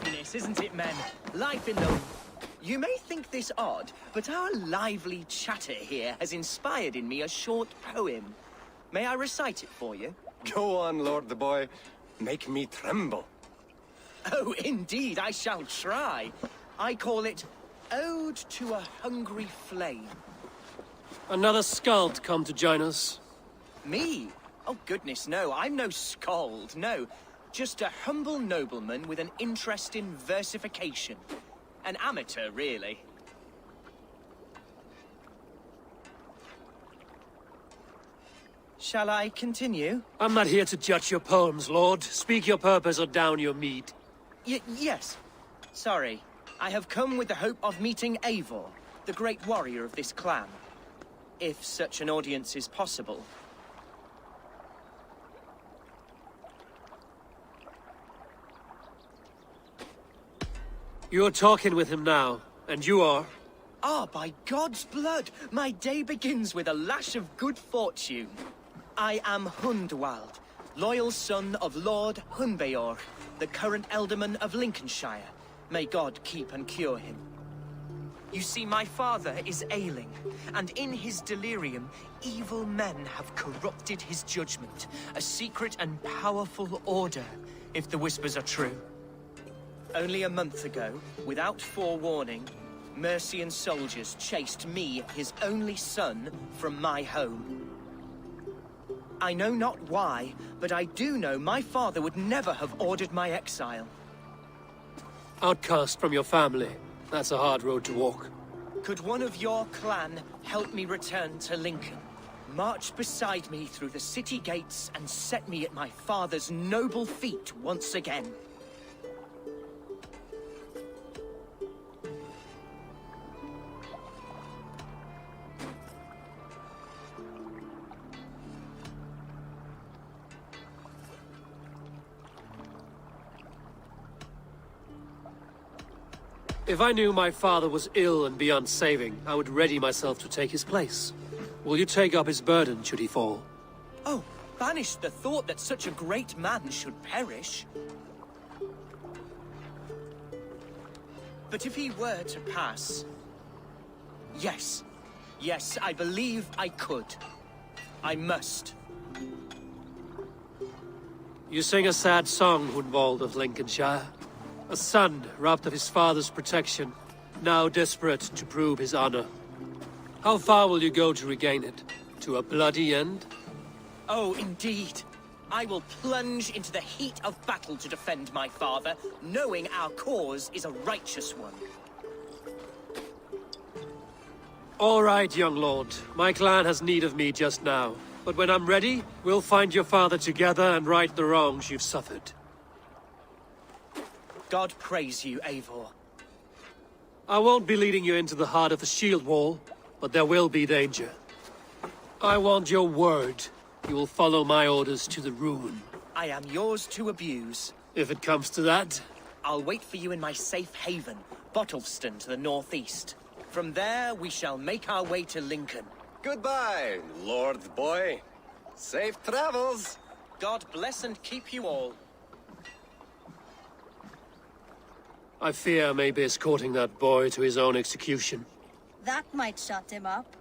Madness, isn't it, men? Life in the... You may think this odd, but our lively chatter here has inspired in me a short poem. May I recite it for you? Go on, Lord the Boy. Make me tremble. Oh, indeed, I shall try. I call it Ode to a Hungry Flame. Another skald come to join us. Me? Oh, goodness, no. I'm no skald, no. Just a humble nobleman with an interest in versification. An amateur, really. Shall I continue? I'm not here to judge your poems, Lord. Speak your purpose or down your mead. Yes. Sorry. I have come with the hope of meeting Eivor, the great warrior of this clan. If such an audience is possible. You're talking with him now, and you are? Ah, by God's blood, my day begins with a lash of good fortune. I am Hundwald, loyal son of Lord Hunbeor, the current Elderman of Lincolnshire. May God keep and cure him. You see, my father is ailing, and in his delirium, evil men have corrupted his judgment. A secret and powerful order, if the whispers are true. Only a month ago, without forewarning, Mercian soldiers chased me, his only son, from my home. I know not why, but I do know my father would never have ordered my exile. Outcast from your family. That's a hard road to walk. Could one of your clan help me return to Lincoln? March beside me through the city gates and set me at my father's noble feet once again. If I knew my father was ill and beyond saving, I would ready myself to take his place. Will you take up his burden should he fall? Oh, banish the thought that such a great man should perish. But if he were to pass... Yes, I believe I could. I must. You sing a sad song, Hundwald of Lincolnshire. A son robbed of his father's protection, now desperate to prove his honor. How far will you go to regain it? To a bloody end? Oh, indeed. I will plunge into the heat of battle to defend my father, knowing our cause is a righteous one. All right, young lord. My clan has need of me just now. But when I'm ready, we'll find your father together and right the wrongs you've suffered. God praise you, Eivor. I won't be leading you into the heart of the shield wall, but there will be danger. I want your word. You will follow my orders to the ruin. I am yours to abuse. If it comes to that. I'll wait for you in my safe haven, Bottleston to the northeast. From there, we shall make our way to Lincoln. Goodbye, Lord the Boy. Safe travels. God bless and keep you all. I fear I may be escorting that boy to his own execution. That might shut him up.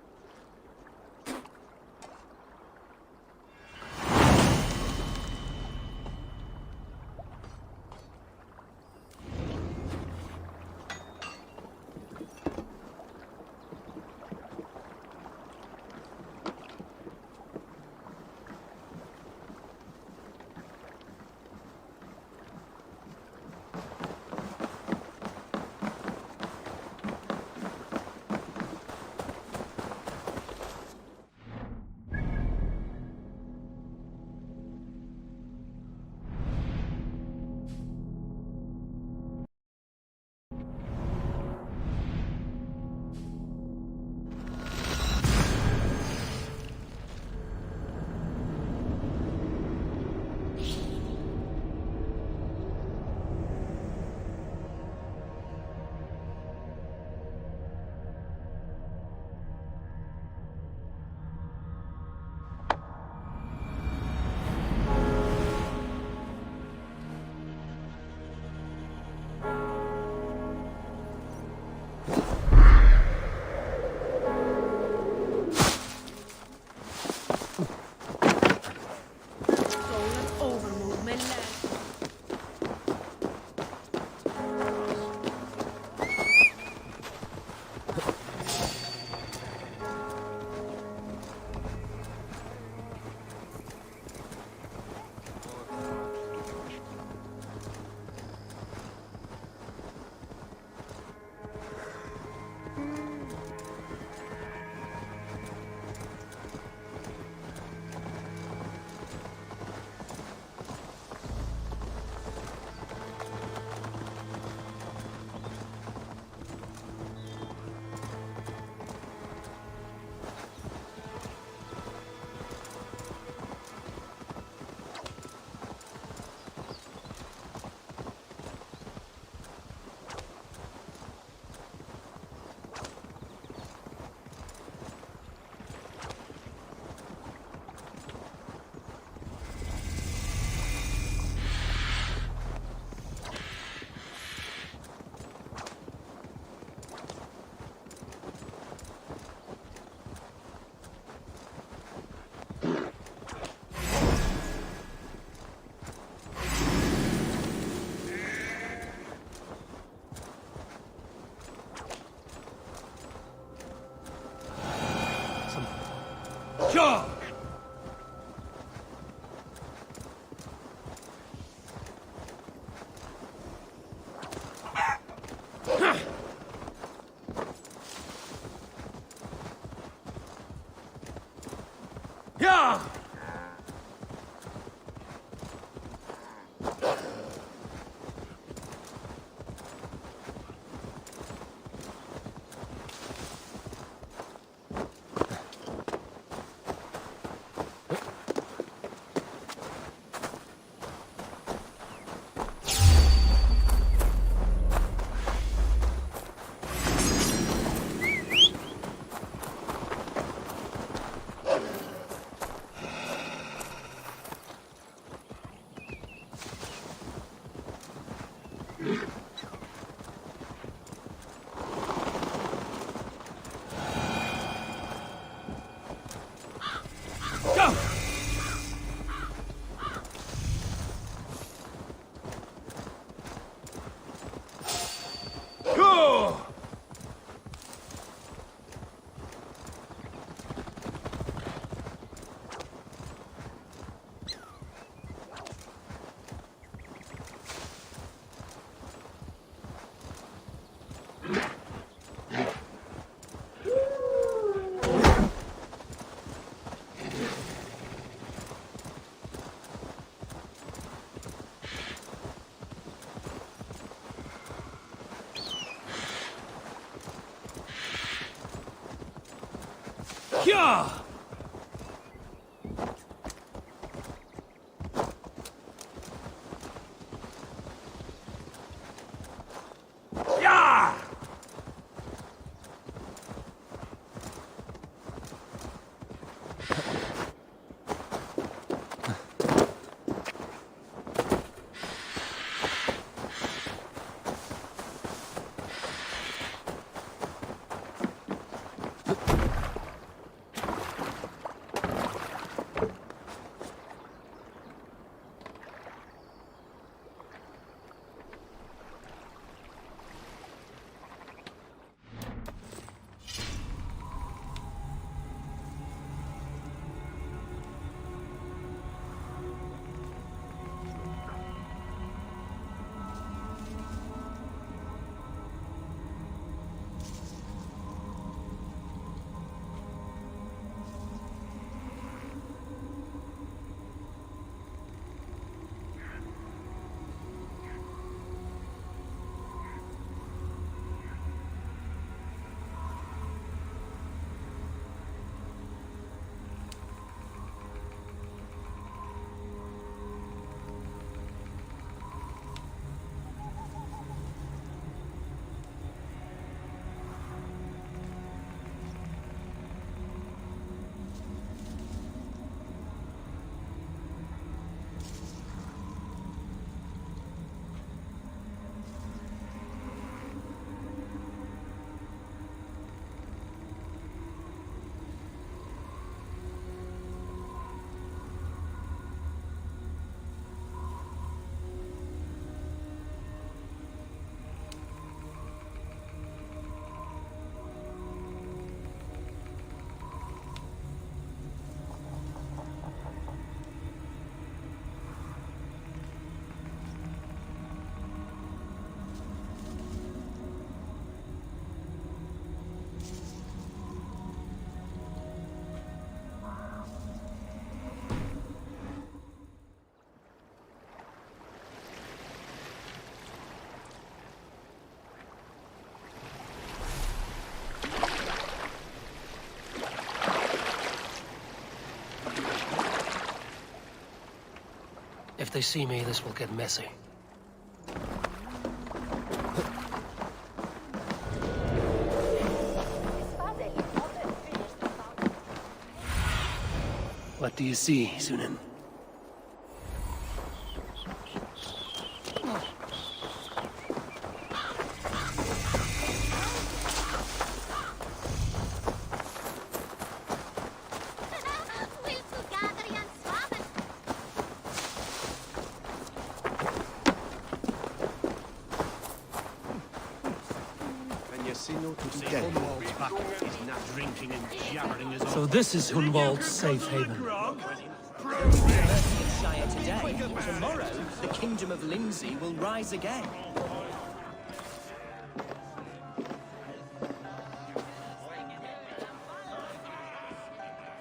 Yeah! If they see me, this will get messy. What do you see, Sunan? Signo to the dead. Is not drinking and jabbering as So this is Hunwald's safe haven. Shire today, tomorrow the kingdom of Lindsay will rise again.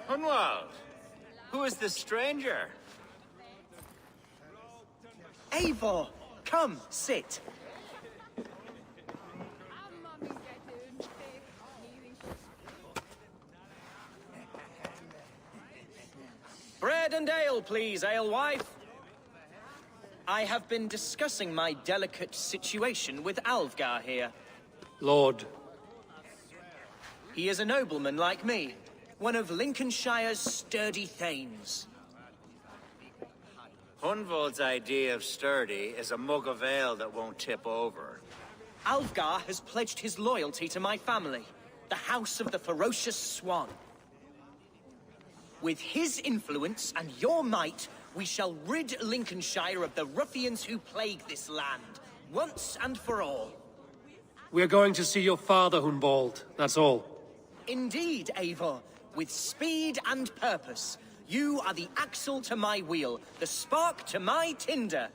Hunwald, who is this stranger? Eivor, come, sit. Bread and ale, please, alewife. I have been discussing my delicate situation with Alvgar here. Lord, He is a nobleman like me, one of Lincolnshire's sturdy thanes. Hunwald's idea of sturdy is a mug of ale that won't tip over. Alvgar has pledged his loyalty to my family, the House of the Ferocious Swan. With his influence and your might, we shall rid Lincolnshire of the ruffians who plague this land, once and for all. we're going to see your father, Hunwald. That's all. Indeed, Eivor, with speed and purpose. You are the axle to my wheel, the spark to my tinder.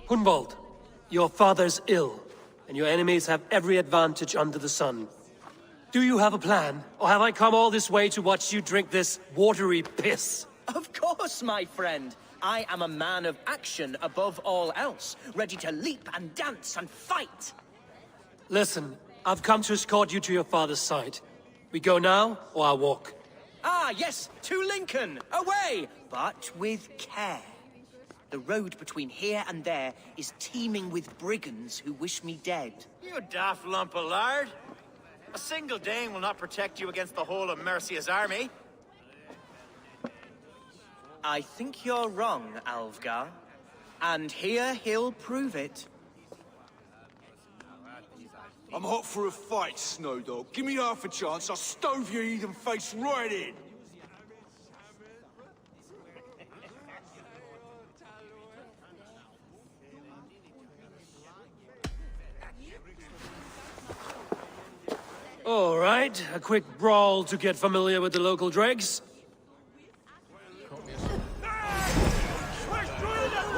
Hunwald, your father's ill, and your enemies have every advantage under the sun. Do you have a plan, or have I come all this way to watch you drink this watery piss? Of course, my friend. I am a man of action above all else, ready to leap and dance and fight. Listen, I've come to escort you to your father's side. We go now, or I walk? Ah, yes, to Lincoln, away, but with care. The road between here and there is teeming with brigands who wish me dead. You daft lump of lard! A single Dane will not protect you against the whole of Mercia's army. I think you're wrong, Alvgar. And here he'll prove it. I'm hot for a fight, Snowdog. Give me half a chance, I'll stove your heathen face right in. All right, a quick brawl to get familiar with the local dregs.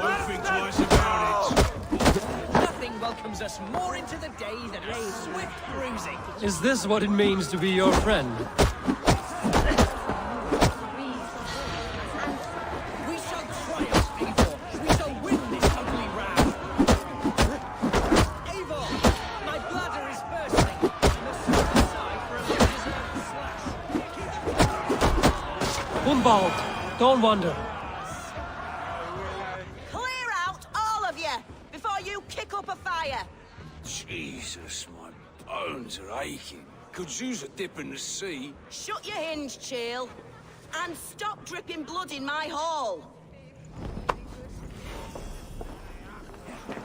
Won't think twice about it. Nothing welcomes us more into the day than a swift cruising. Is this what it means to be your friend? We shall triumph, Eivor. We shall win this ugly round. Eivor, my bladder is bursting. I must step aside for a well-deserved slash. Hunwald, don't wander. Clear out, all of you, before you kick up a fire. Jesus, my bones are aching. Could use a dip in the sea. Shut your hinge, Chill, and stop dripping blood in my hall.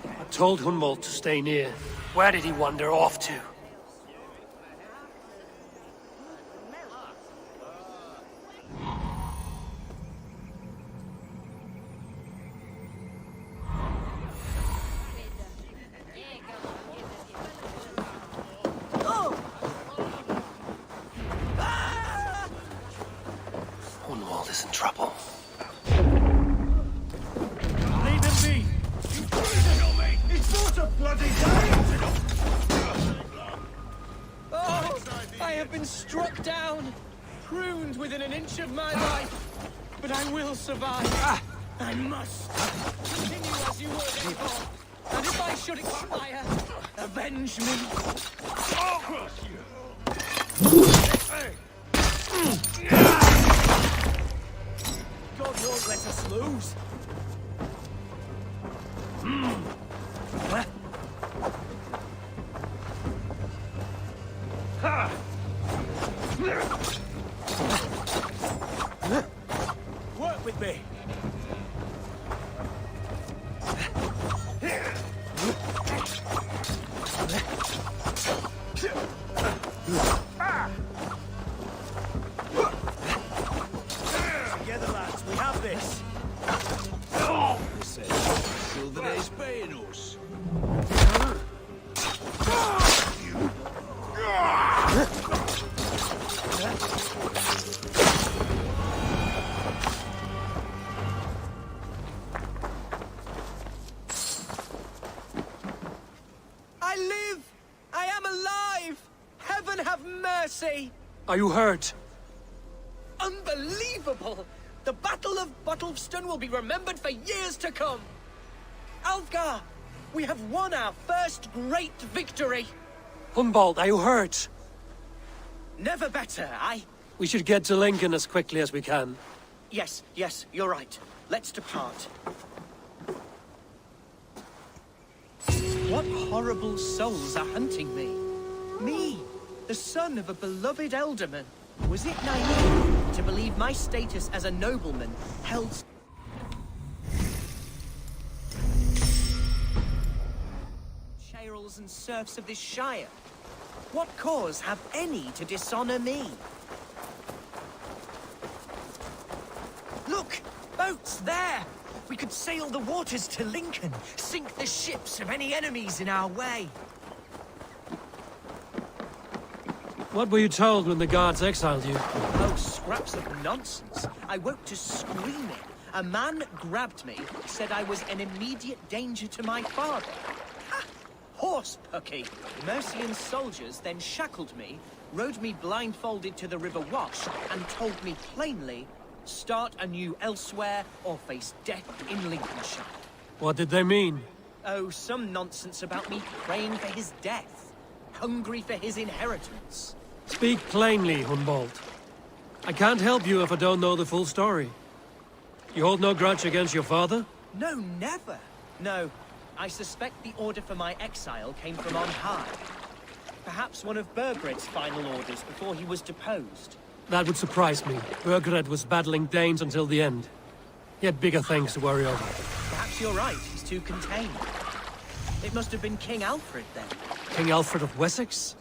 I told Hunwald to stay near. Where did he wander off to? Hunwald is in trouble. Leave him be! You poison on me! It's not a bloody day! Oh, I have been struck down, pruned within an inch of my life. But I will survive. I must. Continue as you would, Eivor. And if I should expire, avenge me. God won't let us lose. Work with me. Together, lads, we have this. mercy! Are you hurt? Unbelievable! The Battle of Bottleston will be remembered for years to come! Alfgar, we have won our first great victory! Hunwald, are you hurt? Never better, We should get to Lincoln as quickly as we can. Yes, you're right. Let's depart. What horrible souls are hunting me? Me, the son of a beloved elderman. Was it naive to believe my status as a nobleman held... Charles and serfs of this shire? What cause have any to dishonor me? Look! Boats there! We could sail the waters to Lincoln, sink the ships of any enemies in our way. What were you told when the guards exiled you? Oh, scraps of nonsense. I woke to screaming. A man grabbed me, said I was an immediate danger to my father. Ha! Horse pucky. Mercian soldiers then shackled me, rode me blindfolded to the River Wash, and told me plainly, start anew elsewhere or face death in Lincolnshire. What did they mean? Oh, some nonsense about me praying for his death, hungry for his inheritance. Speak plainly, Hunwald. I can't help you if I don't know the full story. You hold no grudge against your father? No, never. No, I suspect the order for my exile came from on high. Perhaps one of Burgred's final orders before he was deposed. That would surprise me. Burgred was battling Danes until the end. He had bigger things to worry over. Perhaps you're right, he's too contained. It must have been King Alfred then. King Alfred of Wessex?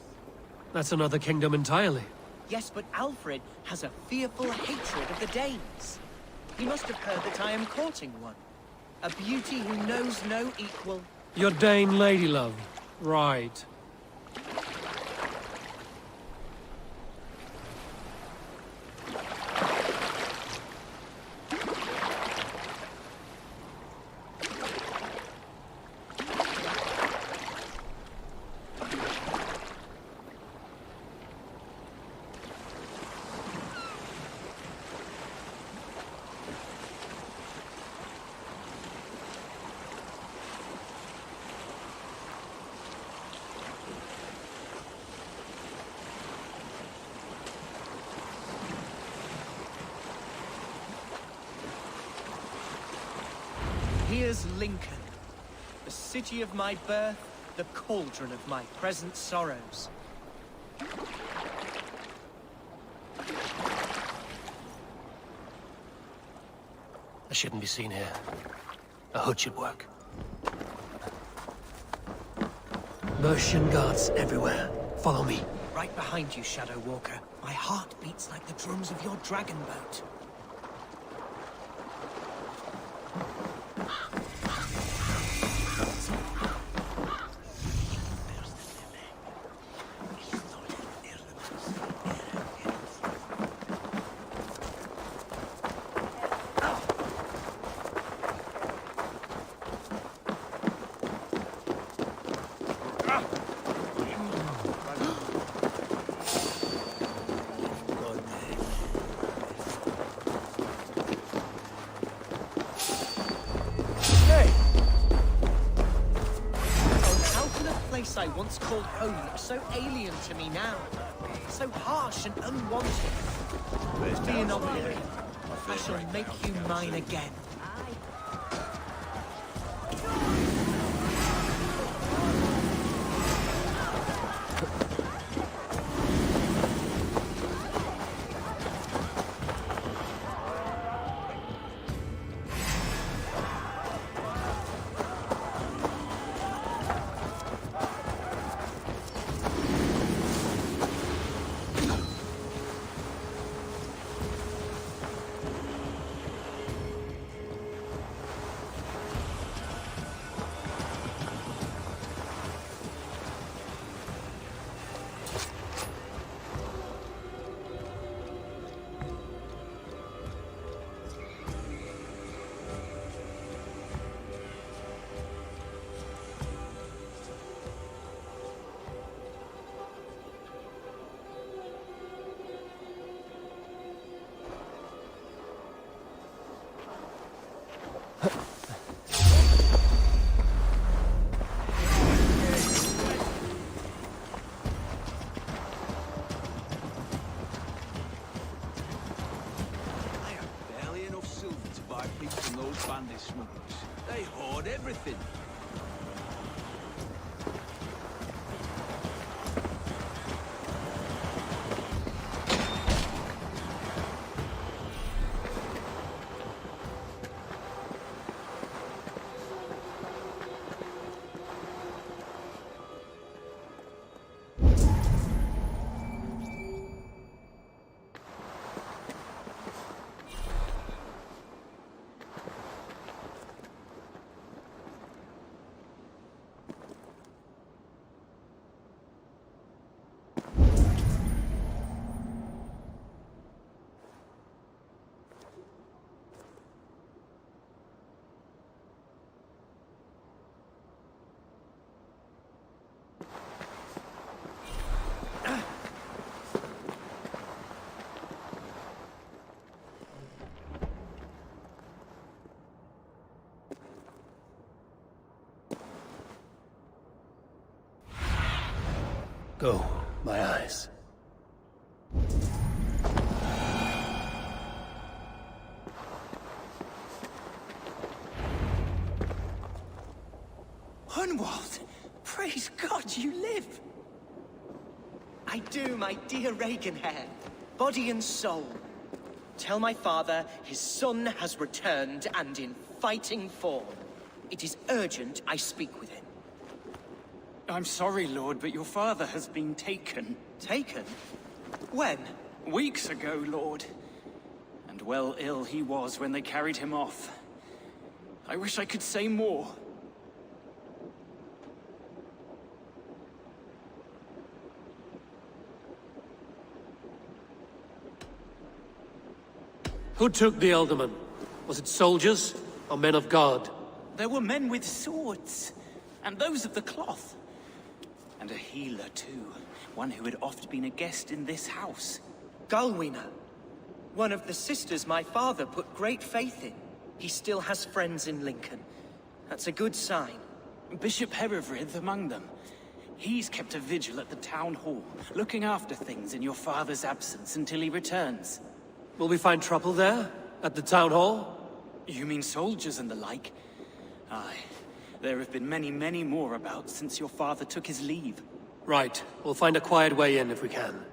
That's another kingdom entirely. Yes, but Alfred has a fearful hatred of the Danes. He must have heard that I am courting one. A beauty who knows no equal. Your Dane lady love. Right. Here's Lincoln, the city of my birth, the cauldron of my present sorrows. I shouldn't be seen here. A hood should work. Mercian guards everywhere. Follow me. Right behind you, Shadow Walker. My heart beats like the drums of your dragon boat. I once called home so alien to me now, so harsh and unwanted. Be an object. I shall make you mine again. Go, my eyes. Hunwald! Praise God you live! I do, my dear Reaganhair. Body and soul. Tell my father his son has returned and in fighting form. It is urgent I speak with him. I'm sorry, Lord, but your father has been taken. Taken? When? Weeks ago, Lord. And well ill he was when they carried him off. I wish I could say more. Who took the Elderman? Was it soldiers or men of God? There were men with swords, and those of the cloth. And a healer, too. One who had oft been a guest in this house. Galwina. One of the sisters my father put great faith in. He still has friends in Lincoln. That's a good sign. Bishop Herefrith among them. He's kept a vigil at the town hall, looking after things in your father's absence until he returns. Will we find trouble there? At the town hall? You mean soldiers and the like? Aye. There have been many, many more about since your father took his leave. Right. We'll find a quiet way in if we can.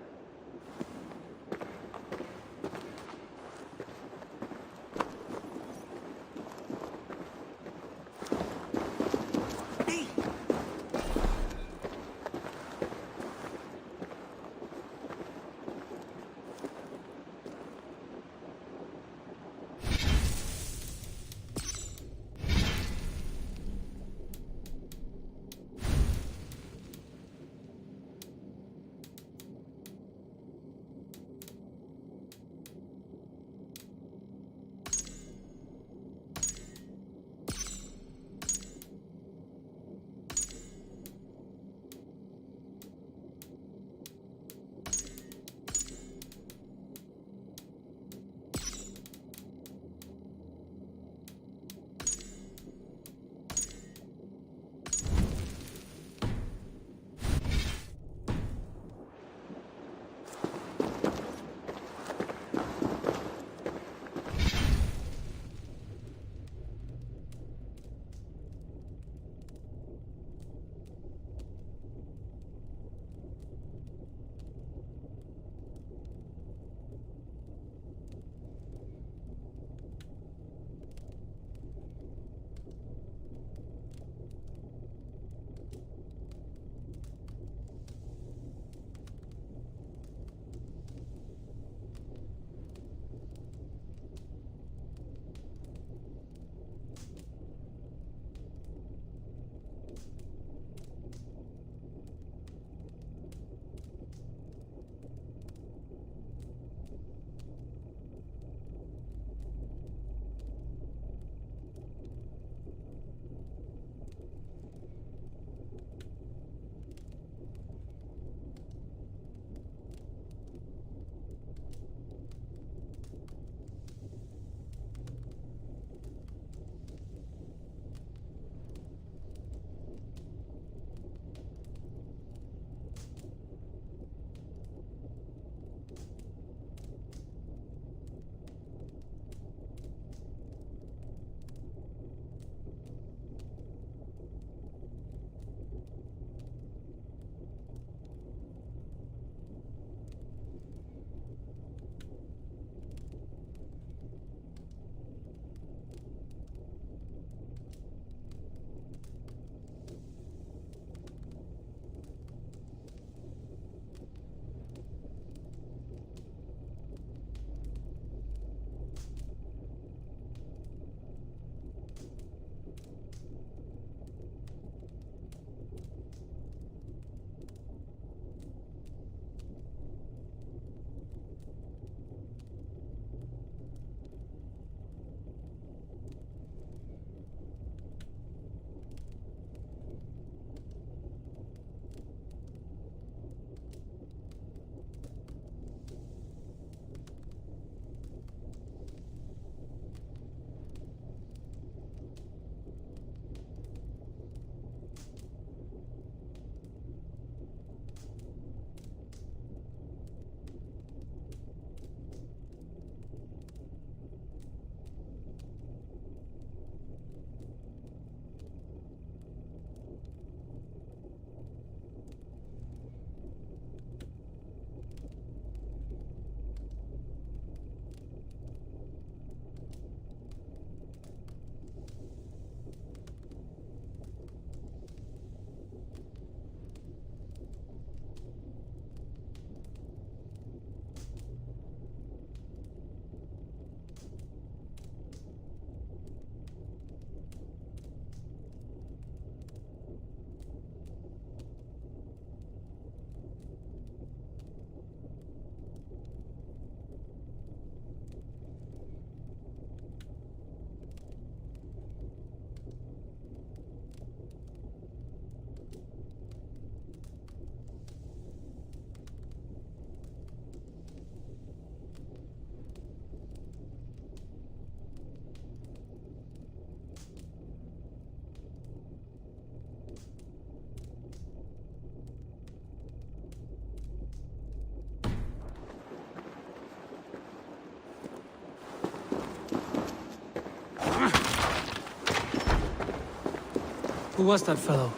Who was that fellow?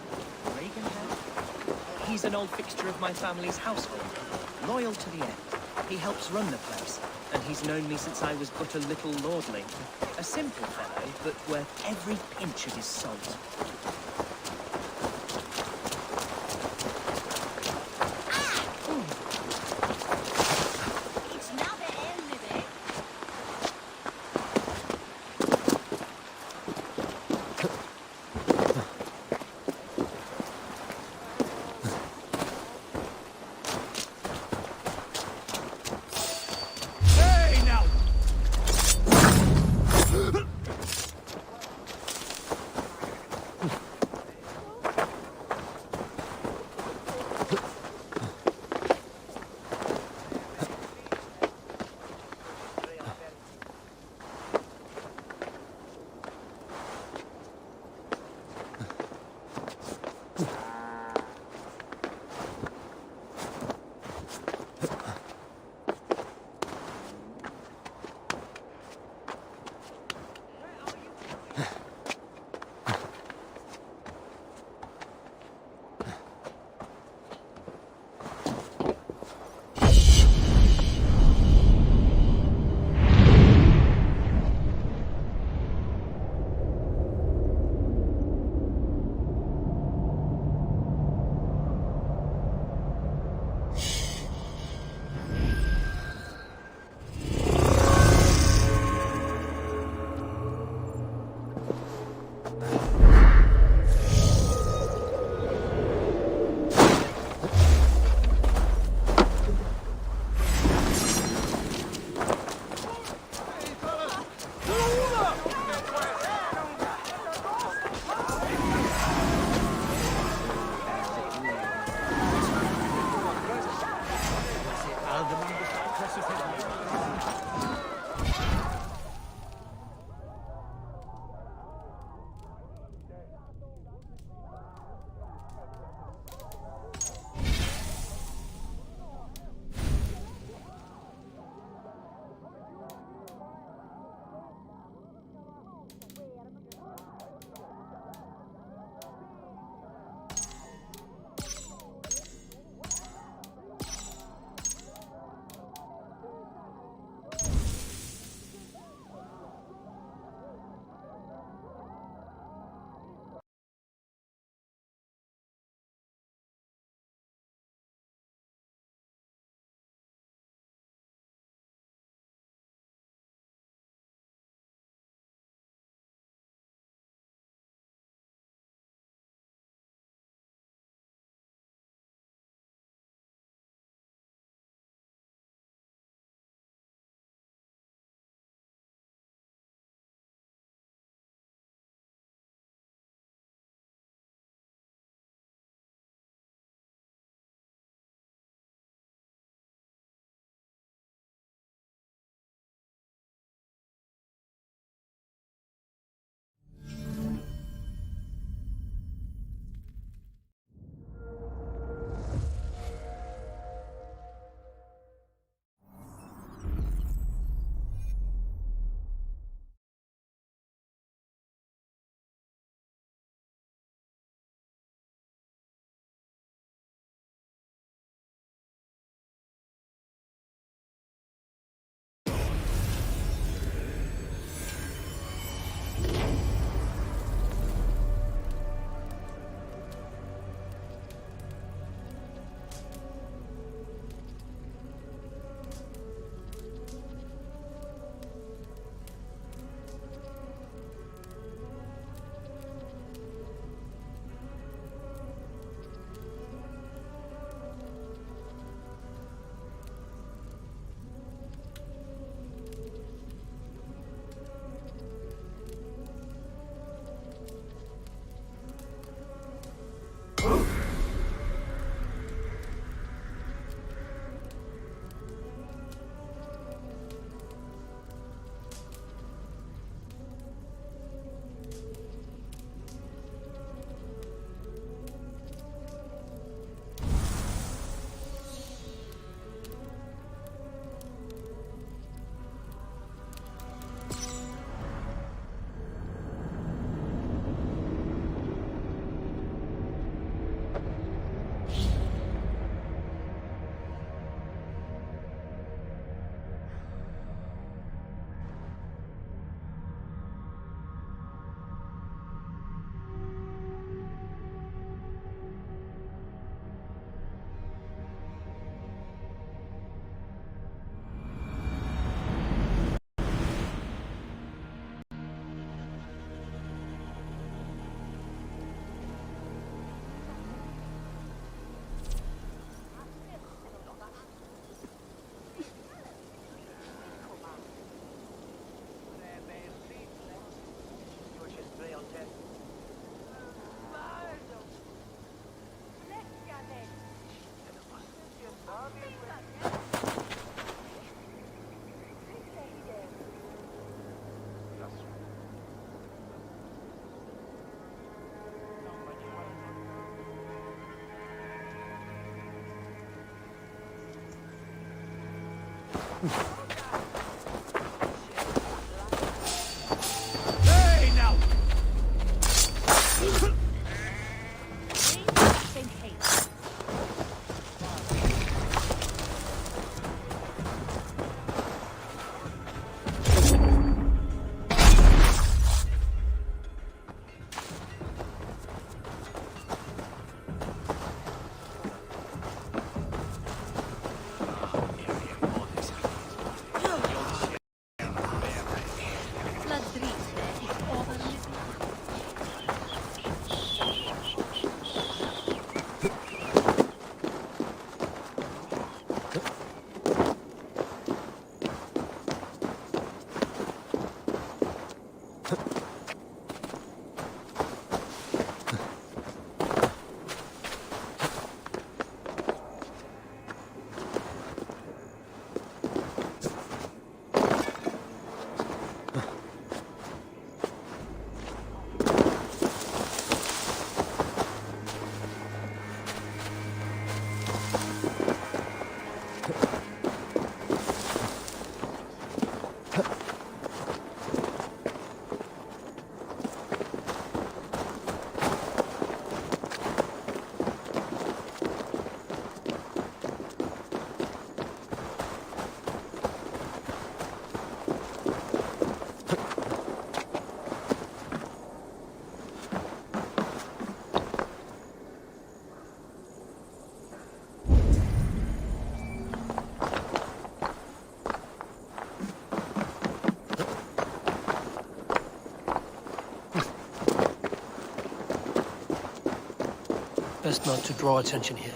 He's an old fixture of my family's household, loyal to the end. He helps run the place, and he's known me since I was but a little lordling. A simple fellow, but worth every pinch of his salt. It's now the end of it. Hey, now! Hey, now! Best not to draw attention here.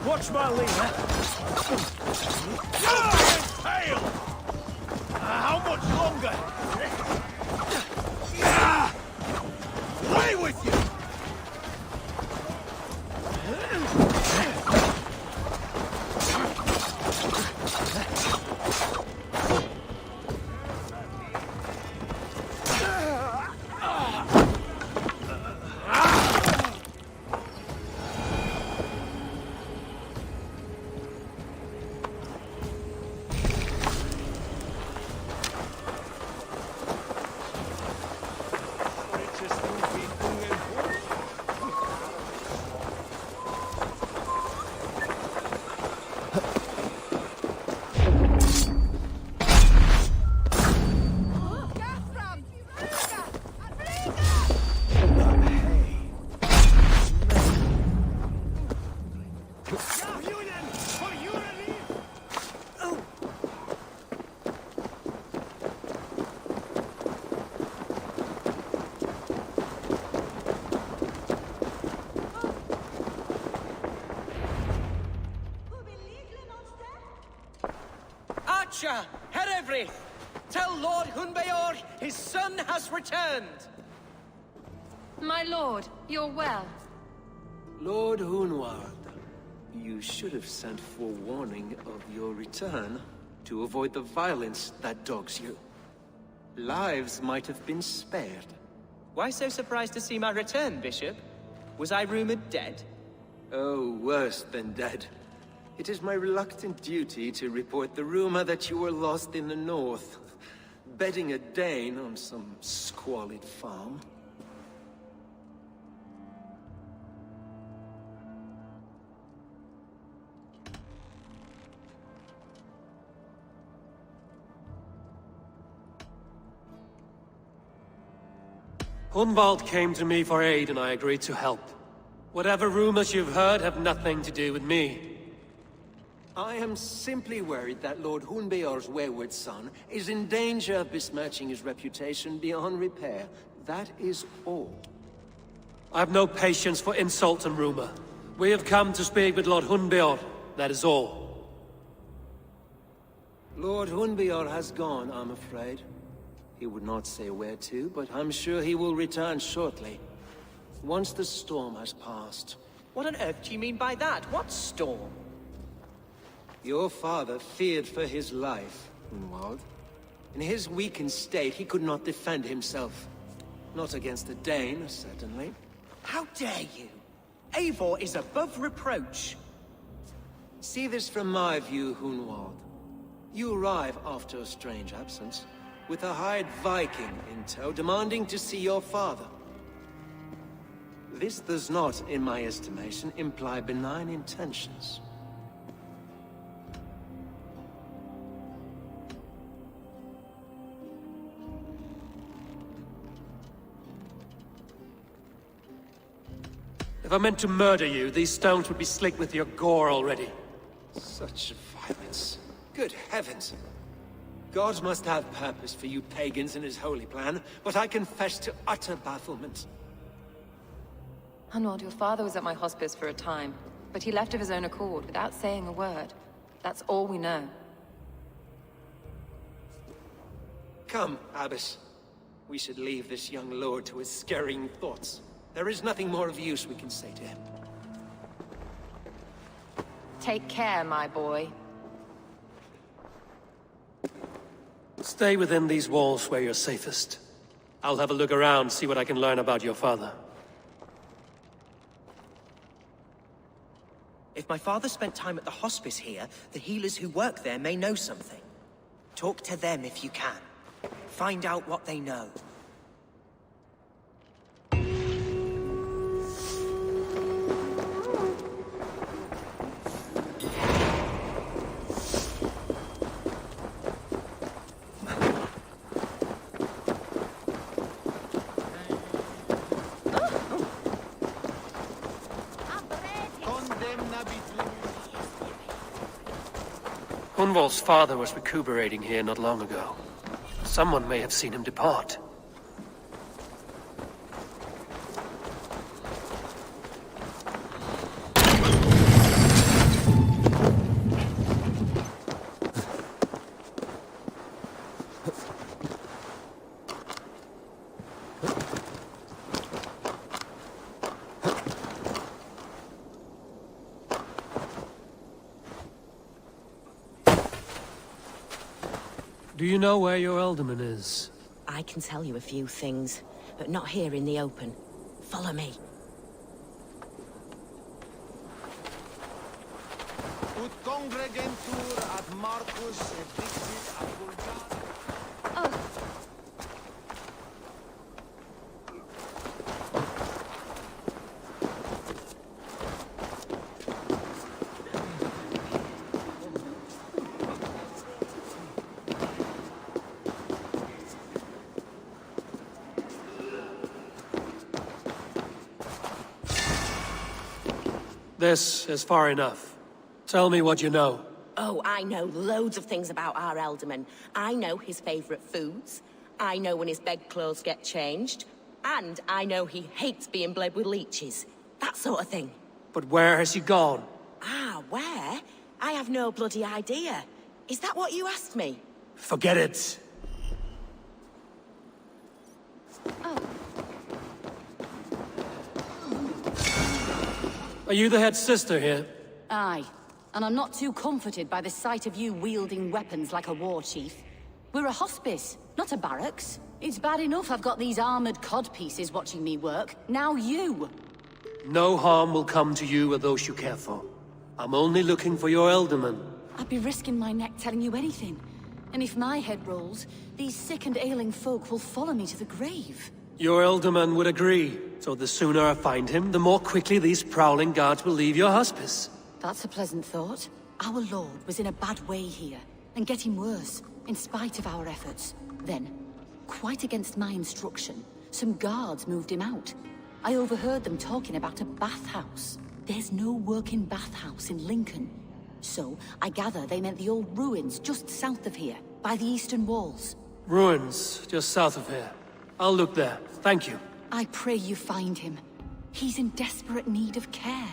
Watch my lead, tail! How much longer? Away with you! Archer, Herevri, tell Lord Hunbeor his son has returned. My lord, you're well. Lord Hunwald, you should have sent forewarning of your return to avoid the violence that dogs you. Lives might have been spared. Why so surprised to see my return, Bishop? Was I rumored dead? Oh, worse than dead. It is my reluctant duty to report the rumor that you were lost in the north, bedding a Dane on some squalid farm. Hunwald came to me for aid and I agreed to help. Whatever rumors you've heard have nothing to do with me. I am simply worried that Lord Hunbeor's wayward son is in danger of besmirching his reputation beyond repair. That is all. I have no patience for insult and rumor. We have come to speak with Lord Hunbeor, that is all. Lord Hunbeor has gone, I'm afraid. He would not say where to, but I'm sure he will return shortly. Once the storm has passed. What on earth do you mean by that? What storm? Your father feared for his life, Hunwald. In his weakened state, he could not defend himself. Not against a Dane, certainly. How dare you? Eivor is above reproach. See this from my view, Hunwald. You arrive after a strange absence, with a hired Viking in tow, demanding to see your father. This does not, in my estimation, imply benign intentions. If I meant to murder you, these stones would be slicked with your gore already. Such violence. Good heavens! God must have purpose for you pagans in his holy plan, but I confess to utter bafflement. Hunwald, your father was at my hospice for a time, but he left of his own accord without saying a word. That's all we know. Come, Abbess. We should leave this young lord to his scurrying thoughts. There is nothing more of use we can say to him. Take care, my boy. Stay within these walls where you're safest. I'll have a look around, see what I can learn about your father. If my father spent time at the hospice here, the healers who work there may know something. Talk to them if you can. Find out what they know. Hunwald's father was recuperating here not long ago. Someone may have seen him depart. Do you know where your Ealdorman is? I can tell you a few things, but not here in the open. Follow me. Ut congregentur ad Marcus et dixit ad Vulgare. This is far enough. Tell me what you know. Oh, I know loads of things about our Ealdorman. I know his favorite foods. I know when his bedclothes get changed. And I know he hates being bled with leeches. That sort of thing. But where has he gone? Ah, where? I have no bloody idea. Is that what you asked me? Forget it. Are you the head sister here? Aye. And I'm not too comforted by the sight of you wielding weapons like a war chief. We're a hospice, not a barracks. It's bad enough I've got these armored codpieces watching me work. Now you! No harm will come to you or those you care for. I'm only looking for your Ealdorman. I'd be risking my neck telling you anything. And if my head rolls, these sick and ailing folk will follow me to the grave. Your Ealdorman would agree. So the sooner I find him, the more quickly these prowling guards will leave your hospice. That's a pleasant thought. Our lord was in a bad way here, and getting worse, in spite of our efforts. Then, quite against my instruction, some guards moved him out. I overheard them talking about a bathhouse. There's no working bathhouse in Lincoln. So, I gather they meant the old ruins just south of here, by the eastern walls. Ruins, just south of here. I'll look there. Thank you. I pray you find him. He's in desperate need of care.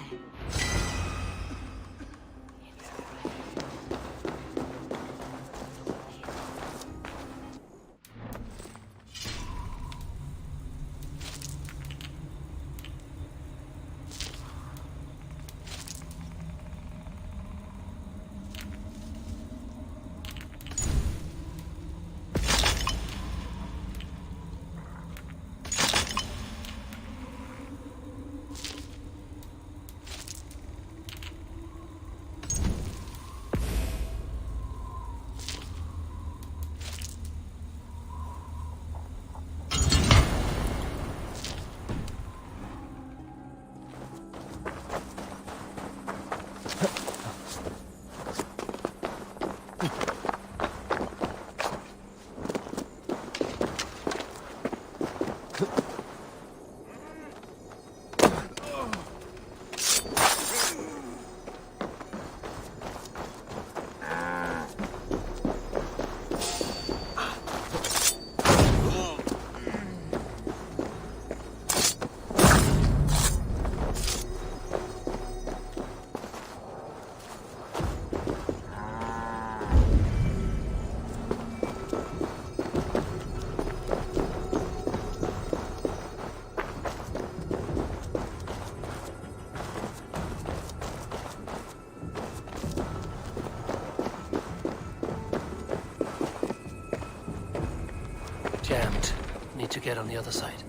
Jammed. Need to get on the other side.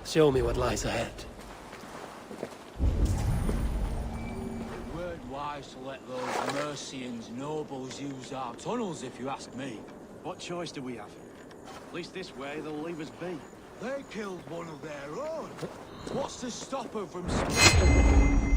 Show me what lies ahead. It weren't wise to let those Mercians nobles use our tunnels, if you ask me. What choice do we have? At least this way they'll leave us be. They killed one of their own. What's to stop her from speaking?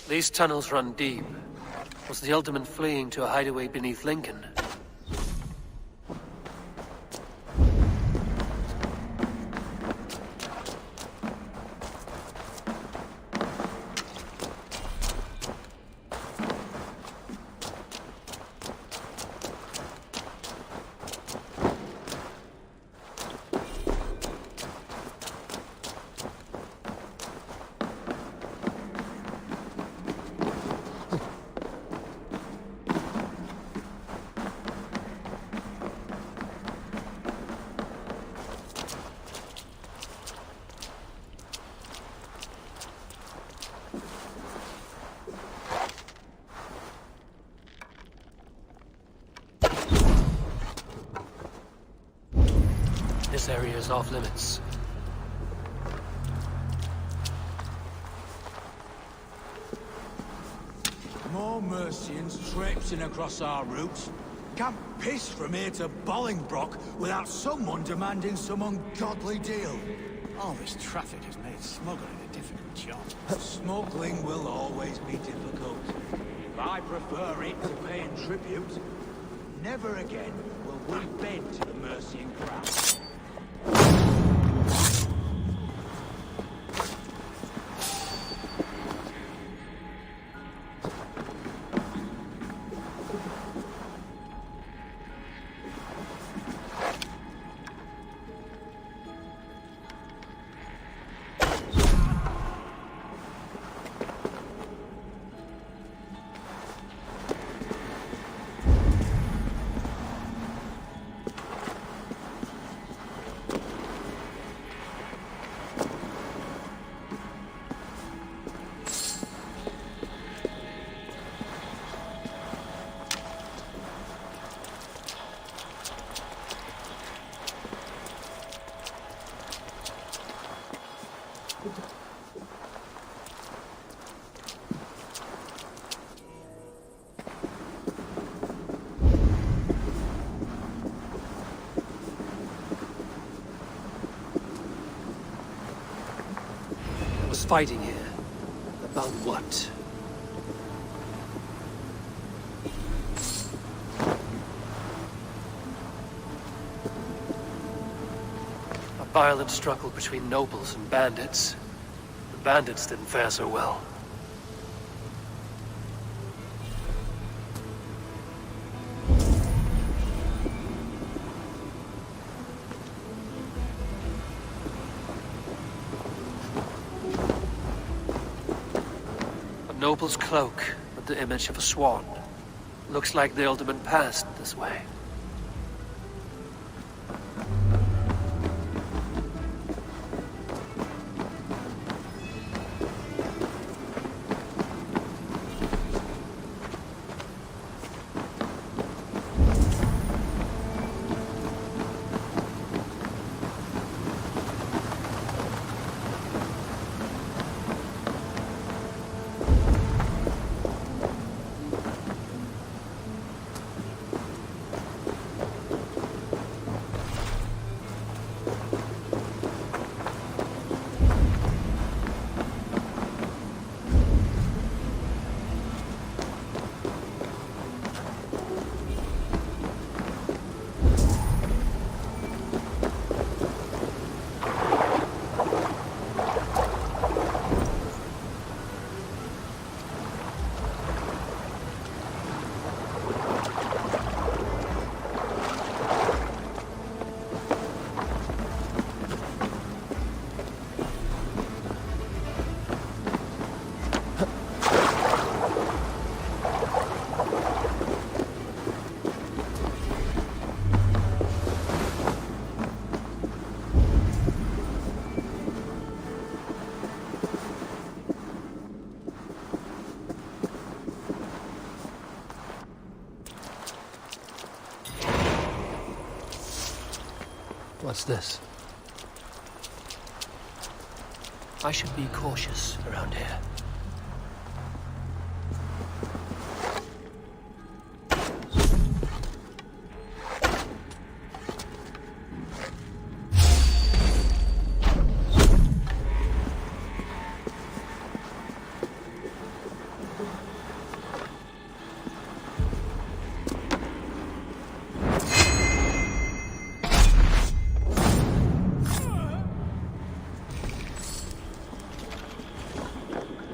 These tunnels run deep. Was the Alderman fleeing to a hideaway beneath Lincoln? This area is off limits. More Mercians traipsing across our routes. Can't piss from here to Bolingbroke without someone demanding some ungodly deal. All this traffic has made smuggling a difficult job. Smuggling will always be difficult. I prefer it to paying tribute. Never again will we bend to the Mercian crown. Fighting here. About what? A violent struggle between nobles and bandits. The bandits didn't fare so well. Noble's cloak with the image of a swan. Looks like the Alderman passed this way. What's this? I should be cautious around here.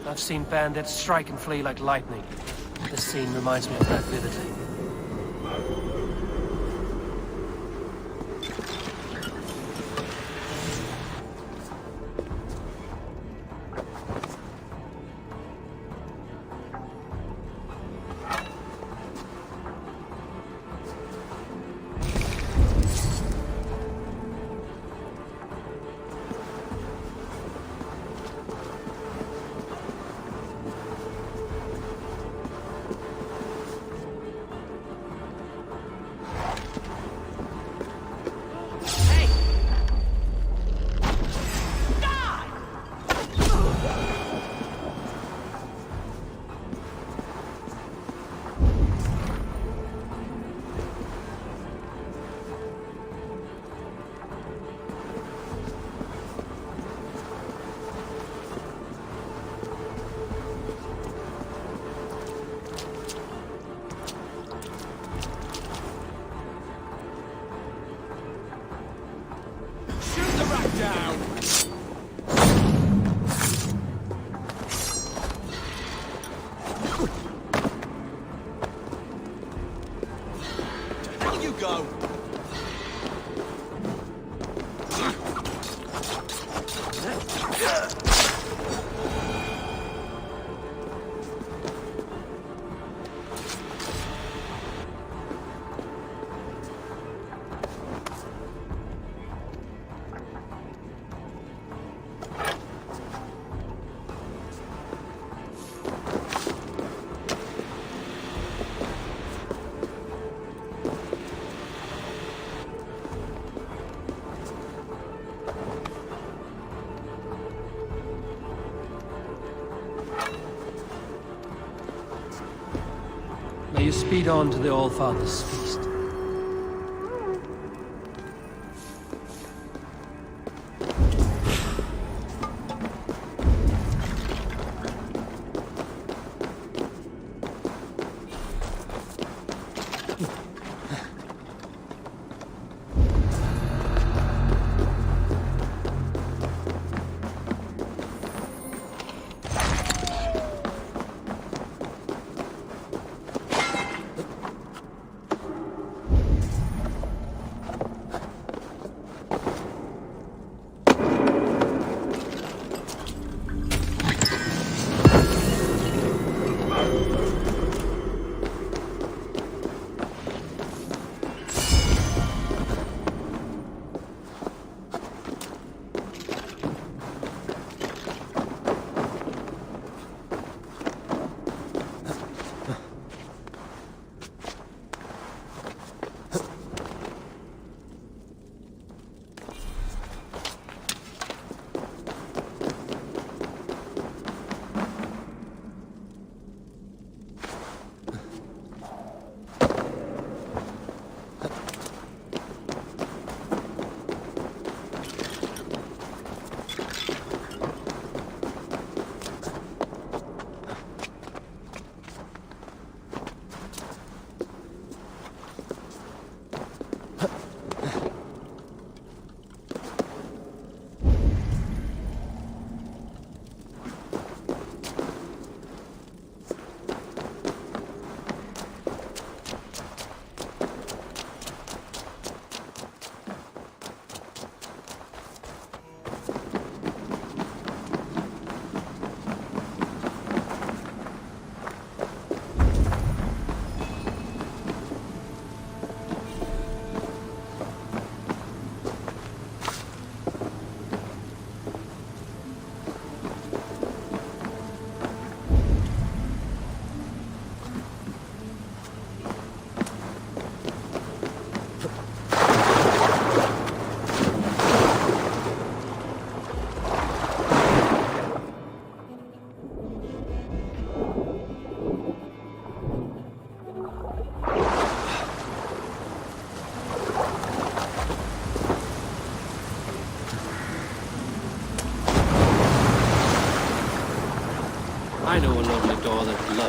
I've seen bandits strike and flee like lightning. This scene reminds me of that vividly. May you speed on to the All-Father's feast.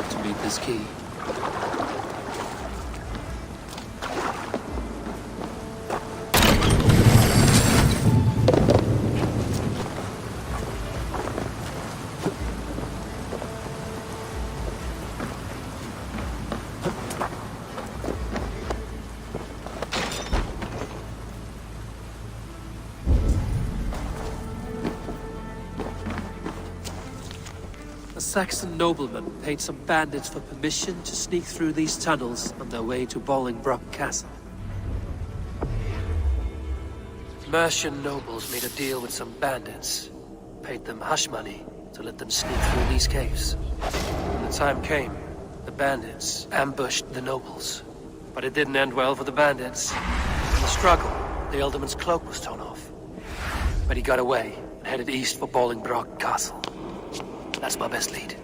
to meet this key. A Saxon nobleman paid some bandits for permission to sneak through these tunnels on their way to Bolingbroke Castle. Mercian nobles made a deal with some bandits, paid them hush money to let them sneak through these caves. When the time came, the bandits ambushed the nobles. But it didn't end well for the bandits. In the struggle, the Ealdorman's cloak was torn off. But he got away and headed east for Bolingbroke Castle. That's my best lead.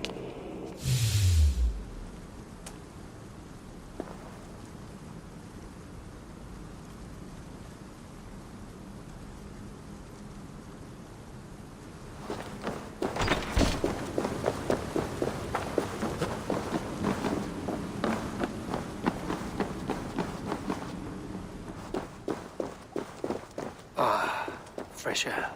Ah, fresh air.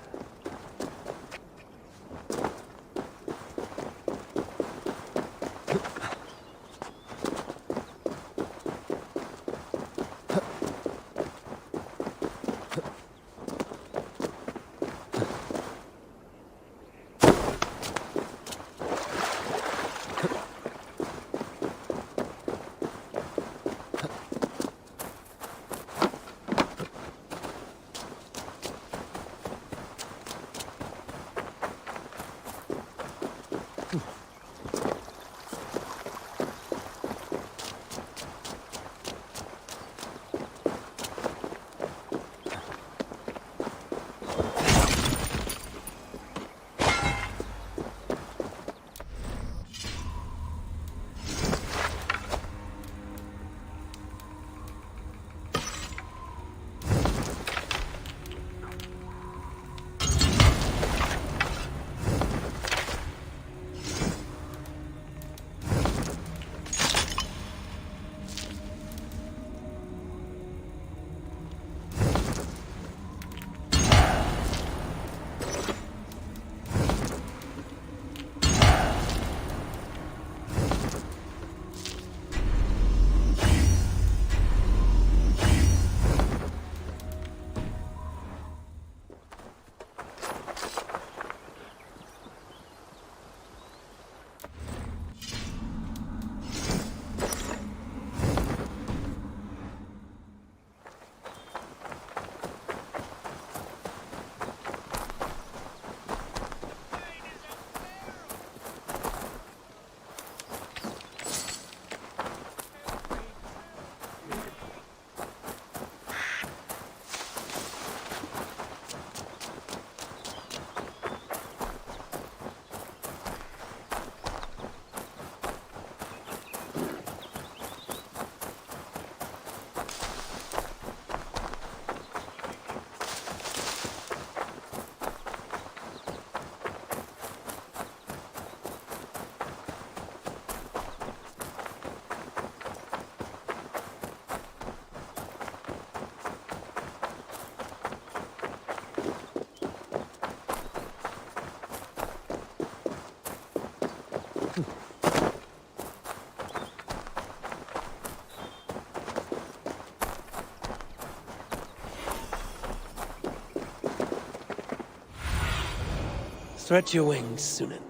Stretch your wings, Sunan.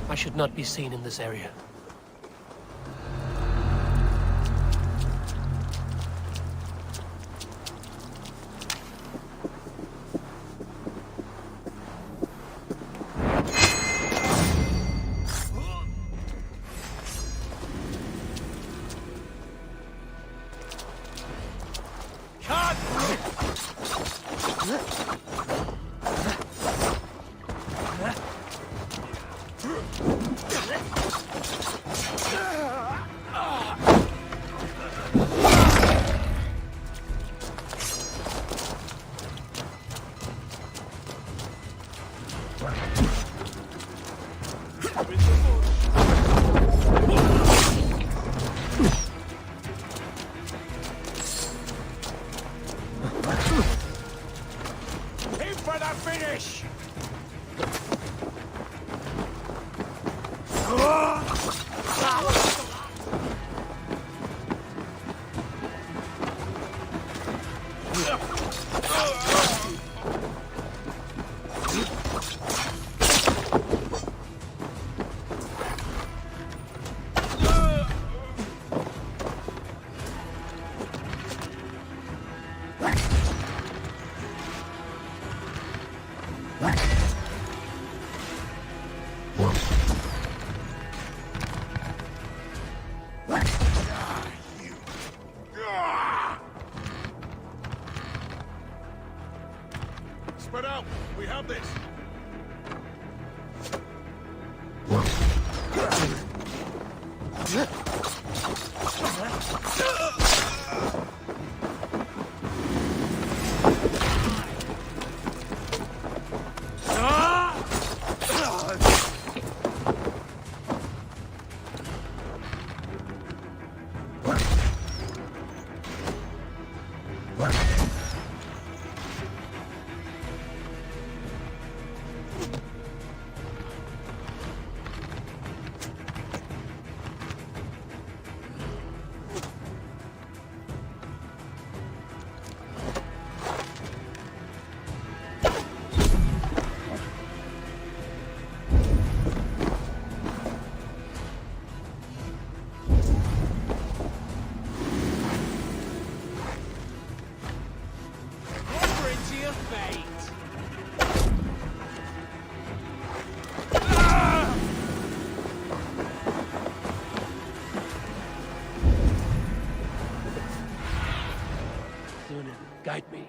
I should not be seen in this area. have this. Guide me.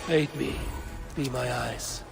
Aid me. Be my eyes.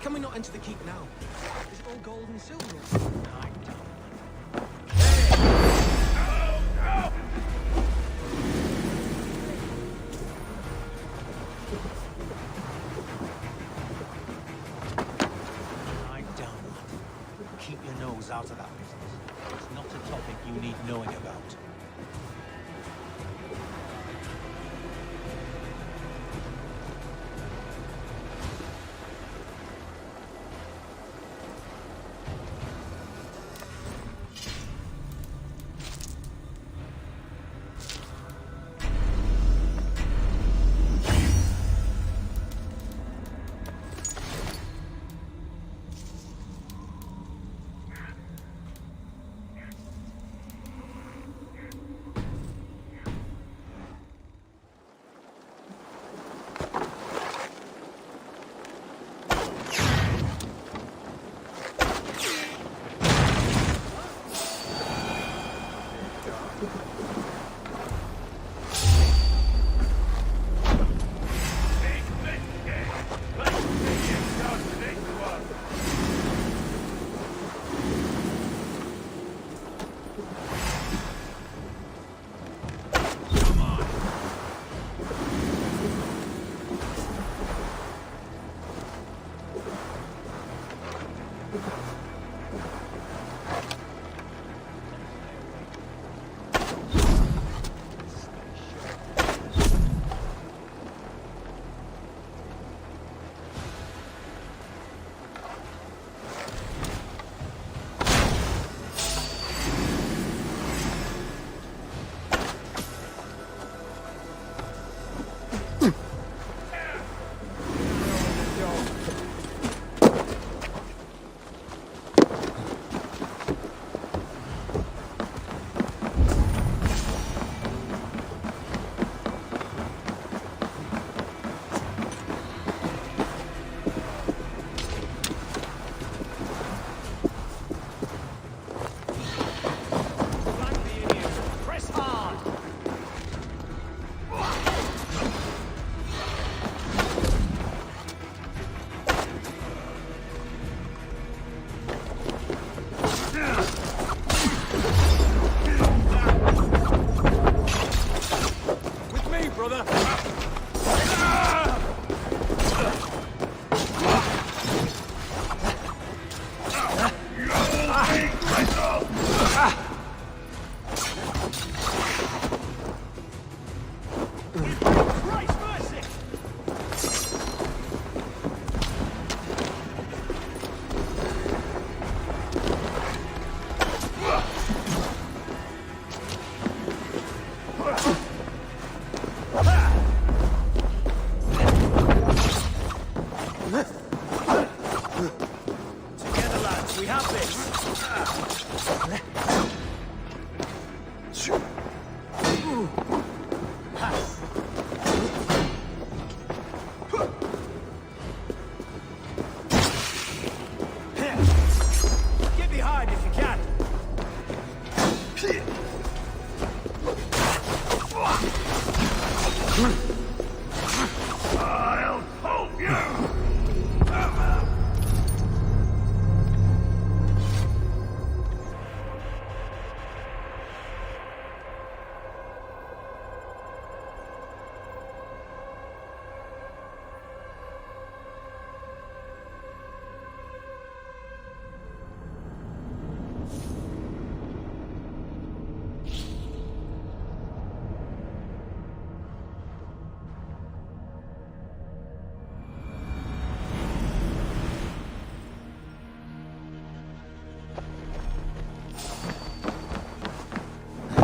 can we not enter the keep now? Is it all gold and silver? Keep your nose out of that business. It's not a topic you need knowing about.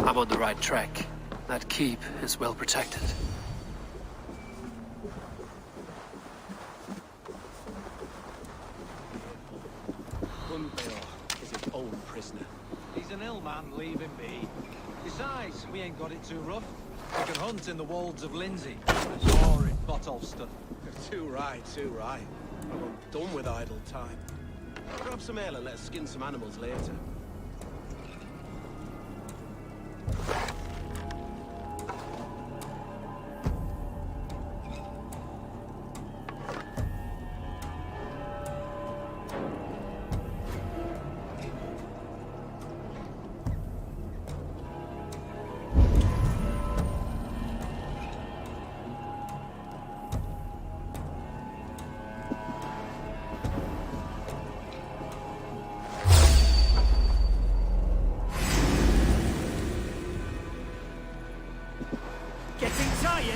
I'm on the right track. That keep is well protected. Hunbeor is his own prisoner. He's an ill man, leave him be. Besides, we ain't got it too rough. We can hunt in the wolds of Lindsey, or in Botolston. Too right, too right. I'm done with idle time. Grab some ale and let's skin some animals later.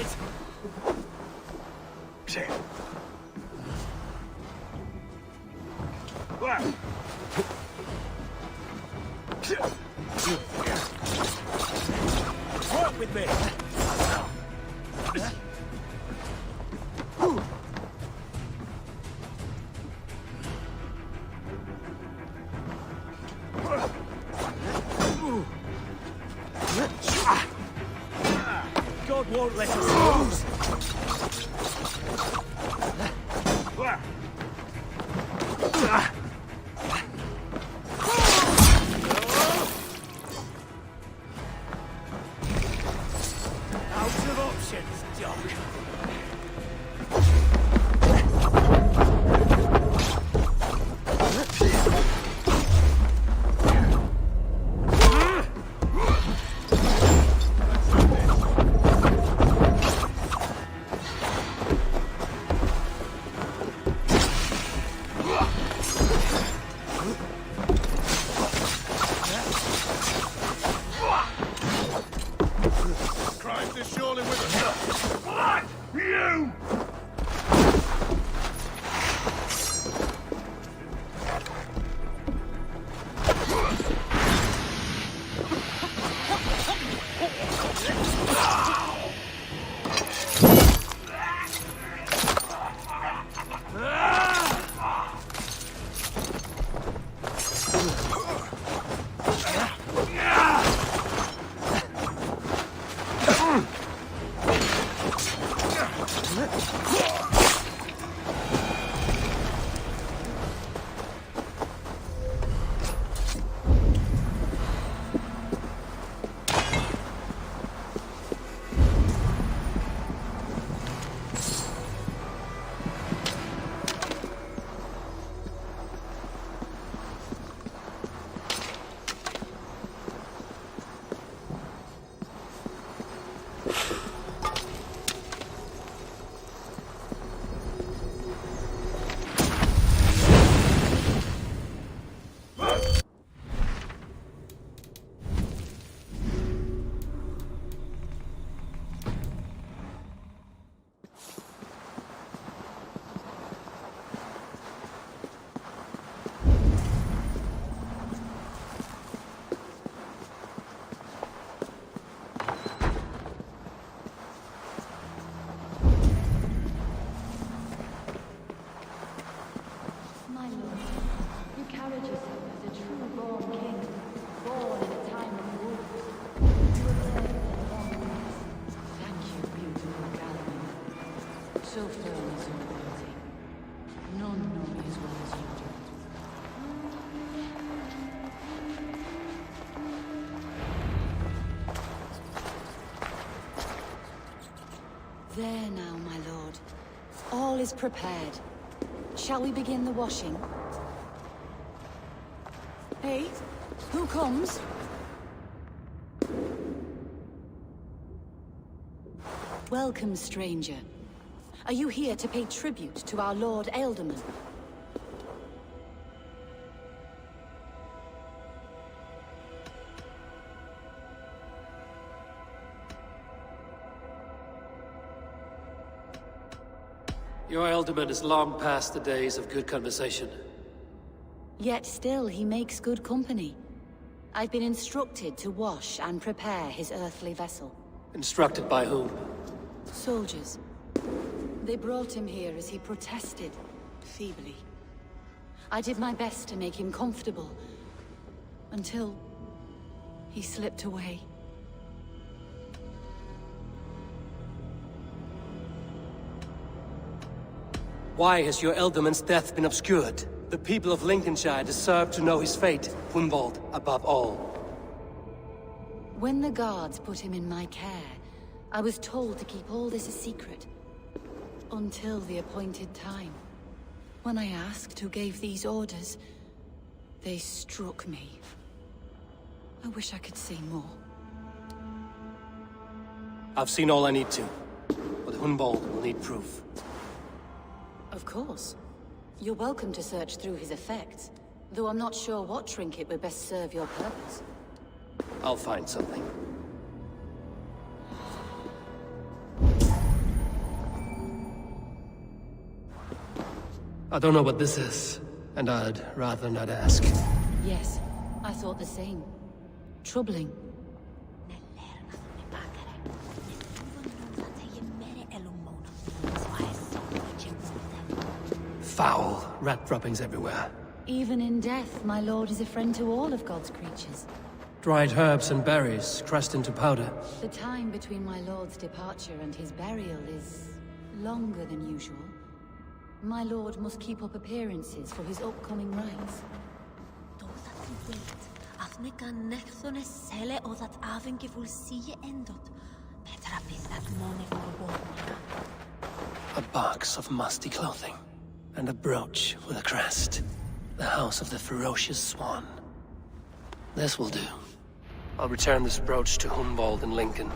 it! Work with me! God won't let us lose! Out of options, Doc. Christ is surely with us. What? You! My lord, you carried yourself as a true-born king, born in a time of wolves. You were there for long years. Thank you, beautiful Galloway. So firm is your loyalty. None know me as well as you do. There now, my lord. All is prepared. Shall we begin the washing? Hey, who comes? Welcome, stranger. Are you here to pay tribute to our Lord Ealdorman? Your Ealdorman is long past the days of good conversation. Yet still he makes good company. I've been instructed to wash and prepare his earthly vessel. Instructed by whom? Soldiers. They brought him here as he protested, feebly. I did my best to make him comfortable, until he slipped away. Why has your Ealdorman's death been obscured? The people of Lincolnshire deserve to know his fate, Hunwald above all. When the guards put him in my care, I was told to keep all this a secret. Until the appointed time. When I asked who gave these orders, they struck me. I wish I could say more. I've seen all I need to, but Hunwald will need proof. Of course. You're welcome to search through his effects, though I'm not sure what trinket would best serve your purpose. I'll find something. I don't know what this is, and I'd rather not ask. Yes, I thought the same. Troubling. Foul rat droppings everywhere. Even in death, my lord is a friend to all of God's creatures. Dried herbs and berries crushed into powder. The time between my lord's departure and his burial is longer than usual. My lord must keep up appearances for his upcoming rites. A box of musty clothing, and a brooch with a crest. The house of the ferocious swan. This will do. I'll return this brooch to Hunwald in Lincoln.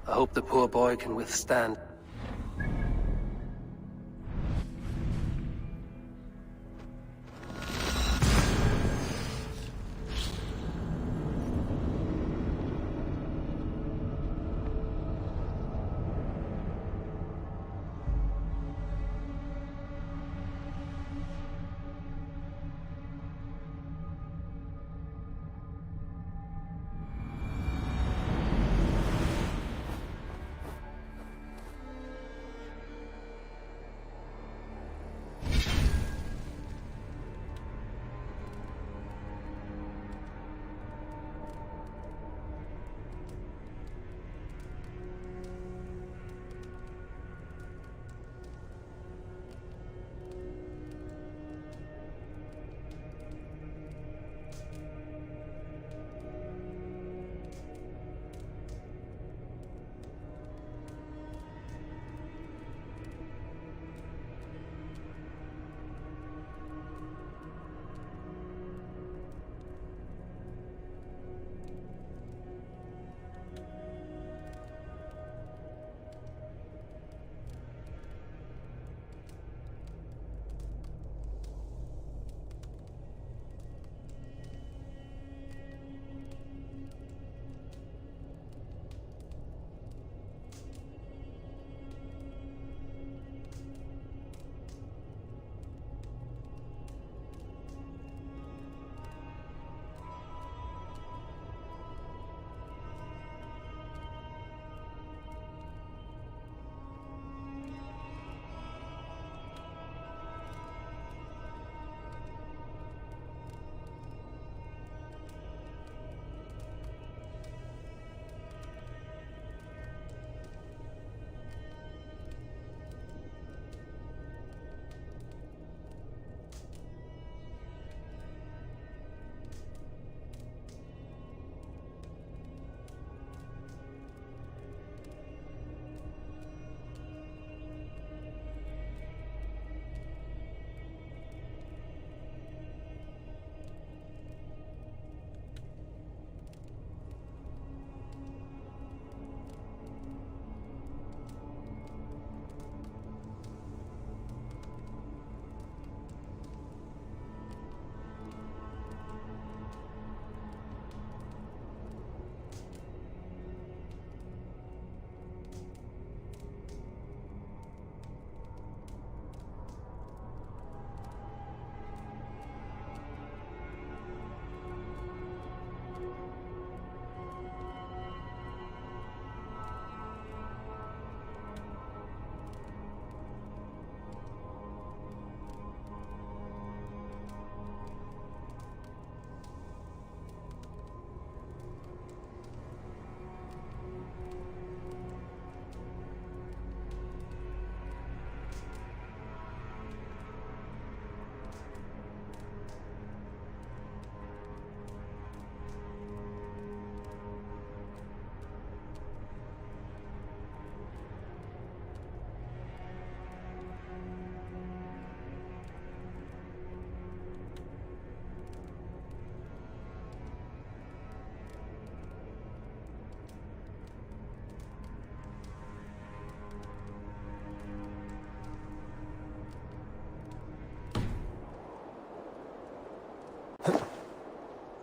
I hope the poor boy can withstand.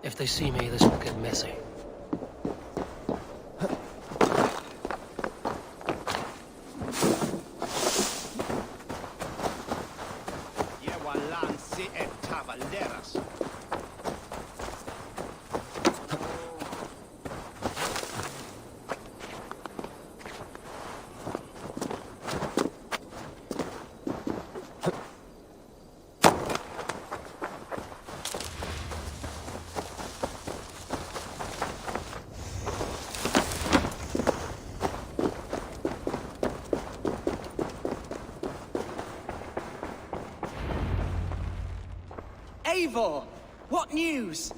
If they see me, this will get messy. Yeah, Eivor! What news?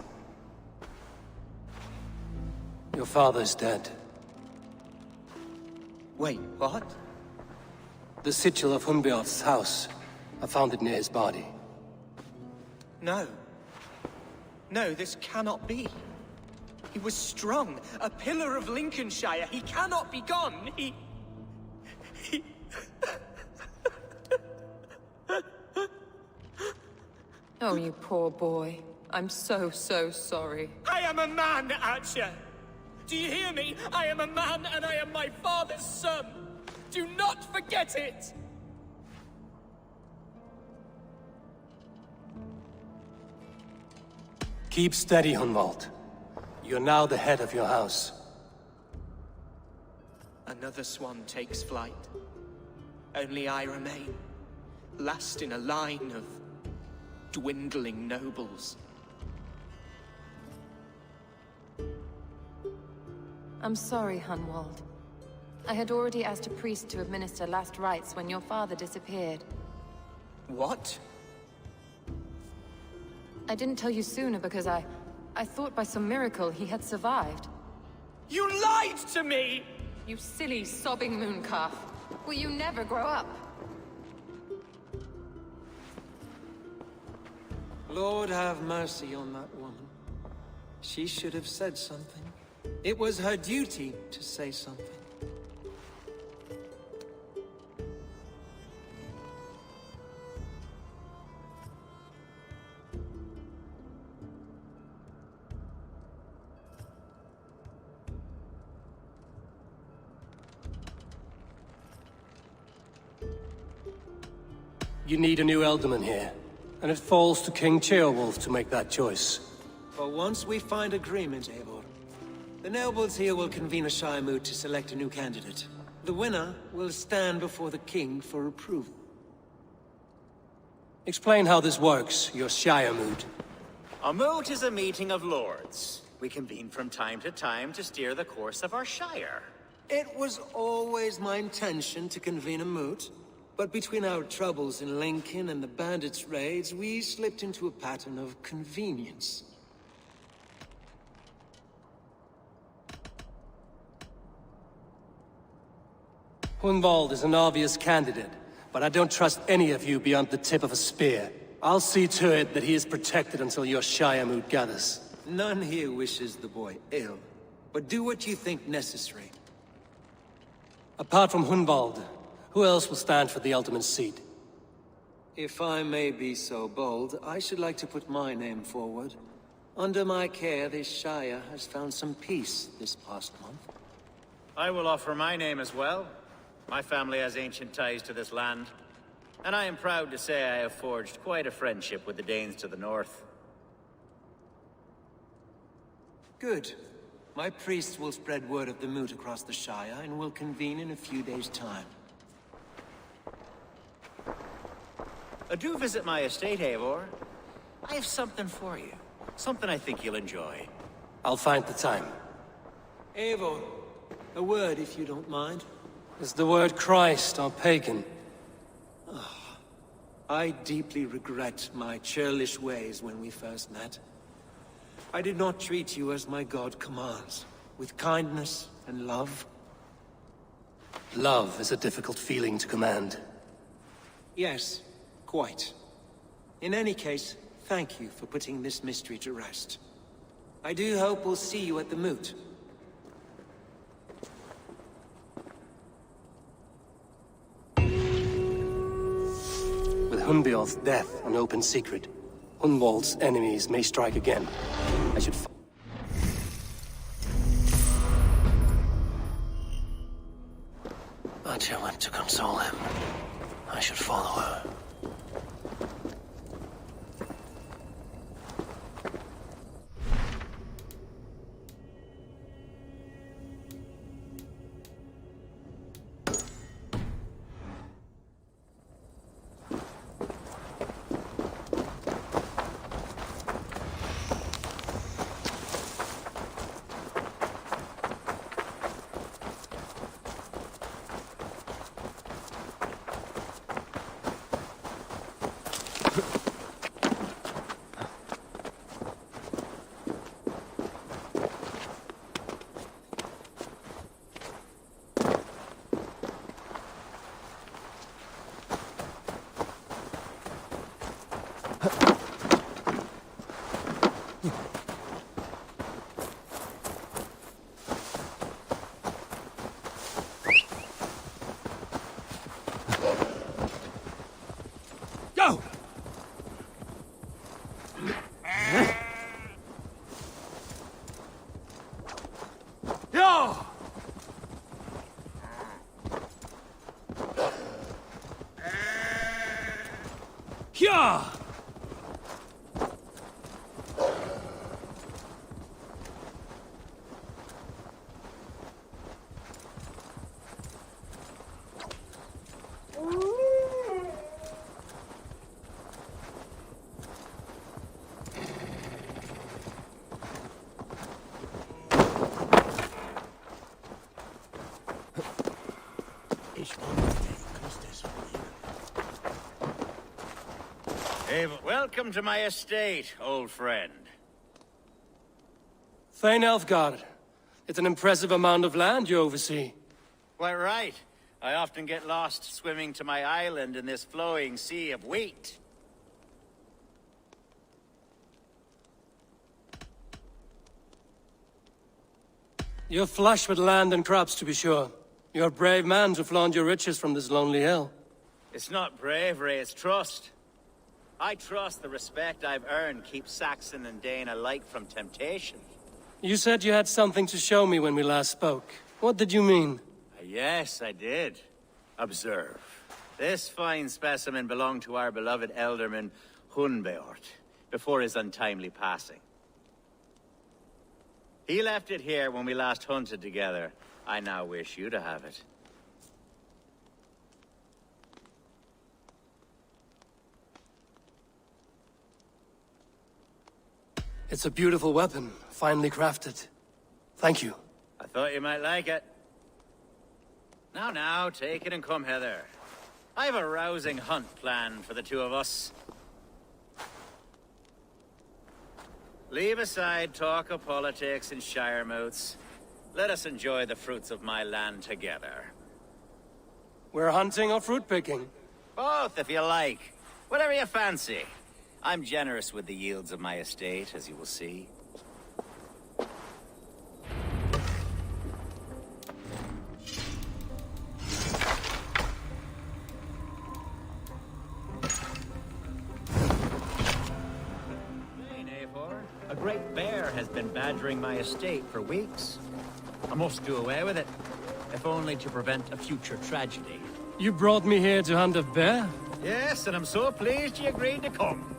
Your father is dead. Wait, what? The sigil of Hunbeorth's house. I found it near his body. No. No, this cannot be. He was strong, a pillar of Lincolnshire. He cannot be gone. He... Oh, you poor boy. I'm so sorry. I am a man, Archer! Do you hear me? I am a man and I am my father's son! Do not forget it! Keep steady, Hunwald. You're now the head of your house. Another swan takes flight. Only I remain, last in a line of dwindling nobles. I'm sorry, Hunwald. I had already asked a priest to administer last rites when your father disappeared. What? I didn't tell you sooner because I thought by some miracle he had survived. You lied to me! You silly, sobbing mooncalf. Will you never grow up? Lord have mercy on that woman. She should have said something. It was her duty to say something. You need a new Elderman here, and it falls to King Ceolwulf to make that choice. But once we find agreement, Eivor, the nobles here will convene a Shire moot to select a new candidate. The winner will stand before the king for approval. Explain how this works, your Shire moot. A moot is a meeting of lords. We convene from time to time to steer the course of our shire. It was always my intention to convene a moot, but between our troubles in Lincoln and the bandits' raids, we slipped into a pattern of convenience. Hunwald is an obvious candidate, but I don't trust any of you beyond the tip of a spear. I'll see to it that he is protected until your Shire moot gathers. None here wishes the boy ill, but do what you think necessary. Apart from Hunwald, who else will stand for the Elderman's seat? If I may be so bold, I should like to put my name forward. Under my care, this Shire has found some peace this past month. I will offer my name as well. My family has ancient ties to this land, and I am proud to say I have forged quite a friendship with the Danes to the north. Good. My priests will spread word of the moot across the Shire, and will convene in a few days' time. Do visit my estate, Eivor. I have something for you. Something I think you'll enjoy. I'll find the time. Eivor, a word if you don't mind. Is the word Christ or pagan? I deeply regret my churlish ways when we first met. I did not treat you as my god commands, with kindness and love. Love is a difficult feeling to command. Yes, quite. In any case, thank you for putting this mystery to rest. I do hope we'll see you at the moot. With Hunbeorth's death an open secret, Hunwald's enemies may strike again. I should Archer went to console him. I should follow her. Hyah! Hyah! Welcome to my estate, old friend. Thane Elfgard. It's an impressive amount of land you oversee. Quite right. I often get lost swimming to my island in this flowing sea of wheat. You're flush with land and crops, to be sure. You're a brave man to flaunt your riches from this lonely hill. It's not bravery, it's trust. I trust the respect I've earned keeps Saxon and Dane alike from temptation. You said you had something to show me when we last spoke. What did you mean? Yes, I did. Observe. This fine specimen belonged to our beloved elderman, Hunbeort, before his untimely passing. He left it here when we last hunted together. I now wish you to have it. It's a beautiful weapon, finely crafted. Thank you. I thought you might like it. Now, take it and come hither. I have a rousing hunt planned for the two of us. Leave aside talk of politics and shire moats. Let us enjoy the fruits of my land together. We're hunting or fruit picking? Both, if you like. Whatever you fancy. I'm generous with the yields of my estate, as you will see. A great bear has been badgering my estate for weeks. I must do away with it, if only to prevent a future tragedy. You brought me here to hunt a bear? Yes, and I'm so pleased you agreed to come.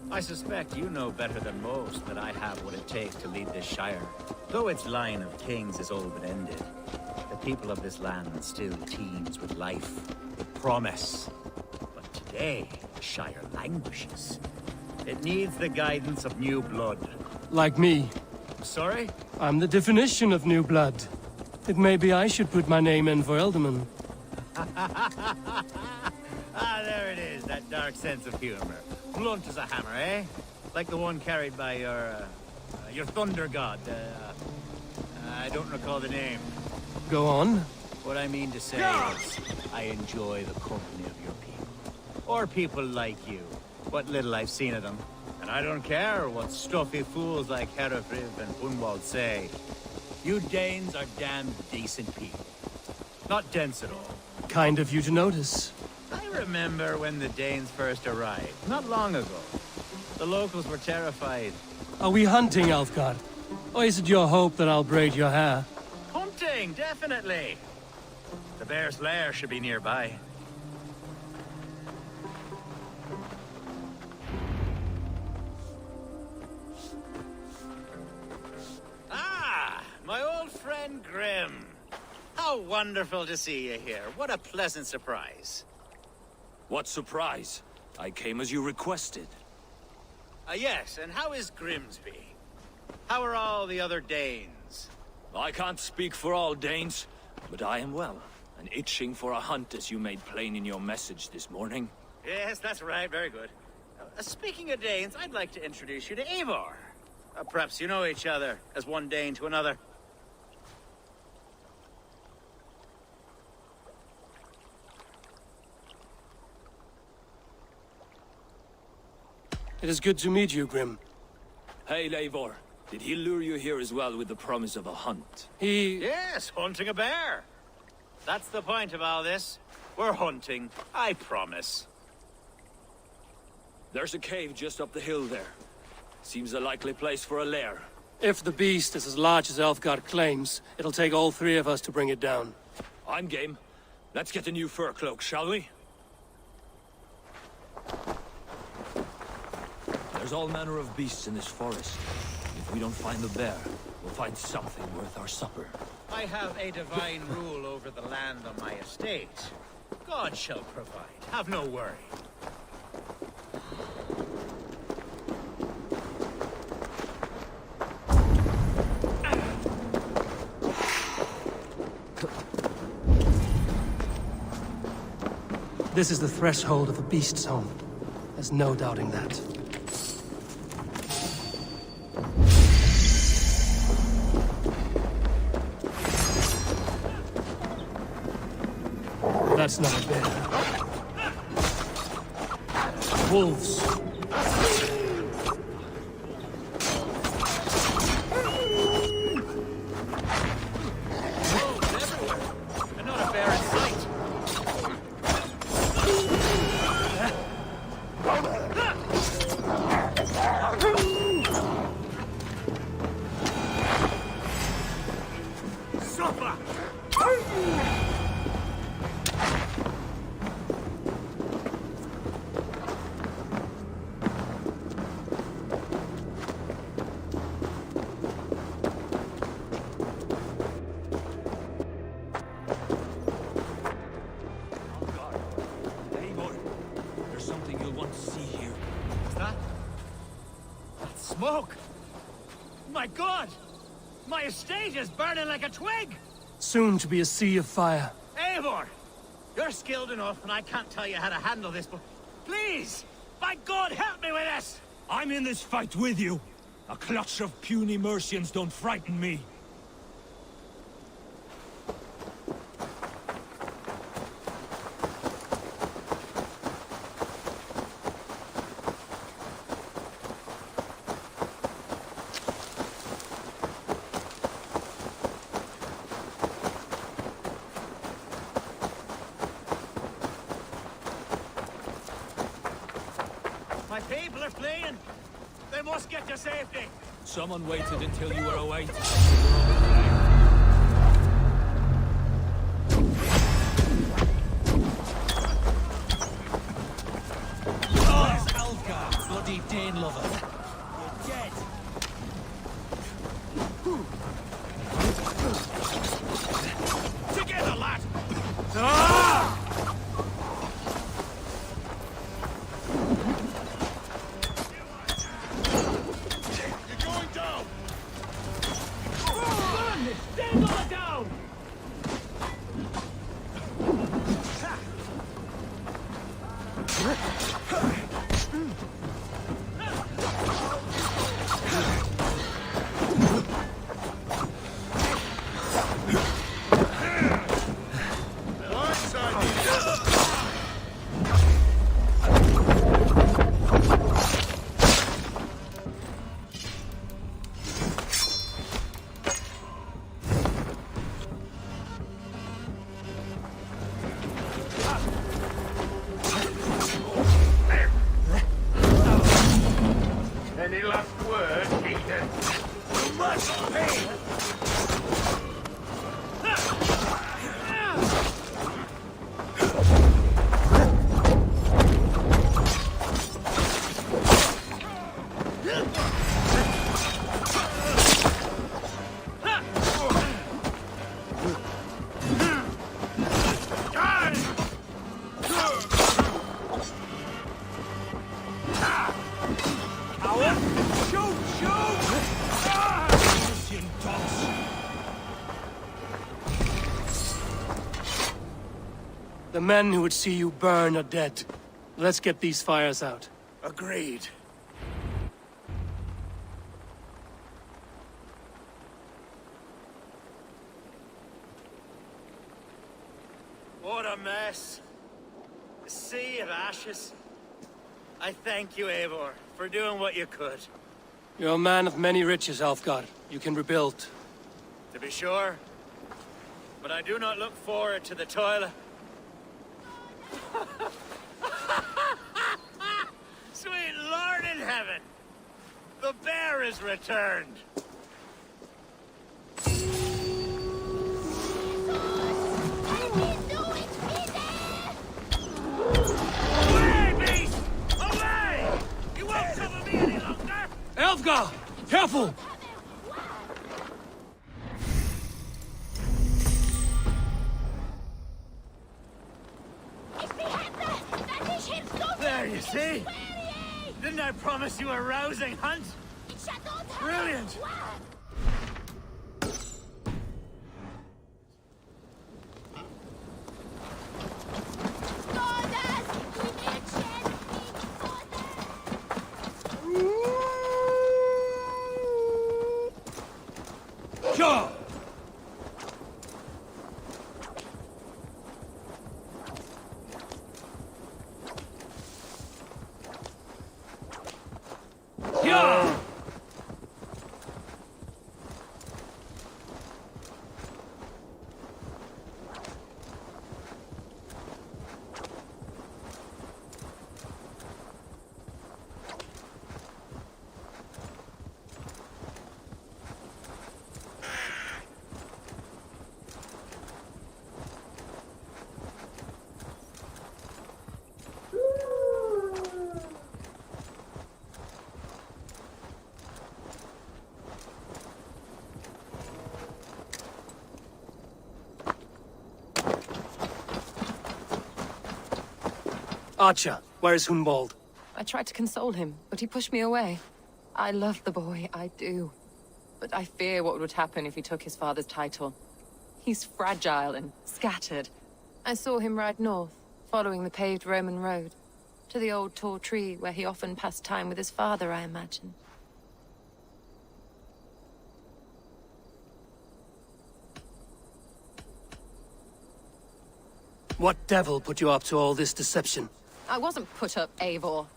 I suspect you know better than most that I have what it takes to lead this shire. Though its line of kings is all but ended, the people of this land still teems with life, with promise. But today, the shire languishes. It needs the guidance of new blood. Like me. Sorry? I'm the definition of new blood. It may be I should put my name in for Elderman. Ah, there it is, that dark sense of humor. Blunt as a hammer, eh? Like the one carried by your thunder god. I don't recall the name. Go on. What I mean to say is, I enjoy the company of your people. Or people like you. What little I've seen of them. And I don't care what stuffy fools like Herefriv and Hunwald say. You Danes are damn decent people. Not dense at all. Kind of you to notice. I remember when the Danes first arrived, not long ago. The locals were terrified. Are we hunting, Elfgard? Or is it your hope that I'll braid your hair? Hunting, definitely. The bear's lair should be nearby. Ah, my old friend Grim. How wonderful to see you here. What a pleasant surprise. What surprise? I came as you requested. Yes, and how is Grimsby? How are all the other Danes? I can't speak for all Danes, but I am well, and itching for a hunt as you made plain in your message this morning. Yes, that's right, very good. Speaking of Danes, I'd like to introduce you to Eivor. Perhaps you know each other, as one Dane to another. It is good to meet you, Grim. Hey, Eivor. Did he lure you here as well with the promise of a hunt? Yes, hunting a bear. That's the point of all this. We're hunting, I promise. There's a cave just up the hill there. Seems a likely place for a lair. If the beast is as large as Elfgard claims, it'll take all three of us to bring it down. I'm game. Let's get a new fur cloak, shall we? There's all manner of beasts in this forest. If we don't find the bear, we'll find something worth our supper. I have a divine rule over the land on my estate. God shall provide. Have no worry. This is the threshold of the beast's home. There's no doubting that. That's not a bear. Wolves. And not a bear in sight. Suffer! There's something you'll want to see here. What's that? That's smoke! My God! My estate is burning like a twig! Soon to be a sea of fire. Eivor! You're skilled enough, and I can't tell you how to handle this, but please! By God, help me with this! I'm in this fight with you. A clutch of puny Mercians don't frighten me. My people are fleeing! They must get to safety! Someone waited until you were awake. Oh, it's Alfgar, bloody Dane lover! You're dead! Together, lad! You're going down! Run! Stand on down! Any last word, Ethan? You must pay! The men who would see you burn are dead. Let's get these fires out. Agreed. What a mess. A sea of ashes. I thank you, Eivor, for doing what you could. You're a man of many riches, Alfgard. You can rebuild. To be sure. But I do not look forward to the toil. Sweet Lord in heaven! The bear is returned! Careful! There, you see? Didn't I promise you a rousing hunt? Brilliant! Sure! Yeah! Archer, where is Hunwald? I tried to console him, but he pushed me away. I love the boy, I do. But I fear what would happen if he took his father's title. He's fragile and scattered. I saw him ride north, following the paved Roman road. To the old tall tree where he often passed time with his father, I imagine. What devil put you up to all this deception? I wasn't put up, Eivor.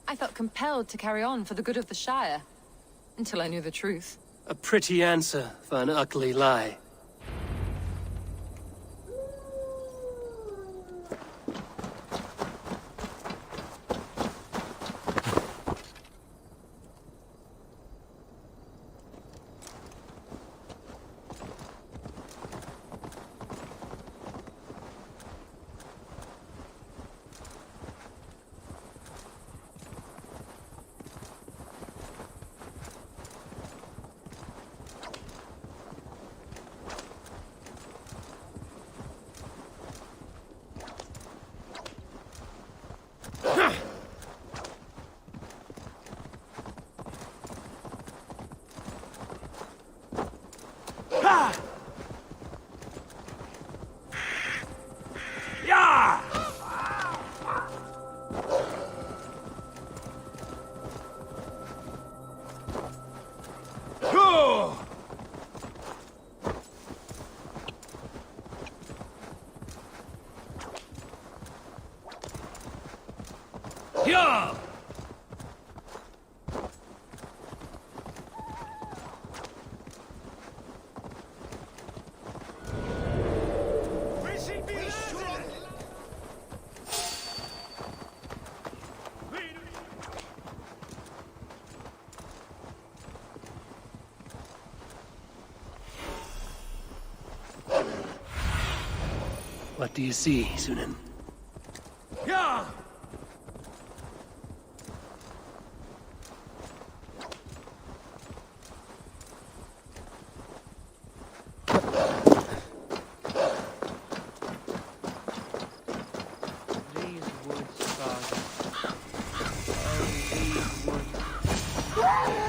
I felt compelled to carry on for the good of the Shire. Until I knew the truth. A pretty answer for an ugly lie. Yeah! What do you see, Sunan? Yeah!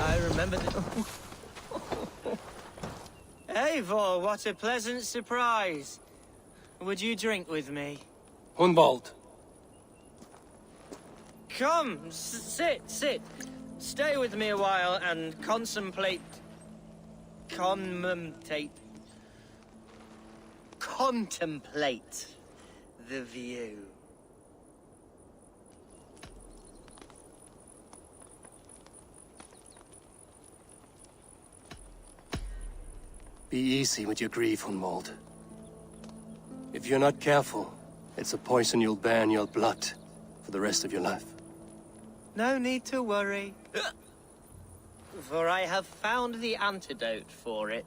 I remember the... Eivor, what a pleasant surprise. Would you drink with me? Hunwald. Come, sit. Stay with me a while and contemplate the view. Be easy with your grief, Hunwald. If you're not careful, it's a poison you'll bear in your blood for the rest of your life. No need to worry. For I have found the antidote for it.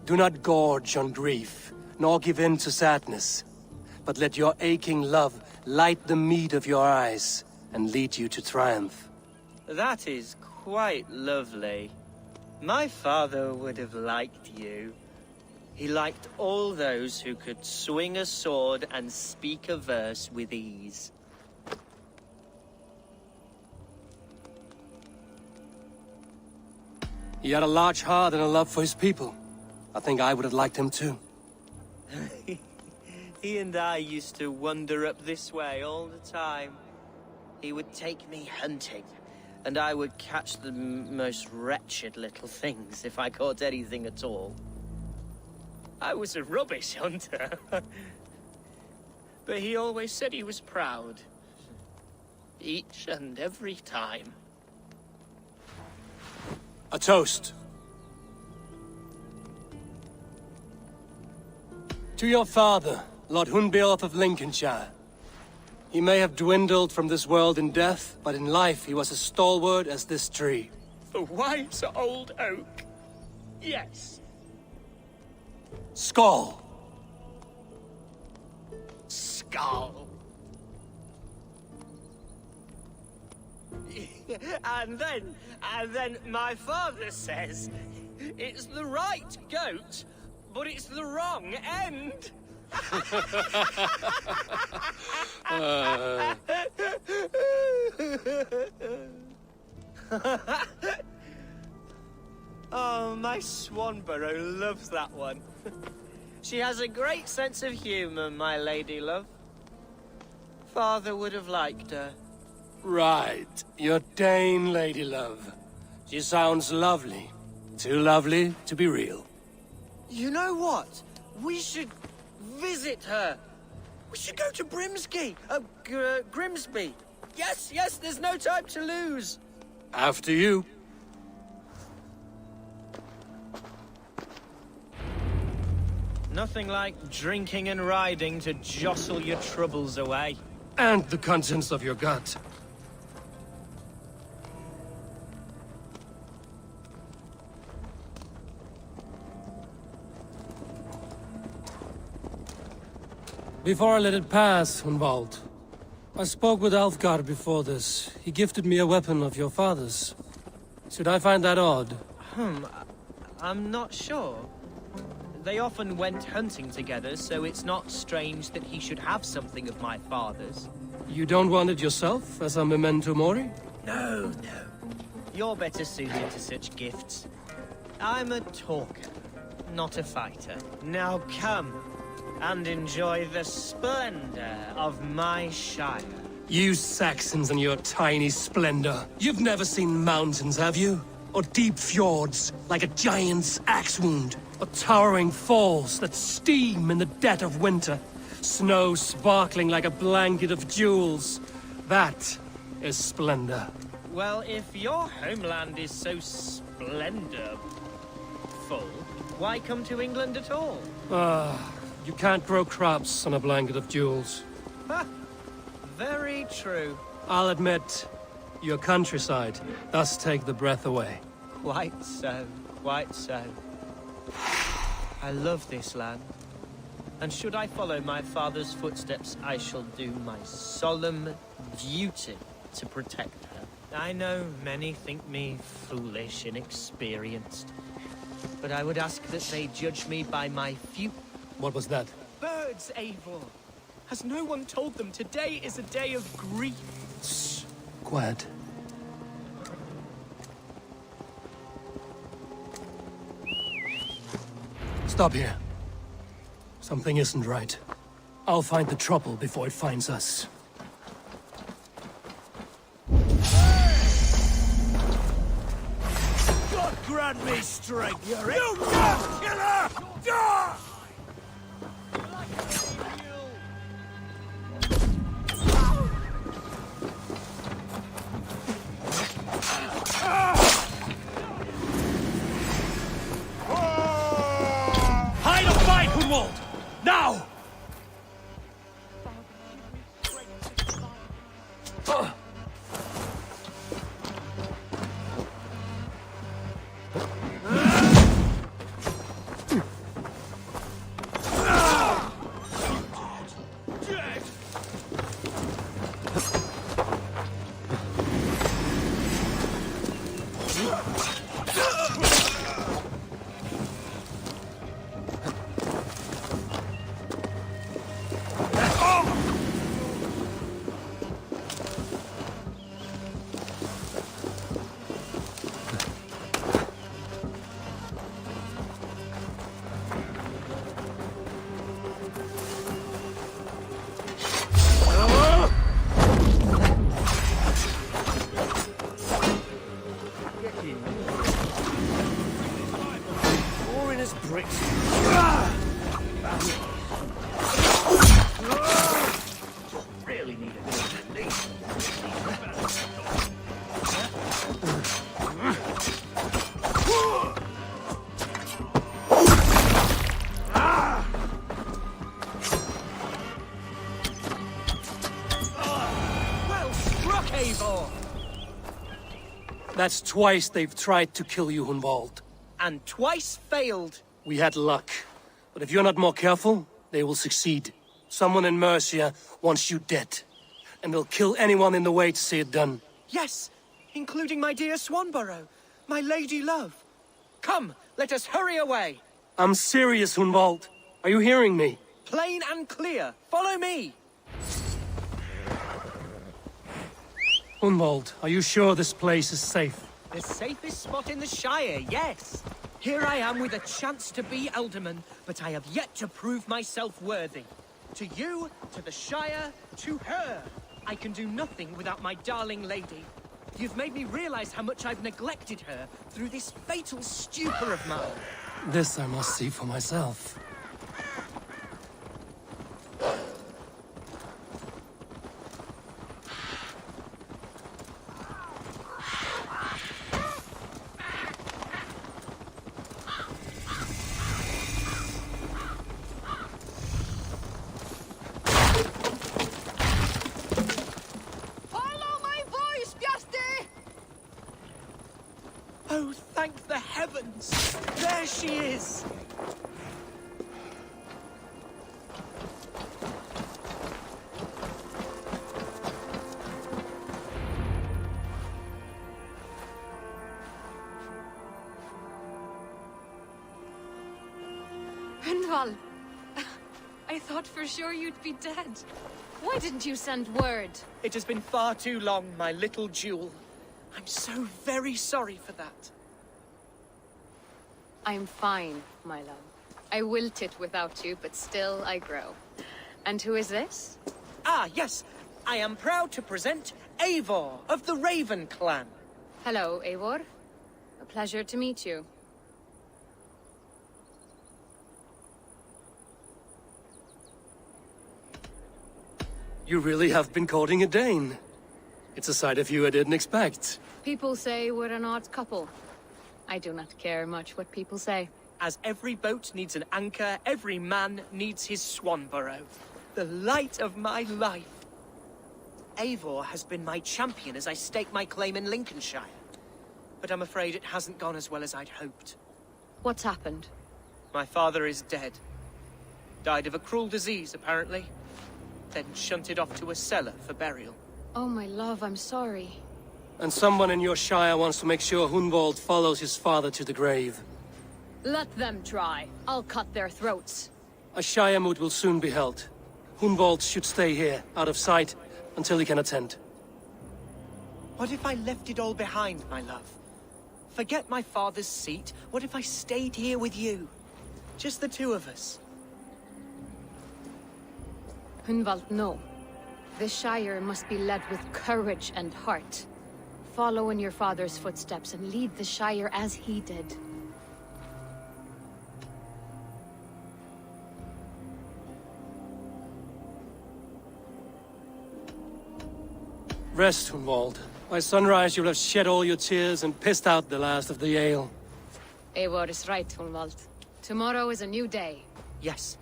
Do not gorge on grief, nor give in to sadness, but let your aching love light the mead of your eyes, and lead you to triumph. That is quite lovely. My father would have liked you. He liked all those who could swing a sword and speak a verse with ease. He had a large heart and a love for his people. I think I would have liked him too. He and I used to wander up this way all the time. He would take me hunting, and I would catch the most wretched little things if I caught anything at all. I was a rubbish hunter. But he always said he was proud. Each and every time. A toast. To your father, Lord Hunbeorth of Lincolnshire. He may have dwindled from this world in death, but in life he was as stalwart as this tree. The wise old oak. Yes. Skull. Skull. And then my father says, it's the right goat, but it's the wrong end. Oh, my Swanborough loves that one. She has a great sense of humor, my lady love. Father would have liked her. Right, your Dane lady love. She sounds lovely. Too lovely to be real. You know what? We should visit her. We should go to Grimsby. Grimsby. Yes, there's no time to lose. After you. Nothing like drinking and riding to jostle your troubles away. And the contents of your gut. Before I let it pass, Hunwald, I spoke with Alfgar before this. He gifted me a weapon of your father's. Should I find that odd? I'm not sure. They often went hunting together, so it's not strange that he should have something of my father's. You don't want it yourself, as a memento mori? No. You're better suited to such gifts. I'm a talker, not a fighter. Now come, and enjoy the splendor of my shire. You Saxons and your tiny splendor. You've never seen mountains, have you? Or deep fjords, like a giant's axe wound? Or towering falls that steam in the dead of winter? Snow sparkling like a blanket of jewels? That is splendor. Well, if your homeland is so splendorful, why come to England at all? You can't grow crops on a blanket of jewels. Ha! Very true. I'll admit, your countryside does take the breath away. Quite so, quite so. I love this land. And should I follow my father's footsteps, I shall do my solemn duty to protect her. I know many think me foolish, inexperienced. But I would ask that they judge me by my few... What was that? Birds, Eivor! Has no one told them today is a day of grief? Shh. Quiet. Stop here. Something isn't right. I'll find the trouble before it finds us. God grant me strength, you nut killer! Ah! Hide or fight, Hunwald! Now! That's twice they've tried to kill you, Hunwald. And twice failed. We had luck. But if you're not more careful, they will succeed. Someone in Mercia wants you dead. And they'll kill anyone in the way to see it done. Yes, including my dear Swanborough, my lady love. Come, let us hurry away. I'm serious, Hunwald. Are you hearing me? Plain and clear. Follow me. Hunwald, are you sure this place is safe? The safest spot in the Shire, yes. Here I am with a chance to be Alderman, but I have yet to prove myself worthy. To you, to the Shire, to her. I can do nothing without my darling lady. You've made me realize how much I've neglected her through this fatal stupor of mine. This I must see for myself. Oh, thank the heavens! There she is! Hunwald, I thought for sure you'd be dead. Why didn't you send word? It has been far too long, my little jewel. I'm so very sorry for that. I'm fine, my love. I wilted without you, but still I grow. And who is this? Ah, yes. I am proud to present Eivor of the Raven clan. Hello, Eivor. A pleasure to meet you. You really have been courting a Dane. It's a side of you I didn't expect. People say we're an odd couple. I do not care much what people say. As every boat needs an anchor, every man needs his Swanborough. The light of my life. Eivor has been my champion as I stake my claim in Lincolnshire. But I'm afraid it hasn't gone as well as I'd hoped. What's happened? My father is dead. Died of a cruel disease, apparently. Then shunted off to a cellar for burial. Oh, my love, I'm sorry. And someone in your shire wants to make sure Hunwald follows his father to the grave. Let them try. I'll cut their throats. A shire moot will soon be held. Hunwald should stay here, out of sight, until he can attend. What if I left it all behind, my love? Forget my father's seat. What if I stayed here with you? Just the two of us. Hunwald, no. This Shire must be led with courage and heart. Follow in your father's footsteps and lead the Shire as he did. Rest, Hunwald. By sunrise you'll have shed all your tears and pissed out the last of the ale. Eivor is right, Hunwald. Tomorrow is a new day. Yes.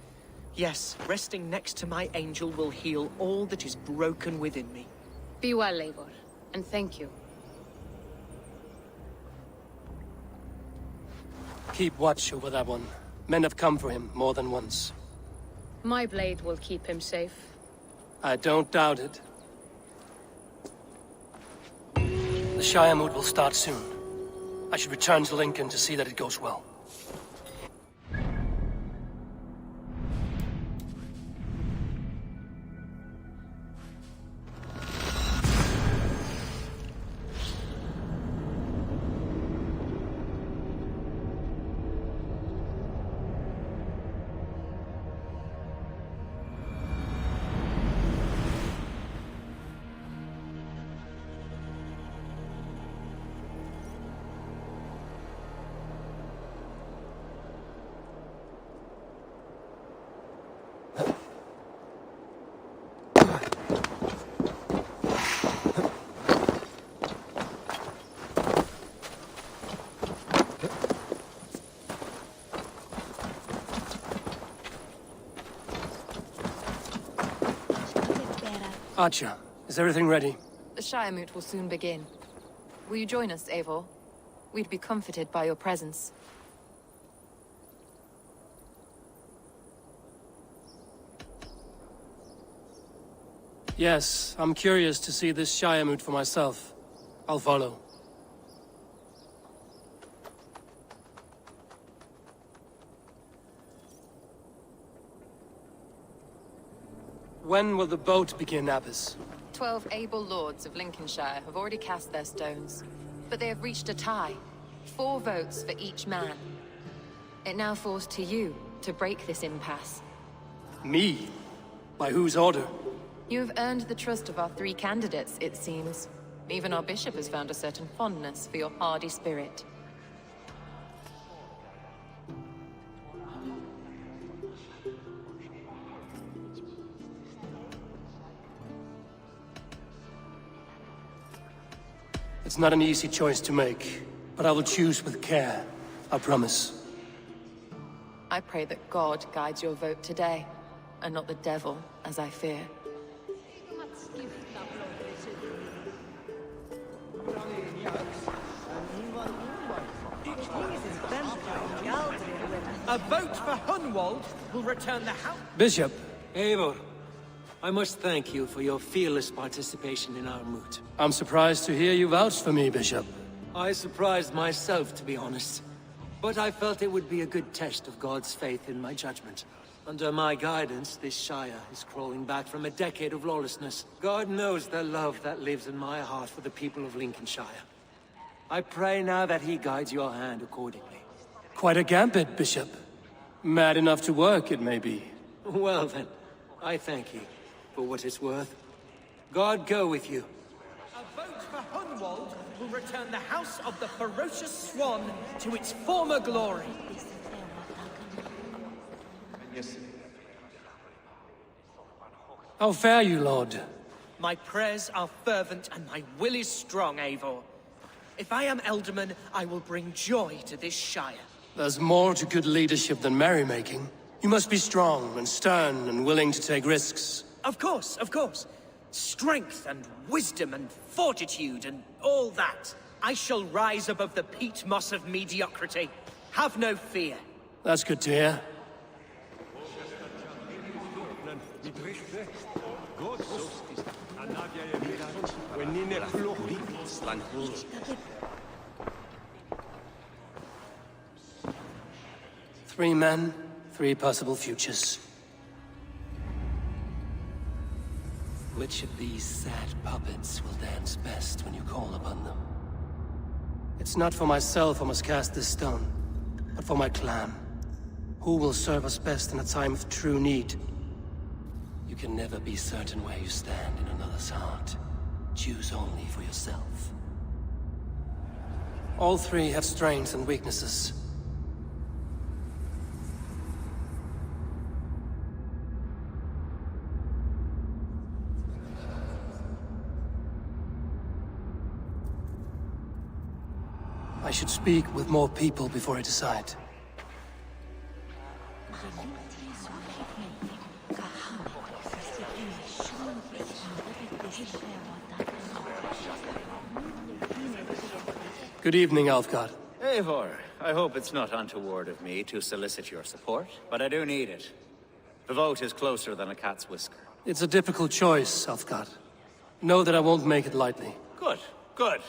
Yes, resting next to my angel will heal all that is broken within me. Be well, Eivor, and thank you. Keep watch over that one. Men have come for him more than once. My blade will keep him safe. I don't doubt it. The Shire moot will start soon. I should return to Lincoln to see that it goes well. Archer, is everything ready? The Shire Moot will soon begin. Will you join us, Eivor? We'd be comforted by your presence. Yes, I'm curious to see this Shire Moot for myself. I'll follow. When will the boat begin, Abbess? 12 able lords of Lincolnshire have already cast their stones, but they have reached a tie. 4 votes for each man. It now falls to you to break this impasse. Me? By whose order? You have earned the trust of our 3 candidates, it seems. Even our bishop has found a certain fondness for your hardy spirit. It's not an easy choice to make, but I will choose with care. I promise. I pray that God guides your vote today, and not the devil, as I fear. A vote for Hunwald will return the house. Bishop. Eivor, I must thank you for your fearless participation in our moot. I'm surprised to hear you vouch for me, Bishop. I surprised myself, to be honest. But I felt it would be a good test of God's faith in my judgment. Under my guidance, this Shire is crawling back from a decade of lawlessness. God knows the love that lives in my heart for the people of Lincolnshire. I pray now that he guides your hand accordingly. Quite a gambit, Bishop. Mad enough to work, it may be. Well then, I thank you for what it's worth. God go with you. A vote for Hunwald will return the House of the Ferocious Swan to its former glory. How fare you, Lord? My prayers are fervent and my will is strong, Eivor. If I am Elderman, I will bring joy to this Shire. There's more to good leadership than merrymaking. You must be strong and stern and willing to take risks. Of course, of course. Strength and wisdom and fortitude and all that. I shall rise above the peat moss of mediocrity. Have no fear. That's good to hear. Three men, 3 possible futures. Which of these sad puppets will dance best when you call upon them? It's not for myself I must cast this stone, but for my clan. Who will serve us best in a time of true need? You can never be certain where you stand in another's heart. Choose only for yourself. All 3 have strengths and weaknesses. I should speak with more people before I decide. Good evening, Alfgard. Eivor, I hope it's not untoward of me to solicit your support, but I do need it. The vote is closer than a cat's whisker. It's a difficult choice, Alfgard. Know that I won't make it lightly. Good, good.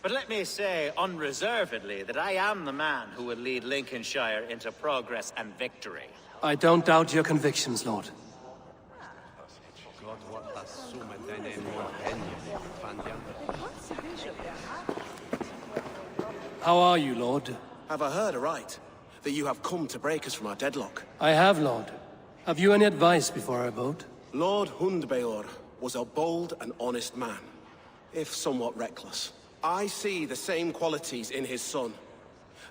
But let me say unreservedly that I am the man who will lead Lincolnshire into progress and victory. I don't doubt your convictions, Lord. How are you, Lord? Have I heard aright? That you have come to break us from our deadlock? I have, Lord. Have you any advice before I vote? Lord Hundbeor was a bold and honest man, if somewhat reckless. I see the same qualities in his son.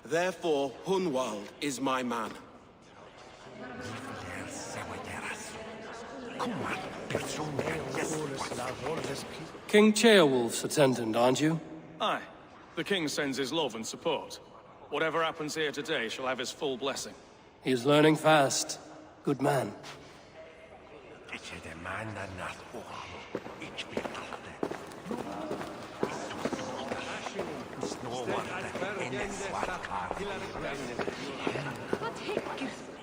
Therefore, Hunwald is my man. King Ceolwulf's attendant, aren't you? Aye. The king sends his love and support. Whatever happens here today shall have his full blessing. He's learning fast. Good man.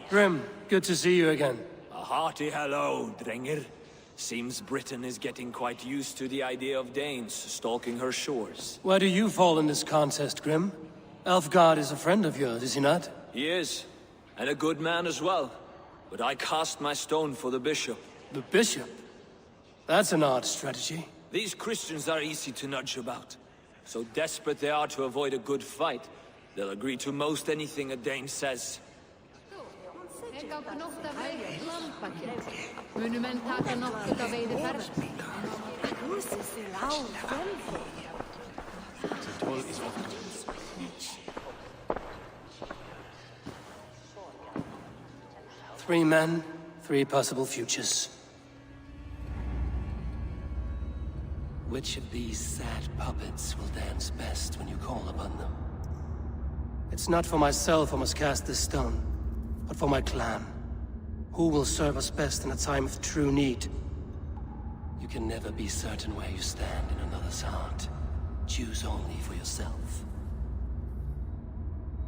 Grim, good to see you again. A hearty hello, Drenger. Seems Britain is getting quite used to the idea of Danes stalking her shores. Where do you fall in this contest, Grim? Elfgard is a friend of yours, is he not? He is, and a good man as well. But I cast my stone for the bishop. The bishop? That's an odd strategy. These Christians are easy to nudge about. So desperate they are to avoid a good fight, they'll agree to most anything a Dane says. Three men, three possible futures. Which of these sad puppets will dance best when you call upon them? It's not for myself I must cast this stone, but for my clan. Who will serve us best in a time of true need? You can never be certain where you stand in another's heart. Choose only for yourself.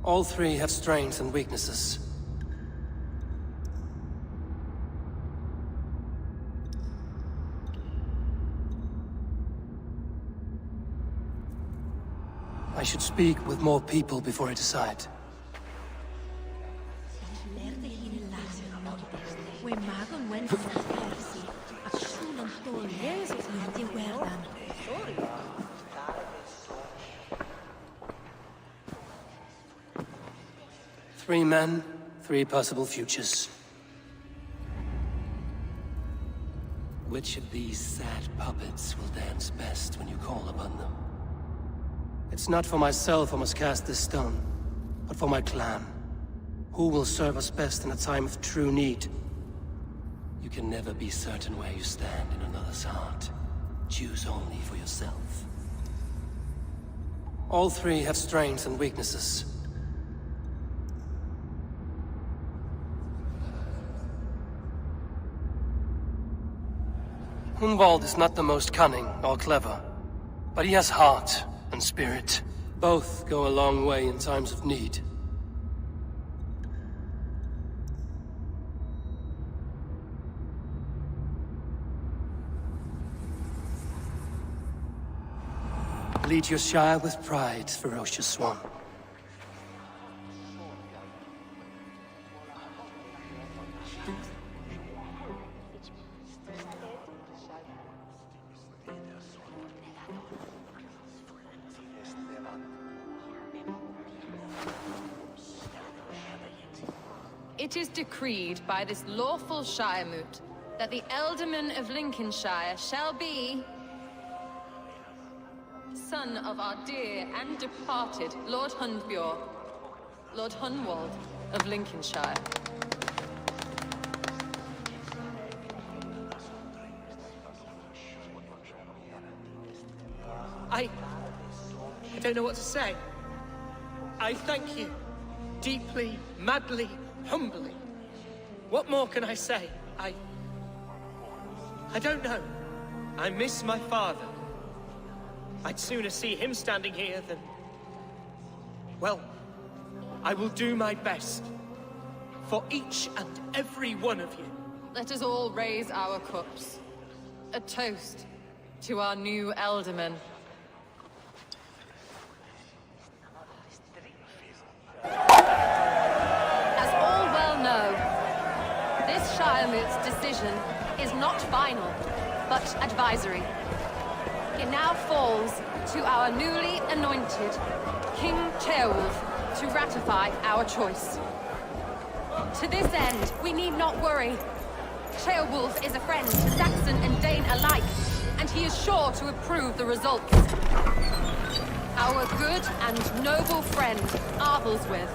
All three have strengths and weaknesses. I should speak with more people before I decide. Three men, three possible futures. Which of these sad puppets will dance best when you call upon them? It's not for myself I must cast this stone, but for my clan. Who will serve us best in a time of true need? You can never be certain where you stand in another's heart. Choose only for yourself. All three have strengths and weaknesses. Hunwald is not the most cunning or clever, but he has heart and spirit. Both go a long way in times of need. Lead your Shire with pride, ferocious swan. It is decreed by this lawful Shiremoot that the Ealdorman of Lincolnshire shall be son of our dear and departed Lord Hundbeor, Lord Hunwald of Lincolnshire. I don't know what to say. I thank you. Deeply, madly, humbly. What more can I say? I don't know. I miss my father. I'd sooner see him standing here than... Well, I will do my best. For each and every one of you. Let us all raise our cups. A toast to our new Ealdorman. Bahamut's decision is not final, but advisory. It now falls to our newly anointed King Ceolwulf to ratify our choice. To this end, we need not worry. Ceolwulf is a friend to Saxon and Dane alike, and he is sure to approve the results. Our good and noble friend, Arthelswith.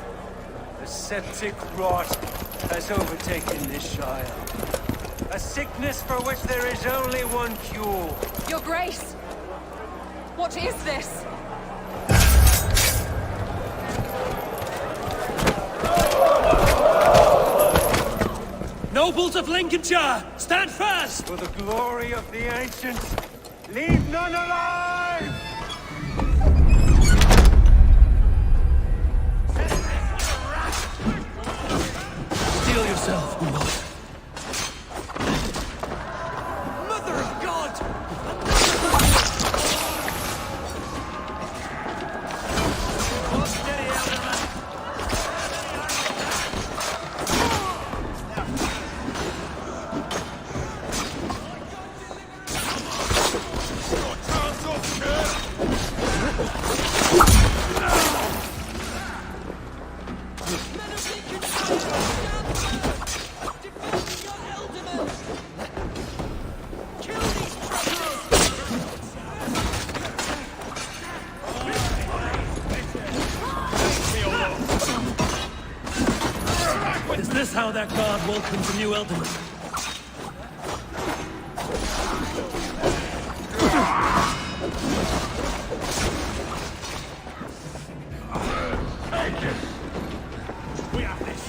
The septic rot has overtaken this Shire. A sickness for which there is only one cure. Your Grace! What is this? Nobles of Lincolnshire, stand fast! For the glory of the ancients, leave none alive! Steel yourself, Umar. Mother of God! Is this how that god welcomes a new Elderman? We have this.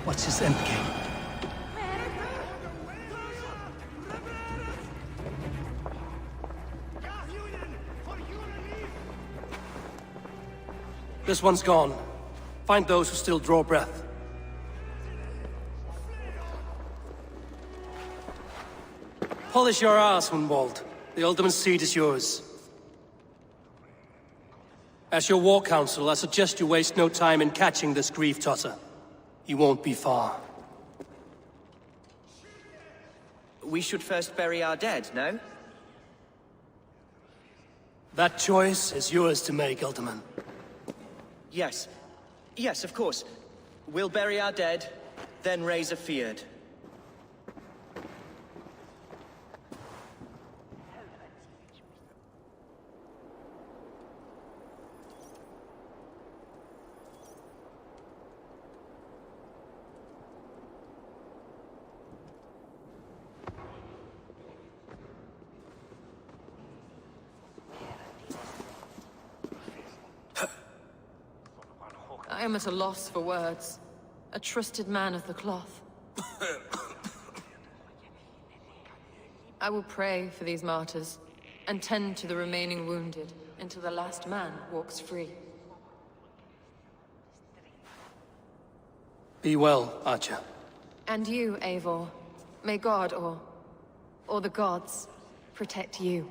What's his endgame? This one's gone. Find those who still draw breath. Polish your ass, Hunwald. The Alderman's seat is yours. As your war council, I suggest you waste no time in catching this grief-tosser. He won't be far. We should first bury our dead, no? That choice is yours to make, Alderman. Yes. Yes, of course. We'll bury our dead, then raise a feared. I am at a loss for words. A trusted man of the cloth. I will pray for these martyrs, and tend to the remaining wounded, until the last man walks free. Be well, Archer. And you, Eivor. May God, or the gods, protect you.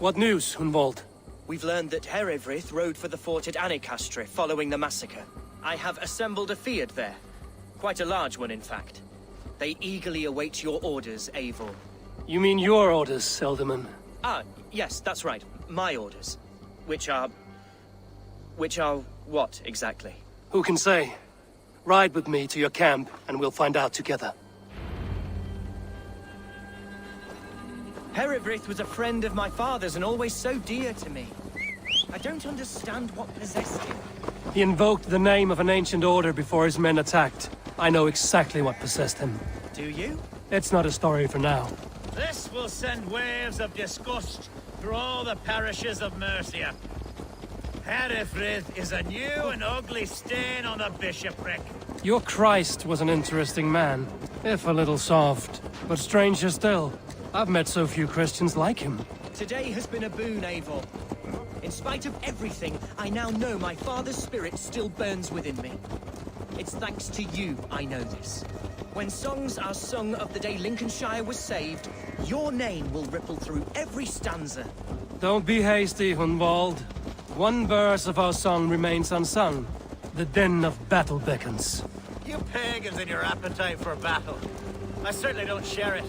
What news, Hunwald? We've learned that Herewrith rode for the fort at Annikastre following the massacre. I have assembled a field there. Quite a large one, in fact. They eagerly await your orders, Eivor. You mean your orders, Elderman? Ah, yes, that's right. My orders. Which are what, exactly? Who can say? Ride with me to your camp, and we'll find out together. Herewrith was a friend of my father's and always so dear to me. I don't understand what possessed him. He invoked the name of an ancient order before his men attacked. I know exactly what possessed him. Do you? It's not a story for now. This will send waves of disgust through all the parishes of Mercia. Herewrith is a new and ugly stain on the bishopric. Your Christ was an interesting man, if a little soft. But stranger still, I've met so few Christians like him. Today has been a boon, Eivor. In spite of everything, I now know my father's spirit still burns within me. It's thanks to you I know this. When songs are sung of the day Lincolnshire was saved, your name will ripple through every stanza. Don't be hasty, Hunwald. One verse of our song remains unsung. The din of battle beckons. You pagans and your appetite for battle. I certainly don't share it.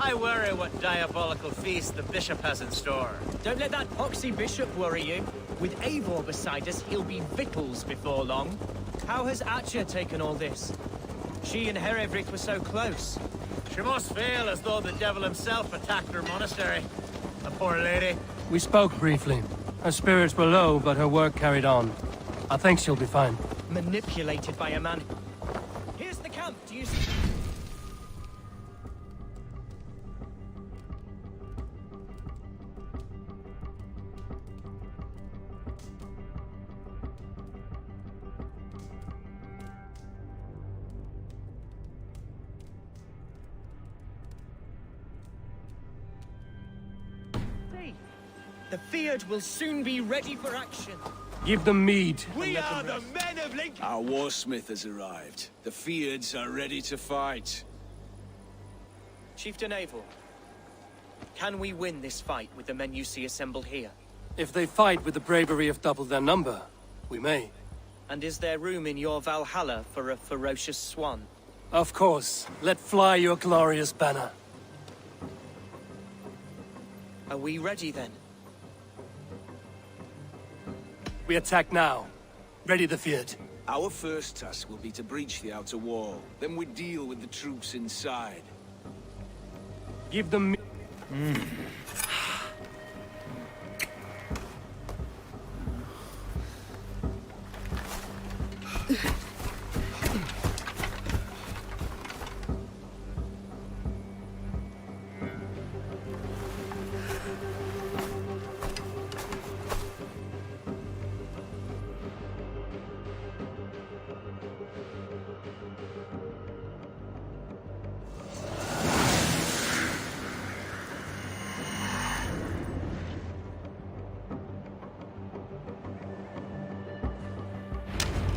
I worry what diabolical feast the bishop has in store. Don't let that poxy bishop worry you. With Eivor beside us, he'll be victuals before long. How has Atcha taken all this? She and Herewrith were so close. She must feel as though the devil himself attacked her monastery. The poor lady. We spoke briefly. Her spirits were low, but her work carried on. I think she'll be fine. Manipulated by a man. Here's the camp, do you see? The Field will soon be ready for action. Give them mead. We are the men of Lincoln! Our warsmith has arrived. The Fields are ready to fight. Chieftain Eivor, can we win this fight with the men you see assembled here? If they fight with the bravery of double their number, we may. And is there room in your Valhalla for a ferocious swan? Of course. Let fly your glorious banner. Are we ready then? We attack now. Ready the field. Our first task will be to breach the outer wall. Then we deal with the troops inside. Give them...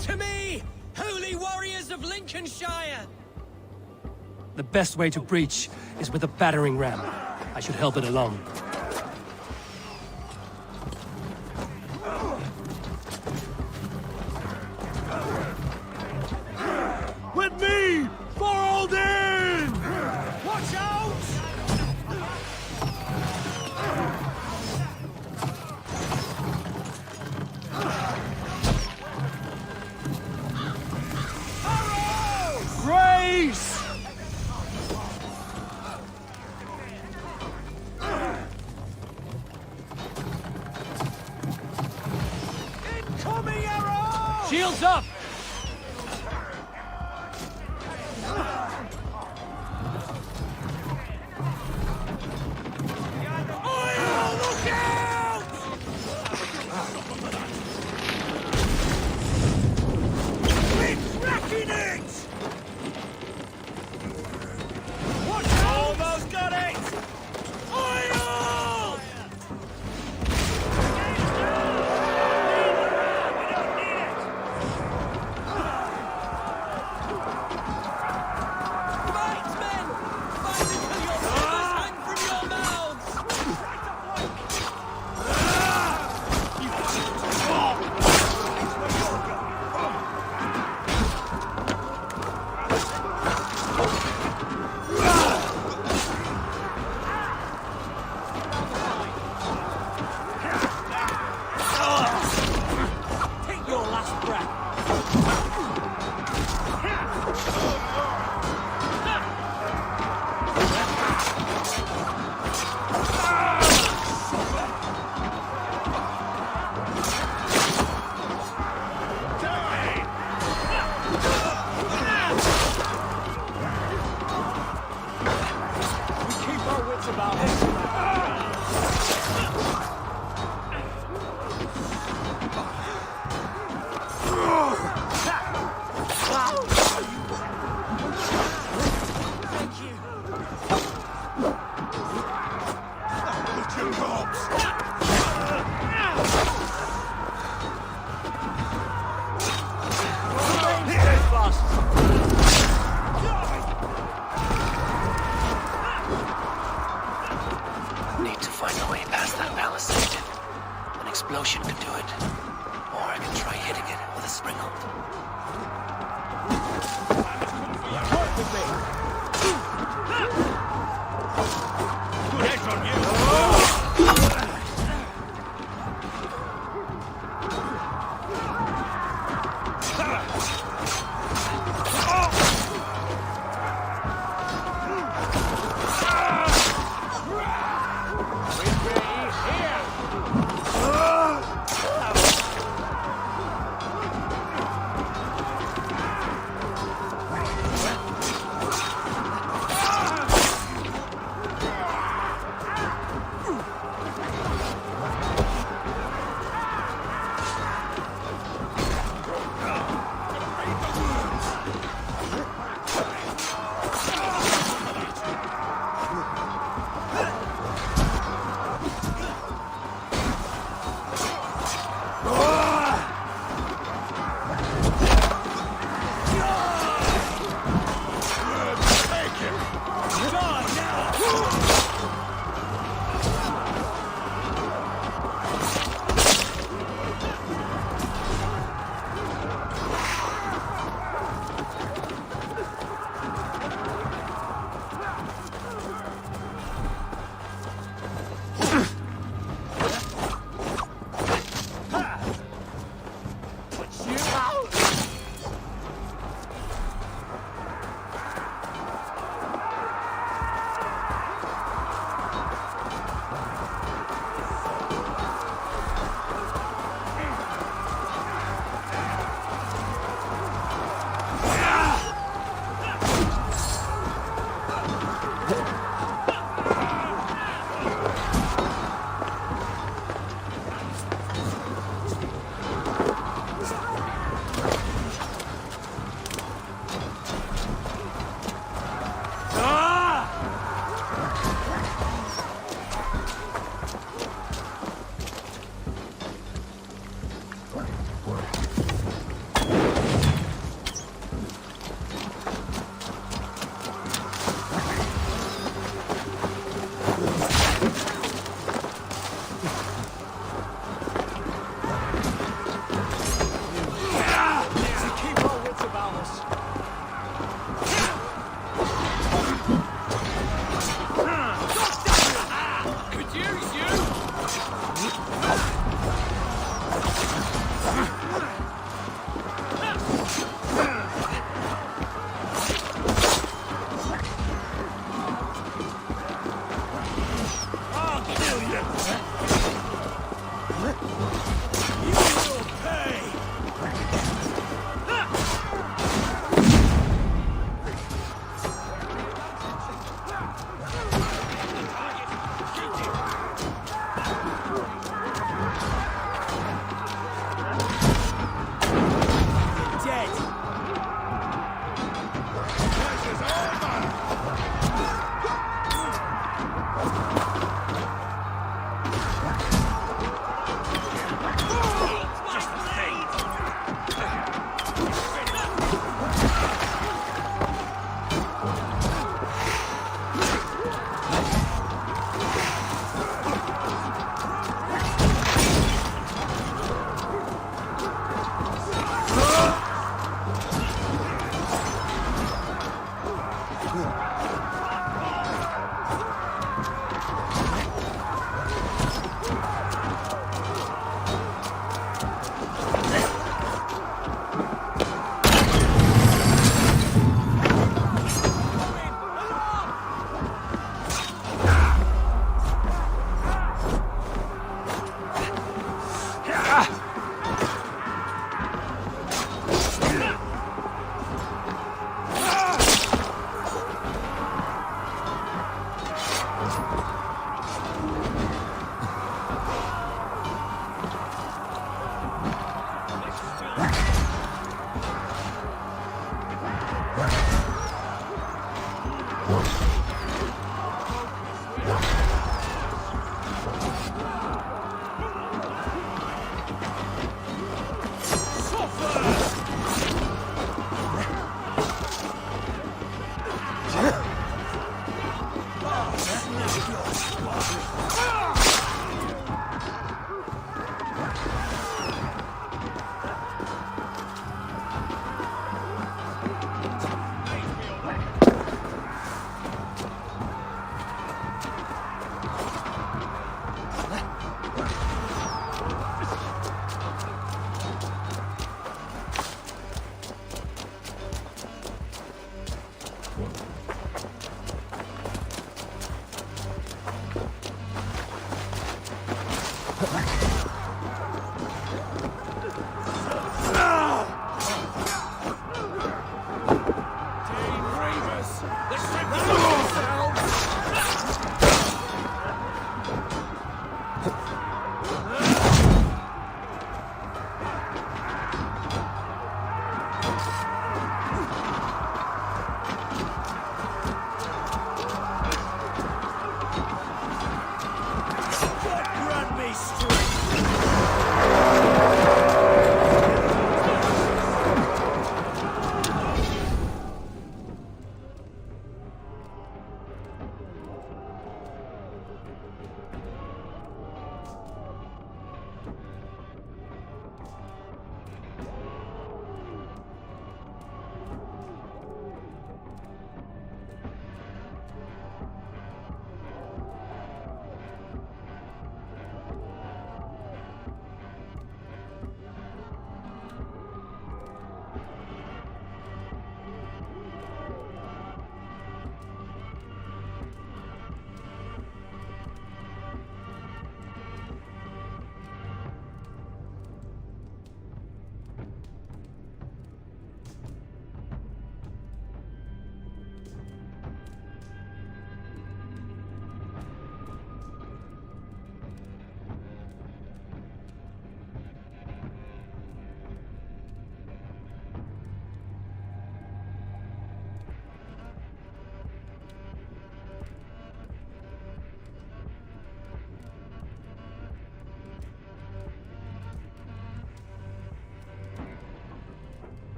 To me, holy warriors of Lincolnshire! The best way to breach is with a battering ram. I should help it along. With me! Fold in! Watch out! Grace! Incoming arrow! Shields up! Look out! It's wrecking it! Watch out! Almost got it! Oil! Need to find a way past that palisade. An explosion could do it. Or I can try hitting it with a springald. Good edge on you!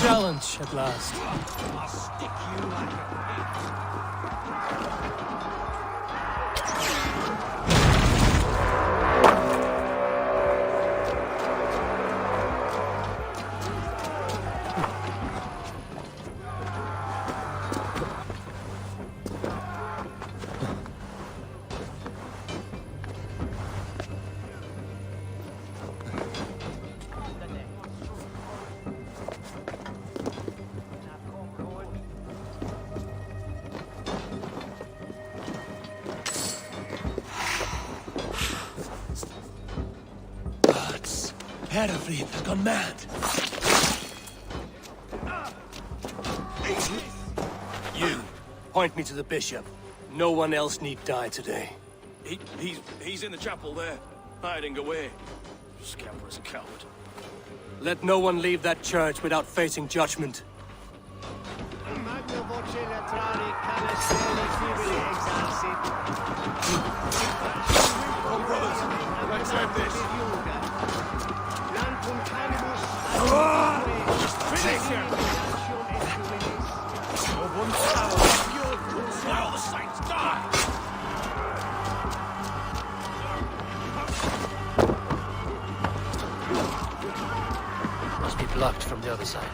Challenge at last. I'll stick you like Herefried has gone mad. You, point me to the bishop. No one else need die today. He's in the chapel there, hiding away. Scamper's a coward. Let no one leave that church without facing judgment. Come, brothers, let's have this. Finish him! Let all the saints die! Must be blocked from the other side.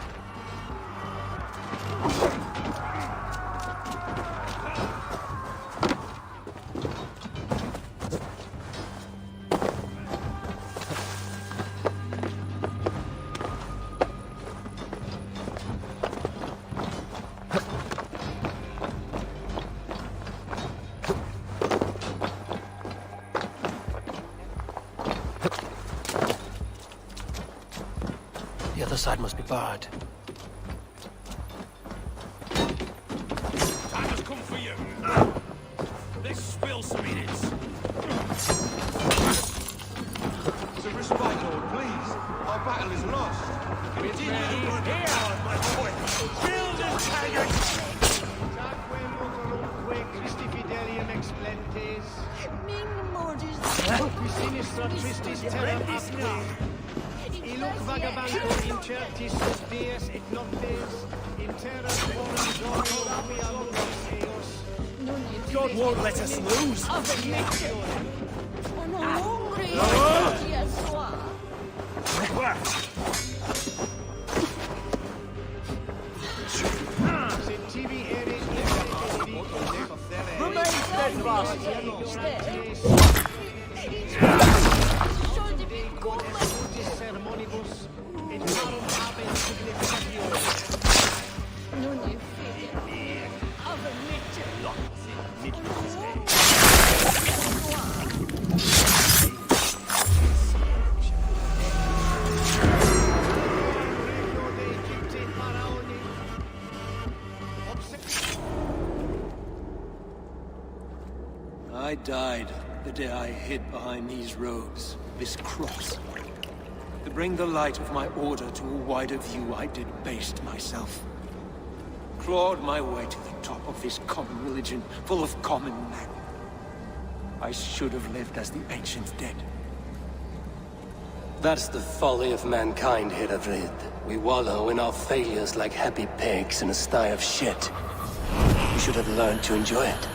The other side must be barred. Time has come for you. Let's spill some minutes. To respite all, please. Our battle is lost. Here, my boy. Build this tiger! Christi fidelium explentes. Ming mortis. Sinistra tristis terra atque. Iluc vagabandum incertis dies et noctes. In terra forum zorio quia lupus eos. God won't let us lose. Remain steadfast. I died the day I hid behind these robes, this cross. To bring the light of my order to a wider view, I did baste myself. Clawed my way to the top of this common religion, full of common men. I should have lived as the ancients did. That's the folly of mankind, Herefried. We wallow in our failures like happy pigs in a sty of shit. We should have learned to enjoy it.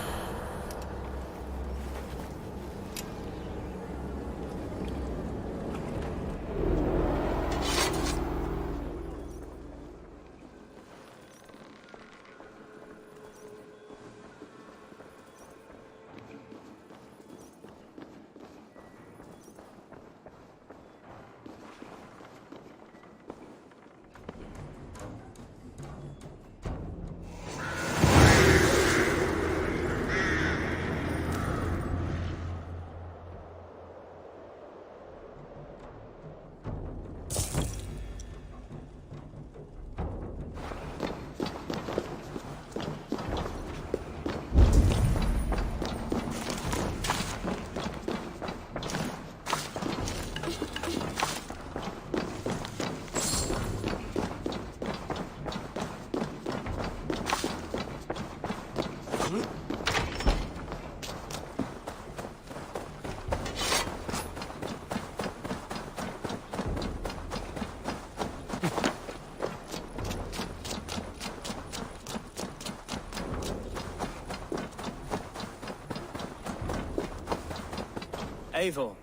Eivor,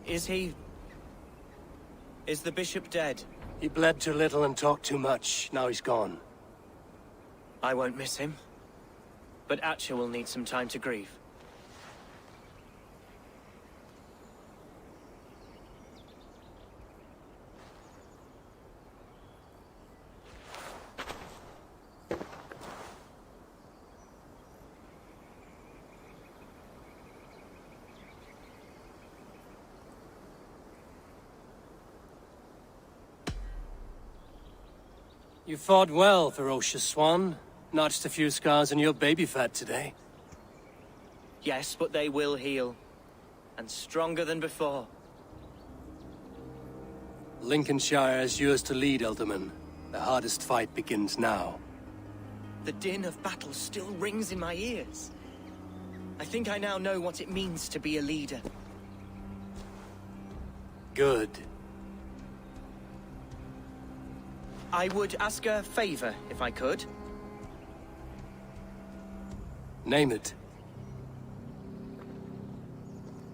is he... is the bishop dead? He bled too little and talked too much. Now he's gone. I won't miss him. But Atcha will need some time to grieve. You fought well, ferocious swan. Notched a few scars on your baby fat today. Yes, but they will heal. And stronger than before. Lincolnshire is yours to lead, Elderman. The hardest fight begins now. The din of battle still rings in my ears. I think I now know what it means to be a leader. Good. I would ask a favor, if I could. Name it.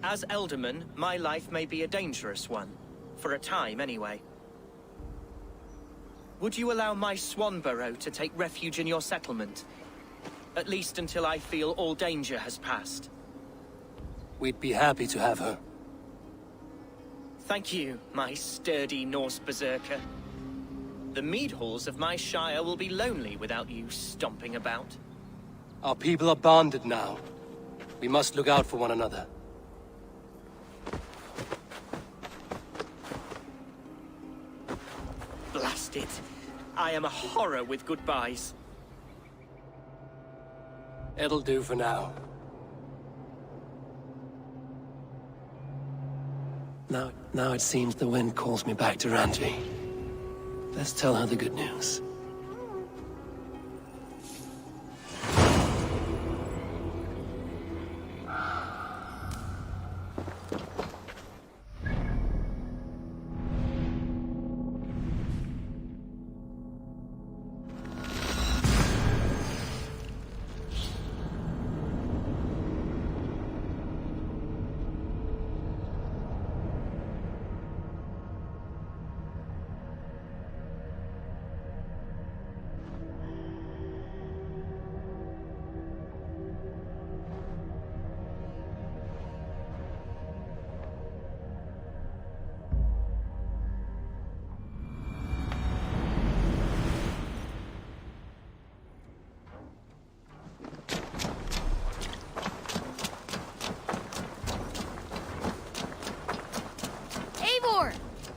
As Elderman, my life may be a dangerous one. For a time, anyway. Would you allow my swan burrow to take refuge in your settlement? At least until I feel all danger has passed. We'd be happy to have her. Thank you, my sturdy Norse berserker. The mead halls of my shire will be lonely without you stomping about. Our people are bonded now. We must look out for one another. Blast it. I am a horror with goodbyes. It'll do for now. Now it seems the wind calls me back to Randvi. Let's tell her the good news.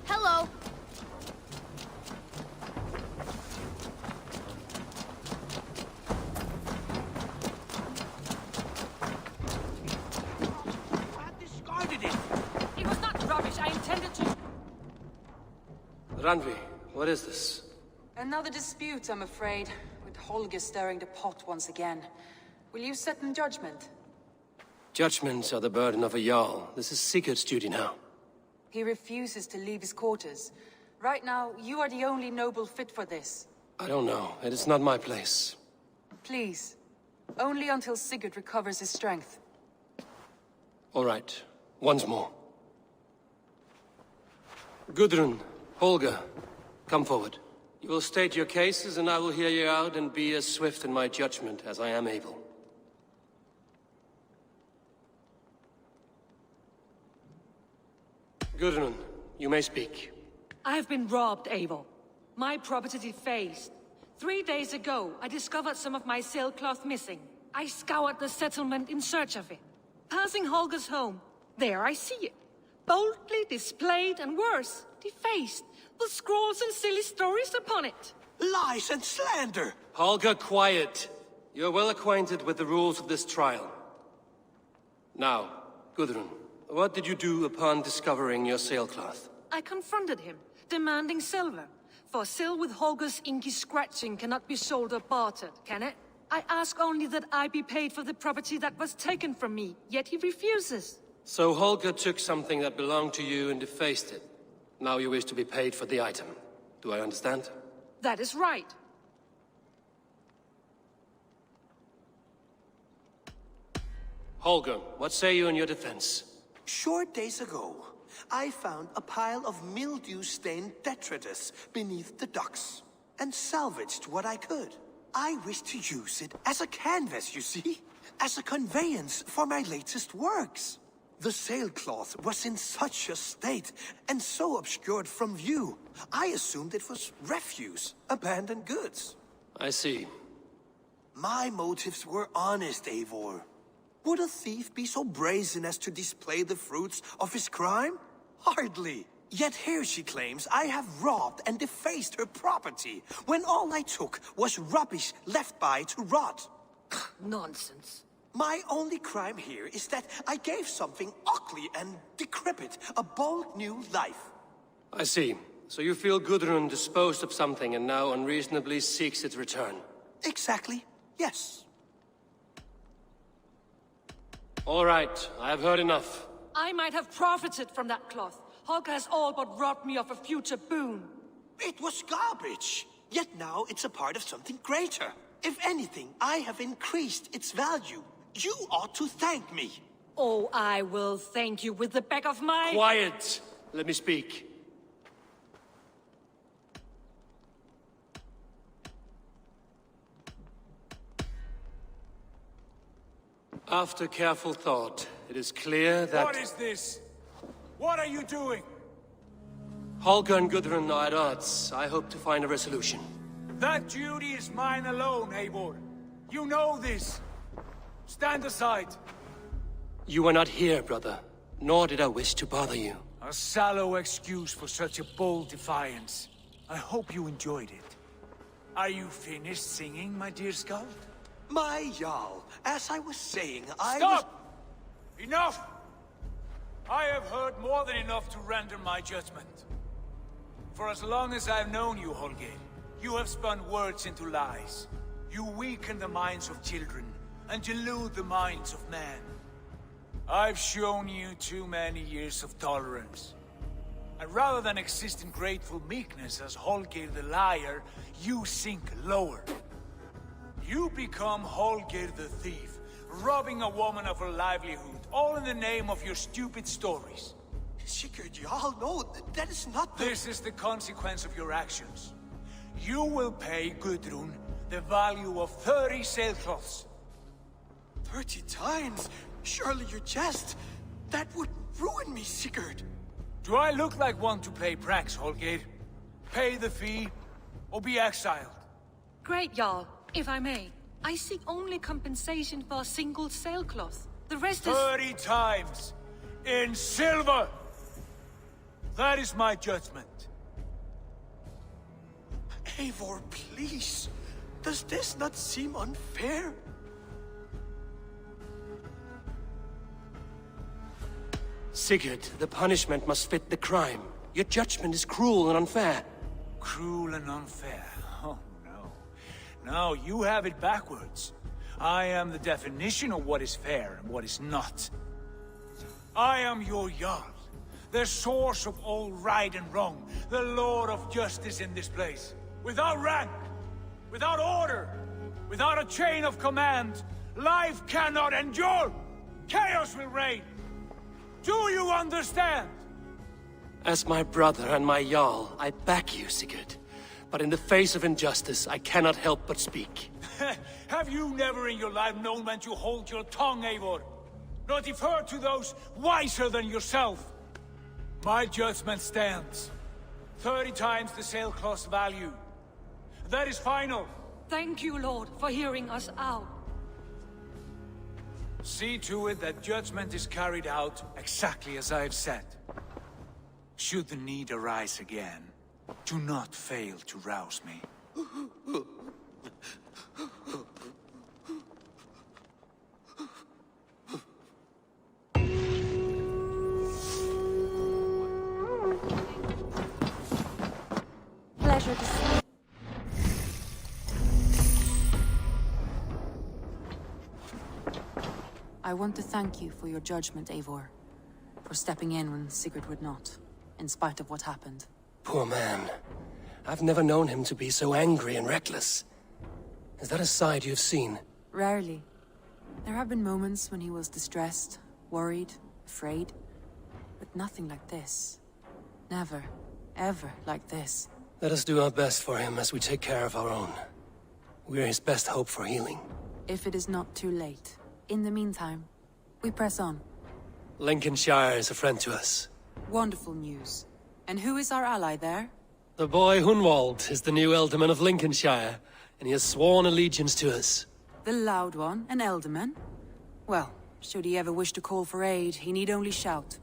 Hello. I discarded it. It was not rubbish. I intended to... Randvi, what is this? Another dispute, I'm afraid, with Holger stirring the pot once again. Will you set in judgment? Judgments are the burden of a Jarl. This is Sigurd's duty now. He refuses to leave his quarters. Right now, you are the only noble fit for this. I don't know. It is not my place. Please. Only until Sigurd recovers his strength. All right. Once more. Gudrun, Holger, come forward. You will state your cases, and I will hear you out and be as swift in my judgment as I am able. Gudrun, you may speak. I have been robbed, Eivor. My property defaced. 3 days ago, I discovered some of my sailcloth missing. I scoured the settlement in search of it. Passing Holger's home, there I see it. Boldly displayed and worse, defaced, with scrolls and silly stories upon it. Lies and slander! Holger, quiet. You're well acquainted with the rules of this trial. Now, Gudrun, what did you do upon discovering your sailcloth? I confronted him, demanding silver. For sil with Holger's inky scratching cannot be sold or bartered, can it? I ask only that I be paid for the property that was taken from me, yet he refuses. So Holger took something that belonged to you and defaced it. Now you wish to be paid for the item. Do I understand? That is right. Holger, what say you in your defense? Short days ago, I found a pile of mildew-stained detritus beneath the docks, and salvaged what I could. I wish to use it as a canvas, you see? As a conveyance for my latest works. The sailcloth was in such a state, and so obscured from view, I assumed it was refuse, abandoned goods. I see. My motives were honest, Eivor. Would a thief be so brazen as to display the fruits of his crime? Hardly. Yet here she claims I have robbed and defaced her property, when all I took was rubbish left by to rot. Nonsense. My only crime here is that I gave something ugly and decrepit a bold new life. I see. So you feel Gudrun disposed of something and now unreasonably seeks its return? Exactly, yes. All right, I have heard enough. I might have profited from that cloth. Holger has all but robbed me of a future boon. It was garbage. Yet now it's a part of something greater. If anything, I have increased its value. You ought to thank me. Oh, I will thank you with the back of my... Quiet! Let me speak. After careful thought, it is clear that... What is this? What are you doing? Holger and Gudrun are at odds. I hope to find a resolution. That duty is mine alone, Eivor. You know this. Stand aside. You are not here, brother. Nor did I wish to bother you. A sallow excuse for such a bold defiance. I hope you enjoyed it. Are you finished singing, my dear Skald? My Jarl, as I was saying, Stop! Enough! I have heard more than enough to render my judgment. For as long as I've known you, Holger, you have spun words into lies. You weaken the minds of children, and delude the minds of men. I've shown you too many years of tolerance. And rather than exist in grateful meekness as Holger the liar, you sink lower. You become Holger the thief, robbing a woman of her livelihood, all in the name of your stupid stories. Sigurd, Jarl, no, that is not the... This is the consequence of your actions. You will pay Gudrun the value of 30 sailcloths. 30 times? Surely you jest. That would ruin me, Sigurd. Do I look like one to play pranks, Holger? Pay the fee, or be exiled. Great, Jarl. If I may, I seek only compensation for a single sailcloth. The rest is... 30 times! In silver! That is my judgment. Eivor, please. Does this not seem unfair? Sigurd, the punishment must fit the crime. Your judgment is cruel and unfair. Cruel and unfair? Oh, no. No, you have it backwards. I am the definition of what is fair and what is not. I am your Jarl, the source of all right and wrong, the Lord of justice in this place. Without rank, without order, without a chain of command, life cannot endure! Chaos will reign! Do you understand? As my brother and my Jarl, I back you, Sigurd. But in the face of injustice, I cannot help but speak. Have you never in your life known when to hold your tongue, Eivor? Nor defer to those wiser than yourself? My judgment stands. 30 times the sailcloth's value. That is final. Thank you, Lord, for hearing us out. See to it that judgment is carried out exactly as I have said. Should the need arise again, do not fail to rouse me. Pleasure to see you. I want to thank you for your judgment, Eivor. For stepping in when Sigurd would not, in spite of what happened. Poor man. I've never known him to be so angry and reckless. Is that a side you've seen? Rarely. There have been moments when he was distressed, worried, afraid. But nothing like this. Never, ever like this. Let us do our best for him as we take care of our own. We're his best hope for healing. If it is not too late. In the meantime, we press on. Lincolnshire is a friend to us. Wonderful news. And who is our ally there? The boy Hunwald is the new Ealdorman of Lincolnshire, and he has sworn allegiance to us. The loud one, an Ealdorman? Well, should he ever wish to call for aid, he need only shout.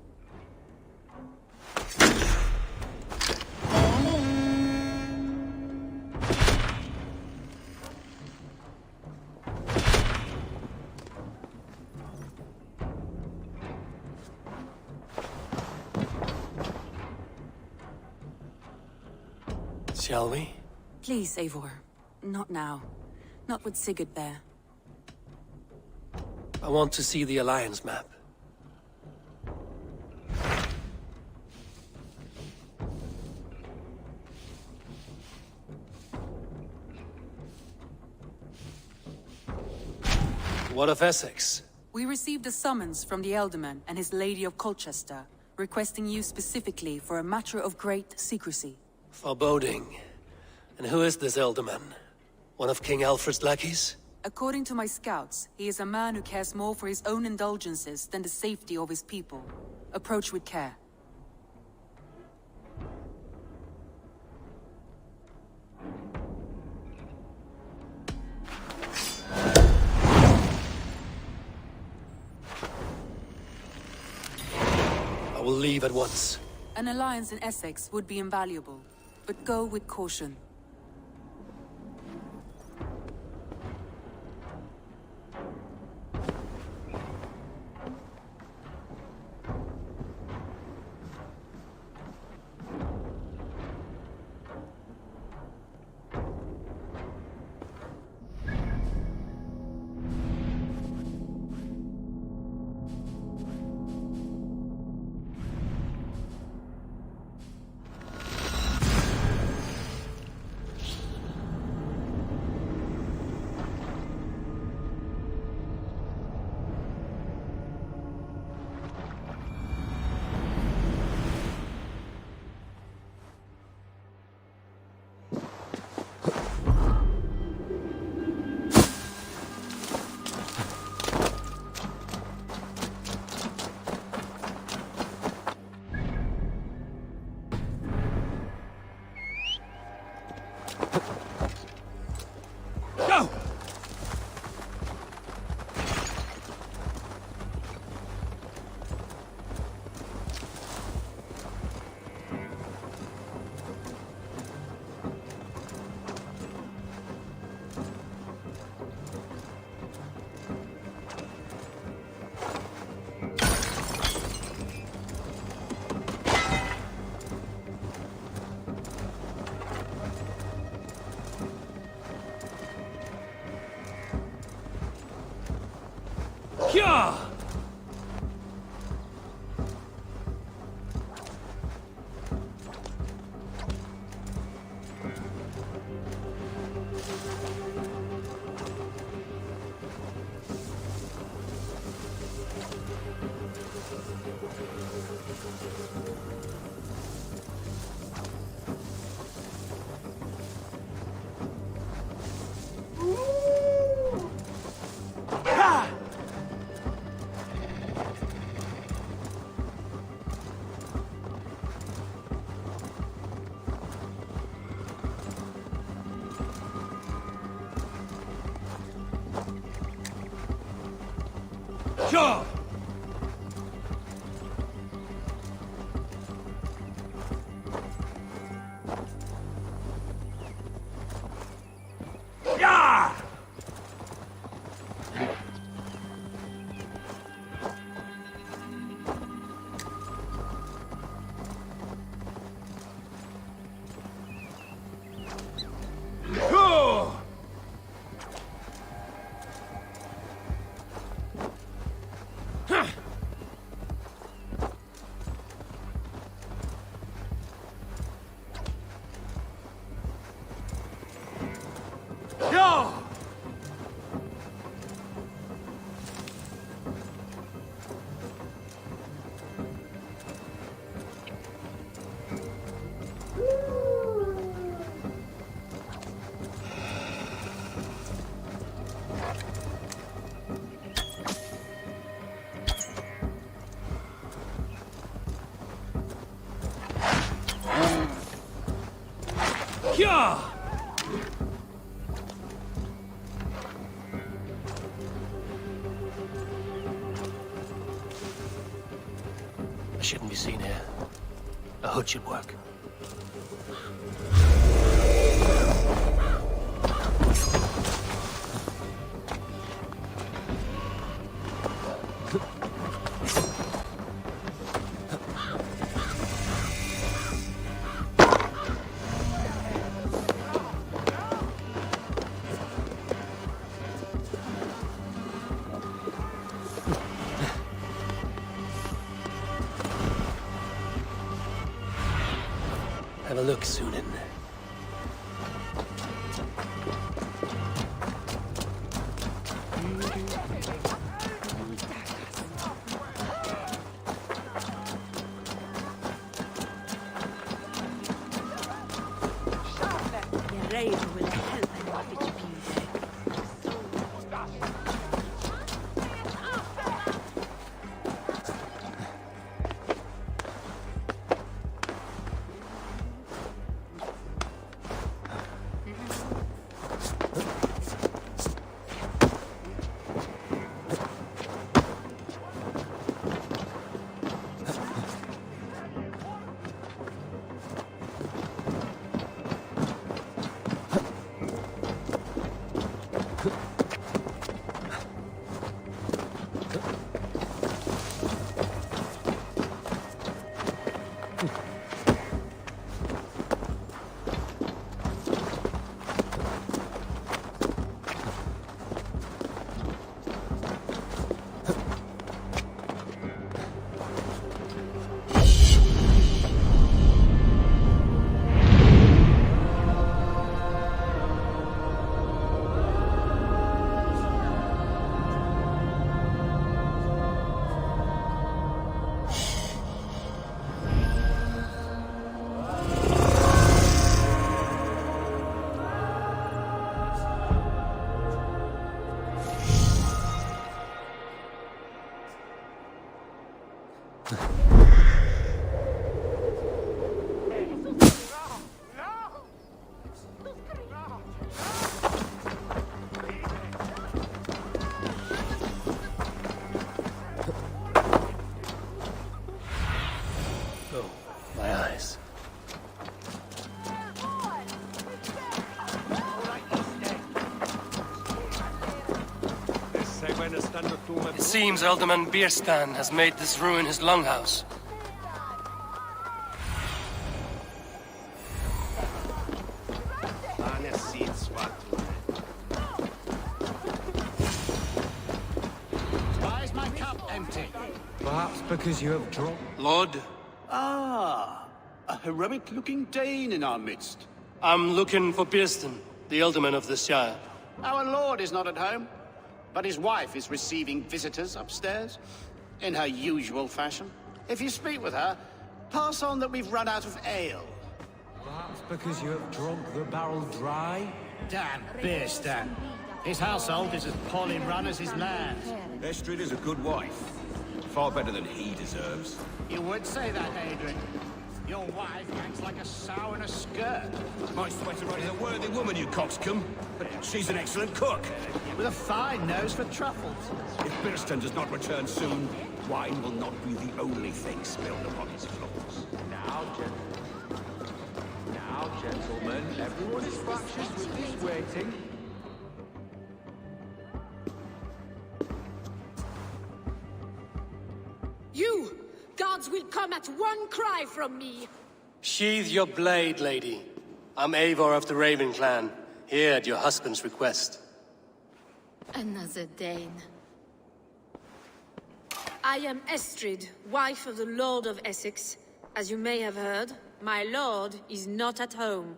shall we? Please, Eivor. Not now. Not with Sigurd there. I want to see the Alliance map. What of Essex? We received a summons from the Ealdorman and his Lady of Colchester, requesting you specifically for a matter of great secrecy. Foreboding. And who is this Ealdorman? One of King Alfred's lackeys? According to my scouts, he is a man who cares more for his own indulgences than the safety of his people. Approach with care. I will leave at once. An alliance in Essex would be invaluable, but go with caution. Sure! Yeah! I shouldn't be seen here. A hood should work. look, Sunan. It seems Alderman Bierstan has made this ruin his longhouse. Why is my cup empty? Perhaps because you have drunk. Lord? Ah, a heroic-looking Dane in our midst. I'm looking for Bierstan, the Alderman of the Shire. Our lord is not at home, but his wife is receiving visitors upstairs, in her usual fashion. If you speak with her, pass on that we've run out of ale. Perhaps because you have drunk the barrel dry? Damn Bierstan. His household is as poorly run as his land. Estrid is a good wife. Far better than he deserves. You would say that, Adrian. Your wife hangs like a sow in a skirt. My sweater is a worthy woman, you coxcomb. She's an excellent cook. With a fine nose for truffles. If Bierstan does not return soon, wine will not be the only thing spilled upon his floors. Now, gentlemen, everyone is fractious with this waiting. You! Gods will come at one cry from me! Sheathe your blade, lady. I'm Eivor of the Raven clan, here at your husband's request. Another Dane. I am Estrid, wife of the Lord of Essex. As you may have heard, my lord is not at home.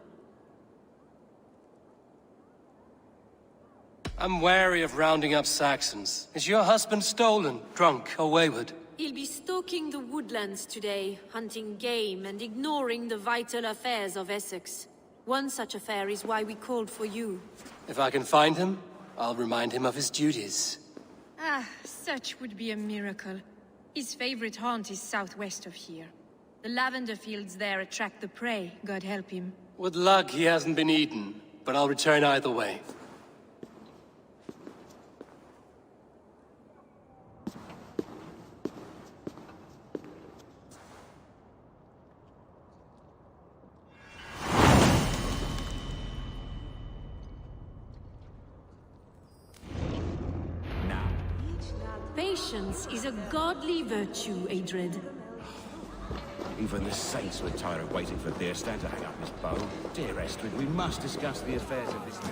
I'm wary of rounding up Saxons. Is your husband stolen, drunk, or wayward? He'll be stalking the woodlands today, hunting game and ignoring the vital affairs of Essex. One such affair is why we called for you. If I can find him, I'll remind him of his duties. Ah, such would be a miracle. His favorite haunt is southwest of here. The lavender fields there attract the prey, God help him. With luck, he hasn't been eaten, but I'll return either way. Patience is a godly virtue, Adred. Even the saints would tire of waiting for Bierstan to hang up his bow. Dear Estrid, we must discuss the affairs of this town.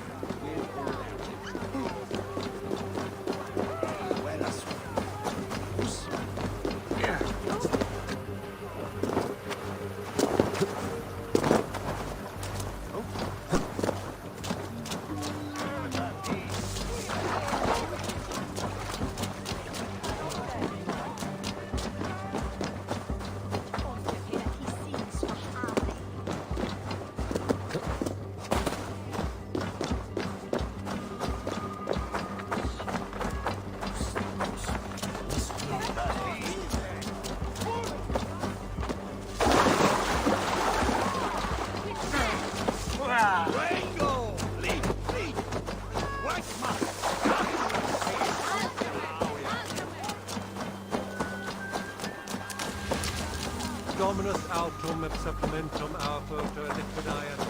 Dominus autum et supplementum alphoter liquidiat.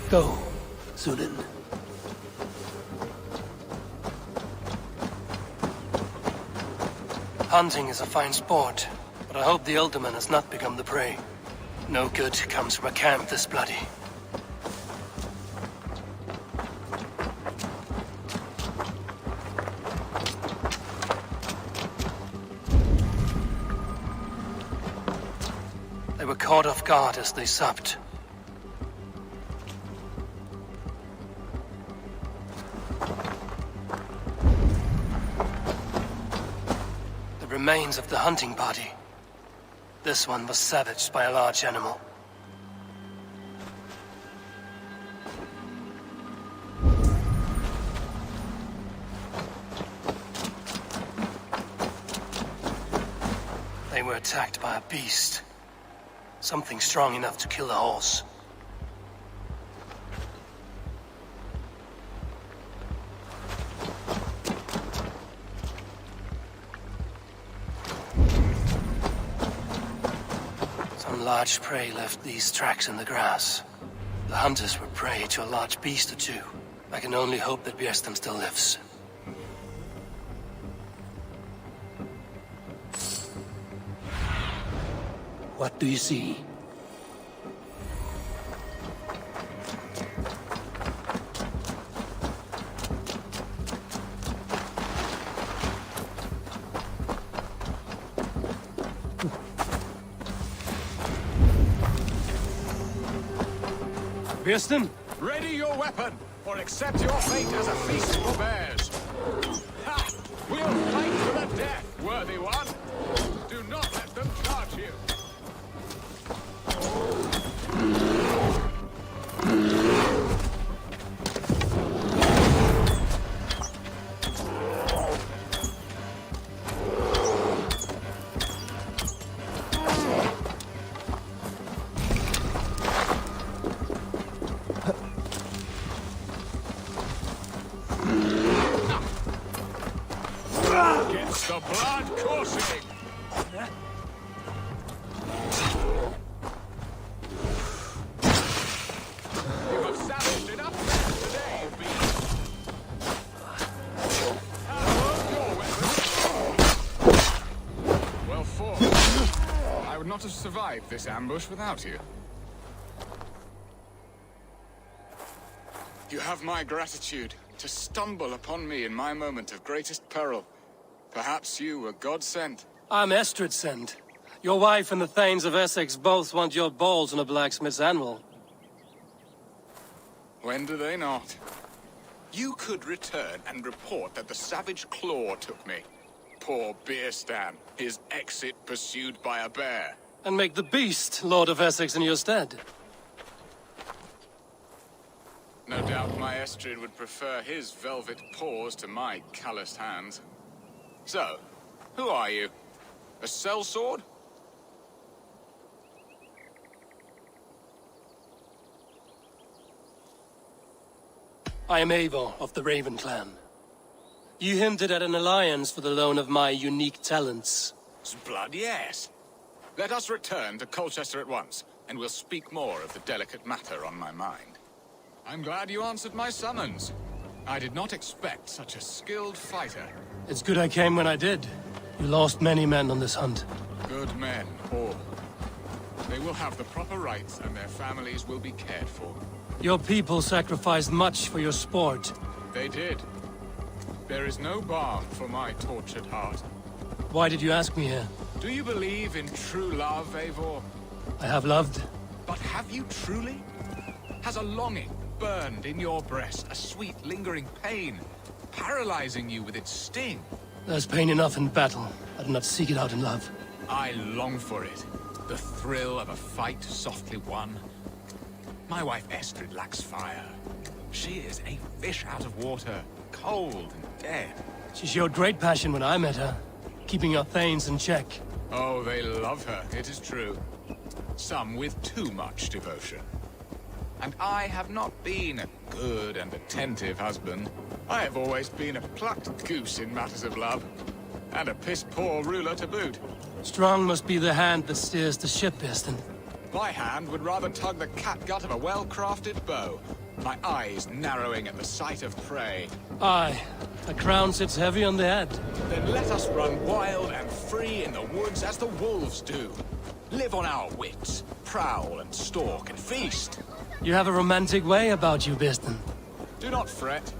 Go, Sunan. Hunting is a fine sport, but I hope the Alderman has not become the prey. No good comes from a camp this bloody. They were caught off guard as they supped. Remains of the hunting party. This one was savaged by a large animal. They were attacked by a beast. Something strong enough to kill a horse. Large prey left these tracks in the grass. The hunters were prey to a large beast or two. I can only hope that Björnstam still lives. What do you see? Björnstam? Ready your weapon, or accept your fate as a feast for bears. Ha! We'll fight to the death, worthy one. Do not let them charge you. Gets the blood coursing. You have savaged enough men today, beast. Well fought. I would not have survived this ambush without you. You have my gratitude to stumble upon me in my moment of greatest peril. Perhaps you were God-sent. I'm Estrid sent. Your wife and the Thanes of Essex both want your balls on a blacksmith's anvil. When do they not? You could return and report that the savage claw took me. Poor Björnstam, his exit pursued by a bear. And make the beast Lord of Essex in your stead. No doubt my Estrid would prefer his velvet paws to my calloused hands. So, who are you? A sellsword? I am Eivor of the Raven clan. You hinted at an alliance for the loan of my unique talents. Blood, yes. Let us return to Colchester at once, and we'll speak more of the delicate matter on my mind. I'm glad you answered my summons. I did not expect such a skilled fighter. It's good I came when I did. You lost many men on this hunt. Good men, all. They will have the proper rights and their families will be cared for. Your people sacrificed much for your sport. They did. There is no balm for my tortured heart. Why did you ask me here? Do you believe in true love, Eivor? I have loved. But have you truly? Has a longing burned in your breast, a sweet lingering pain, paralyzing you with its sting? There's pain enough in battle. I do not seek it out in love. I long for it. The thrill of a fight softly won. My wife Estrid lacks fire. She is a fish out of water, cold and dead. She showed great passion when I met her, keeping your Thanes in check. Oh, they love her, it is true. Some with too much devotion. And I have not been a good and attentive husband. I have always been a plucked goose in matters of love. And a piss-poor ruler to boot. Strong must be the hand that steers the ship, Easton. My hand would rather tug the catgut of a well-crafted bow. My eyes narrowing at the sight of prey. Aye, a crown sits heavy on the head. Then let us run wild and free in the woods as the wolves do. Live on our wits, prowl and stalk and feast. You have a romantic way about you, Biston. Do not fret.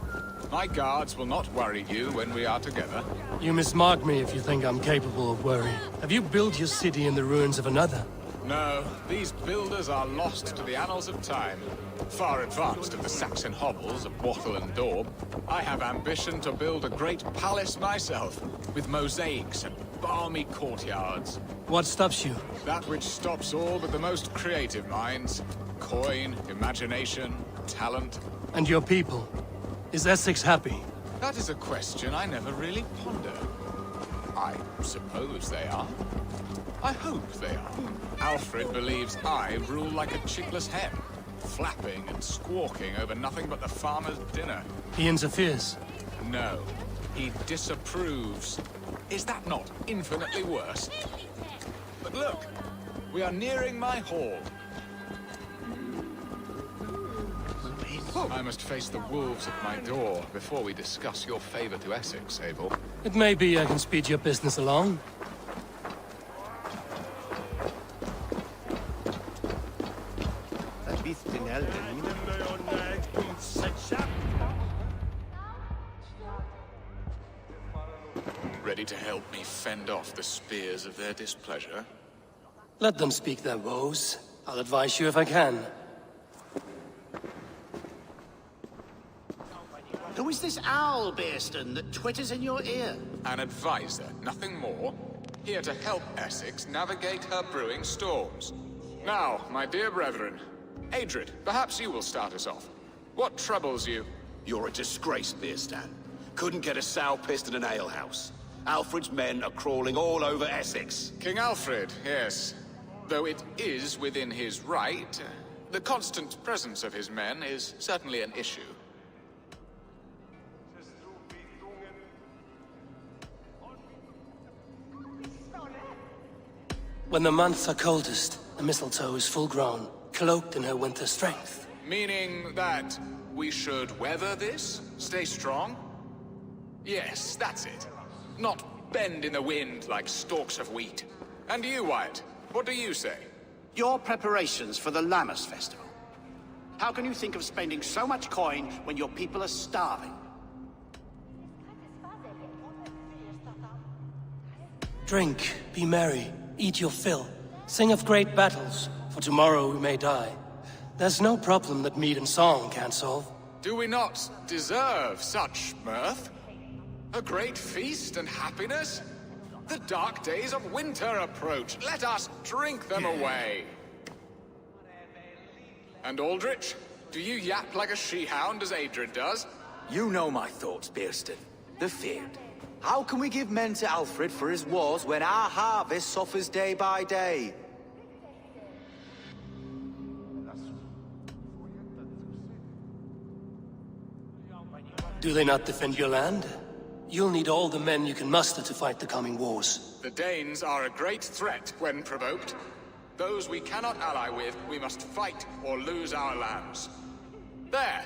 My guards will not worry you when we are together. You mismark me if you think I'm capable of worry. Have you built your city in the ruins of another? No, these builders are lost to the annals of time. Far advanced of the Saxon hovels of Wattle and Daub, I have ambition to build a great palace myself, with mosaics and balmy courtyards. What stops you? That which stops all but the most creative minds. Coin, imagination, talent. And your people? Is Essex happy? That is a question I never really ponder. I suppose they are. I hope they are. Alfred believes I rule like a chickless hen, flapping and squawking over nothing but the farmer's dinner. He interferes? No, he disapproves. Is that not infinitely worse? But look, we are nearing my hall. I must face the wolves at my door before we discuss your favor to Essex, Abel. It may be I can speed your business along. Ready to help me fend off the spears of their displeasure? Let them speak their woes. I'll advise you if I can. Who is this owl, Bearston, that twitters in your ear? An advisor, nothing more. Here to help Essex navigate her brewing storms. Now, my dear brethren, Adrid, perhaps you will start us off. What troubles you? You're a disgrace, Bearstan. Couldn't get a sow pissed in an alehouse. Alfred's men are crawling all over Essex. King Alfred, yes. Though it is within his right, the constant presence of his men is certainly an issue. When the months are coldest, the mistletoe is full-grown, cloaked in her winter strength. Meaning that we should weather this? Stay strong? Yes, that's it. Not bend in the wind like stalks of wheat. And you, Wyatt, what do you say? Your preparations for the Lammas festival. How can you think of spending so much coin when your people are starving? Drink, be merry, eat your fill. Sing of great battles, for tomorrow we may die. There's no problem that mead and song can't solve. Do we not deserve such mirth? A great feast and happiness? The dark days of winter approach. Let us drink them away. And Aldrich, do you yap like a she-hound as Adrid does? You know my thoughts, Bearston. The feared. How can we give men to Alfred for his wars when our harvest suffers day by day? Do they not defend your land? You'll need all the men you can muster to fight the coming wars. The Danes are a great threat when provoked. Those we cannot ally with, we must fight or lose our lands. There!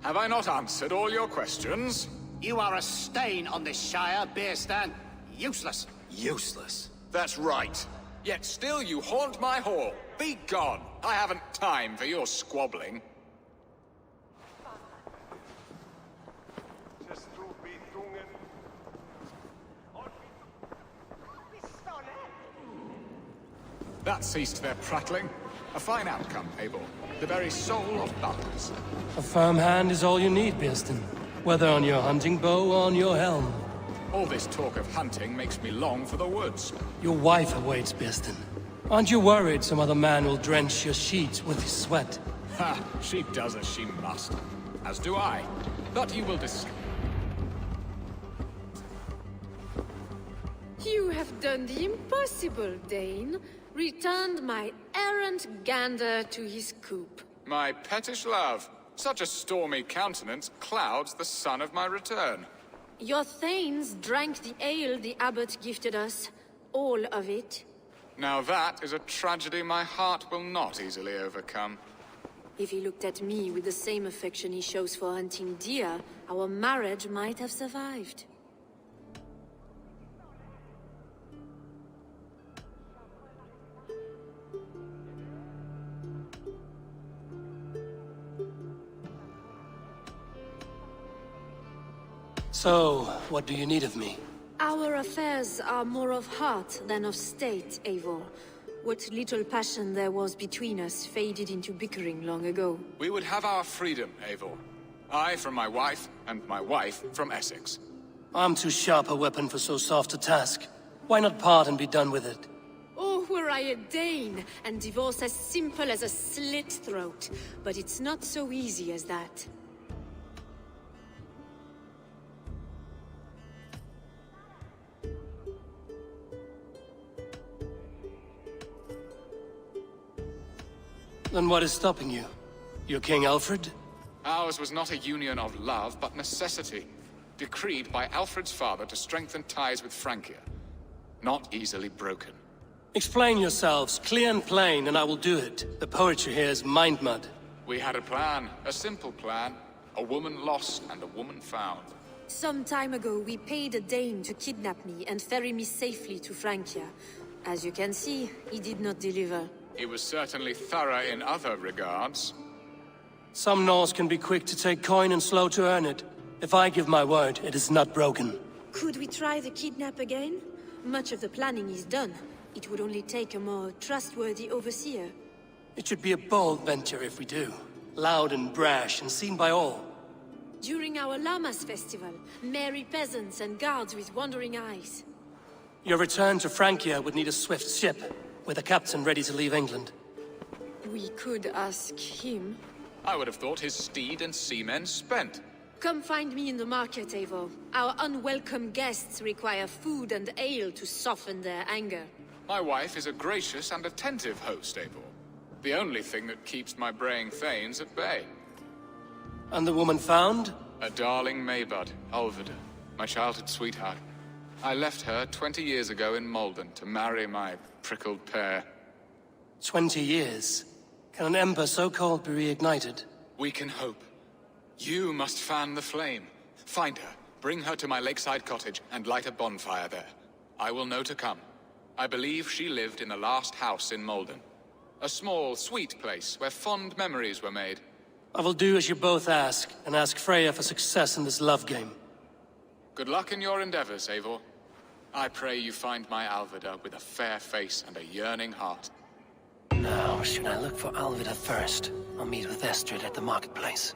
Have I not answered all your questions? You are a stain on this Shire, Bearstan. Useless. Useless? That's right. Yet still you haunt my hall. Be gone! I haven't time for your squabbling. That ceased their prattling. A fine outcome, Abel. The very soul of balance. A firm hand is all you need, Bearston. Whether on your hunting bow or on your helm. All this talk of hunting makes me long for the woods. Your wife awaits, Bearston. Aren't you worried some other man will drench your sheets with his sweat? Ha! She does as she must. As do I. But you will discover. You have done the impossible, Dane. Returned my errant gander to his coop. My pettish love. Such a stormy countenance clouds the sun of my return. Your thanes drank the ale the abbot gifted us. All of it. Now that is a tragedy my heart will not easily overcome. If he looked at me with the same affection he shows for hunting deer, our marriage might have survived. So, what do you need of me? Our affairs are more of heart than of state, Eivor. What little passion there was between us faded into bickering long ago. We would have our freedom, Eivor. I from my wife, and my wife from Essex. I'm too sharp a weapon for so soft a task. Why not part and be done with it? Oh, were I a Dane, and divorce as simple as a slit throat. But it's not so easy as that. Then what is stopping you? Your King Alfred? Ours was not a union of love, but necessity. Decreed by Alfred's father to strengthen ties with Francia. Not easily broken. Explain yourselves, clear and plain, and I will do it. The poetry here is mind mud. We had a plan, a simple plan. A woman lost and a woman found. Some time ago, we paid a Dane to kidnap me and ferry me safely to Francia. As you can see, he did not deliver. He was certainly thorough in other regards. Some Norse can be quick to take coin and slow to earn it. If I give my word, it is not broken. Could we try the kidnap again? Much of the planning is done. It would only take a more trustworthy overseer. It should be a bold venture if we do. Loud and brash and seen by all. During our Llamas festival, merry peasants and guards with wandering eyes. Your return to Francia would need a swift ship, with a captain ready to leave England. We could ask him. I would have thought his steed and seamen spent. Come find me in the market, Eivor. Our unwelcome guests require food and ale to soften their anger. My wife is a gracious and attentive host, Eivor. The only thing that keeps my braying thanes at bay. And the woman found? A darling Maybud, Ulvida, my childhood sweetheart. I left her 20 years ago in Malden to marry my prickled pear. 20 years? Can an ember so cold be reignited? We can hope. You must fan the flame. Find her, bring her to my lakeside cottage, and light a bonfire there. I will know to come. I believe she lived in the last house in Malden. A small, sweet place where fond memories were made. I will do as you both ask, and ask Freya for success in this love game. Good luck in your endeavors, Eivor. I pray you find my Alvida with a fair face and a yearning heart. Now, should I look for Alvida first? I'll meet with Estrid at the marketplace.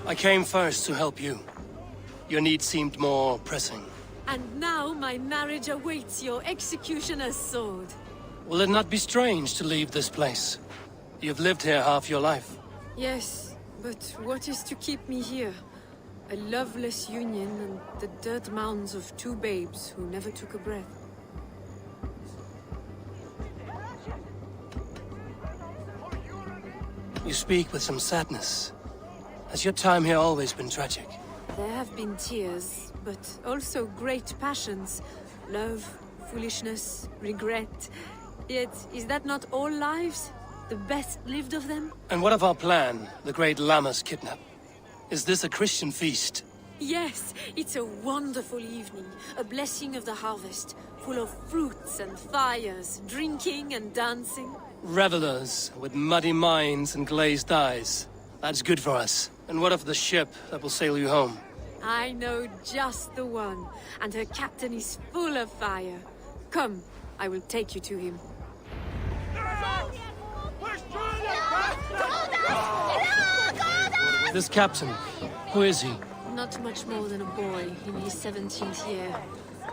I came first to help you. Your need seemed more pressing. And now my marriage awaits your executioner's sword. Will it not be strange to leave this place? You've lived here half your life. Yes, but what is to keep me here? A loveless union and the dirt mounds of two babes who never took a breath. You speak with some sadness. Has your time here always been tragic? There have been tears, but also great passions. Love, foolishness, regret. Yet, is that not all lives? The best lived of them? And what of our plan, the great Lammas kidnap? Is this a Christian feast? Yes, it's a wonderful evening. A blessing of the harvest, full of fruits and fires, drinking and dancing. Revelers with muddy minds and glazed eyes. That's good for us. And what of the ship that will sail you home? I know just the one, and her captain is full of fire. Come, I will take you to him. This captain, who is he? Not much more than a boy in his 17th year.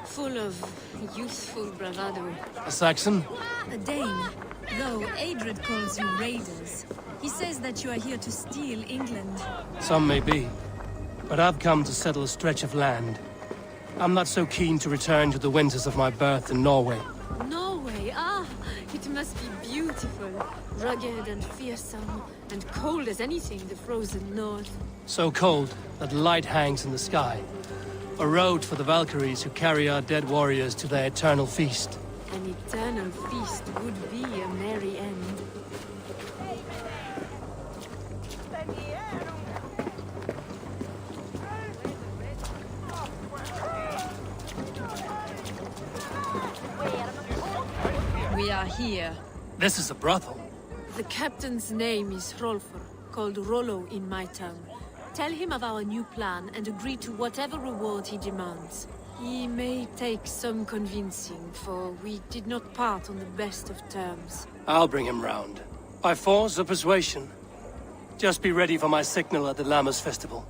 Full of youthful bravado. A Saxon? A Dane. Though Adred calls you raiders. He says that you are here to steal England. Some may be. But I've come to settle a stretch of land. I'm not so keen to return to the winters of my birth in Norway. Norway? Ah, it must be beautiful. Rugged and fearsome, and cold as anything the frozen north. So cold that light hangs in the sky. A road for the Valkyries who carry our dead warriors to their eternal feast. An eternal feast would be a merry end. We are here. This is a brothel. The captain's name is Hrolfr, called Rollo in my tongue. Tell him of our new plan and agree to whatever reward he demands. He may take some convincing, for we did not part on the best of terms. I'll bring him round. By force or persuasion. Just be ready for my signal at the Lammas festival.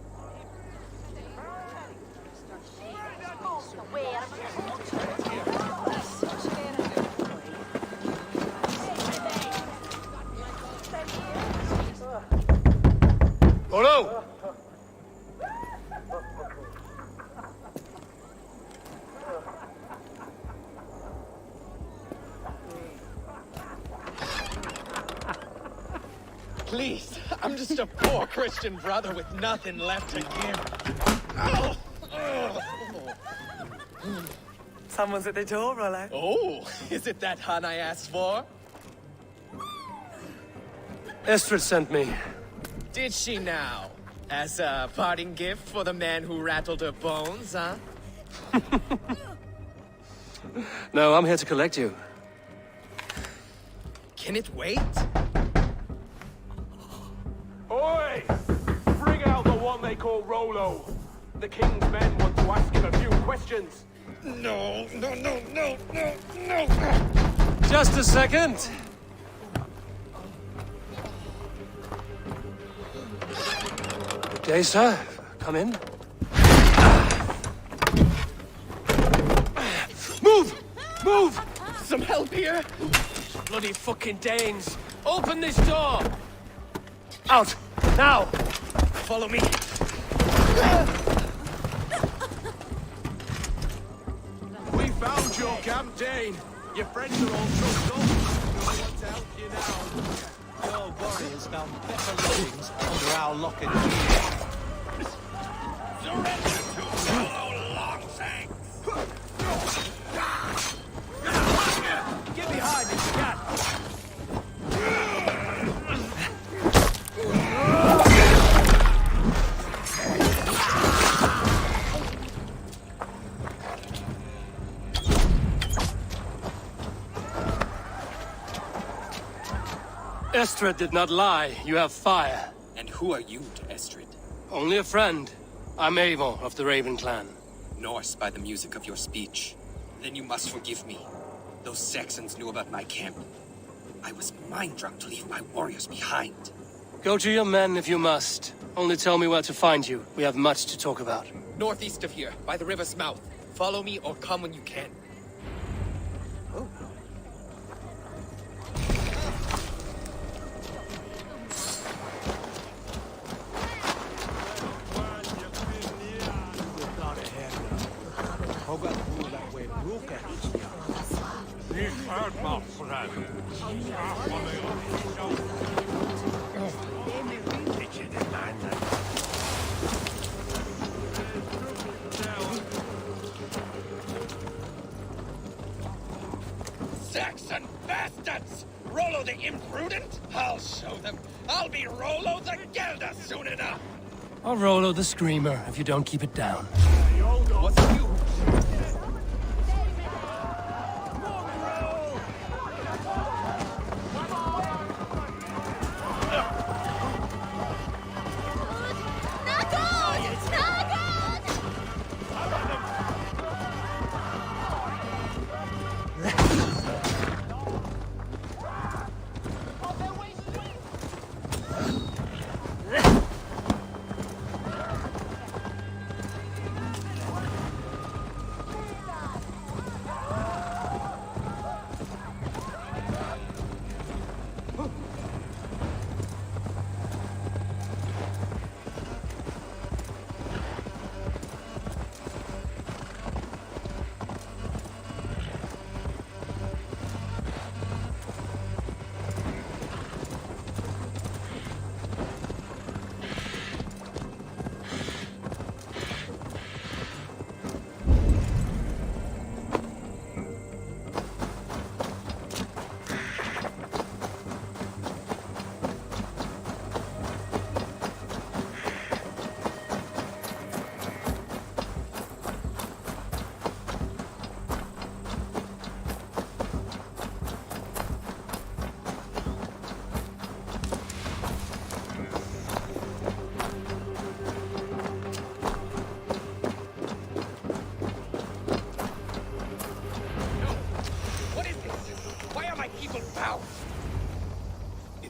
Hello! Please, I'm just a poor Christian brother with nothing left to give. Oh. Someone's at the door, Rollo. Oh, is it that hun I asked for? Estrid sent me. Did she now? As a parting gift for the man who rattled her bones, huh? No, I'm here to collect you. Can it wait? Oi! Bring out the one they call Rollo. The king's men want to ask him a few questions. No. Just a second. Good day, sir. Come in. Move! Move! Some help here? Bloody fucking Danes! Open this door! Out! Now! Follow me. We found your camp, Dane. Your friends are all trucked up. No one to help you now. Your warriors found better lodgings under our lock and key. Surrender to Rollo Longshanks. Get behind me, scat! Estrid did not lie. You have fire. And who are you to Estrid? Only a friend. I'm Eivor of the Raven clan. Norse by the music of your speech. Then you must forgive me. Those Saxons knew about my camp. I was mind-drunk to leave my warriors behind. Go to your men if you must. Only tell me where to find you. We have much to talk about. Northeast of here, by the river's mouth. Follow me or come when you can. Saxon bastards! Rollo the imprudent? I'll show them. I'll be Rollo the Gelder soon enough! I'll Rollo the Screamer if you don't keep it down. What's you?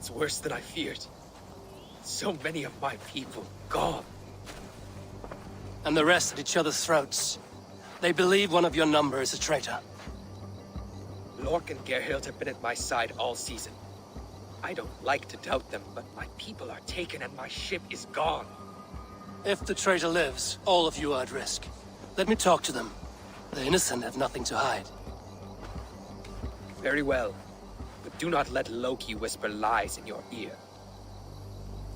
It's worse than I feared. So many of my people gone. And the rest at each other's throats. They believe one of your number is a traitor. Lork and Gerhild have been at my side all season. I don't like to doubt them, but my people are taken and my ship is gone. If the traitor lives, all of you are at risk. Let me talk to them. The innocent have nothing to hide. Very well. But do not let Loki whisper lies in your ear.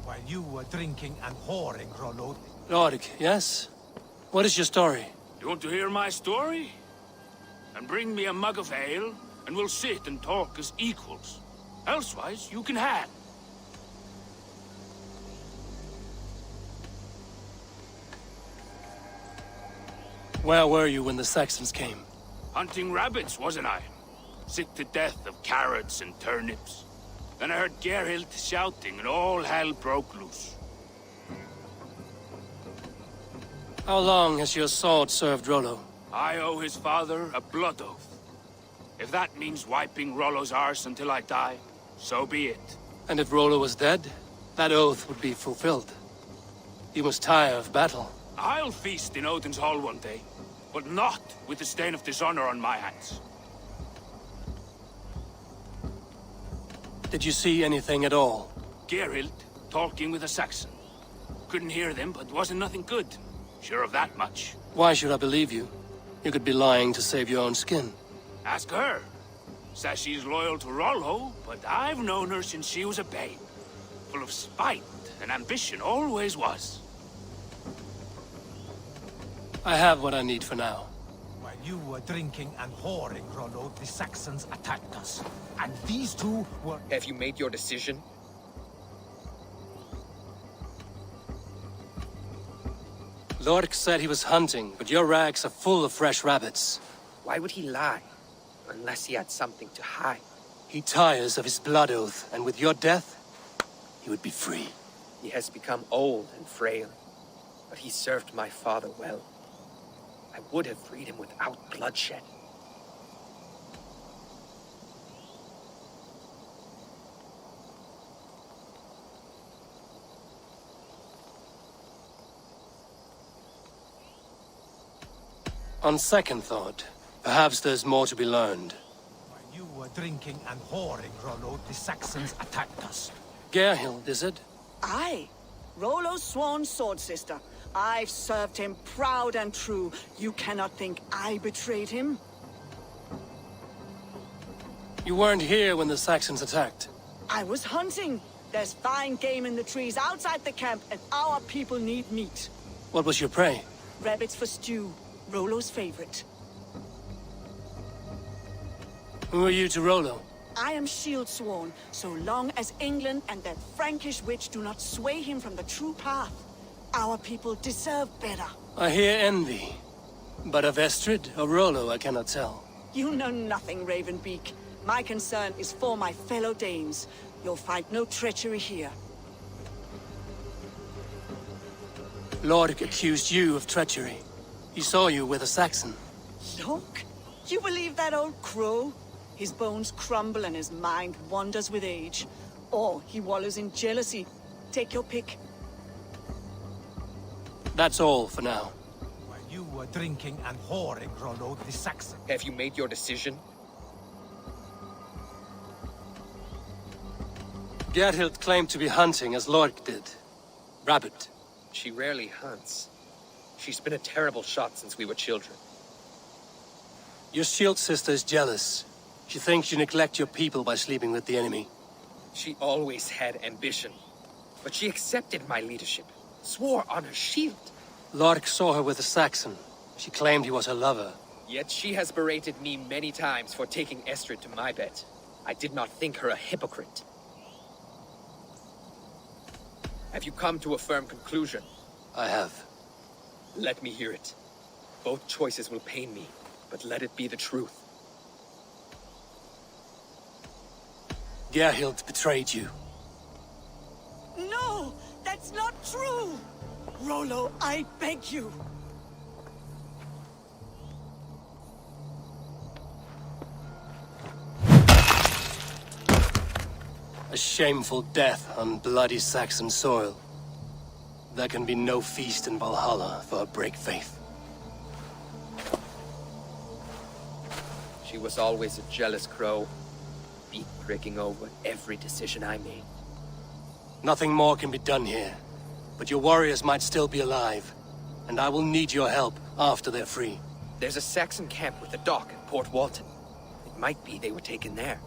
While you were drinking and whoring, Rollo. Lord, yes? What is your story? You want to hear my story? And bring me a mug of ale, and we'll sit and talk as equals. Elsewise, you can hang. Where were you when the Saxons came? Hunting rabbits, wasn't I? Sick to death of carrots and turnips. Then I heard Gerhild shouting, and all hell broke loose. How long has your sword served Rollo? I owe his father a blood oath. If that means wiping Rollo's arse until I die, so be it. And if Rollo was dead, that oath would be fulfilled. He must tire of battle. I'll feast in Odin's hall one day, but not with the stain of dishonor on my hands. Did you see anything at all? Gerhild talking with a Saxon. Couldn't hear them, but wasn't nothing good. Sure of that much. Why should I believe you? You could be lying to save your own skin. Ask her. Says she's loyal to Rollo, but I've known her since she was a babe. Full of spite and ambition, always was. I have what I need for now. While you were drinking and whoring, Rollo, the Saxons attacked us. And these two were... Have you made your decision? Lork said he was hunting, but your rags are full of fresh rabbits. Why would he lie? Unless he had something to hide. He tires of his blood oath, and with your death, he would be free. He has become old and frail, but he served my father well. I would have freed him without bloodshed. On second thought, perhaps there's more to be learned. While you were drinking and whoring, Rollo, the Saxons attacked us. Gerhild, is it? Aye. Rollo's sworn sword sister. I've served him proud and true. You cannot think I betrayed him? You weren't here when the Saxons attacked. I was hunting. There's fine game in the trees outside the camp, and our people need meat. What was your prey? Rabbits for stew. Rollo's favorite. Who are you to Rollo? I am shield sworn, so long as England and that Frankish witch do not sway him from the true path. Our people deserve better. I hear envy. But of Estrid or Rollo, I cannot tell. You know nothing, Ravenbeak. My concern is for my fellow Danes. You'll find no treachery here. Lord accused you of treachery. He saw you with a Saxon. Look, you believe that old crow? His bones crumble and his mind wanders with age. Or he wallows in jealousy. Take your pick. That's all for now. While you were drinking and whoring, Rollo, the Saxon. Have you made your decision? Gerhild claimed to be hunting as Lork did. Rabbit. She rarely hunts. She's been a terrible shot since we were children. Your shield sister is jealous. She thinks you neglect your people by sleeping with the enemy. She always had ambition. But she accepted my leadership. Swore on her shield. Lork saw her with a Saxon. She claimed he was her lover. Yet she has berated me many times for taking Estrid to my bed. I did not think her a hypocrite. Have you come to a firm conclusion? I have. Let me hear it. Both choices will pain me, but let it be the truth. Gerhild betrayed you. No! That's not true! Rollo, I beg you! A shameful death on bloody Saxon soil. There can be no feast in Valhalla for a break faith. She was always a jealous crow, beak pricking over every decision I made. Nothing more can be done here, but your warriors might still be alive, and I will need your help after they're free. There's a Saxon camp with a dock at Port Walton. It might be they were taken there.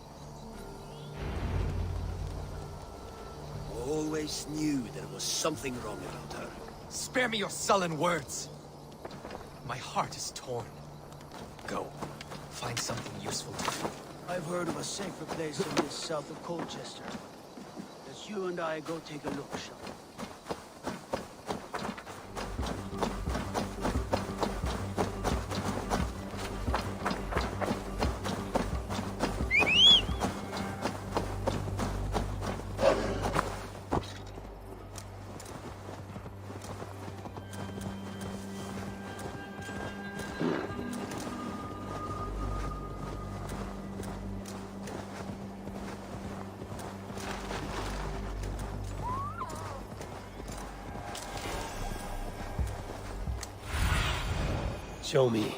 Always knew there was something wrong about her. Spare me your sullen words. My heart is torn. Go. Find something useful to do. I've heard of a safer place than this south of Colchester. Let's you and I go take a look, shall we? Show me.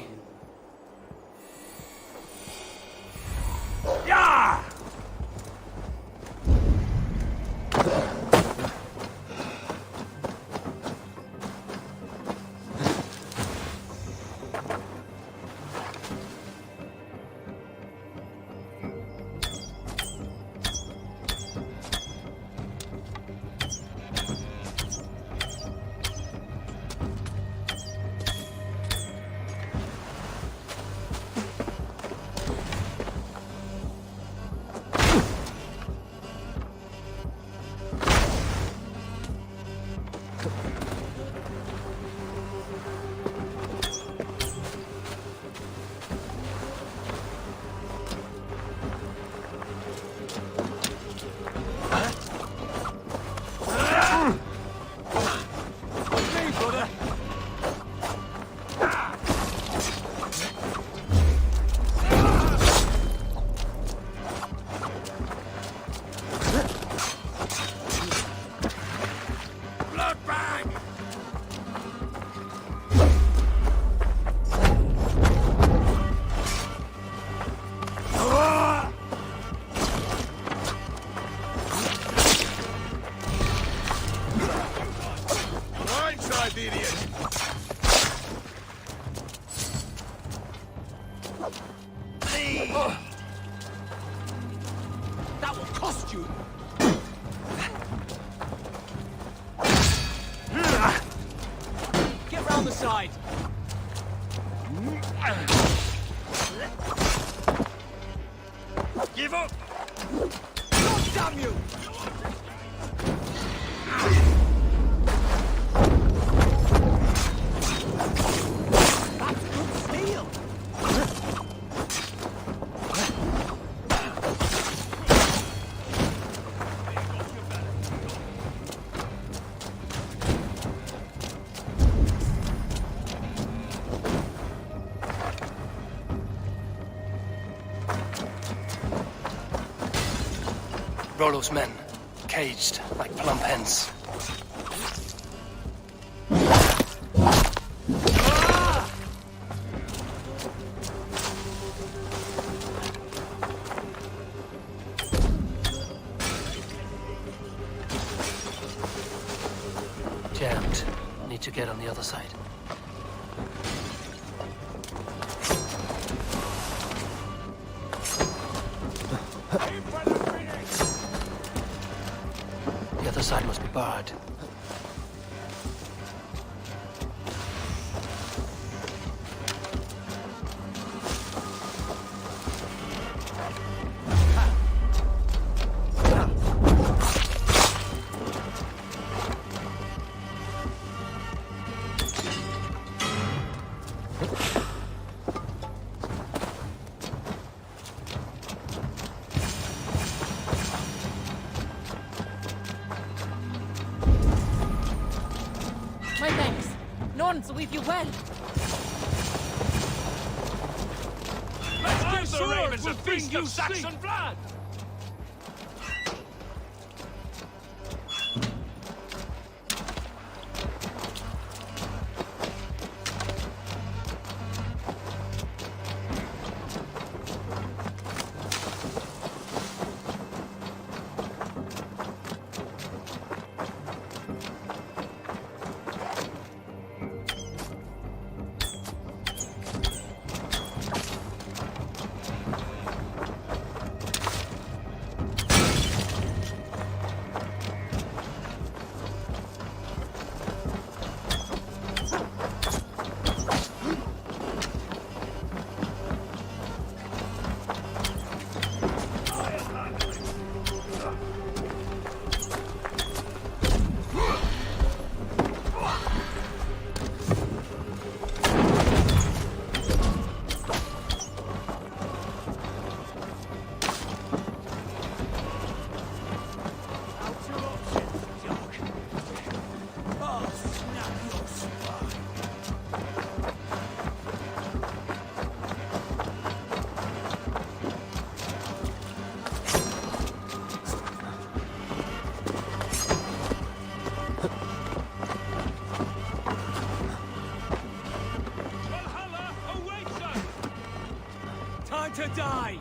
That will cost you! Get round the side! Give up! God damn you! That's good steel! Rollo's men, caged like plump hens. Jammed. Need to get on the other side. The other side must be barred. My thanks. Norns with you well. Let's give the ravens a feast of Saxon blood! Valhalla awaits us! Time to die!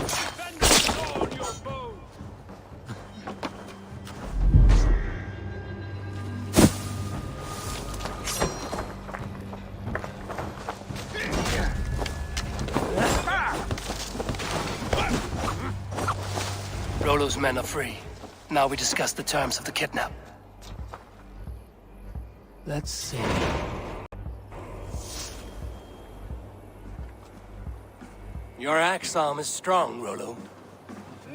Defend the sword, your bow! Rollo's men are free. Now we discuss the terms of the kidnap. Let's see. Your axe arm is strong, Rollo.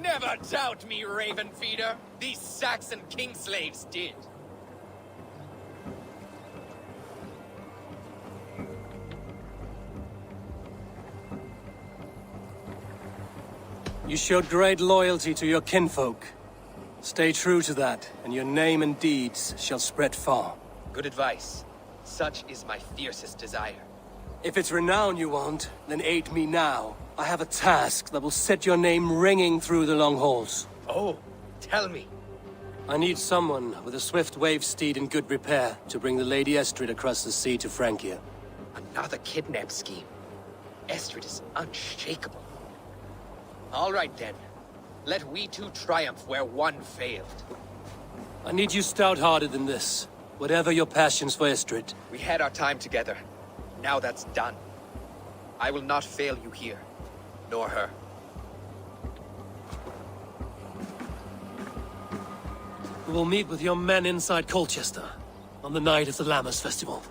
Never doubt me, Raven Feeder. These Saxon king slaves did. You showed great loyalty to your kinfolk. Stay true to that, and your name and deeds shall spread far. Good advice. Such is my fiercest desire. If it's renown you want, then aid me now. I have a task that will set your name ringing through the long halls. Oh, tell me. I need someone with a swift wave steed in good repair to bring the Lady Estrid across the sea to Francia. Another kidnap scheme. Estrid is unshakable. All right then. Let we two triumph where one failed. I need you stout-hearted in this, whatever your passions for Estrid. We had our time together. Now that's done. I will not fail you here, nor her. We will meet with your men inside Colchester on the night of the Lammas Festival.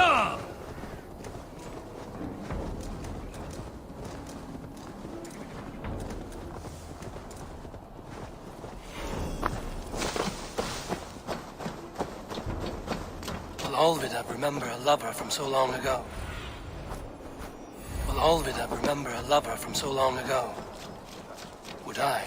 Yeah! Will Olvidab remember a lover from so long ago? Will Olvidab remember a lover from so long ago? Would I?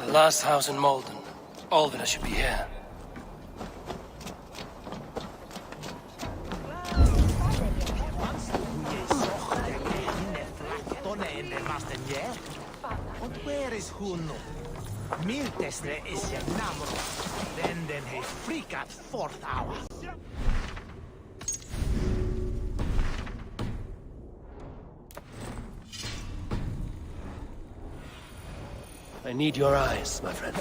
The last house in Malden. Olvidar should be here. Und where is Huno? Miltestre is je namro. Den he frikat fourth hour. I need your eyes, my friend.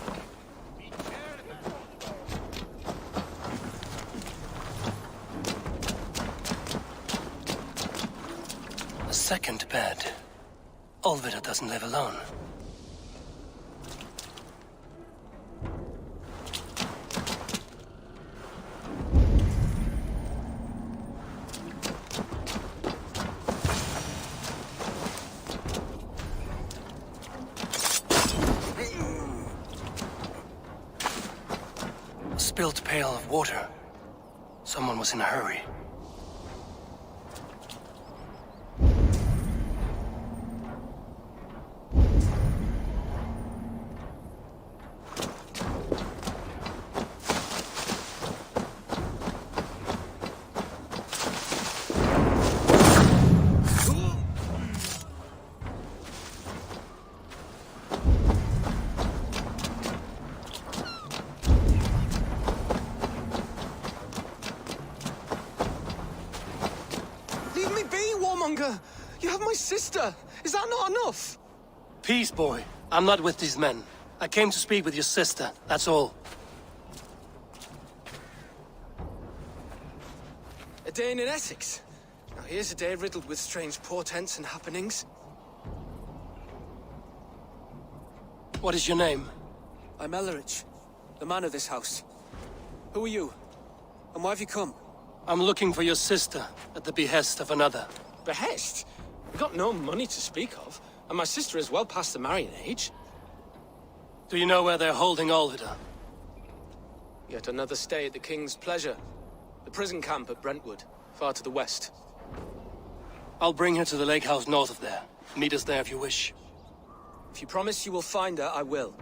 A second bed. Olvidar doesn't live alone. Spilled pail of water. Someone was in a hurry. You have my sister! Is that not enough? Peace, boy. I'm not with these men. I came to speak with your sister, that's all. A day in Essex. Now here's a day riddled with strange portents and happenings. What is your name? I'm Ellerich, the man of this house. Who are you? And why have you come? I'm looking for your sister, at the behest of another. Behest? We've got no money to speak of, and my sister is well past the marrying age. Do you know where they're holding Olvidar? Yet another stay at the King's pleasure. The prison camp at Brentwood, far to the west. I'll bring her to the lake house north of there. Meet us there if you wish. If you promise you will find her, I will.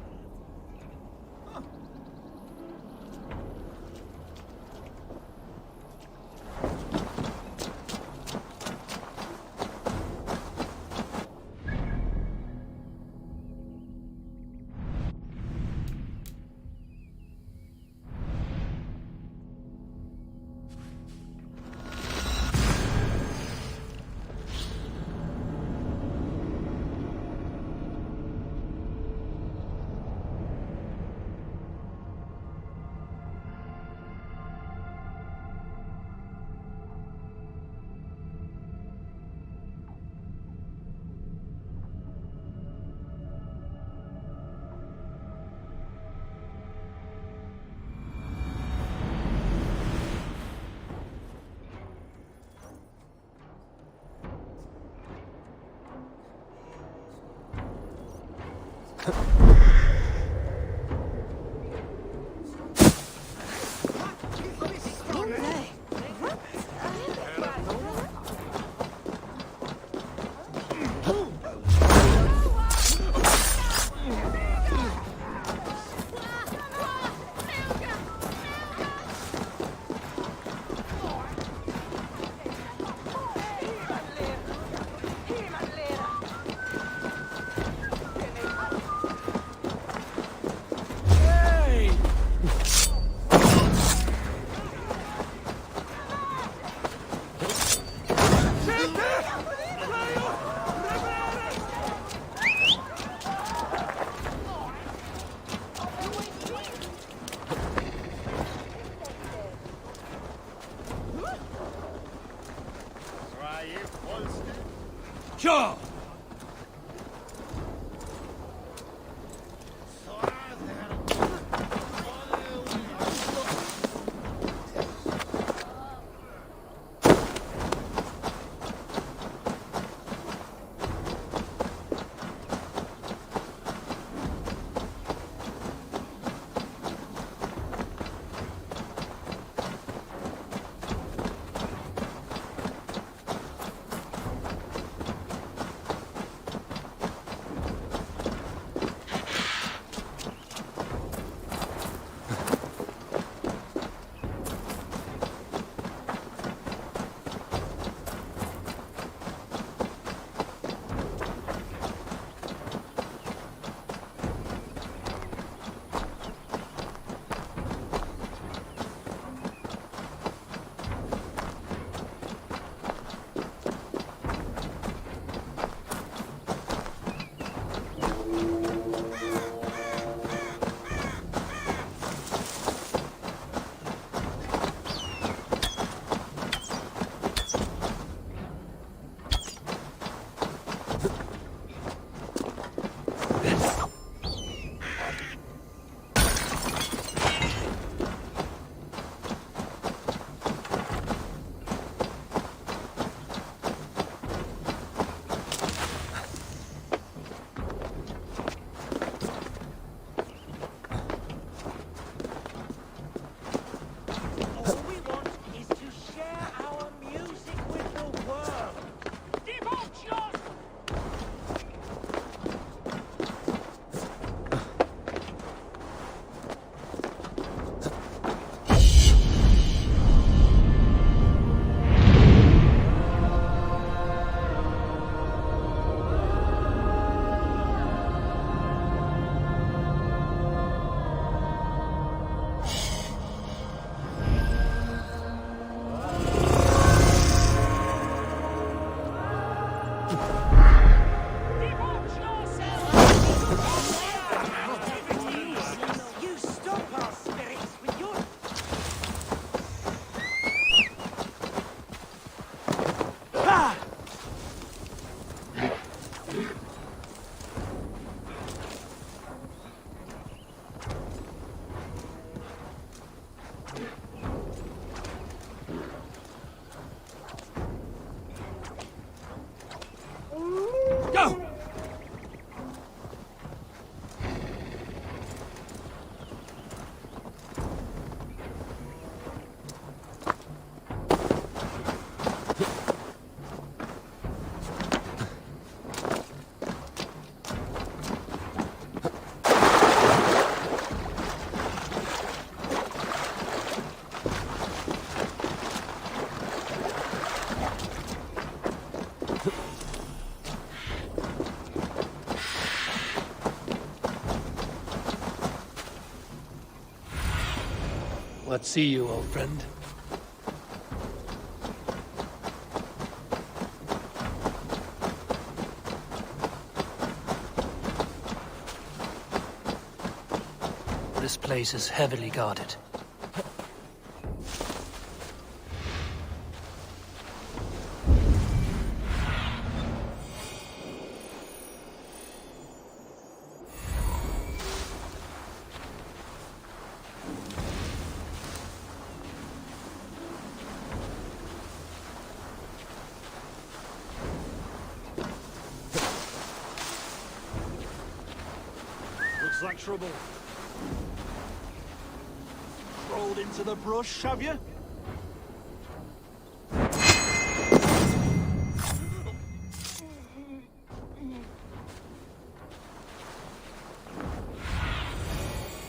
Sure. What see you, old friend? This place is heavily guarded. Looks like trouble. Crawled into the brush, have you?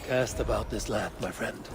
Cast about this land, my friend.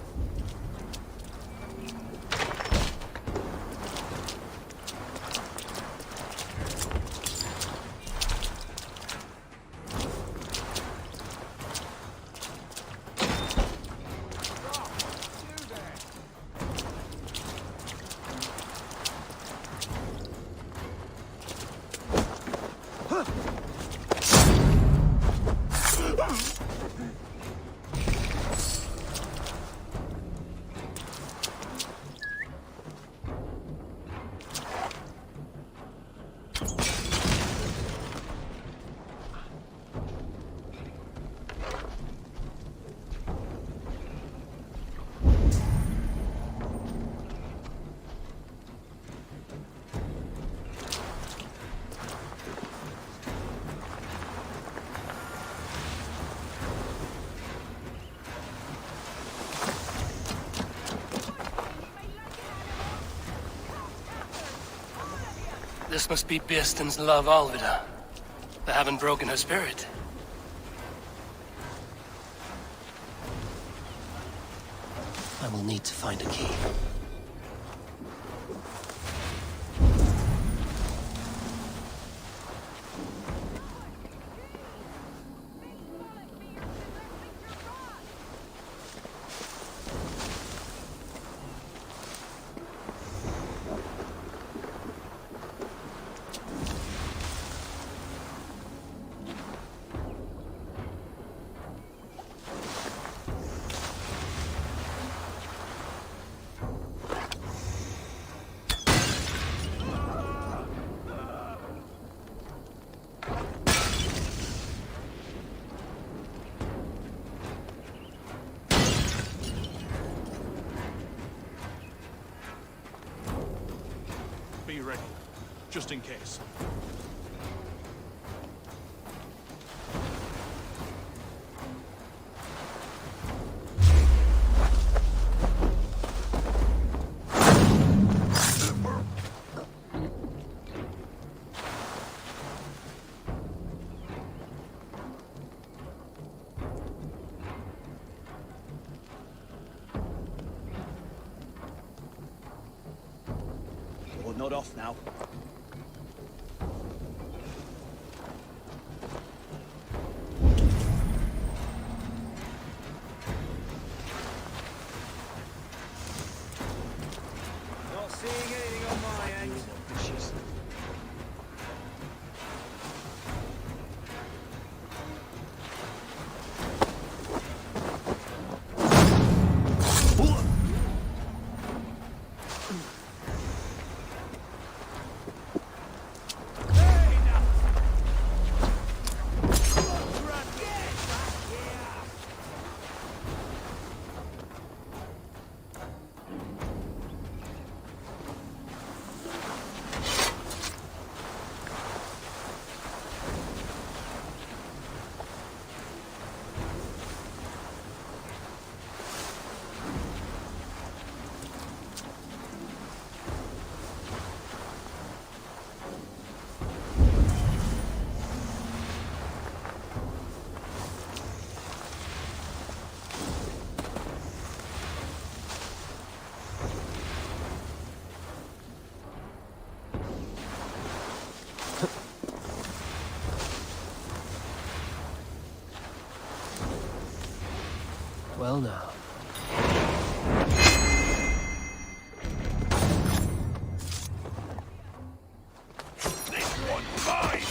This must be Birsten's love Alvida. They haven't broken her spirit. I will need to find a key. Be ready, just in case. You're not off now. Not seeing anything on my end. Well now. This one's mine!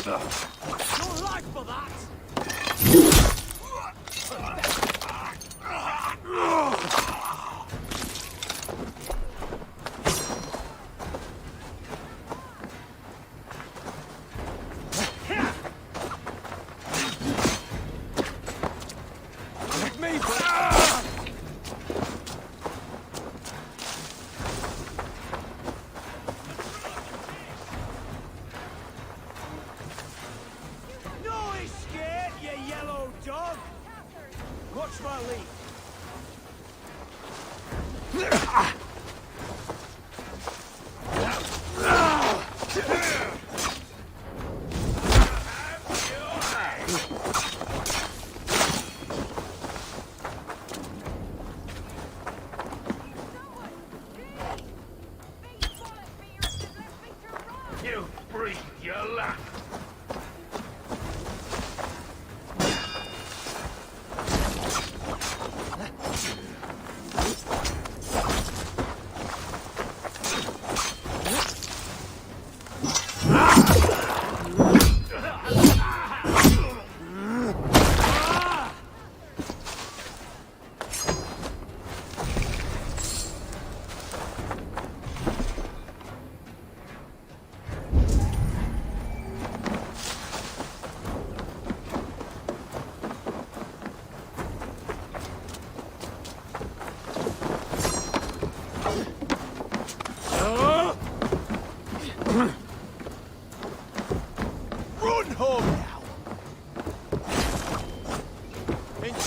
Your life for that! No escape, you yellow dog! Watch my lead. You breathe your luck!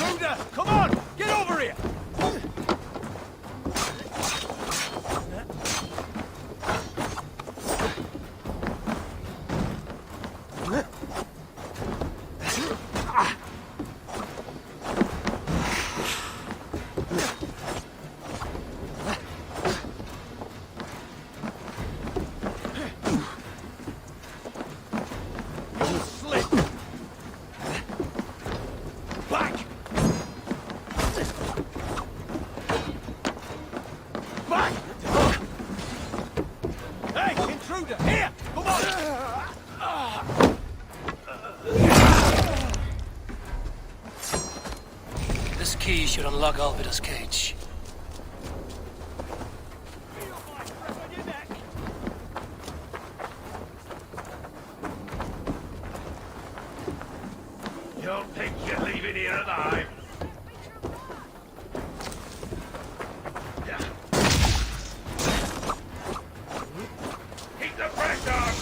intruder! Come on! Get over here! This key should unlock Alvida's cage. You don't think you're leaving here alive? Keep the pressure on!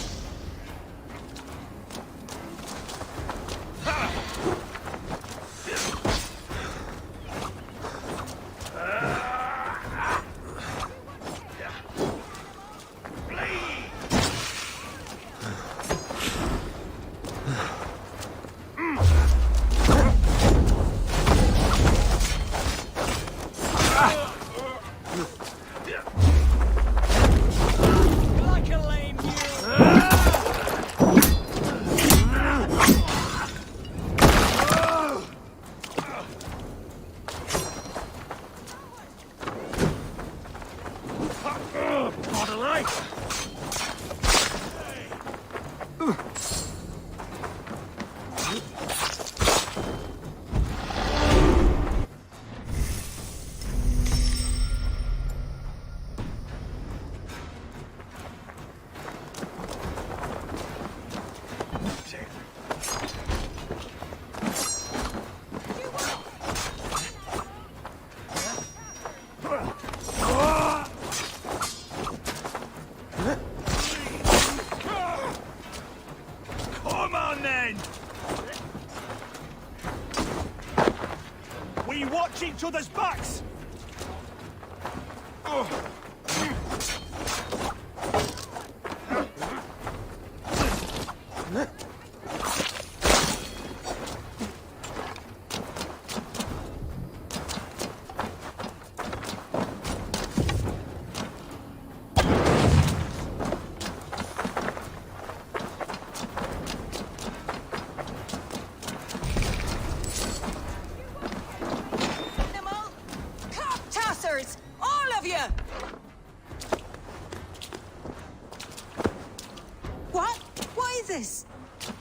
Watch each other's backs!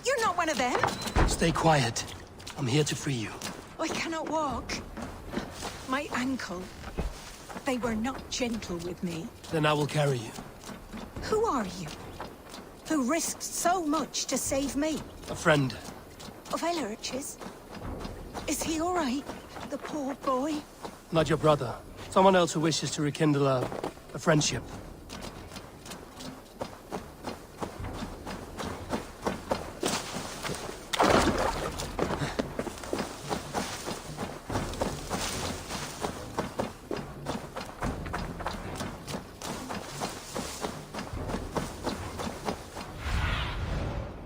You're not one of them? Stay quiet. I'm here to free you. I cannot walk. My ankle. They were not gentle with me. Then I will carry you. Who are you? Who risked so much to save me? A friend. Of Ellerch's? Is he all right? The poor boy? Not your brother. Someone else who wishes to rekindle a friendship.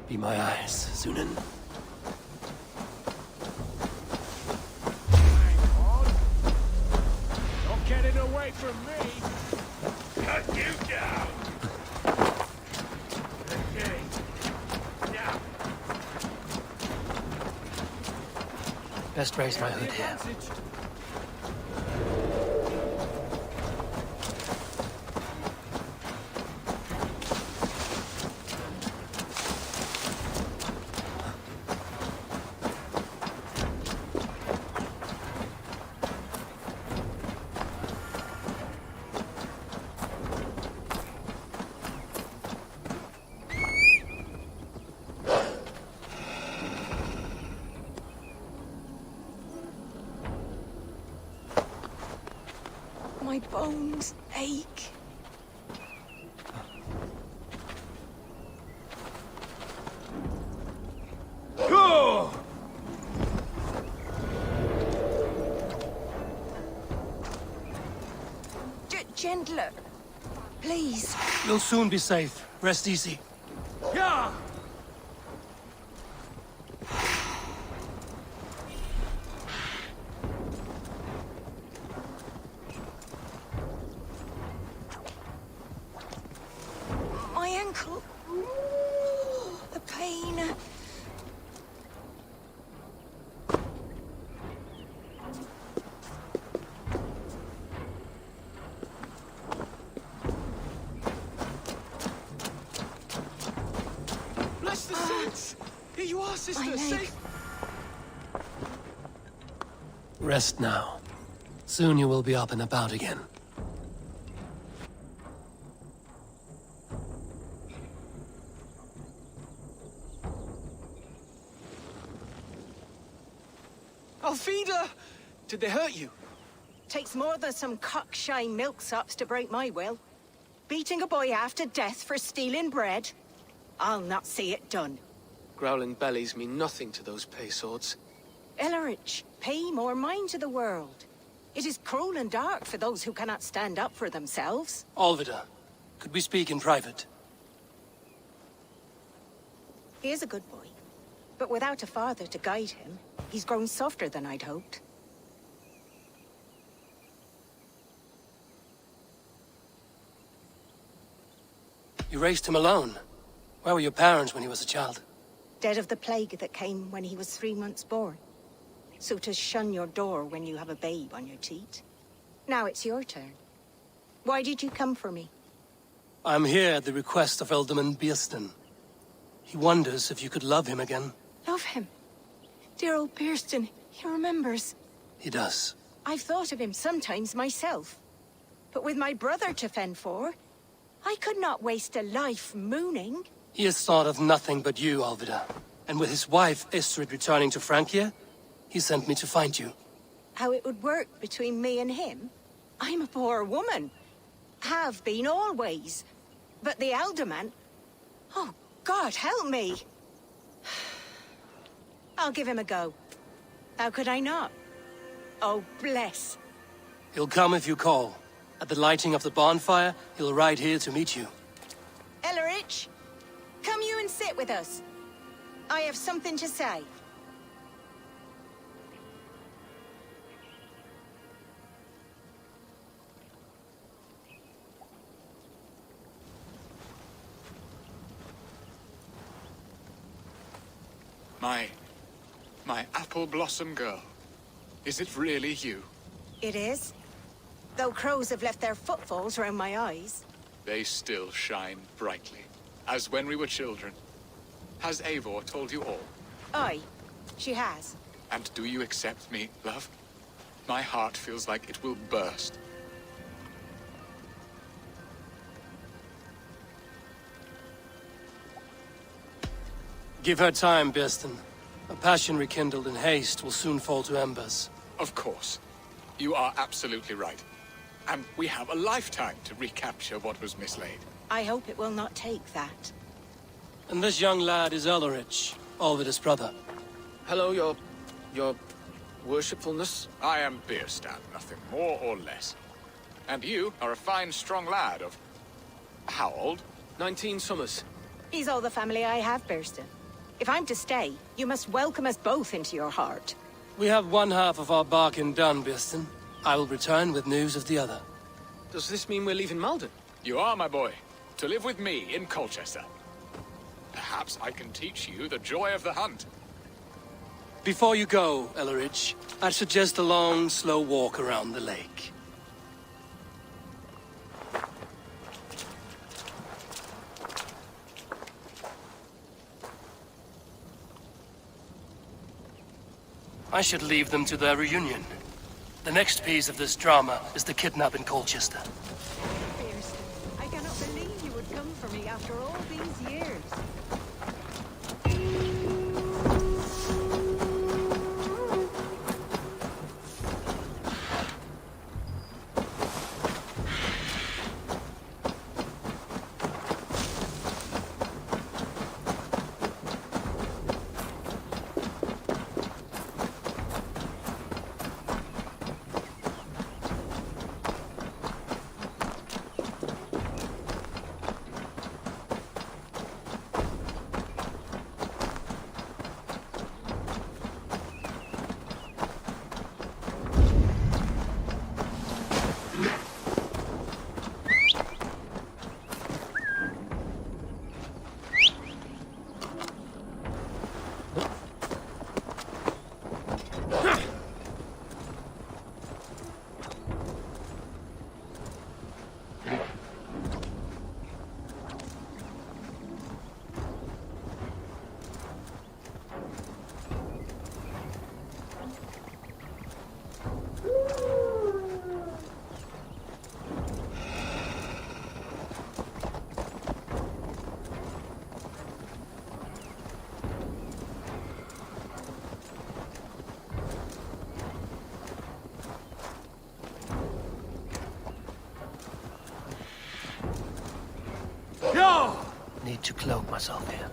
Be my eyes, Zunin. Not getting away from me! Cut you down! Okay. Now. Best raise my hood here. My bones ache. gentler. Please. You'll soon be safe. Rest easy. Yeah! My ankle. The pain. Bless the saints! Here you are, sister, safe! Rest now. Soon you will be up and about again. Alfida! Did they hurt you? Takes more than some cockshy milksops to break my will. Beating a boy half to death for stealing bread? I'll not see it done. Growling bellies mean nothing to those pay swords. Ellerich, pay more mind to the world. It is cruel and dark for those who cannot stand up for themselves. Alvida, could we speak in private? He is a good boy, but without a father to guide him, he's grown softer than I'd hoped. You raised him alone. Where were your parents when he was a child? Dead of the plague that came when he was 3 months born. So to shun your door when you have a babe on your teat. Now it's your turn. Why did you come for me? I'm here at the request of Alderman Bierston. He wonders if you could love him again. Love him. Dear old Bierston, he remembers. He does. I've thought of him sometimes myself. But with my brother to fend for, I could not waste a life mooning. He has thought of nothing but you, Alvida. And with his wife, Istrid, returning to Francia, he sent me to find you. How it would work between me and him? I'm a poor woman. Have been always. But the alderman... Oh, God, help me! I'll give him a go. How could I not? Oh, bless. He'll come if you call. At the lighting of the bonfire, he'll ride here to meet you. Ellerich, come you and sit with us. I have something to say. My apple blossom girl. Is it really you? It is. Though crows have left their footfalls round my eyes. They still shine brightly, as when we were children. Has Eivor told you all? Aye, she has. And do you accept me, love? My heart feels like it will burst. Give her time, Bierston. A passion rekindled in haste will soon fall to embers. Of course. You are absolutely right. And we have a lifetime to recapture what was mislaid. I hope it will not take that. And this young lad is Ellerich, Alvida's brother. Hello, your worshipfulness? I am Bierstan, nothing more or less. And you are a fine, strong lad of... how old? 19 summers. He's all the family I have, Bierston. If I'm to stay, you must welcome us both into your heart. We have one half of our bargain done, Bierston. I will return with news of the other. Does this mean we're leaving Malden? You are, my boy. To live with me in Colchester. Perhaps I can teach you the joy of the hunt. Before you go, Ellerich, I'd suggest a long, slow walk around the lake. I should leave them to their reunion. The next piece of this drama is the kidnap in Colchester. Bierston, I cannot believe you would come for me after all these years. need to cloak myself here.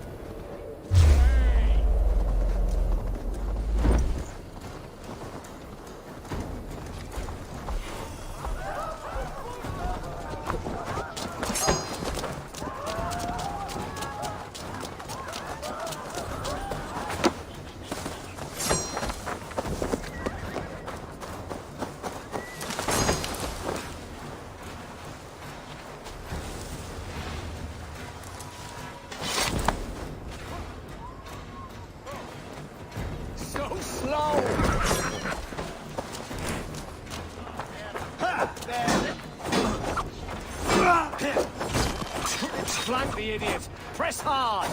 Flank the idiot! Press hard!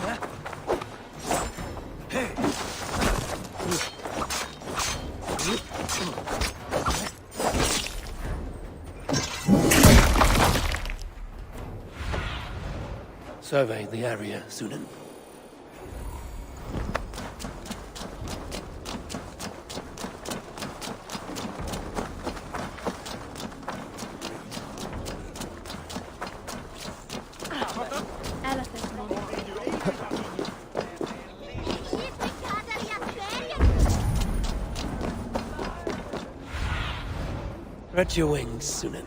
Survey the area, Sunan. Spread your wings, Sunan.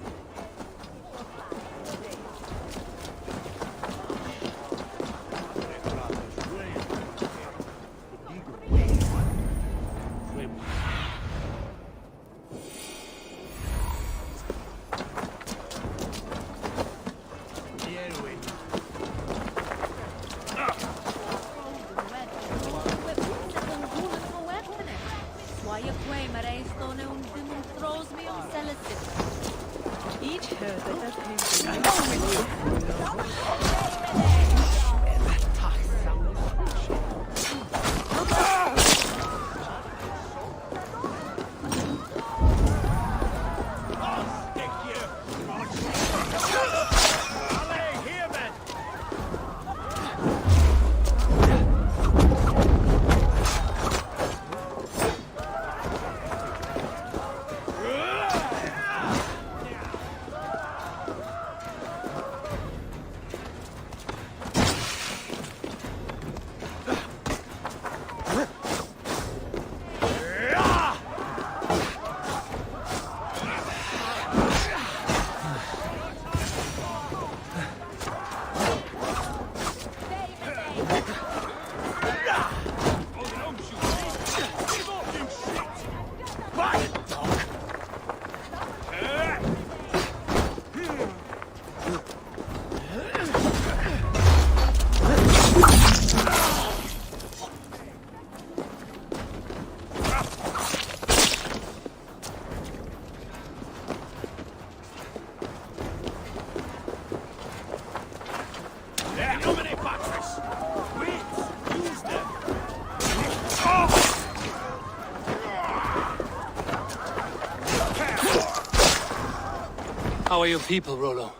How are your people, Rollo?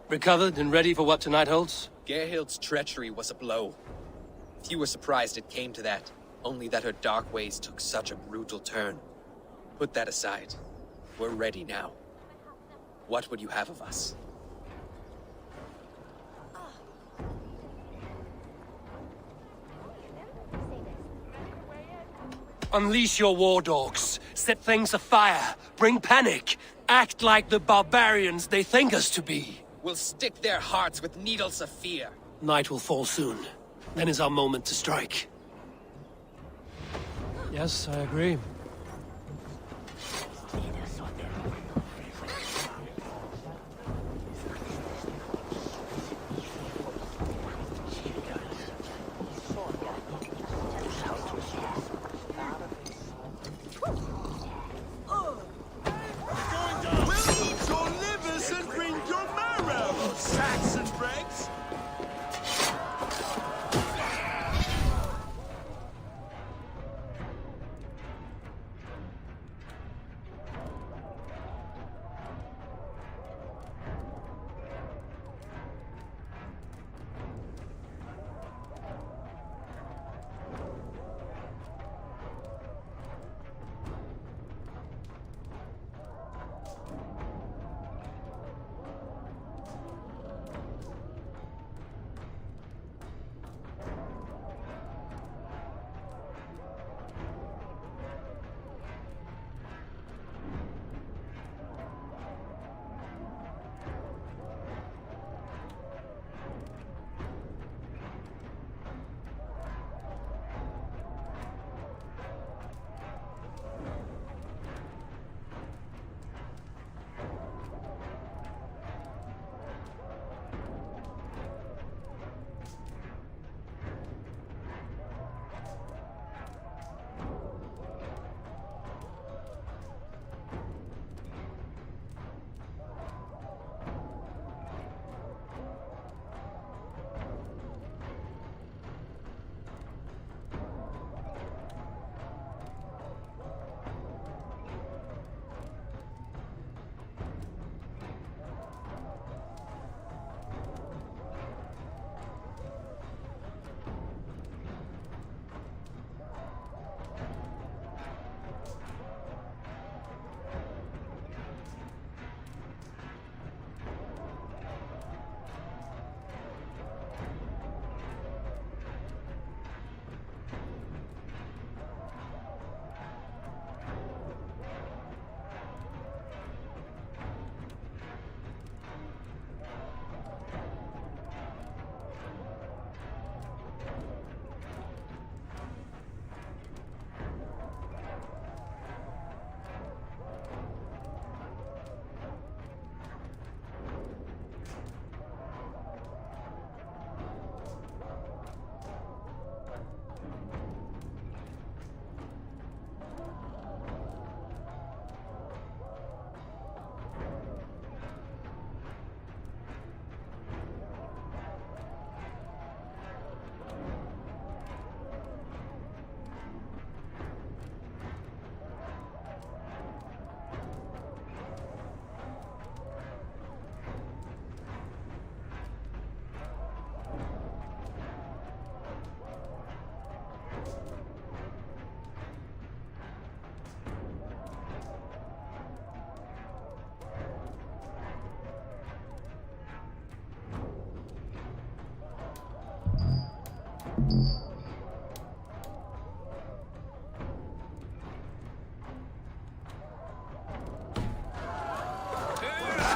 Recovered and ready for what tonight holds? Gerhild's treachery was a blow. Few were surprised it came to that, only that her dark ways took such a brutal turn. Put that aside. We're ready now. What would you have of us? Unleash your war dogs. Set things afire. Bring panic. Act like the barbarians they think us to be. We'll stick their hearts with needles of fear. Night will fall soon. Then is our moment to strike. Yes, I agree.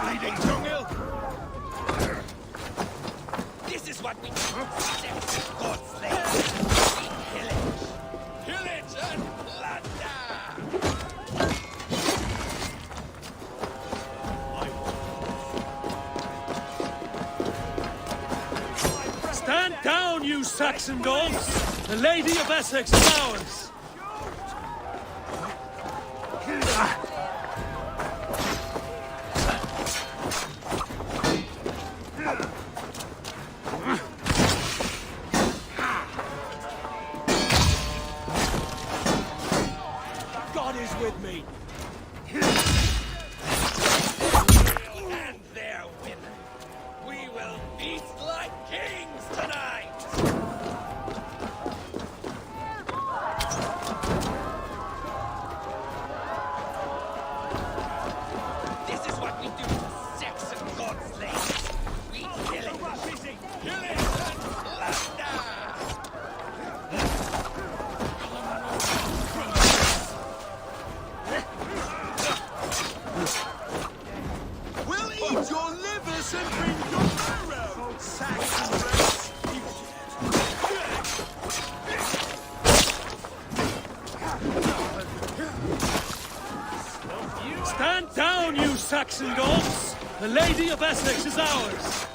Bleeding jungle! This is what we God's land. We pillage and plunder! Stand down, you Saxon dogs! The Lady of Essex is ours! God is with me! And their women! We will feast like kings tonight! This is what we do to Saxon God's land! We kill it! Pillage and plunder! We'll eat your livers and bring your marrow! Saxon race! Stand down, you Saxon dogs! The Lady of Essex is ours!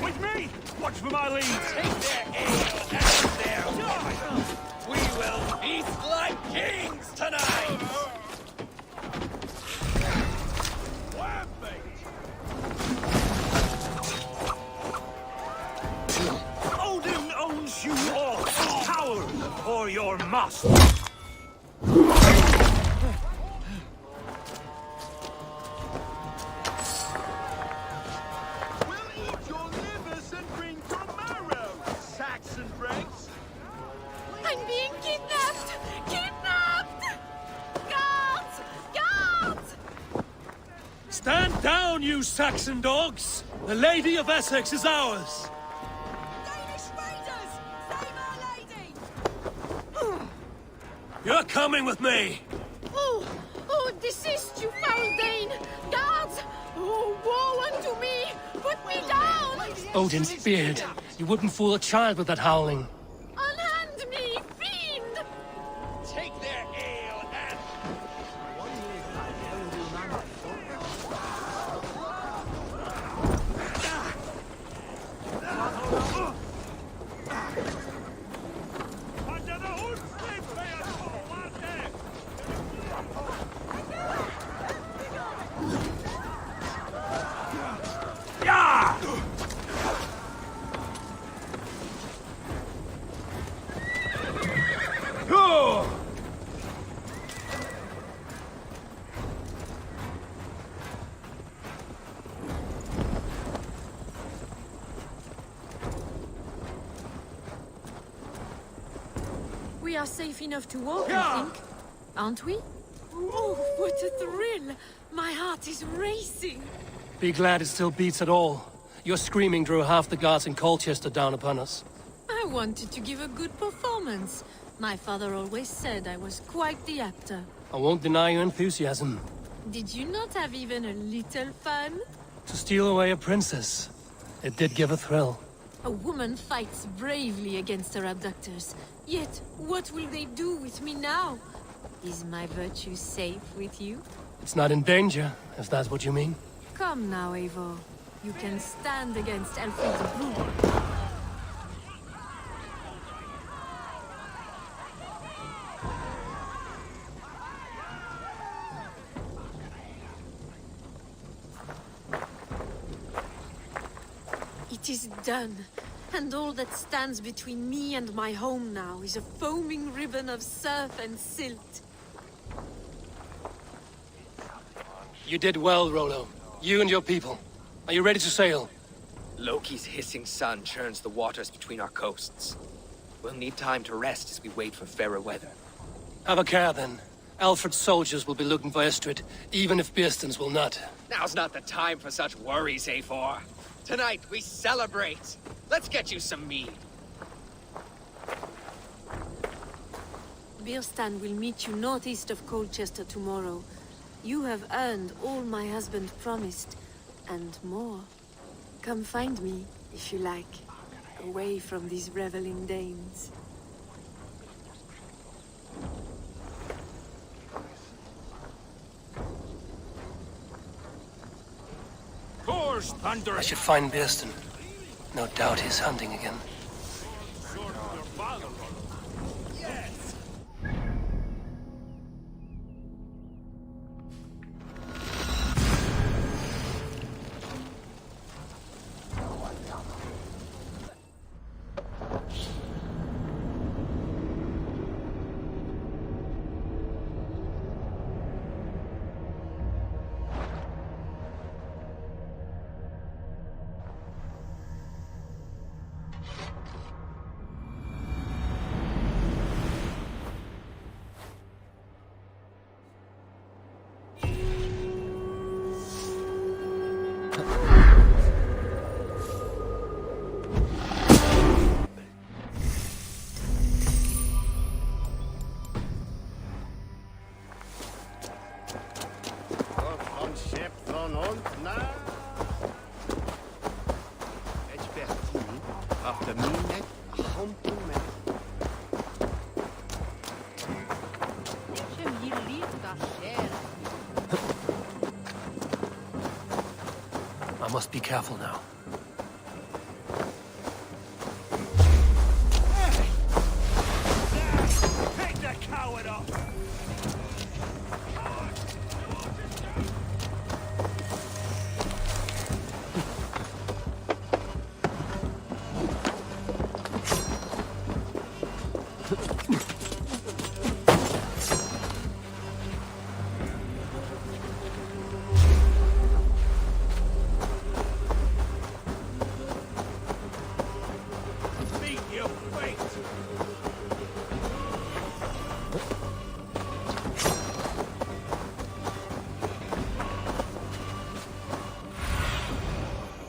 With me! Watch for my lead! Take their ale and their wine! We will feast like kings tonight! Odin owns you all! Cower before your master! We'll eat your livers and bring your marrow! Saxon race! I'm being kidnapped! Kidnapped! Guards! Guards! Stand down, you Saxon dogs! The Lady of Essex is ours! Danish raiders! Save our lady! You're coming with me! Oh! Oh, desist, you foul Dane! Guards! Oh, woe unto me! Put me down! Odin's beard. You wouldn't fool a child with that howling. Unhand me, fiend! Take their ale and... We are safe enough to walk, I think. Aren't we? Oh, what a thrill! My heart is racing. Be glad it still beats at all. Your screaming drew half the guards in Colchester down upon us. I wanted to give a good performance. My father always said I was quite the actor. I won't deny your enthusiasm. Did you not have even a little fun? To steal away a princess. It did give a thrill. A woman fights bravely against her abductors. Yet, what will they do with me now? Is my virtue safe with you? It's not in danger, if that's what you mean. Come now, Eivor. You can stand against Alfred the Brutal. It is done, and all that stands between me and my home now is a foaming ribbon of surf and silt. You did well, Rollo. You and your people. Are you ready to sail? Loki's hissing sun churns the waters between our coasts. We'll need time to rest as we wait for fairer weather. Have a care, then. Alfred's soldiers will be looking for Estrid, even if Birsten's will not. Now's not the time for such worries, Eivor. Tonight, we celebrate. Let's get you some mead. Birstan will meet you northeast of Colchester tomorrow. You have earned all my husband promised, and more. Come find me, if you like, away from these reveling Danes. I should find Birsten. No doubt he's hunting again. I must be careful now. Take that coward up!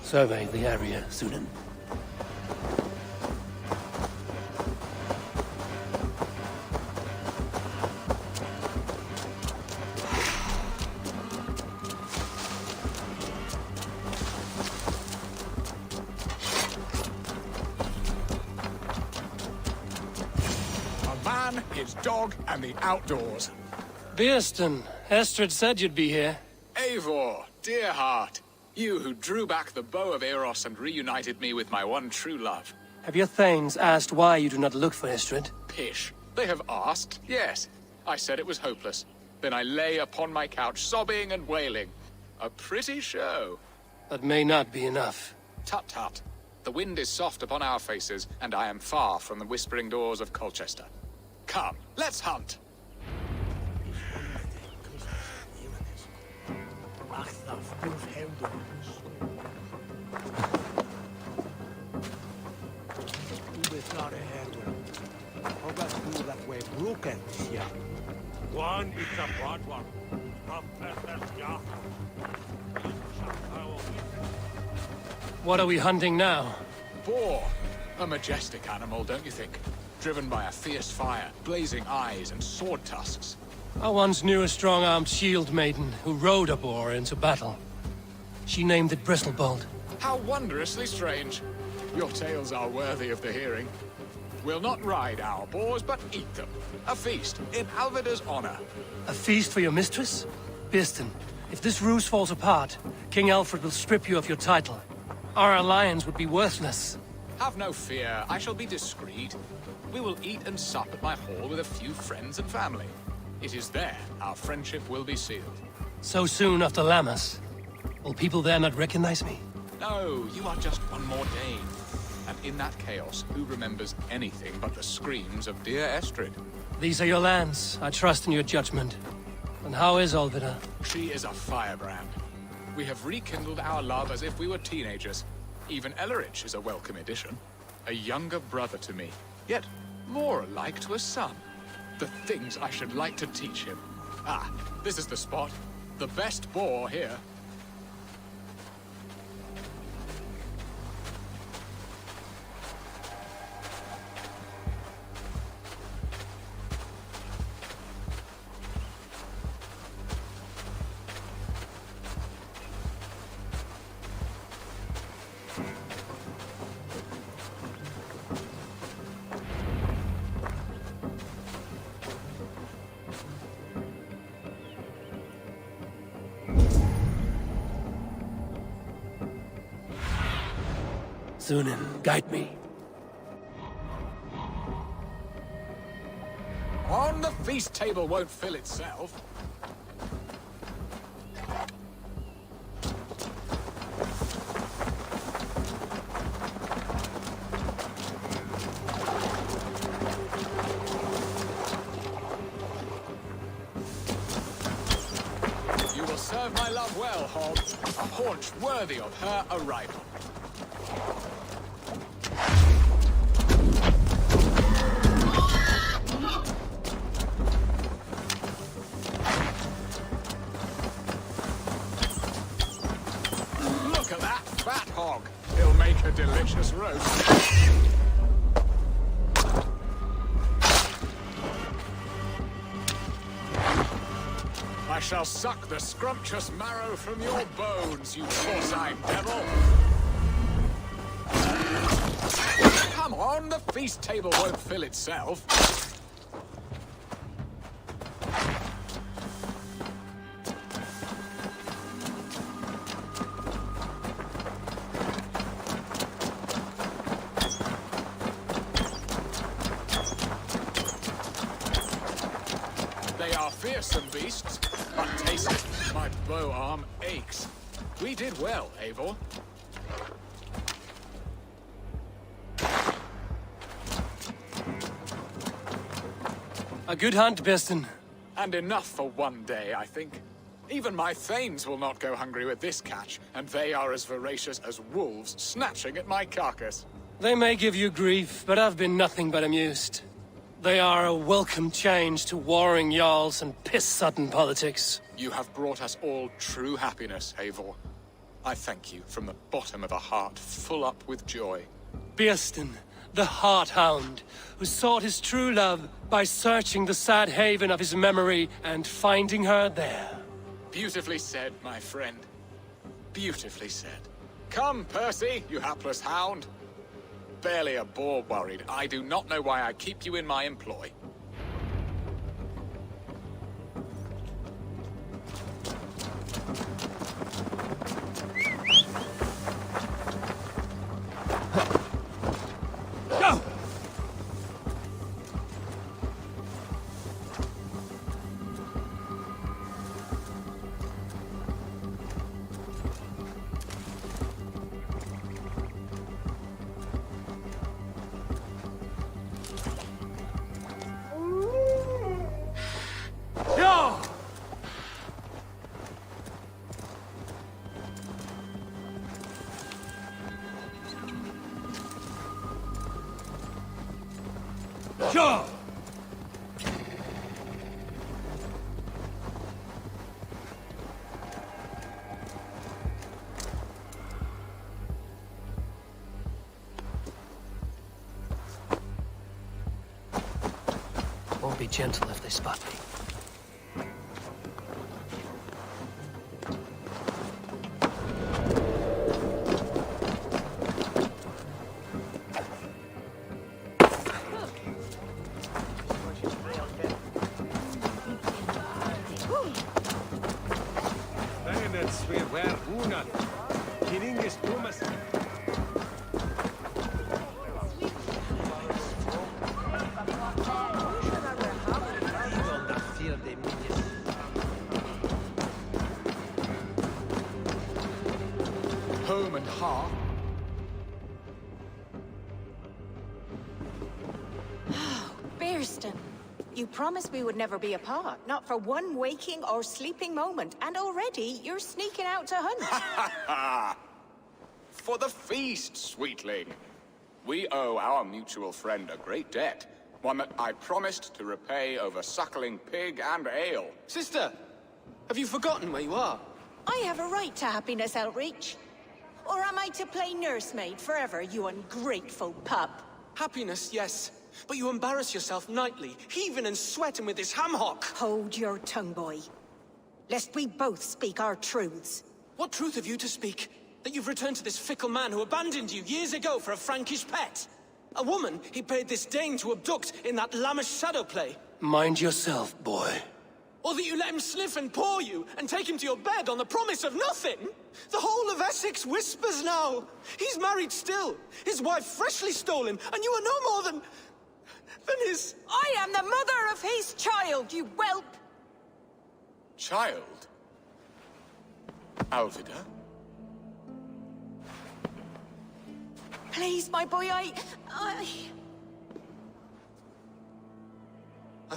Survey the area, Sunan. A man, his dog, and the outdoors. Birsten, Estrid said you'd be here. Eivor, dear heart. You who drew back the bow of Eros and reunited me with my one true love. Have your thanes asked why you do not look for Estrid? Pish. They have asked, yes. I said it was hopeless. Then I lay upon my couch, sobbing and wailing. A pretty show. That may not be enough. Tut tut. The wind is soft upon our faces, and I am far from the whispering doors of Colchester. Come, let's hunt. One is a broad one. What are we hunting now? Boar. A majestic animal, don't you think? Driven by a fierce fire, blazing eyes, and sword tusks. I once knew a strong-armed shield maiden who rode a boar into battle. She named it Bristlebolt. How wondrously strange. Your tales are worthy of the hearing. We'll not ride our boars, but eat them. A feast, in Alvida's honor. A feast for your mistress? Birsten, if this ruse falls apart, King Alfred will strip you of your title. Our alliance would be worthless. Have no fear, I shall be discreet. We will eat and sup at my hall with a few friends and family. It is there our friendship will be sealed. So soon after Lammas? Will people there not recognize me? No, you are just one more Dane. And in that chaos, who remembers anything but the screams of dear Estrid? These are your lands. I trust in your judgment. And how is Alvida? She is a firebrand. We have rekindled our love as if we were teenagers. Even Ellerich is a welcome addition. A younger brother to me, yet more alike to a son. The things I should like to teach him. Ah, this is the spot. The best boar here. Sunan, guide me. On the feast table won't fill itself. You will serve my love well, Hog. A haunch worthy of her arrival. Look at that fat hog. He'll make a delicious roast. I shall suck the scrumptious marrow from your bones, you porcine devil! Come on, the feast table won't fill itself. They are fearsome beasts, but taste it. My bow arm aches. We did well, Eivor. A good hunt, Beston. And enough for one day, I think. Even my thanes will not go hungry with this catch, and they are as voracious as wolves snatching at my carcass. They may give you grief, but I've been nothing but amused. They are a welcome change to warring jarls and piss-sudden politics. You have brought us all true happiness, Eivor. I thank you from the bottom of a heart full up with joy. Beston, the Heart-Hound, who sought his true love by searching the sad haven of his memory and finding her there. Beautifully said, my friend. Beautifully said. Come, Percy, you hapless hound. Barely a boar worried. I do not know why I keep you in my employ. Go! Yo! Sure! Won't be gentle if they spot me. Home and hearth. Bearston, you promised we would never be apart, not for one waking or sleeping moment, and already you're sneaking out to hunt. For the feast, sweetling. We owe our mutual friend a great debt. One that I promised to repay over suckling pig and ale. Sister, have you forgotten where you are? I have a right to happiness, Outreach. Or am I to play nursemaid forever, you ungrateful pup? Happiness, yes. But you embarrass yourself nightly, heaving and sweating with this ham-hock. Hold your tongue, boy. Lest we both speak our truths. What truth have you to speak? That you've returned to this fickle man who abandoned you years ago for a Frankish pet? A woman he paid this Dane to abduct in that lammish shadow play? Mind yourself, boy. Or that you let him sniff and paw you, and take him to your bed on the promise of nothing? The whole of Essex whispers now. He's married still, his wife freshly stolen, and you are no more than his... I am the mother of his child, you whelp! Child? Alvida? Please, my boy, I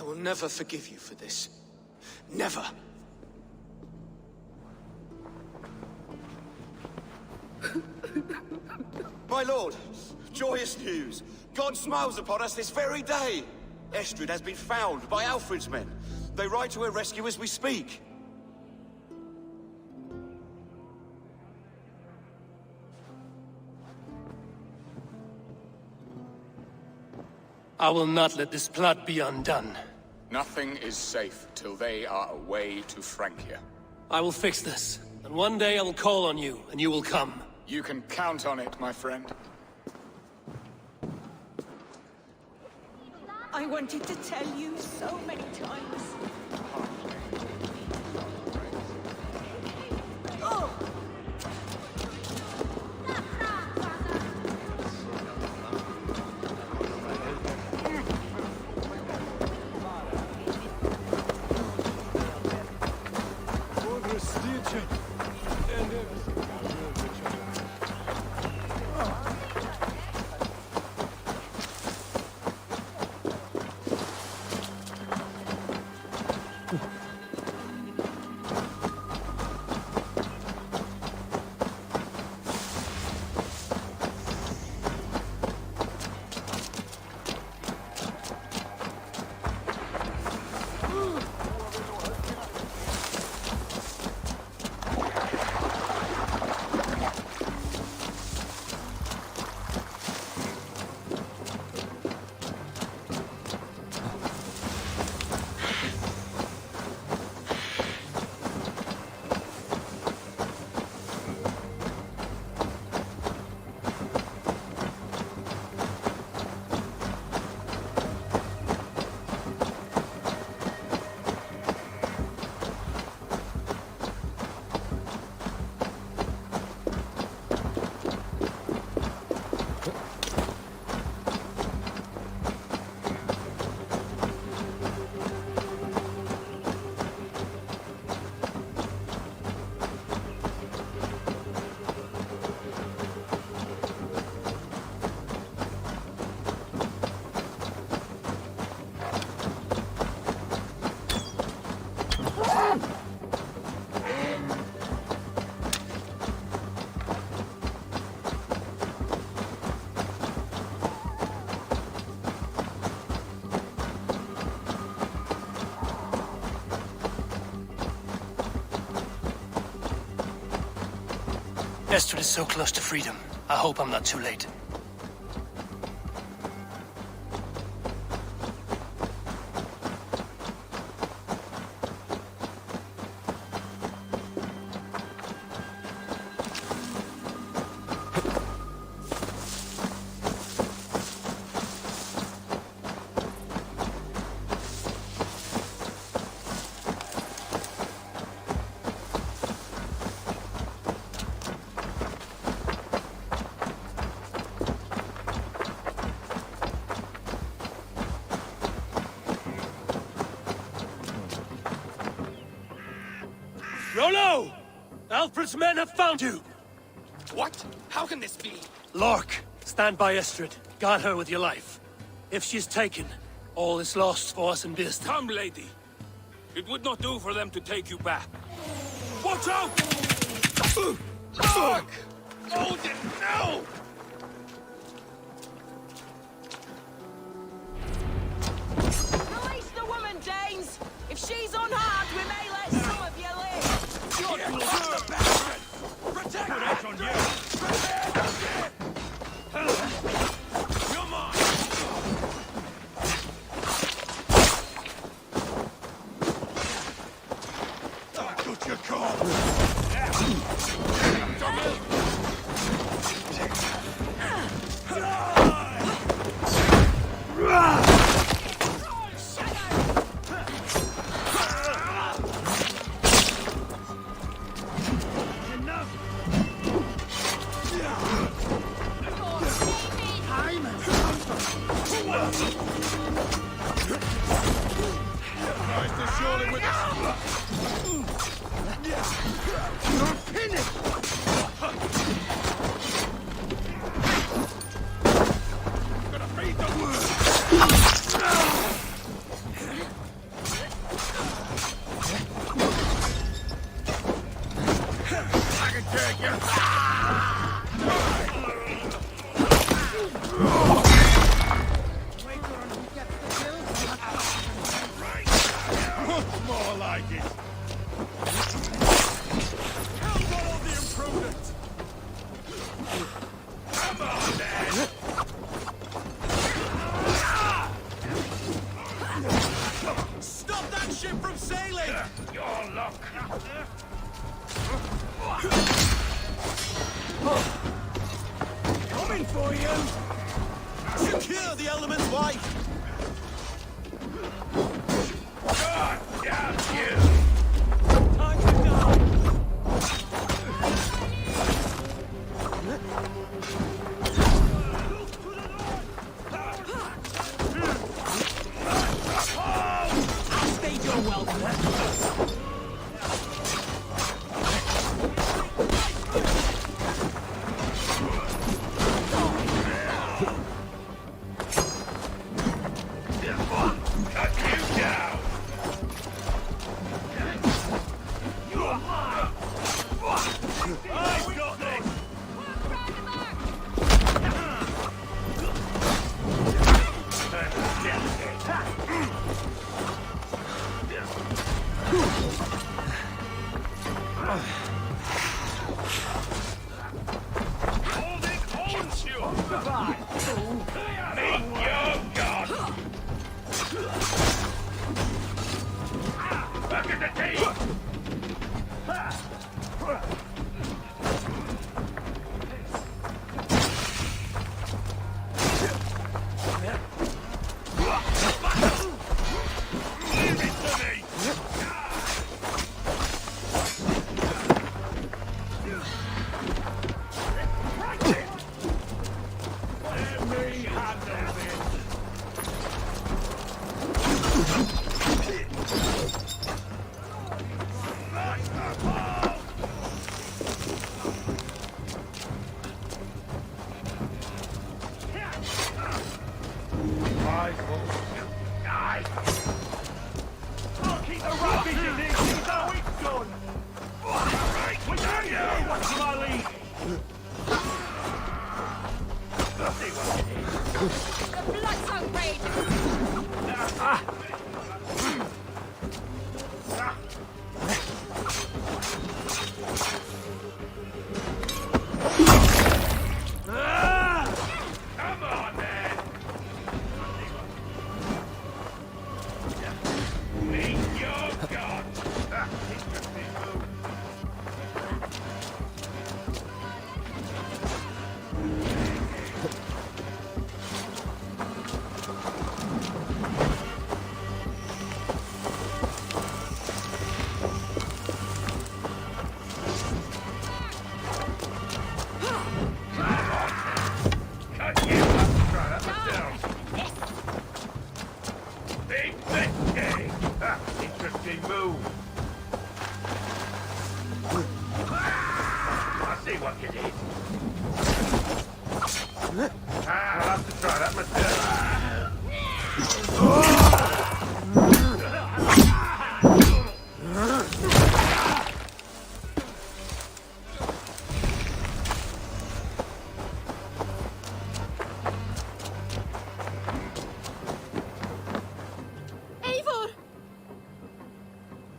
will never forgive you for this. Never. My lord, joyous news. God smiles upon us this very day. Estrid has been found by Alfred's men. They ride to her rescue as we speak. I will not let this plot be undone. Nothing is safe till they are away to Francia. I will fix this, and one day I will call on you, and you will come. You can count on it, my friend. I wanted to tell you so many times. Oh! Estrid is so close to freedom. I hope I'm not too late. Rollo! Alfred's men have found you! What? How can this be? Lork, stand by Estrid. Guard her with your life. If she's taken, all is lost for us in Bearston. Come, lady. It would not do for them to take you back. Watch out! Fuck! Odin, no! like it. Count on all the improvements. Come on, then. Stop that ship from sailing! Your luck. Coming for you! Secure the element's wife! God damn you! Time to die! I'll state your welcome.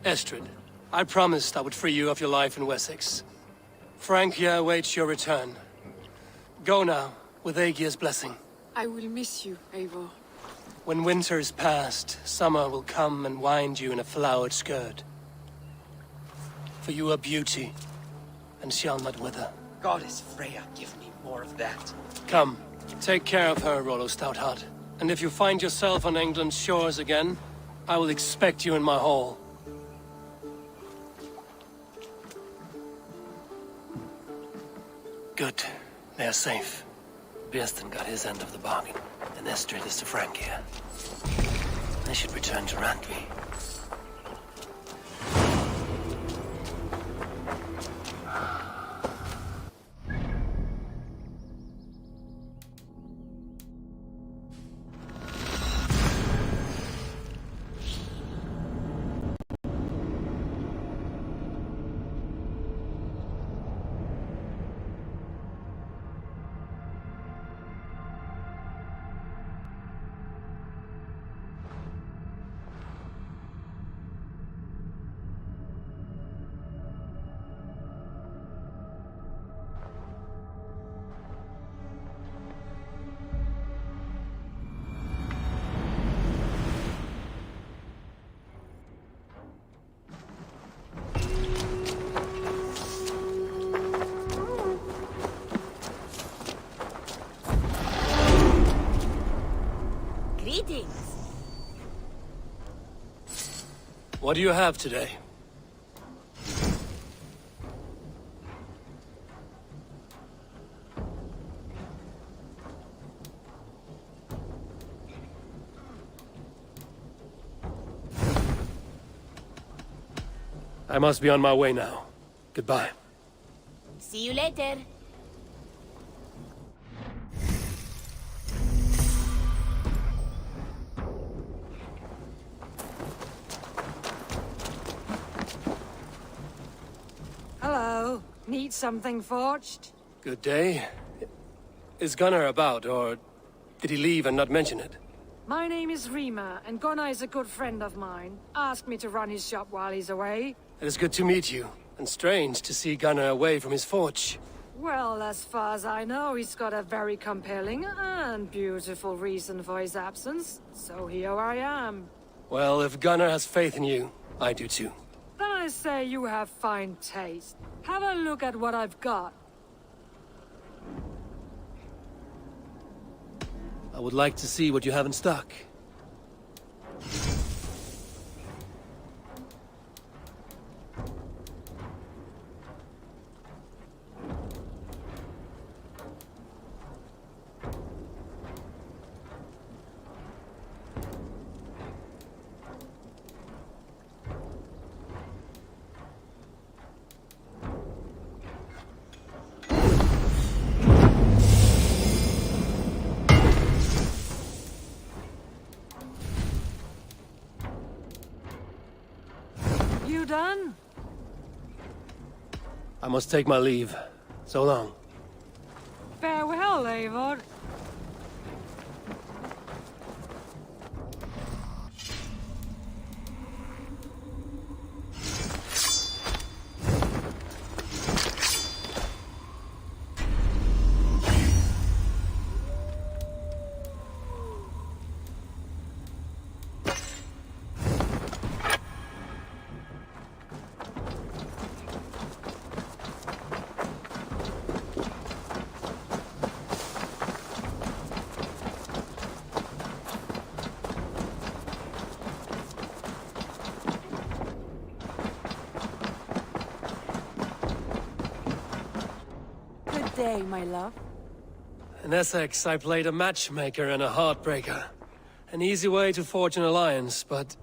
Estrid, I promised I would free you of your life in Wessex. Francia awaits your return. Go now, with Aegir's blessing. I will miss you, Eivor. When winter is past, summer will come and wind you in a flowered skirt. For you are beauty, and shall not wither. Goddess Freya, give me more of that. Come, take care of her, Rollo Stoutheart. And if you find yourself on England's shores again, I will expect you in my hall. Good. They are safe. Björsten got his end of the bargain, and Estrid is to Francia. They should return to Randvi. What do you have today? I must be on my way now. Goodbye. See you later. Hello. Need something forged? Good day. Is Gunnar about, or did he leave and not mention it? My name is Rima, and Gunnar is a good friend of mine. Asked me to run his shop while he's away. It is good to meet you, and strange to see Gunnar away from his forge. Well, as far as I know, he's got a very compelling and beautiful reason for his absence. So here I am. Well, if Gunnar has faith in you, I do too. Then I say you have fine taste. Have a look at what I've got. I would like to see what you have in stock. You done? I must take my leave. So long. Farewell, Eivor. Good day, my love. In Essex, I played a matchmaker and a heartbreaker. An easy way to forge an alliance, but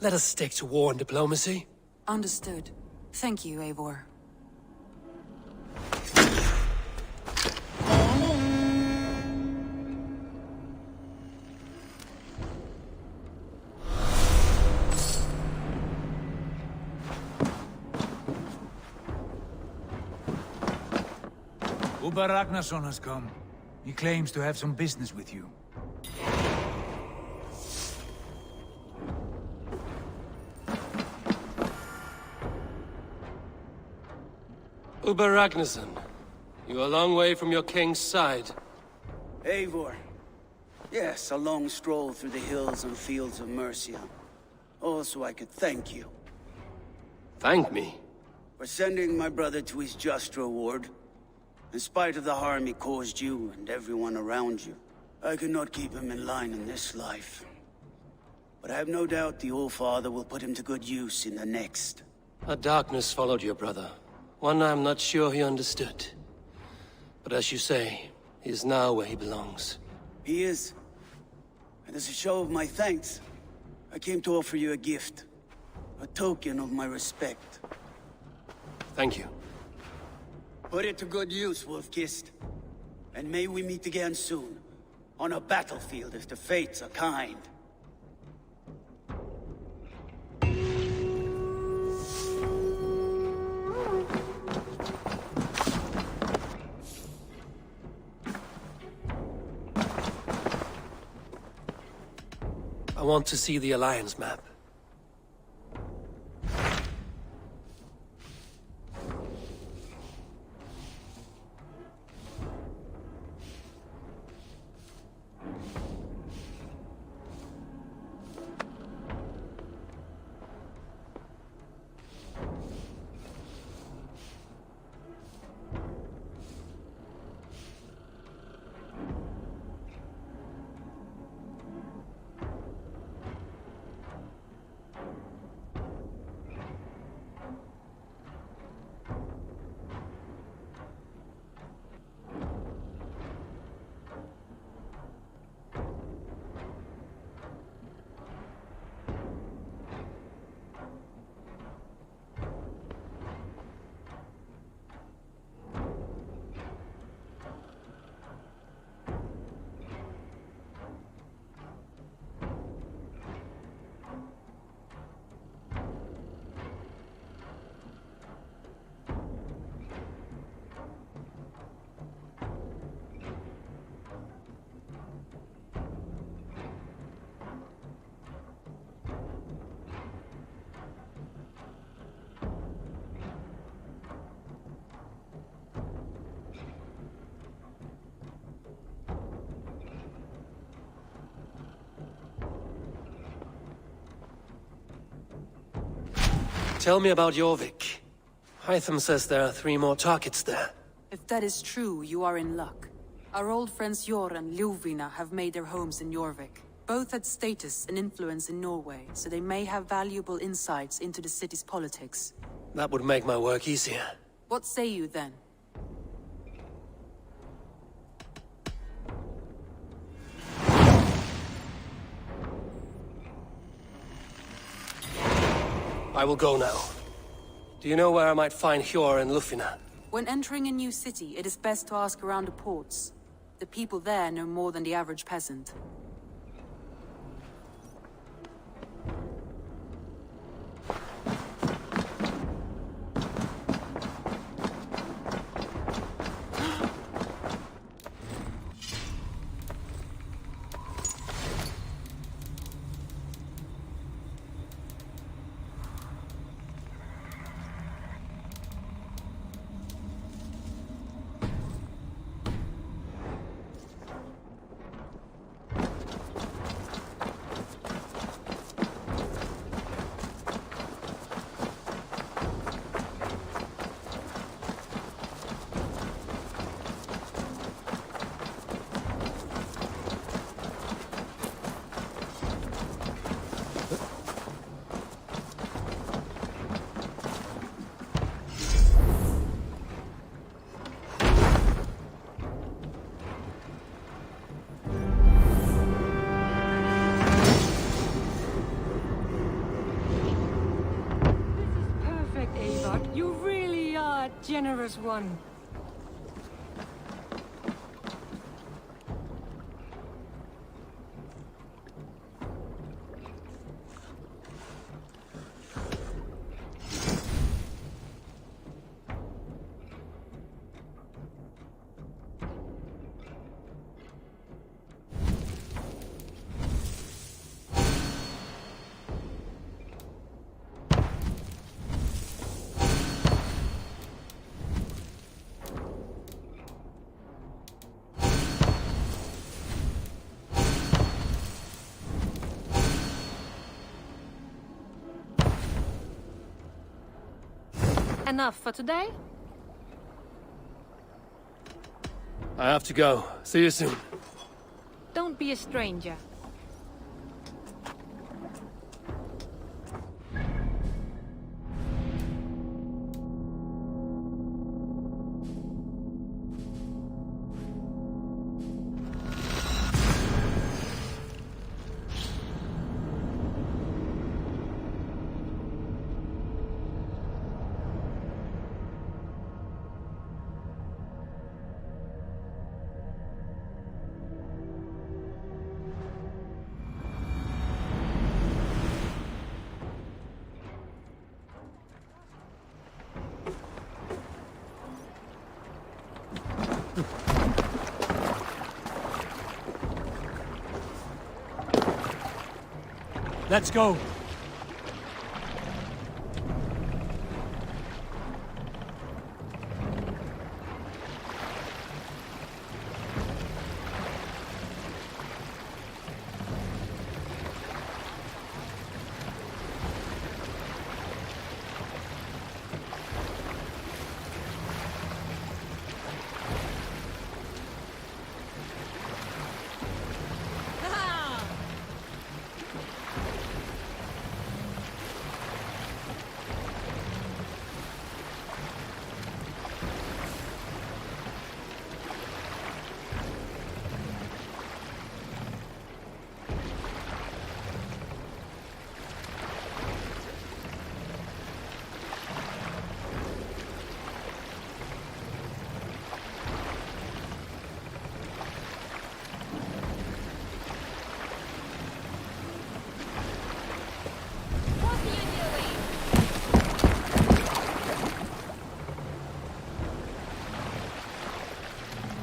let us stick to war and diplomacy. Understood. Thank you, Eivor. Uber Ragnarsson has come. He claims to have some business with you. Uber Ragnarsson, you're a long way from your king's side. Eivor. Yes, a long stroll through the hills and fields of Mercia. Also, I could thank you. Thank me? For sending my brother to his just reward. In spite of the harm he caused you and everyone around you, I could not keep him in line in this life. But I have no doubt the All-Father will put him to good use in the next. A darkness followed your brother. One I'm not sure he understood. But as you say, he is now where he belongs. He is. And as a show of my thanks, I came to offer you a gift. A token of my respect. Thank you. Put it to good use, Wolf-Kissed. And may we meet again soon. On a battlefield if the fates are kind. I want to see the Alliance map. Tell me about Jorvik. Hytham says there are 3 more targets there. If that is true, you are in luck. Our old friends Jor and Ljuvina have made their homes in Jorvik. Both had status and influence in Norway, so they may have valuable insights into the city's politics. That would make my work easier. What say you then? I will go now. Do you know where I might find Hjor and Ljufina? When entering a new city, it is best to ask around the ports. The people there know more than the average peasant. Generous one. Enough for today? I have to go. See you soon. Don't be a stranger. Let's go.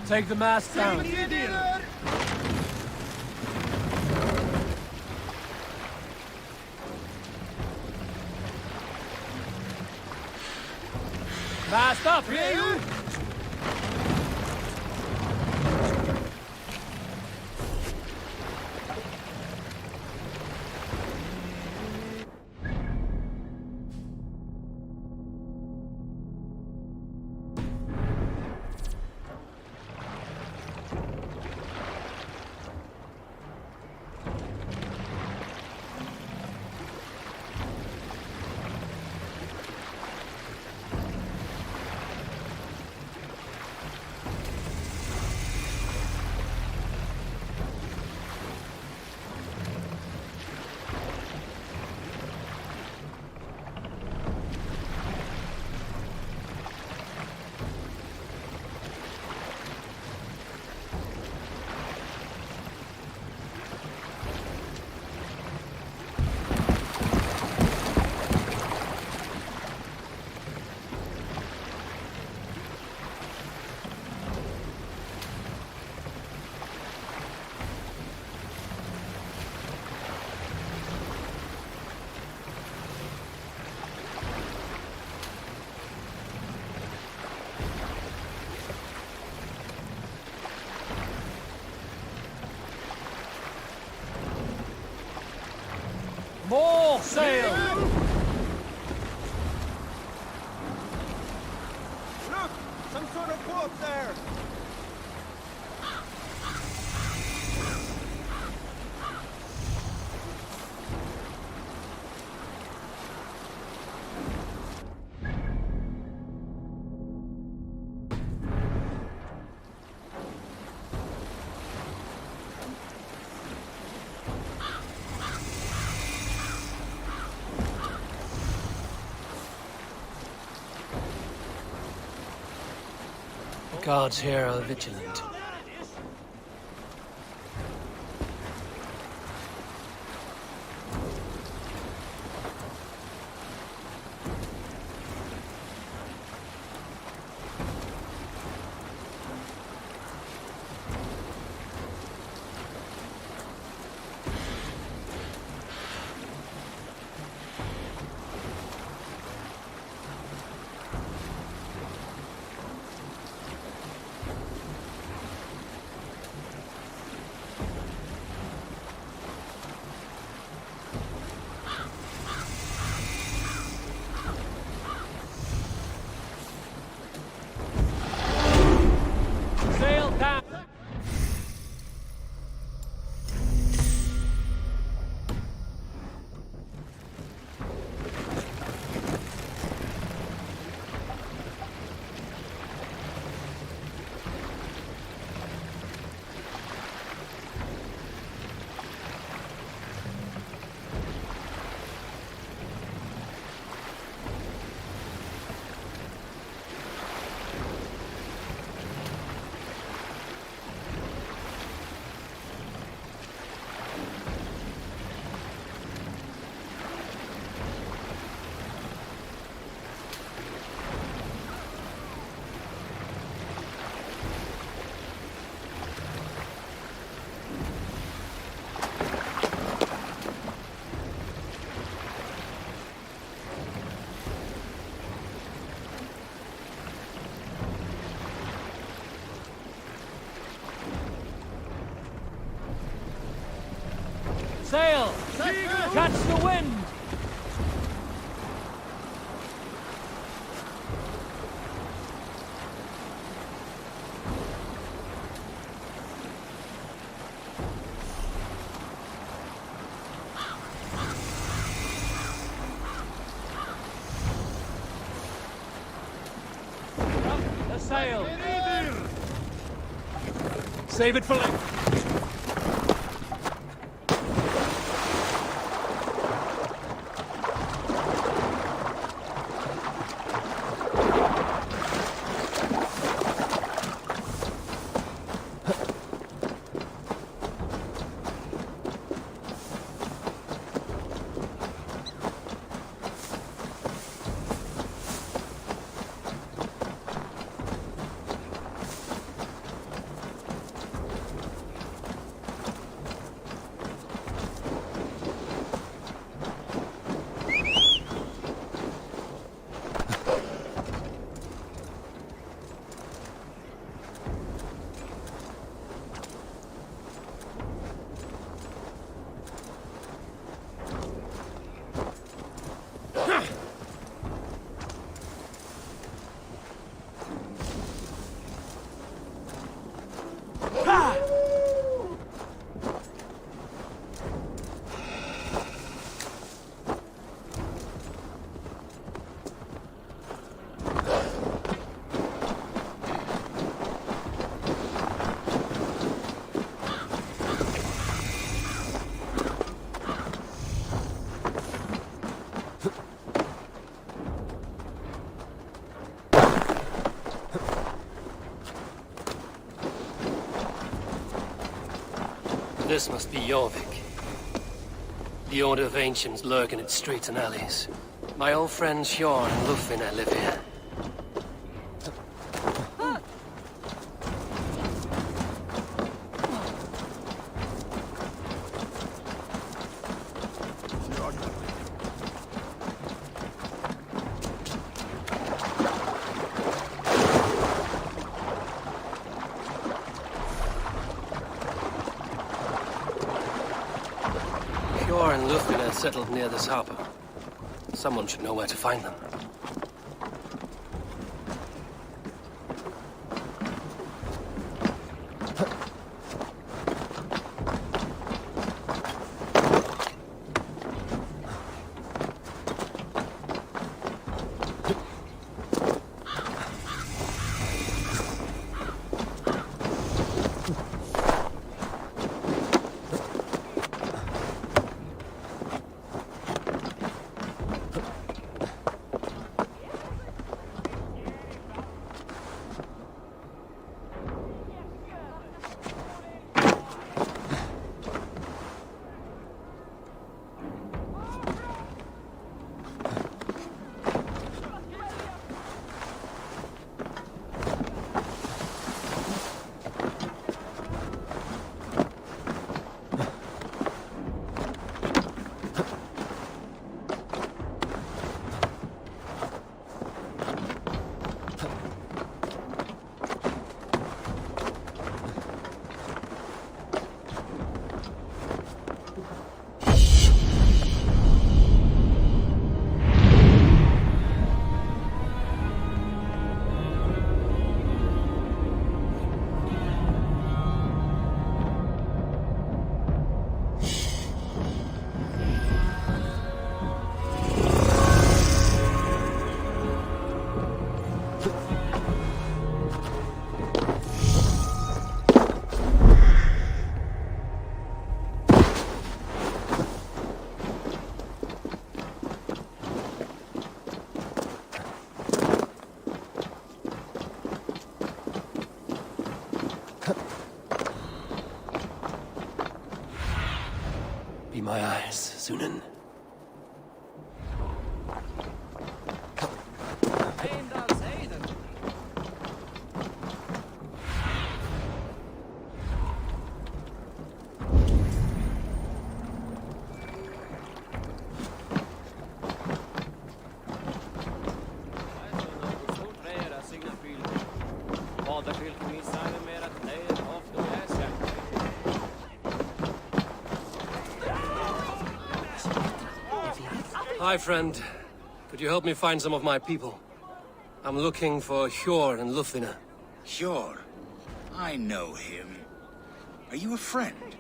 Take the mast down. Mast up! More sail! Look! Some sort of boat there! The guards here are vigilant. Sail down! Sail! Catch the wind! The sail! Save it for later. This must be Jorvik. The Order of Ancients lurk in its streets and alleys. My old friends Hjorn and Lufvina live here. Hjorn and Lufvina settled near this harbor. Someone should know where to find them. Be my eyes, Sunan. Hi, friend. Could you help me find some of my people? I'm looking for Hjor and Lufvina. Hjor? I know him. Are you a friend?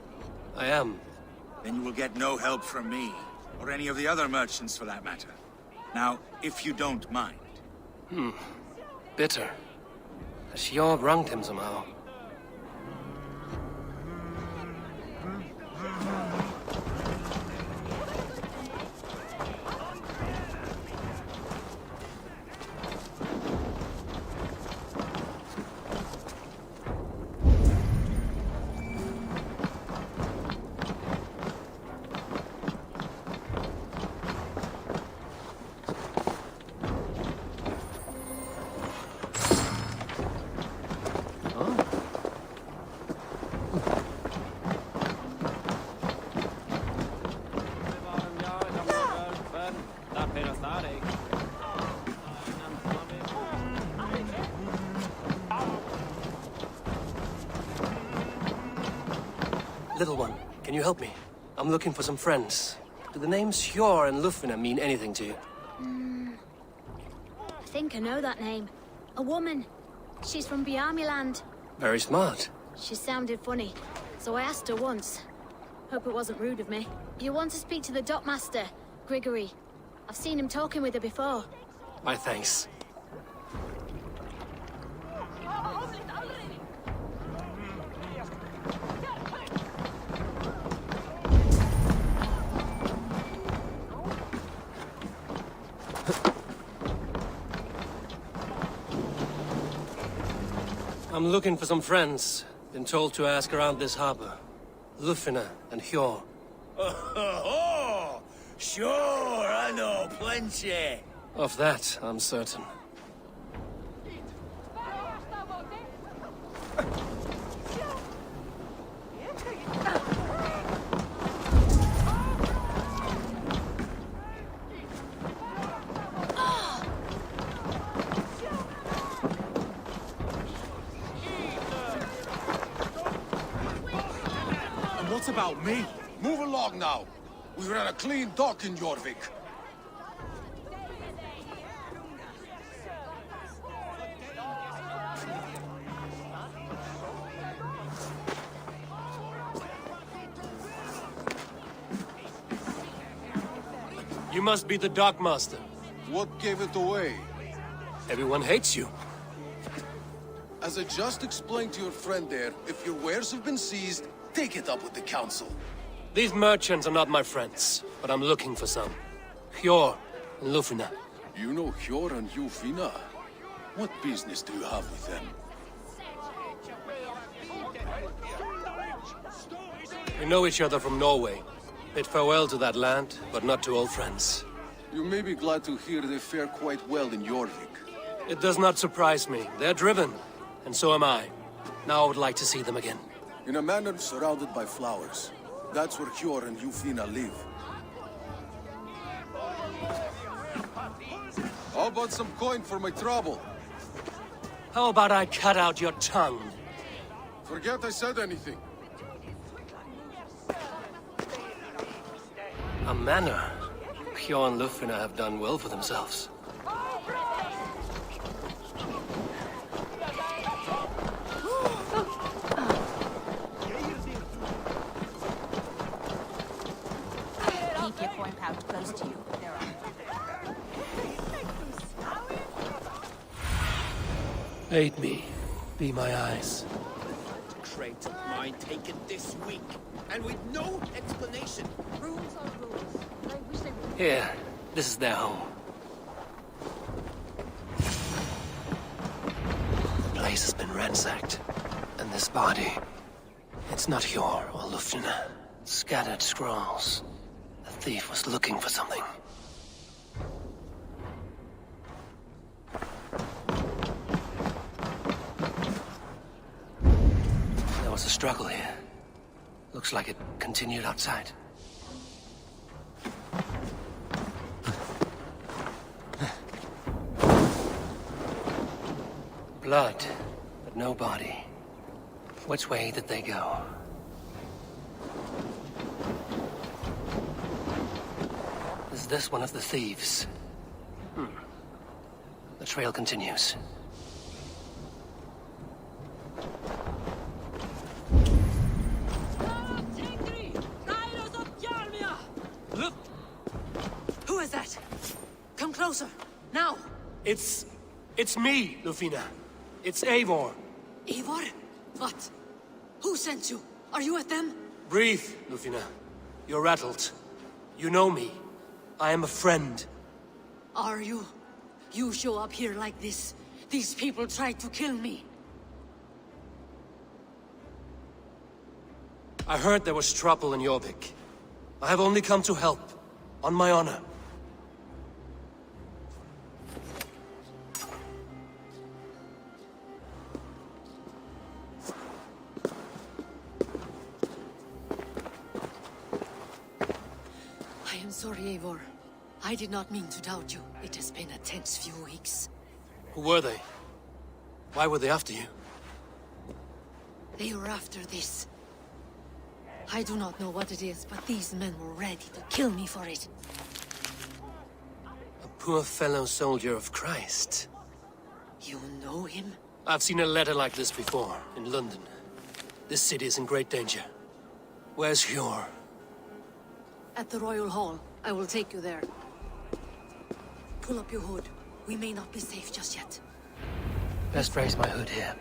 I am. Then you will get no help from me, or any of the other merchants for that matter. Now, if you don't mind. Bitter. Has Hjor wronged him somehow? Little one, can you help me? I'm looking for some friends. Do the names Hjor and Lufvina mean anything to you? I think I know that name. A woman. She's from Biamiland. Very smart. She sounded funny, so I asked her once. Hope it wasn't rude of me. You want to speak to the dockmaster, Grigory. I've seen him talking with her before. My thanks. I'm looking for some friends. Been told to ask around this harbor. Lufvina and Hjor. Oh, sure, I know plenty. Of that, I'm certain. What about me? Move along now. We ran a clean dock in Jorvik. You must be the dockmaster. What gave it away? Everyone hates you. As I just explained to your friend there, if your wares have been seized, take it up with the council. These merchants are not my friends, but I'm looking for some. Hjor and Lufina. You know Hjor and Lufina? What business do you have with them? We know each other from Norway. Bid farewell to that land, but not to old friends. You may be glad to hear they fare quite well in Jorvik. It does not surprise me. They're driven, and so am I. Now I would like to see them again. In a manor surrounded by flowers. That's where Hjor and Lufina live. How about some coin for my trouble? How about I cut out your tongue? Forget I said anything. A manor. Hjor and Lufina have done well for themselves. Keep your coin pouch close to you. Aid me. Be my eyes. Crate of mine taken this week, and with no explanation. Rules are rules. I wish they would. Here. This is their home. The place has been ransacked. And this body... It's not Hjor or Lufina. Scattered scrolls. The thief was looking for something. There was a struggle here. Looks like it continued outside. Blood, but no body. Which way did they go? Is this one of the thieves? The trail continues. Look! Who is that? Come closer, now! It's me, Lufina. It's Eivor. Eivor? What? Who sent you? Are you with them? Breathe, Lufina. You're rattled. You know me. I am a friend. Are you? You show up here like this. These people tried to kill me. I heard there was trouble in Jorvik. I have only come to help. On my honor. I am sorry, Eivor. I did not mean to doubt you. It has been a tense few weeks. Who were they? Why were they after you? They were after this. I do not know what it is, but these men were ready to kill me for it. A poor fellow soldier of Christ. You know him? I've seen a letter like this before, in London. This city is in great danger. Where's Hjor? At the Royal Hall. I will take you there. Pull up your hood. We may not be safe just yet. Best raise my hood here.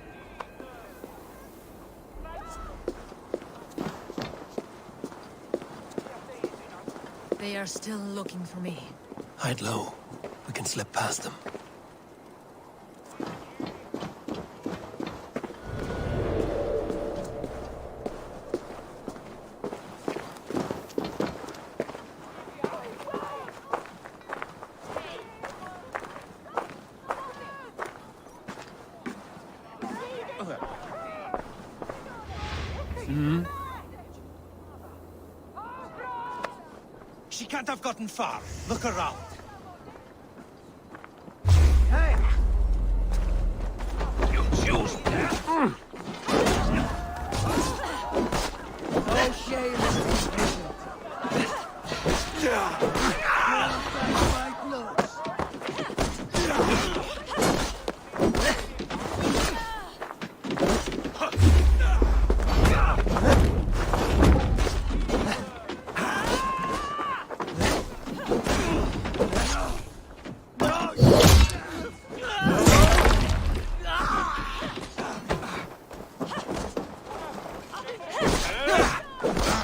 They are still looking for me. Hide low. We can slip past them. She can't have gotten far. Look around. Hey! You choose that. No shame in this mission.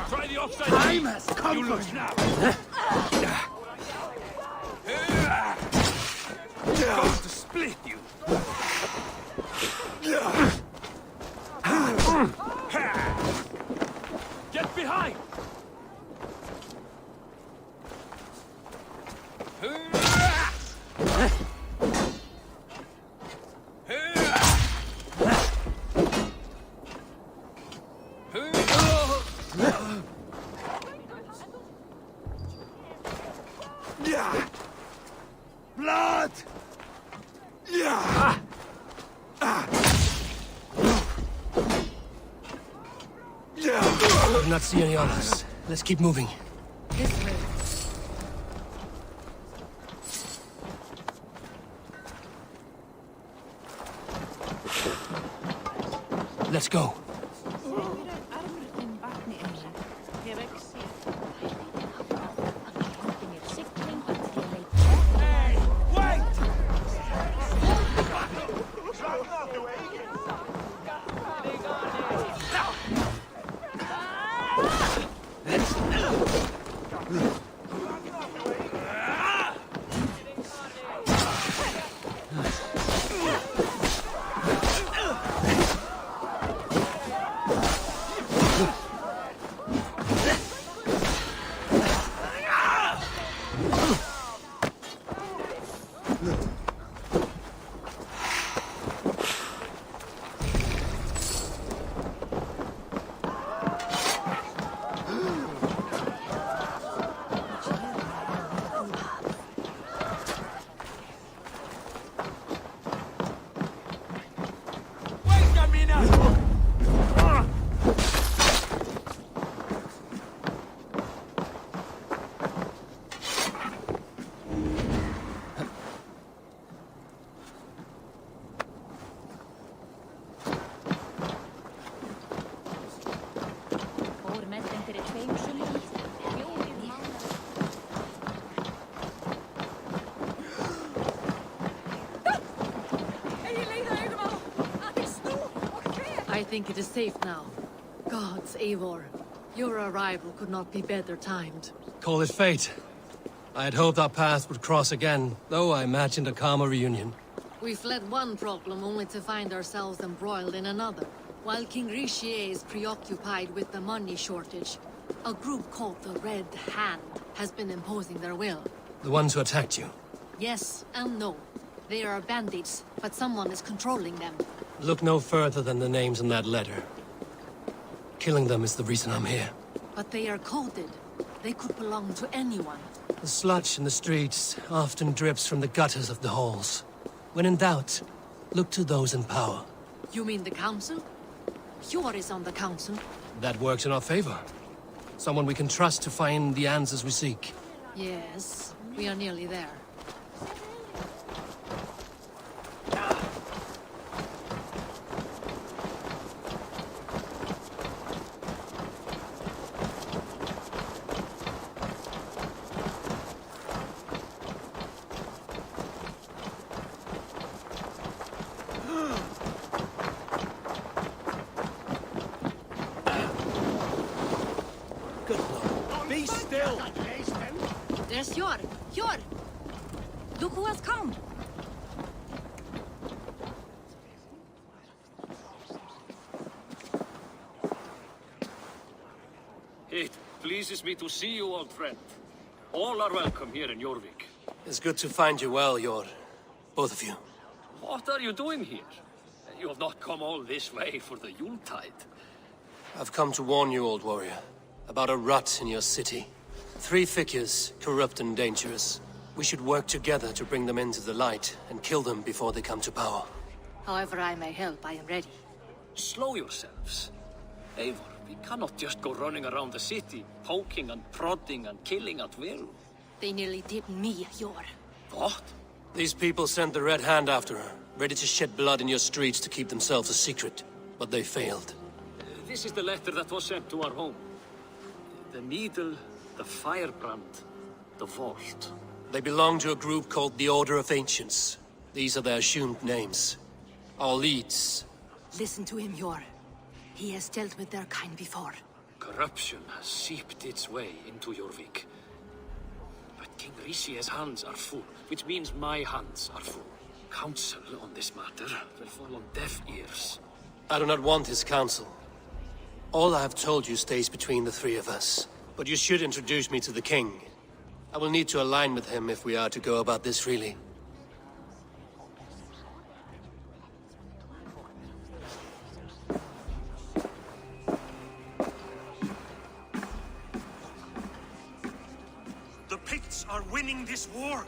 Try the offside. Time has come You for lose you. now. Going to split you. Get behind. Blood! I do not see any others. Let's keep moving. This way. Let's go. I think it is safe now. Gods, Eivor, your arrival could not be better timed. Call it fate. I had hoped our paths would cross again, though I imagined a calmer reunion. We fled one problem only to find ourselves embroiled in another. While King Richier is preoccupied with the money shortage, a group called the Red Hand has been imposing their will. The ones who attacked you. Yes and no. They are bandits, but someone is controlling them. Look no further than the names in that letter. Killing them is the reason I'm here. But they are coded. They could belong to anyone. The sludge in the streets often drips from the gutters of the halls. When in doubt, look to those in power. You mean the council? Hjor is on the council. That works in our favor. Someone we can trust to find the answers we seek. Yes, we are nearly there. Be still! There's Hjor! Hjor! Look who has come! It pleases me to see you, old friend. All are welcome here in Jorvik. It's good to find you well, Hjor. Both of you. What are you doing here? You have not come all this way for the Yuletide. I've come to warn you, old warrior, about a rot in your city. 3 figures, corrupt and dangerous. We should work together to bring them into the light and kill them before they come to power. However I may help, I am ready. Slow yourselves. Eivor, We cannot just go running around the city, poking and prodding and killing at will. They nearly did me, Yor. What? These people sent the Red Hand after her, ready to shed blood in your streets to keep themselves a secret. But they failed. This is the letter that was sent to our home. The needle, the firebrand, the vault. They belong to a group called the Order of Ancients. These are their assumed names. Our leads. Listen to him, Yor. He has dealt with their kind before. Corruption has seeped its way into Jorvik. But King Rici's hands are full, which means my hands are full. Counsel on this matter will fall on deaf ears. I do not want his counsel. All I have told you stays between the three of us. But you should introduce me to the king. I will need to align with him if we are to go about this freely. The Picts are winning this war.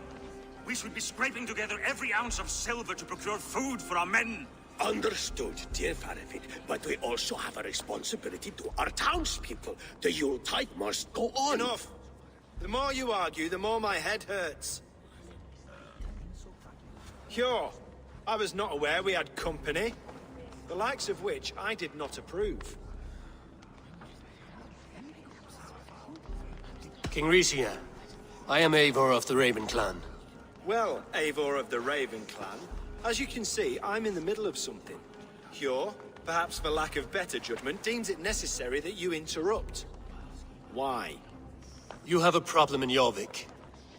We should be scraping together every ounce of silver to procure food for our men. Understood, dear Faravid, but we also have a responsibility to our townspeople. The Yuletide must go on. Enough! The more you argue, the more my head hurts. Sure, I was not aware we had company, the likes of which I did not approve. King Ricia, I am Eivor of the Raven Clan. Well, Eivor of the Raven Clan, as you can see, I'm in the middle of something. Hjor, perhaps for lack of better judgment, deems it necessary that you interrupt. Why? You have a problem in Jorvik.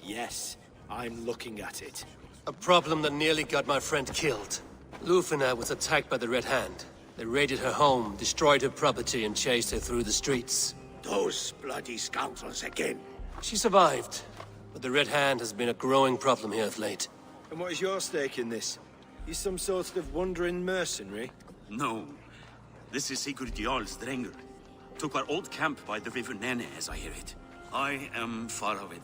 Yes, I'm looking at it. A problem that nearly got my friend killed. Lufina was attacked by the Red Hand. They raided her home, destroyed her property, and chased her through the streets. Those bloody scoundrels again. She survived, but the Red Hand has been a growing problem here of late. And what is your stake in this? You some sort of wandering mercenary? No. This is Sigurd Jarl's Drenger. Took our old camp by the river Nene, as I hear it. I am Faravid,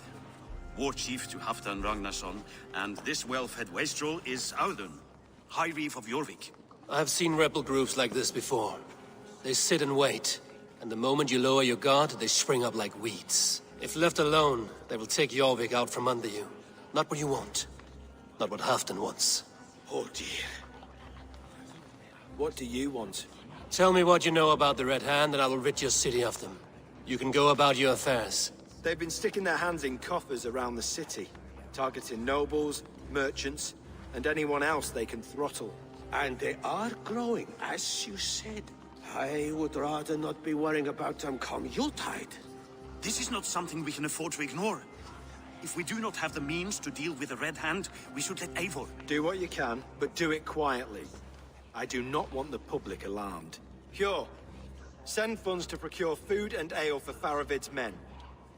war chief to Halfdan Ragnarsson, and this well-fed wastrel is Audun, High Reef of Jorvik. I have seen rebel groups like this before. They sit and wait, and the moment you lower your guard, they spring up like weeds. If left alone, they will take Jorvik out from under you. Not what you want. Not what Halfdan wants. Oh dear. What do you want? Tell me what you know about the Red Hand, and I will rid your city of them. You can go about your affairs. They've been sticking their hands in coffers around the city, targeting nobles, merchants, and anyone else they can throttle. And they are growing, as you said. I would rather not be worrying about them come Yuletide. This is not something we can afford to ignore. If we do not have the means to deal with the Red Hand, we should let Eivor. Do what you can, but do it quietly. I do not want the public alarmed. Hjor, send funds to procure food and ale for Faravid's men.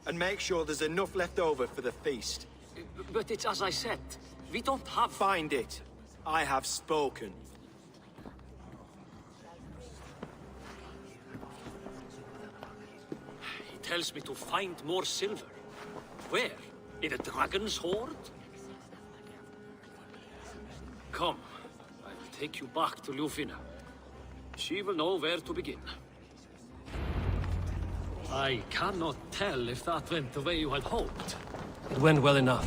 And make sure there's enough left over for the feast. But it's as I said. We don't have... Find it. I have spoken. He tells me to find more silver. Where? In a dragon's hoard? Come, I will take you back to Lufina. She will know where to begin. I cannot tell if that went the way you had hoped. It went well enough.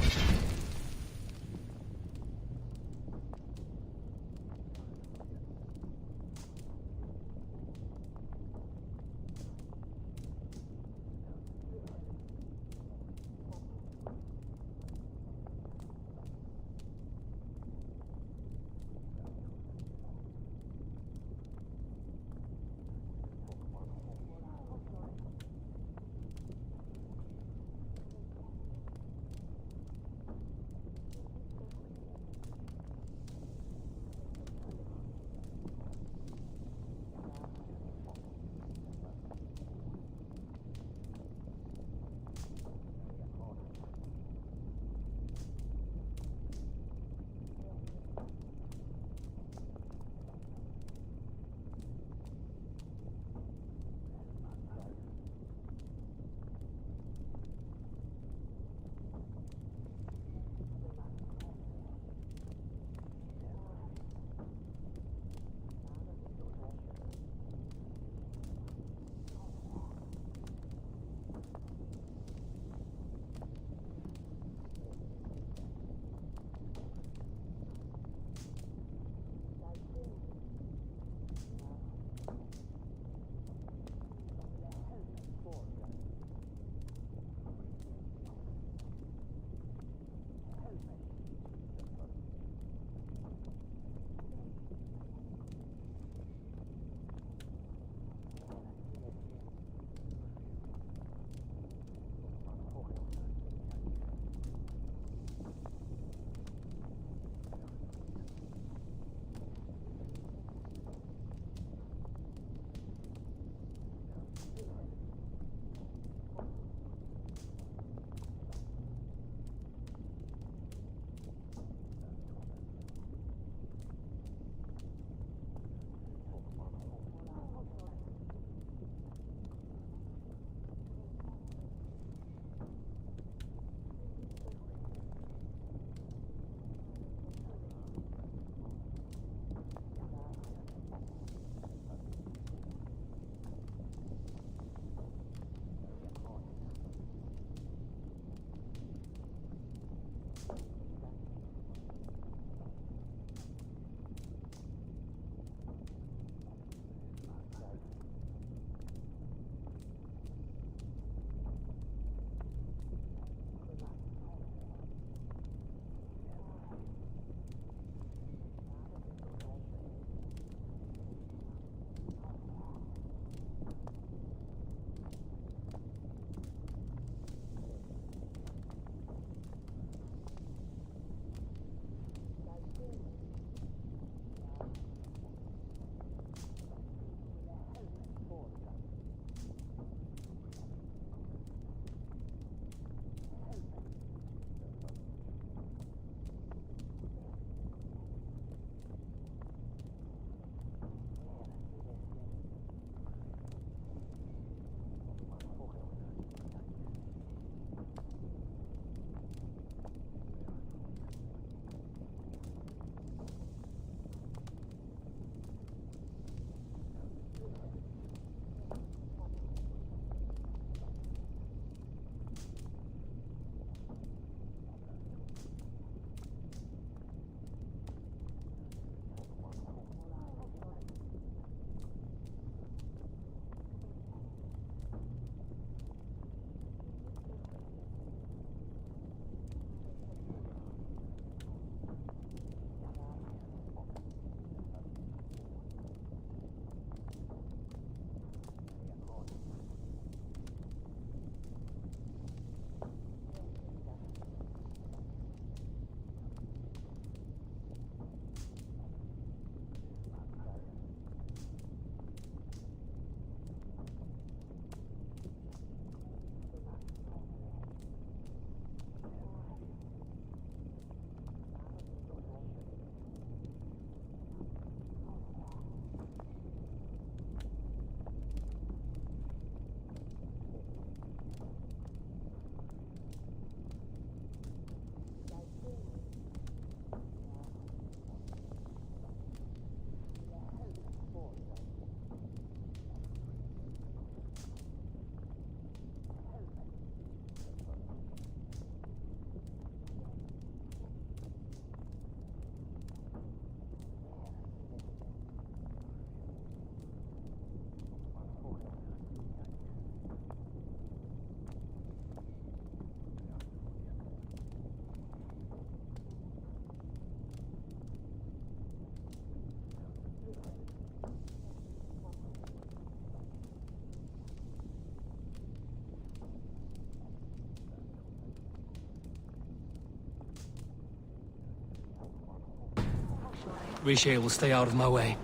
Riche will stay out of my way.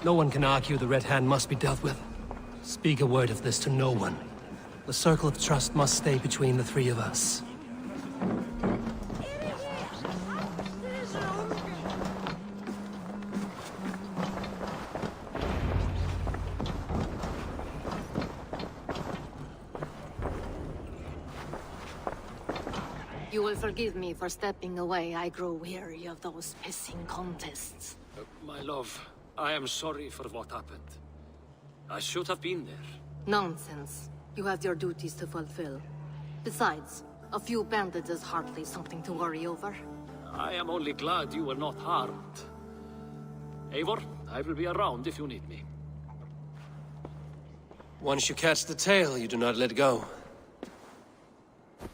No one can argue the Red Hand must be dealt with. Speak a word of this to no one. The circle of trust must stay between the three of us. You will forgive me for stepping away. I grow weary of those pissing contests. My love, I am sorry for what happened. I should have been there. Nonsense. You have your duties to fulfill. Besides, a few bandits is hardly something to worry over. I am only glad you were not harmed. Eivor, I will be around if you need me. Once you catch the tail, you do not let go.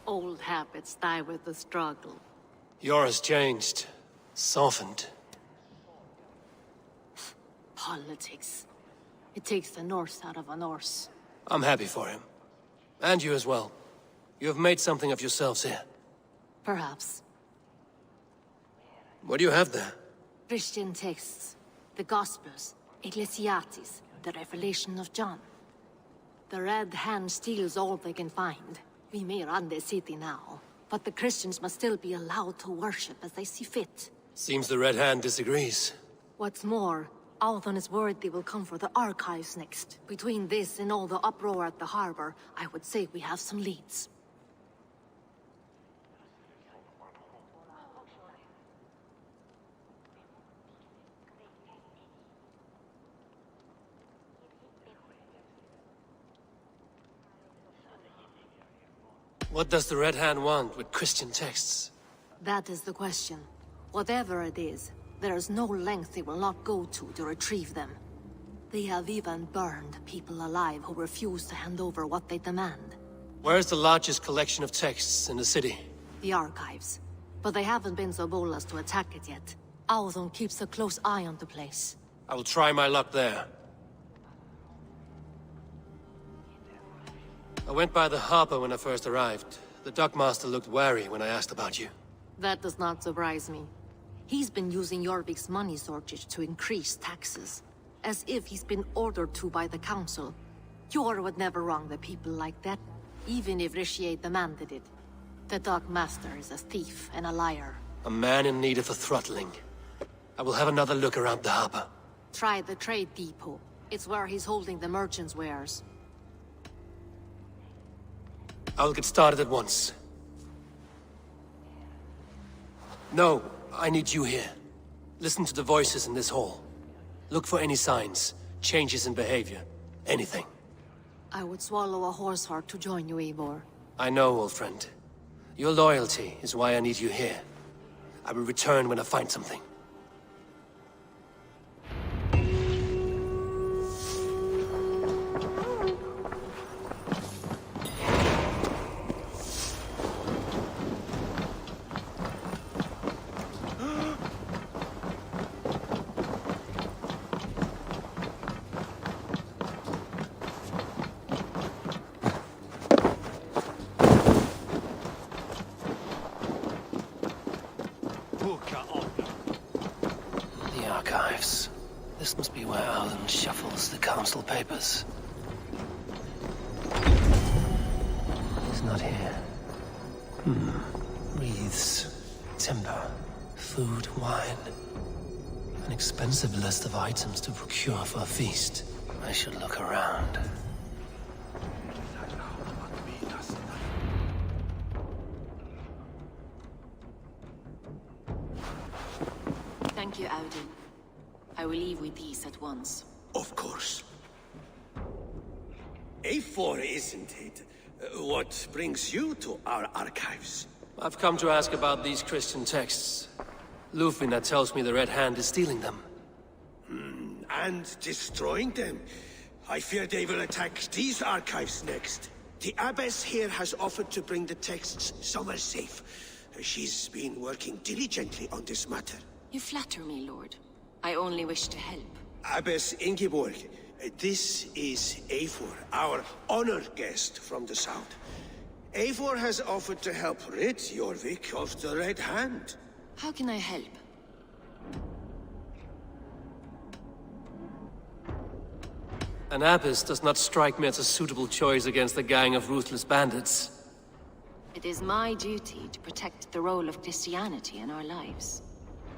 Old habits die with the struggle. Yours changed. Softened. Politics. It takes the Norse out of a Norse. I'm happy for him. And you as well. You have made something of yourselves here. Perhaps. What do you have there? Christian texts. The Gospels. Ecclesiastes. The Revelation of John. The Red Hand steals all they can find. We may run the city now, but the Christians must still be allowed to worship as they see fit. Seems the Red Hand disagrees. What's more, Althon is worried they will come for the archives next. Between this and all the uproar at the harbor, I would say we have some leads. What does the Red Hand want with Christian texts? That is the question. Whatever it is, there is no length they will not go to retrieve them. They have even burned people alive who refuse to hand over what they demand. Where's the largest collection of texts in the city? The archives. But they haven't been so bold as to attack it yet. Althon keeps a close eye on the place. I will try my luck there. I went by the harbor when I first arrived. The dockmaster looked wary when I asked about you. That does not surprise me. He's been using Jorvik's money shortage to increase taxes. As if he's been ordered to by the council. Jor would never wrong the people like that, even if Riche demanded it. The dockmaster is a thief and a liar. A man in need of a throttling. I will have another look around the harbor. Try the trade depot. It's where he's holding the merchants' wares. I will get started at once. No, I need you here. Listen to the voices in this hall. Look for any signs, changes in behavior, anything. I would swallow a horse heart to join you, Eivor. I know, old friend. Your loyalty is why I need you here. I will return when I find something. This must be where Alan shuffles the council papers. He's not here. Wreaths, timber, food, wine. An expensive list of items to procure for a feast. I should look around. Thank you, Audun. I will leave with these at once. Of course. A4, isn't it? What brings you to our archives? I've come to ask about these Christian texts. Lufina tells me the Red Hand is stealing them. And destroying them. I fear they will attack these archives next. The abbess here has offered to bring the texts somewhere safe. She's been working diligently on this matter. You flatter me, Lord. I only wish to help. Abbess Ingeborg, this is Eivor, our honored guest from the south. Eivor has offered to help rid Jorvik of the Red Hand. How can I help? An abbess does not strike me as a suitable choice against a gang of ruthless bandits. It is my duty to protect the role of Christianity in our lives.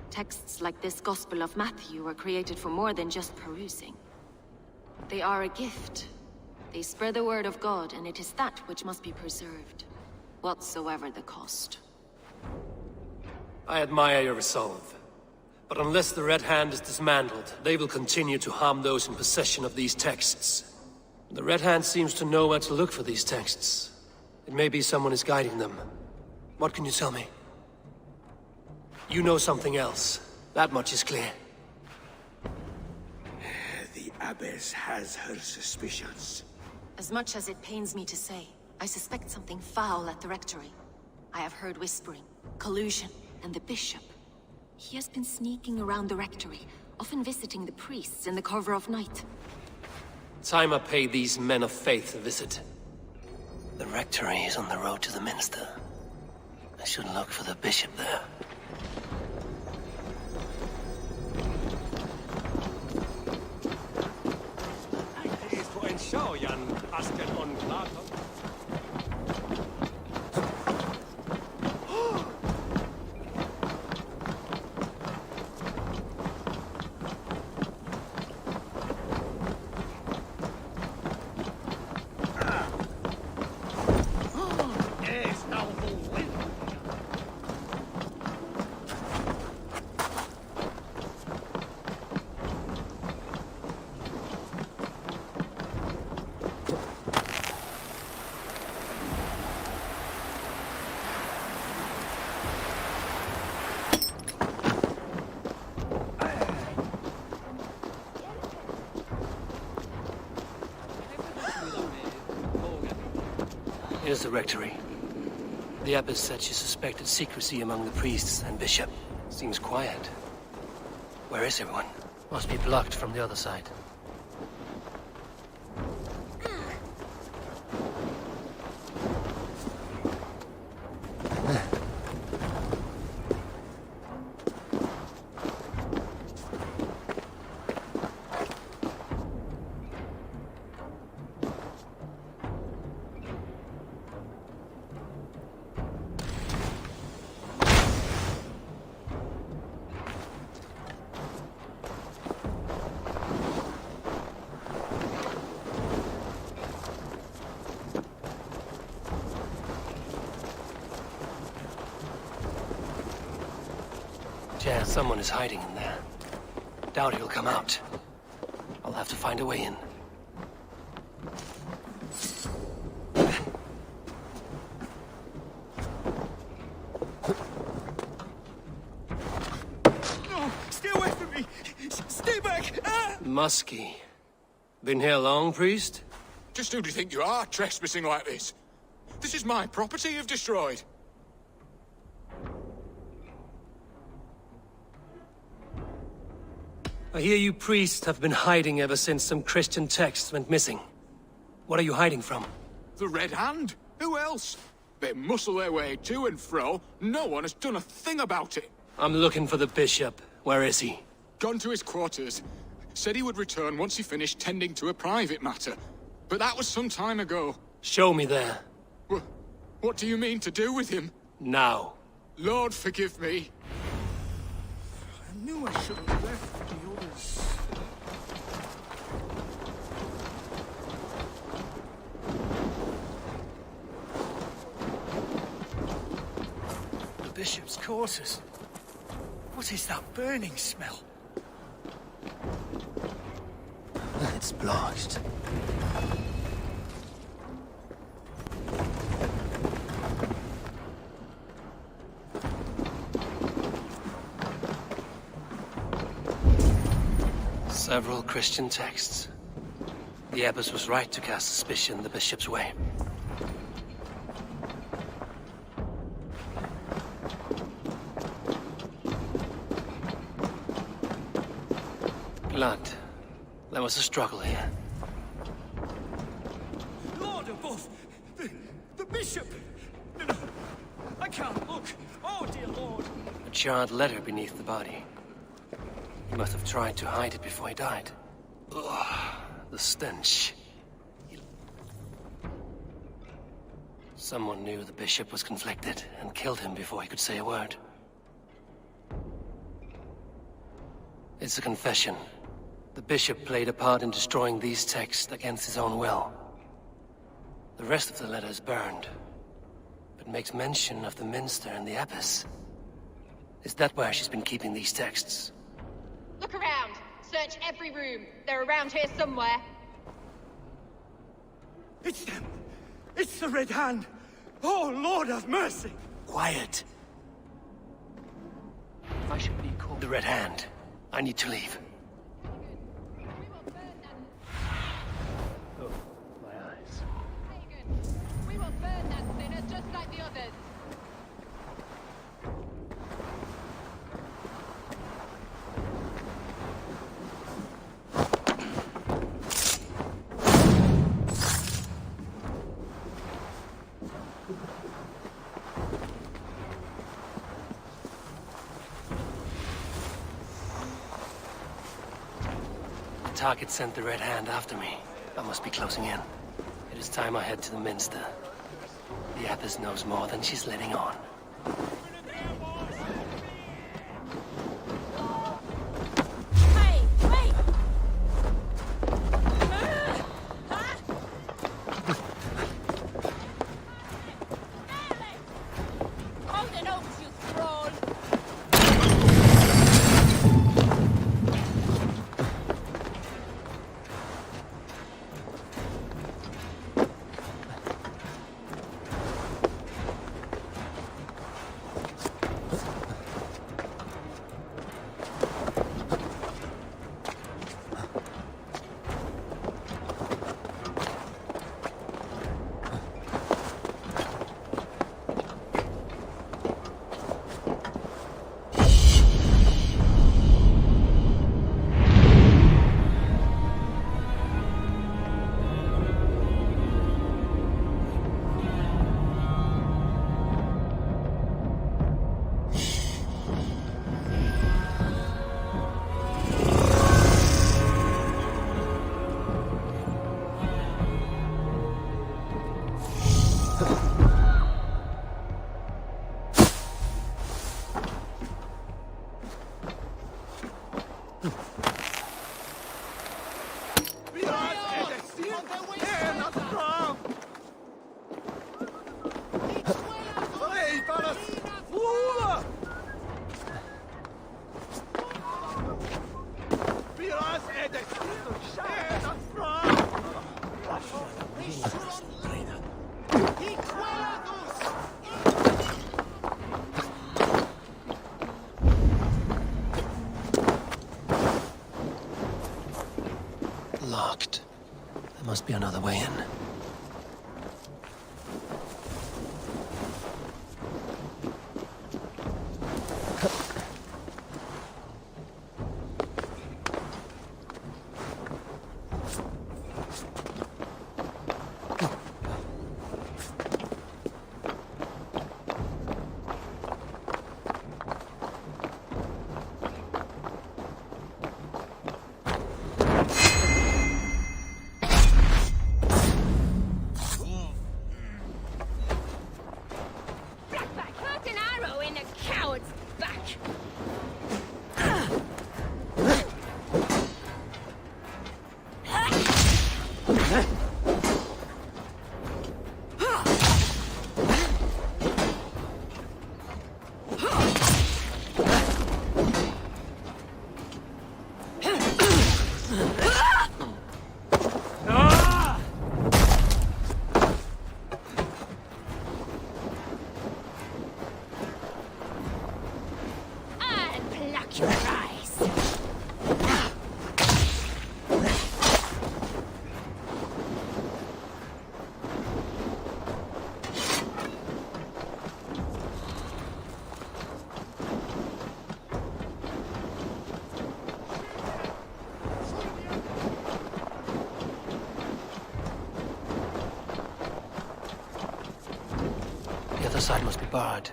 Texts like this Gospel of Matthew were created for more than just perusing. They are a gift. They spread the word of God, and it is that which must be preserved, whatsoever the cost. I admire your resolve. But unless the Red Hand is dismantled, they will continue to harm those in possession of these texts. The Red Hand seems to know where to look for these texts. It may be someone is guiding them. What can you tell me? You know something else. That much is clear. The Abbess has her suspicions. As much as it pains me to say, I suspect something foul at the Rectory. I have heard whispering, collusion, and the Bishop. He has been sneaking around the Rectory, often visiting the priests in the cover of night. Time I pay these men of faith a visit. The Rectory is on the road to the Minster. I should look for the Bishop there. Here's the Rectory. The Abbess said she suspected secrecy among the priests and Bishop. Seems quiet. Where is everyone? Must be blocked from the other side. Yeah, someone is hiding in there. Doubt he'll come out. I'll have to find a way in. No! Stay away from me! Stay back! Ah! Muskie. Been here long, priest? Just who do you think you are, trespassing like this? This is my property you've destroyed. I hear you priests have been hiding ever since some Christian texts went missing. What are you hiding from? The Red Hand? Who else? They muscle their way to and fro. No one has done a thing about it. I'm looking for the Bishop. Where is he? Gone to his quarters. Said he would return once he finished tending to a private matter. But that was some time ago. Show me there. What do you mean to do with him? Now. Lord, forgive me. I knew I should have left the others. The Bishop's quarters. What is that burning smell? It's blocked. Several Christian texts. The Abbess was right to cast suspicion the Bishop's way. Blood. There was a struggle here. Lord above! The Bishop! No, I can't look! Oh, dear Lord! A charred letter beneath the body. He must have tried to hide it before he died. Ugh. The stench. Someone knew the bishop was conflicted and killed him before he could say a word. It's a confession. The bishop played a part in destroying these texts against his own will. The rest of the letter is burned, but makes mention of the minster and the abbess. Is that where she's been keeping these texts? Look around. Search every room. They're around here somewhere. It's them! It's the Red Hand! Oh, Lord have mercy! Quiet. I should be called the Red Hand. I need to leave. Oh, my eyes. We will burn that sinner just like the others. The target sent the Red Hand after me. I must be closing in. It is time I head to the minster. The abbess knows more than she's letting on. Hey, wait! Hold it over, you thrall! Locked. There must be another way in. The other side must be barred.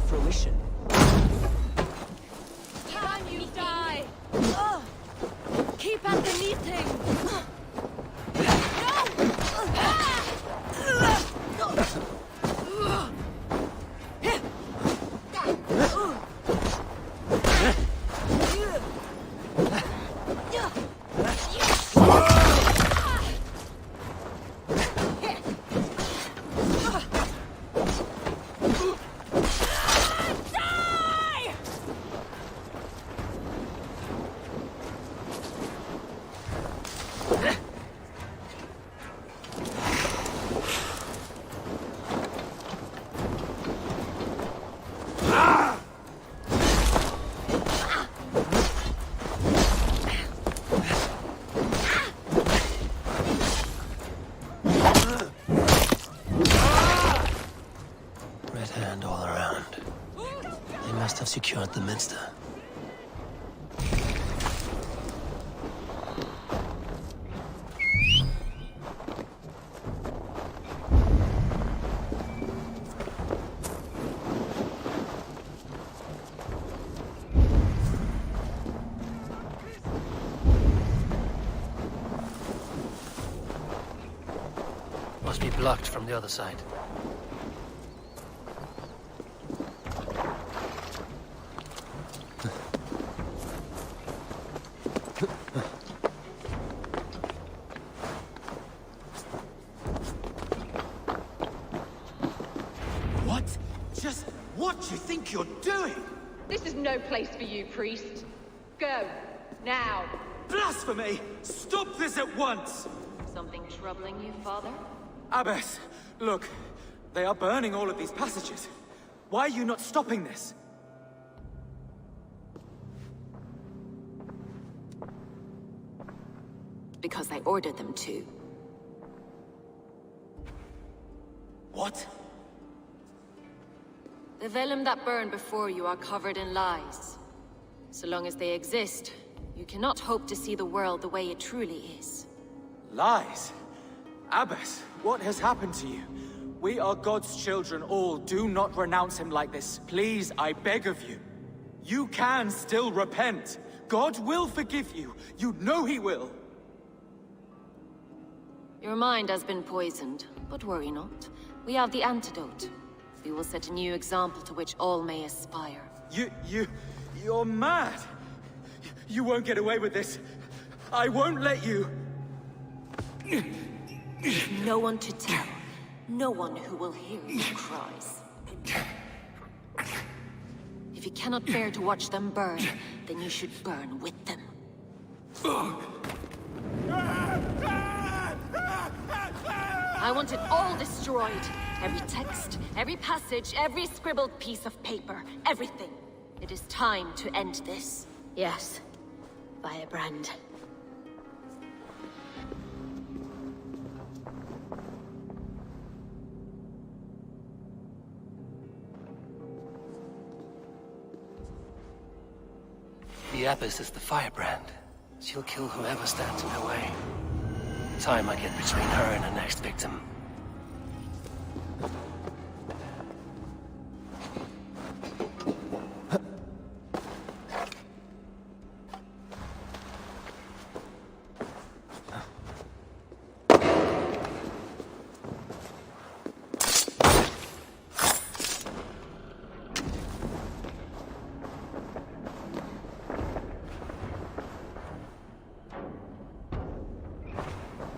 fruition. Time you die! Keep at the meeting! Secured the Minster. Must be blocked from the other side. What do you think you're doing? This is no place for you, priest. Go. Now. Blasphemy! Stop this at once! Something troubling you, Father? Abbess, look. They are burning all of these passages. Why are you not stopping this? Because I ordered them to. What? The vellum that burn before you are covered in lies. So long as they exist, you cannot hope to see the world the way it truly is. Lies? Abbess, what has happened to you? We are God's children all. Do not renounce him like this. Please, I beg of you. You can still repent. God will forgive you. You know he will. Your mind has been poisoned, but worry not. We have the antidote. We will set a new example to which all may aspire. You're mad. You won't get away with this. I won't let you. No one to tell. No one who will hear your cries. If you cannot bear to watch them burn, then you should burn with them. I want it all destroyed. Every text, every passage, every scribbled piece of paper, everything. It is time to end this. Yes. Firebrand. The Abbess is the Firebrand. She'll kill whoever stands in her way. Time I get between her and her next victim.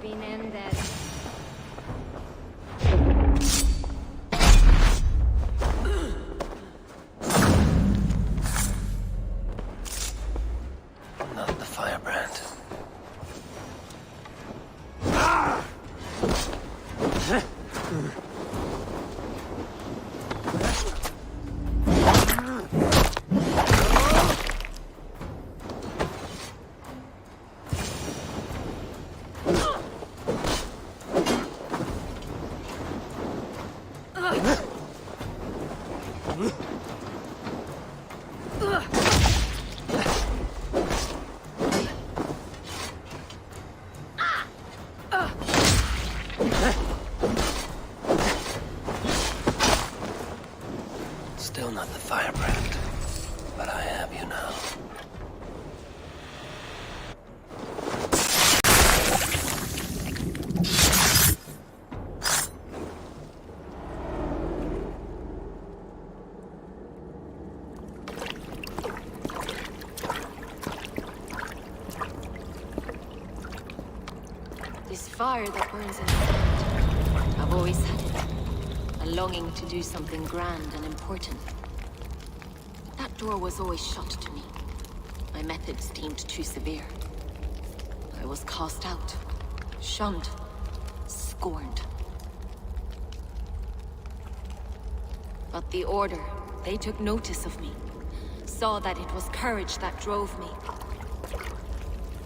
Been in there. Not the Firebrand. This fire that burns inside. I've always had it. A longing to do something grand and important. But that door was always shut to me. My methods deemed too severe. I was cast out, shunned, scorned. But the Order, they took notice of me. Saw that it was courage that drove me.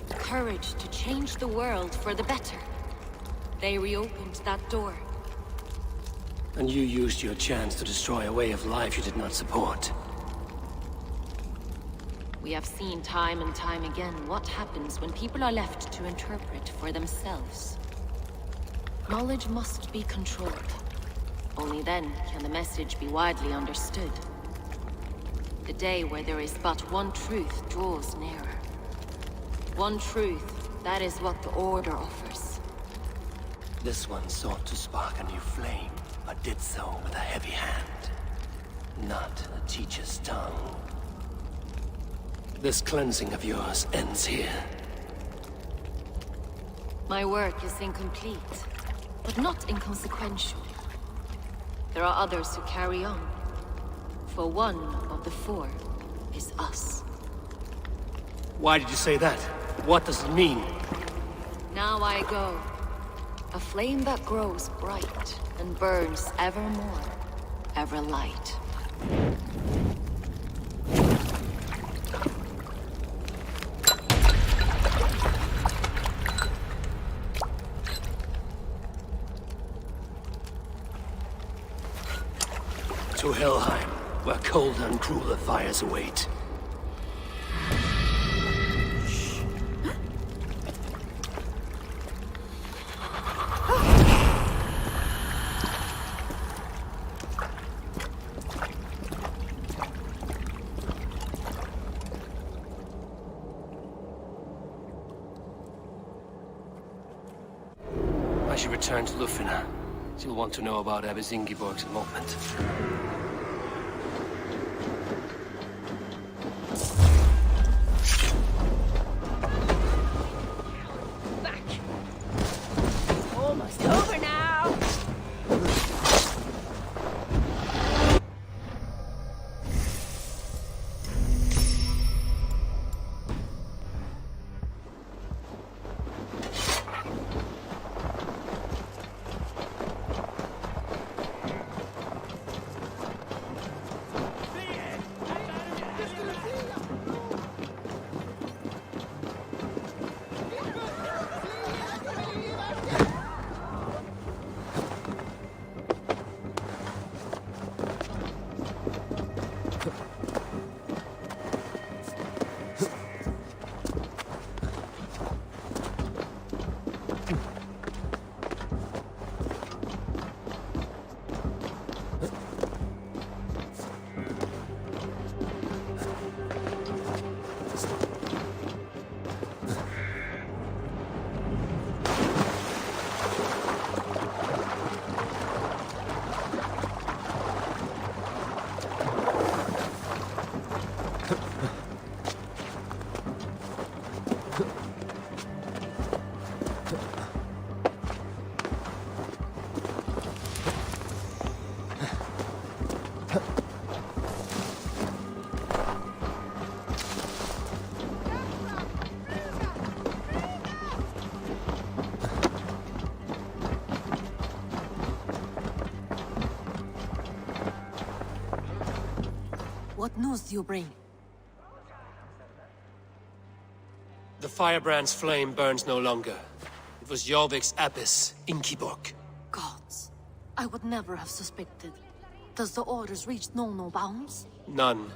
Courage to change the world for the better. They reopened that door. And you used your chance to destroy a way of life you did not support. We have seen time and time again what happens when people are left to interpret for themselves. Knowledge must be controlled. Only then can the message be widely understood. The day where there is but one truth draws nearer. One truth, that is what the Order offers. This one sought to spark a new flame, but did so with a heavy hand. Not a teacher's tongue. This cleansing of yours ends here. My work is incomplete, but not inconsequential. There are others who carry on. For one of the four is us. Why did you say that? What does it mean? Now I go. A flame that grows bright and burns ever more, ever light. To Helheim, where colder and crueler fires await. I should return to Lufina. She'll want to know about Abbess Ingeborg's involvement. Almost over now. What news do you bring? The firebrand's flame burns no longer. It was Jorvik's abbess, Ingeborg. Gods, I would never have suspected. Does the orders reach no bounds? None.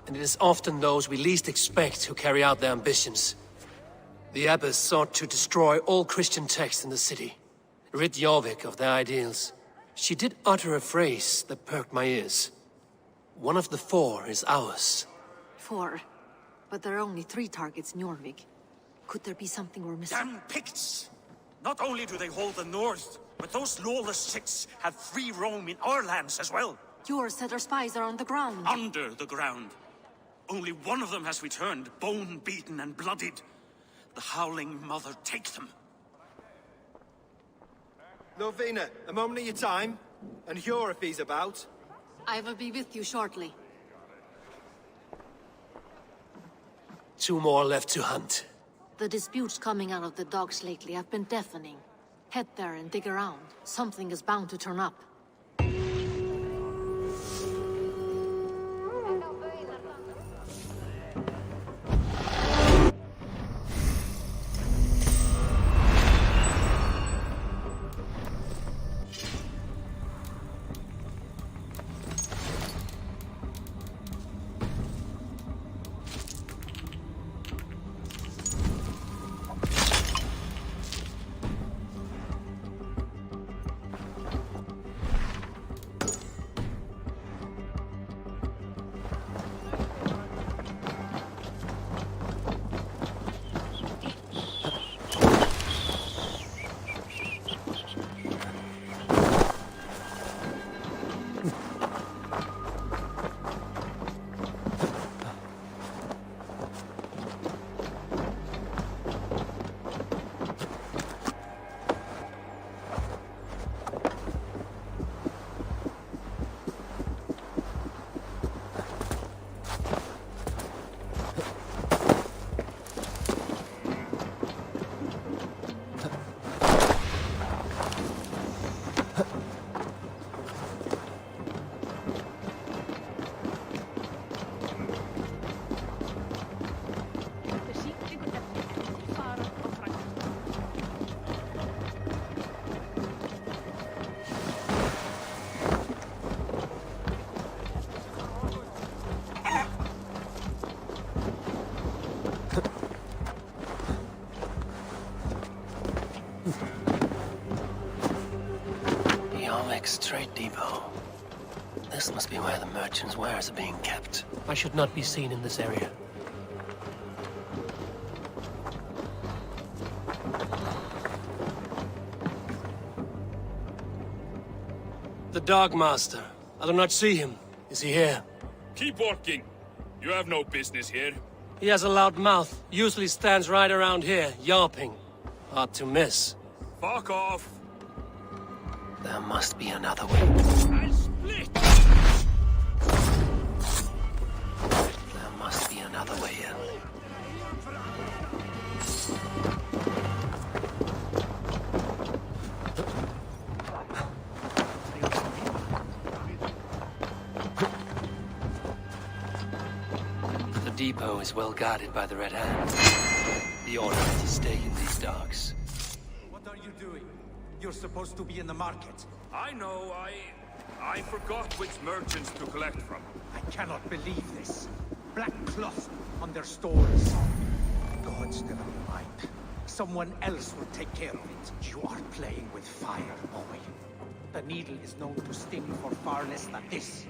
And it is often those we least expect who carry out their ambitions. The abbess sought to destroy all Christian texts in the city, rid Jorvik of their ideals. She did utter a phrase that perked my ears. One of the four is ours. 4. But there are only 3 targets in Jorvik. Could there be something we're missing? Damn Picts! Not only do they hold the north, but those lawless Six have free roam in our lands as well. Yours said our spies are on the ground. Under the ground. Only one of them has returned, bone-beaten and bloodied. The Howling Mother take them. Lovina, a moment of your time. And Hjor if he's about. I will be with you shortly. 2 more left to hunt. The disputes coming out of the docks lately have been deafening. Head there and dig around. Something is bound to turn up. Trade depot. This must be where the merchants' wares are being kept. I should not be seen in this area. The Dogmaster. I do not see him. Is he here? Keep working. You have no business here. He has a loud mouth. Usually stands right around here, yawping. Hard to miss. Fuck off. There must be another way. I'll split! There must be another way in. The depot is well guarded by the Red Hand. The Order has a stake in these docks. What are you doing? You're supposed to be in the market. I know, I forgot which merchants to collect from. I cannot believe this. Black cloth on their stores. Gods, never mind. Someone else will take care of it. You are playing with fire, boy. The needle is known to sting for far less than this.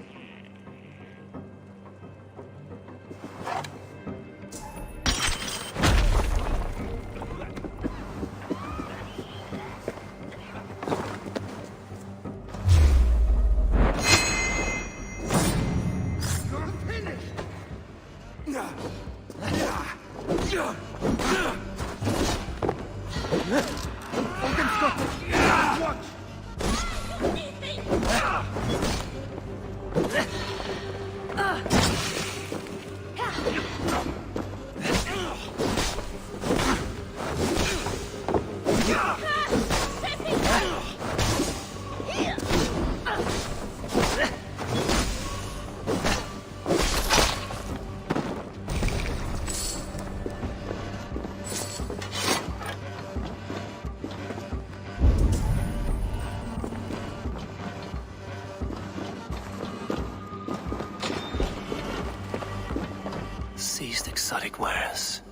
Seized exotic wares.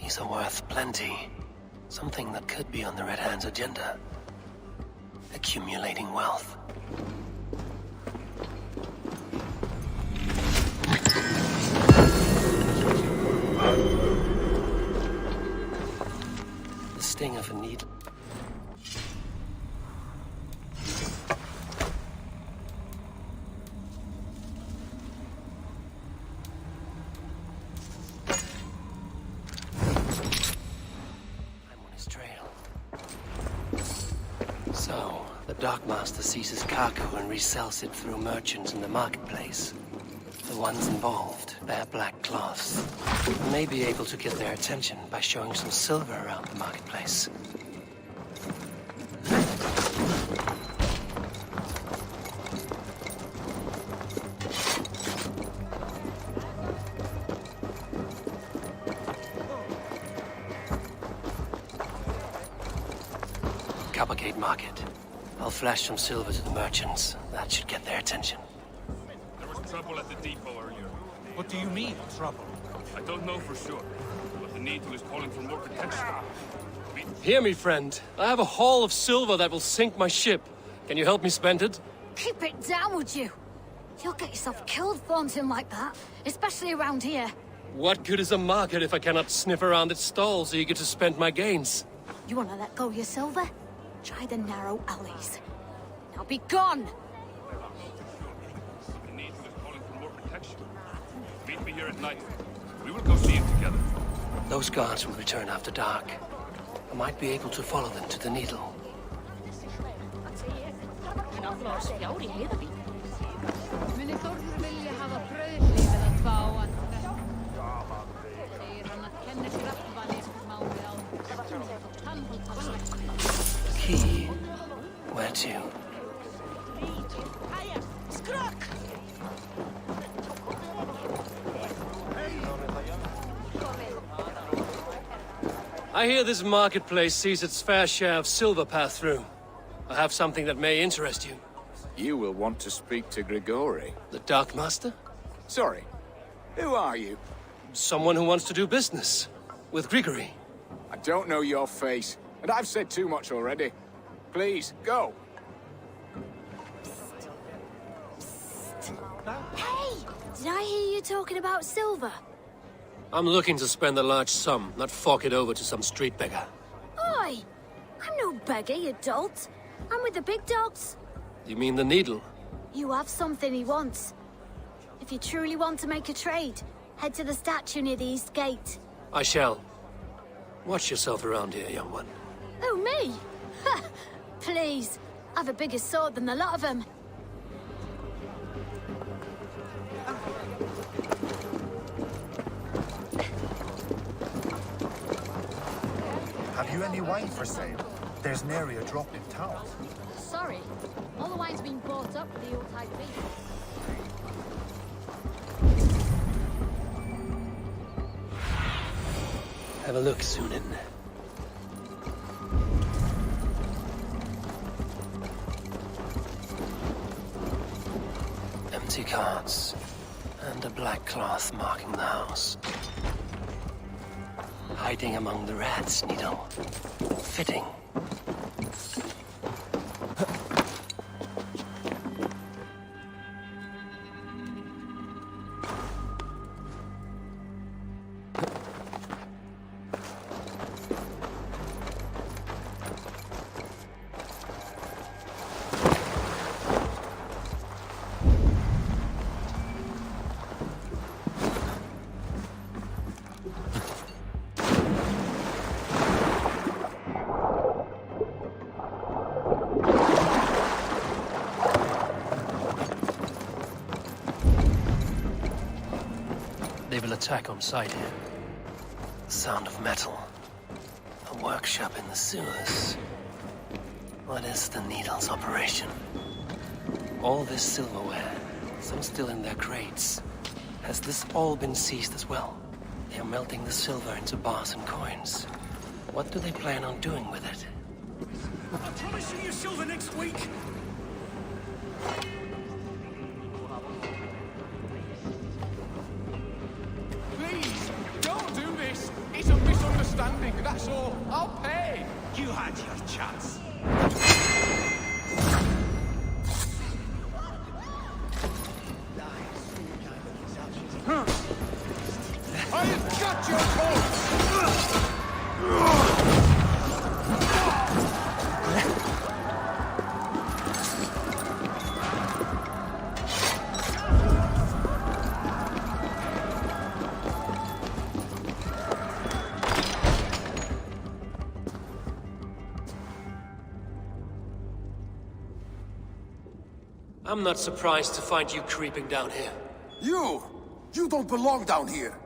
These are worth plenty. Something that could be on the Red Hand's agenda. Accumulating wealth. The sting of a needle. So, the Dockmaster seizes cargo and resells it through merchants in the marketplace. The ones involved bear black cloths. We may be able to get their attention by showing some silver around the marketplace. Coppergate Market. I'll flash some silver to the merchants. That should get their attention. There was trouble at the depot earlier. What do you mean, trouble? I don't know for sure, but the Needle is calling for more protection. Hear me, friend. I have a haul of silver that will sink my ship. Can you help me spend it? Keep it down, would you? You'll get yourself killed flaunting like that, especially around here. What good is a market if I cannot sniff around its stalls eager to spend my gains? You want to let go of your silver? Try the narrow alleys. Now be gone! The Needle is calling for more protection. Meet me here at night. We will go see him together. Those guards will return after dark. I might be able to follow them to the Needle. Muni Þórður vilja hafa brauðhlið eða tvá að segir hann að kenna sér aftur máli á Key. Where to? I hear this marketplace sees its fair share of silver pass through. I have something that may interest you. You will want to speak to Grigori. The Darkmaster? Sorry. Who are you? Someone who wants to do business. With Grigori. I don't know your face, and I've said too much already. Please, go. Hey! Did I hear you talking about silver? I'm looking to spend a large sum, not fork it over to some street beggar. Oi! I'm no beggar, you dolt. I'm with the big dogs. You mean the Needle? You have something he wants. If you truly want to make a trade, head to the statue near the East Gate. I shall. Watch yourself around here, young one. Oh, me? Ha! Please. I've a bigger sword than the lot of them. Have you any wine for sale? There's nary a drop in town. Sorry, all the wine's been bought up with the Yuletide feast. Have a look, Sunan. Empty carts, and a black cloth marking the house. Hiding among the rats, Needle. Fitting. They will attack on sight here. The sound of metal. A workshop in the sewers. What is the Needle's operation? All this silverware, some still in their crates. Has this all been seized as well? They are melting the silver into bars and coins. What do they plan on doing with it? I'm promising you silver next week. Please, don't do this. It's a misunderstanding, that's all. I'll pay. You had your chance. I've got your coat! I'm not surprised to find you creeping down here. You! You don't belong down here!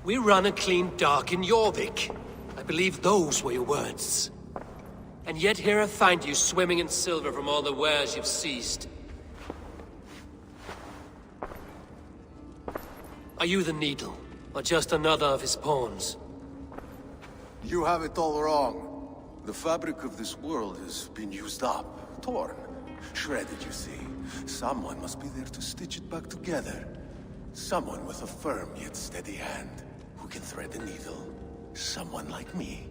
We run a clean dock in Jorvik. I believe those were your words. And yet here I find you swimming in silver from all the wares you've seized. Are you the Needle, or just another of his pawns? You have it all wrong. The fabric of this world has been used up, torn, shredded, you see. Someone must be there to stitch it back together. Someone with a firm yet steady hand, who can thread the needle. Someone like me.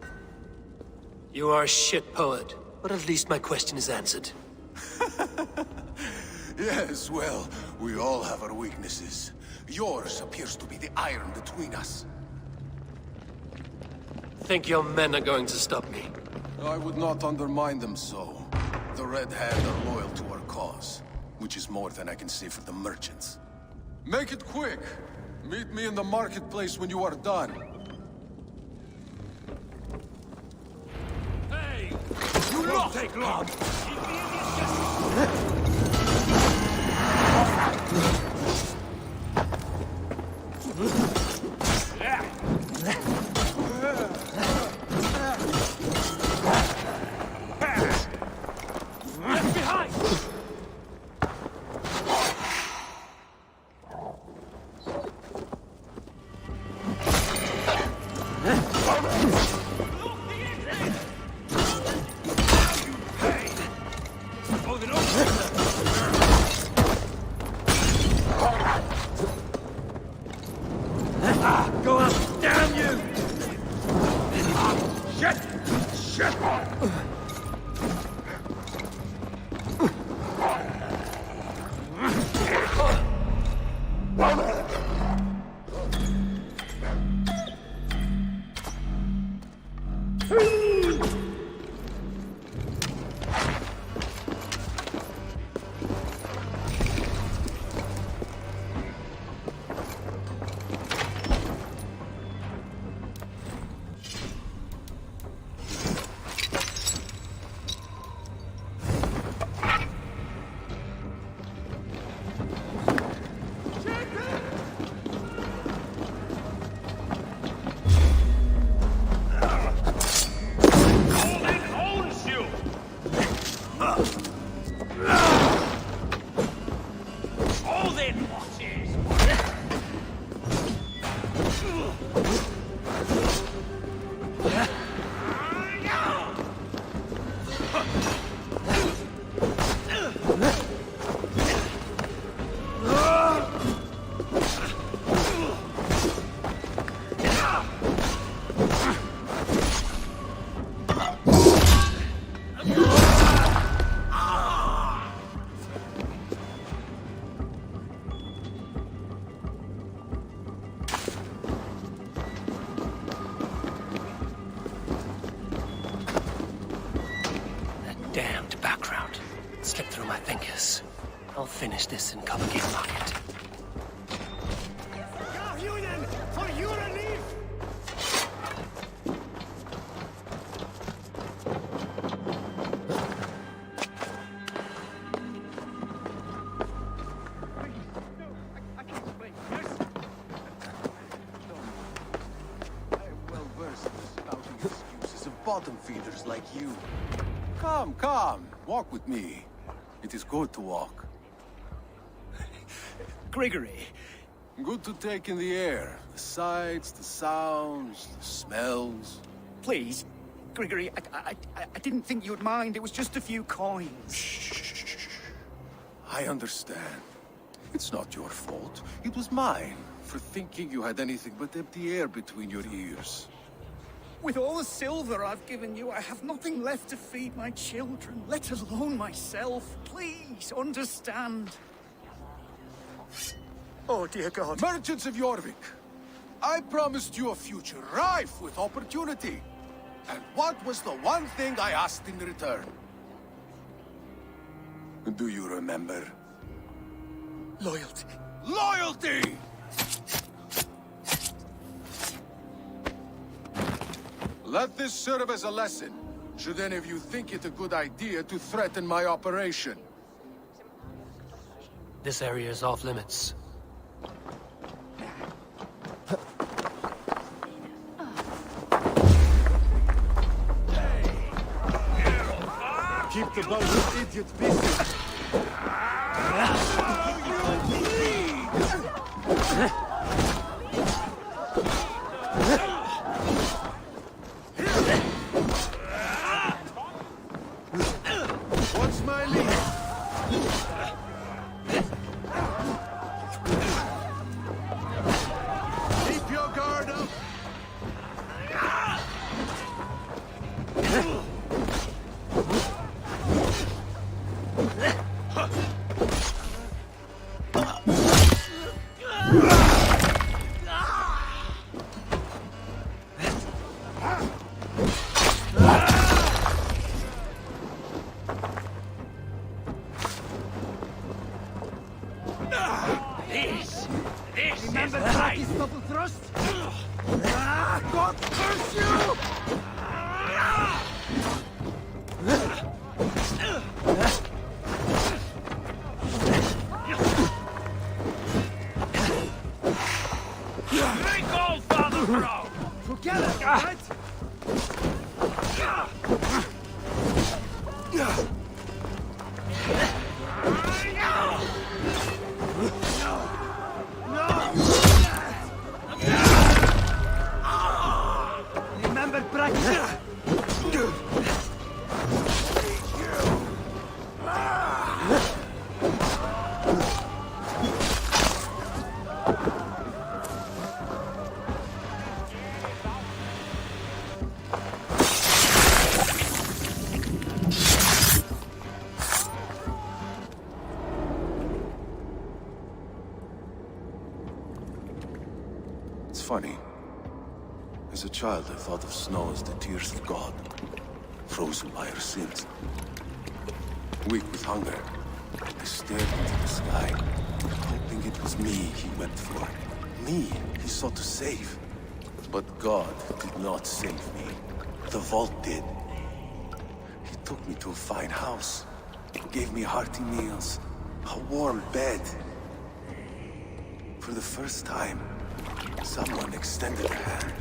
You are a shit poet, but at least my question is answered. Yes, well, we all have our weaknesses. Yours appears to be the iron between us. Think your men are going to stop me? I would not undermine them so. The Red Hand are loyal to our cause, which is more than I can say for the merchants. Make it quick! Meet me in the marketplace when you are done. Hey! You won't take long! Left behind! Go up! Damn you! Shit! Shit! Damned background. Slipped through my fingers. I'll finish this in Copenhagen Market. For your relief! Bottom feeders like you. Come, come, walk with me. It is good to walk. Gregory. Good to take in the air. The sights, the sounds, the smells. Please, Gregory, I didn't think you'd mind. It was just a few coins. Shh. I understand. It's not your fault. It was mine, for thinking you had anything but empty air between your ears. With all the silver I've given you, I have nothing left to feed my children, let alone myself. Please, understand. Oh, dear God. Merchants of Jorvik, I promised you a future rife with opportunity. And what was the one thing I asked in return? Do you remember? Loyalty. Loyalty! Let this serve as a lesson, should any of you think it a good idea to threaten my operation. This area is off limits. Keep the boat idiot busy. What's my lead? Keep your guard up. This Remember is the right. practice double thrust? God curse you! Drink all, Father Bro! Together, right? Remember practice? It's funny. As a child, I thought of snow as the tears of God, frozen by our sins. Weak with hunger, I stared into the sky, hoping it was me he went for. Me he sought to save. But God did not save me. The vault did. He took me to a fine house, gave me hearty meals, a warm bed. For the first time, someone extended a hand,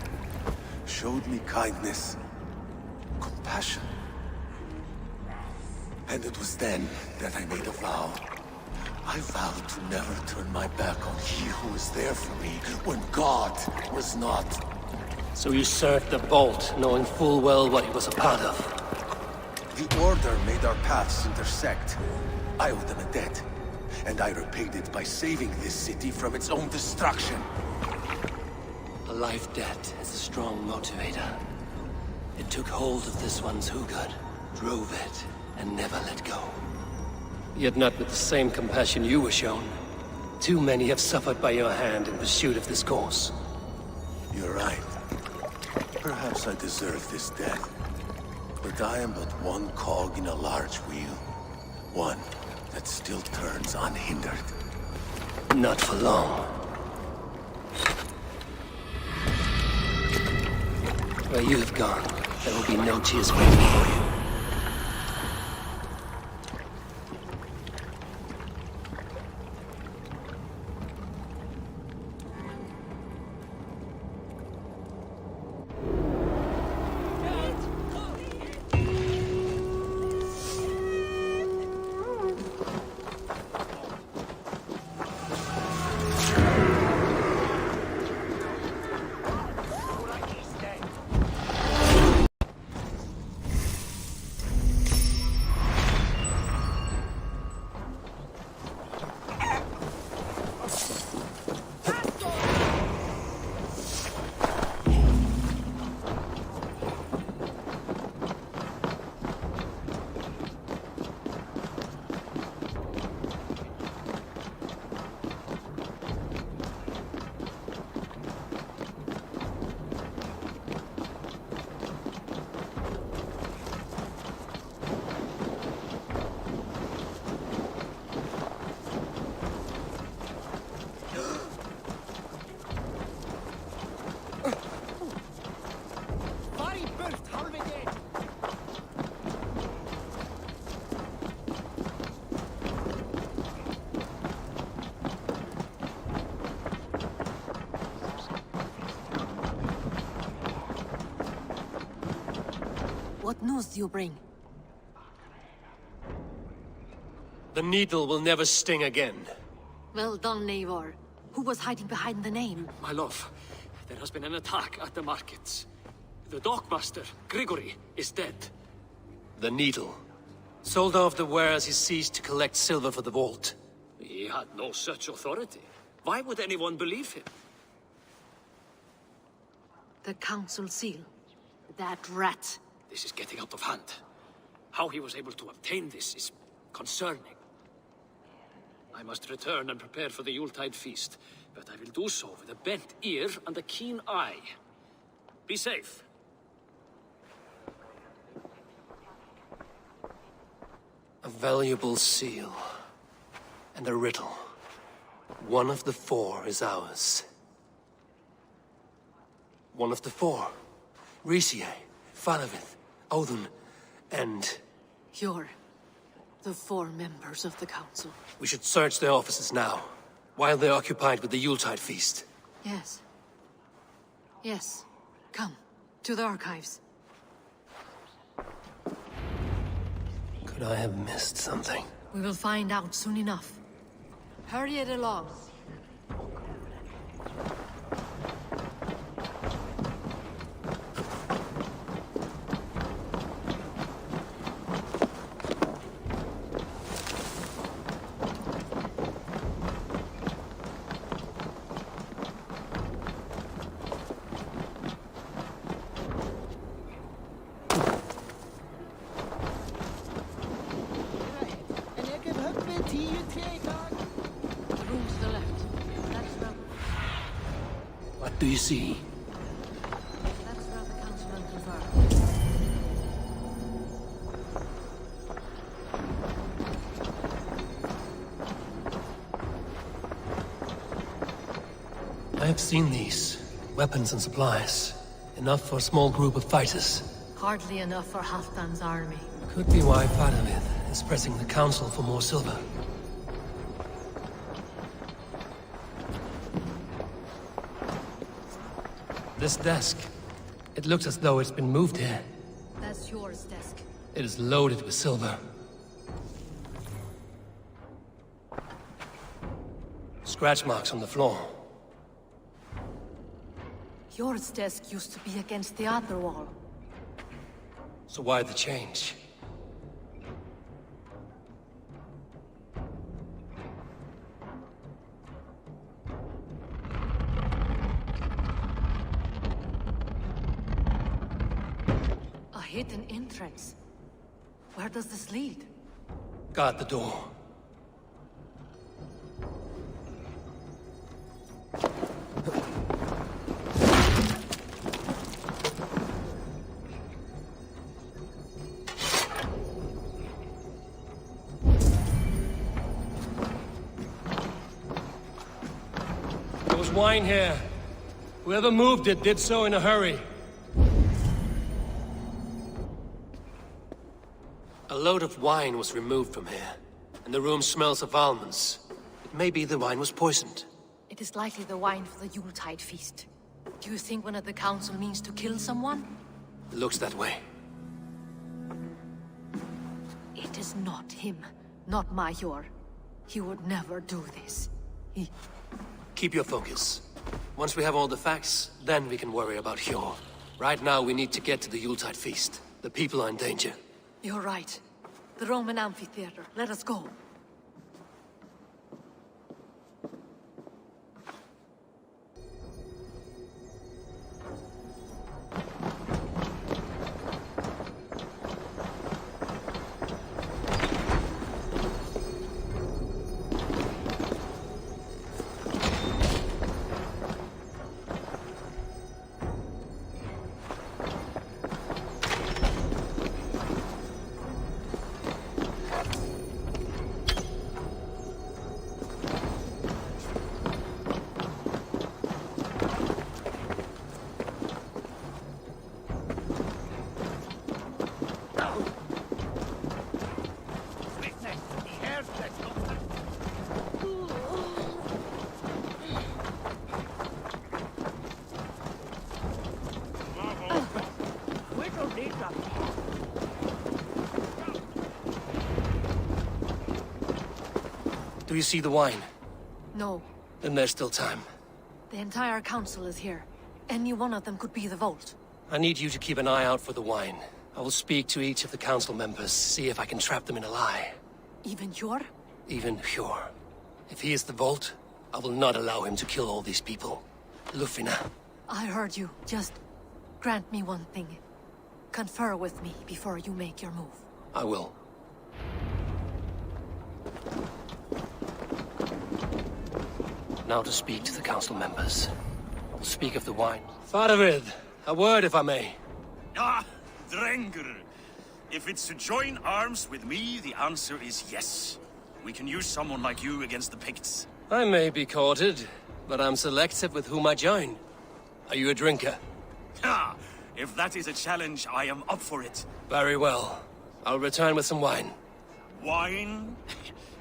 showed me kindness, compassion. And it was then that I made a vow. I vowed to never turn my back on he who was there for me when God was not. So you served the Vault, knowing full well what it was a part of. The Order made our paths intersect. I owed them a debt, and I repaid it by saving this city from its own destruction. A life debt is a strong motivator. It took hold of this one's Hugad, drove it, and never let go. Yet not with the same compassion you were shown. Too many have suffered by your hand in pursuit of this cause. You're right. Perhaps I deserve this death. But I am but one cog in a large wheel. One that still turns unhindered. Not for long. Where you have gone, there will be no tears waiting for you. What news do you bring? The needle will never sting again. Well done, Eivor. Who was hiding behind the name? My love, there has been an attack at the markets. The dockmaster, Grigory, is dead. The needle. Sold off the wares he ceased to collect silver for the vault. He had no such authority. Why would anyone believe him? The council seal. That rat. This is getting out of hand. How he was able to obtain this is concerning. I must return and prepare for the Yuletide feast, but I will do so with a bent ear and a keen eye. Be safe. A valuable seal. And a riddle. One of the four is ours. One of the four. Risie, Faravith, Odin, and... You're the four members of the council. We should search their offices now, while they're occupied with the Yuletide feast. Yes. Yes. Come, to the archives. Could I have missed something? We will find out soon enough. Hurry it along. What do you see? That's where the councilman conferred. I have seen these. Weapons and supplies. Enough for a small group of fighters. Hardly enough for Halfdan's army. Could be why Faravith is pressing the council for more silver. This desk. It looks as though it's been moved here. That's yours, desk. It is loaded with silver. Scratch marks on the floor. Yours desk used to be against the other wall. So why the change? A hidden entrance. Where does this lead? Guard the door. There was wine here. Whoever moved it did so in a hurry. A load of wine was removed from here, and the room smells of almonds. It may be the wine was poisoned. It is likely the wine for the Yuletide feast. Do you think one of the council means to kill someone? It looks that way. It is not him, not Major. He would never do this. He... Keep your focus. Once we have all the facts, then we can worry about Hjor. Right now, we need to get to the Yuletide feast. The people are in danger. You're right. The Roman amphitheater. Let us go. Do you see the wine? No. Then there's still time. The entire council is here. Any one of them could be the vault. I need you to keep an eye out for the wine. I will speak to each of the council members, see if I can trap them in a lie. Even Hjor? Even Hjor. If he is the vault, I will not allow him to kill all these people. Lufina. I heard you. Just grant me one thing. Confer with me before you make your move. I will. Now to speak to the council members. I will speak of the wine. Faravid, a word if I may. Ah, Drengr. If it's to join arms with me, the answer is yes. We can use someone like you against the Picts. I may be courted, but I'm selective with whom I join. Are you a drinker? Ha! If that is a challenge, I am up for it. Very well. I'll return with some wine. Wine?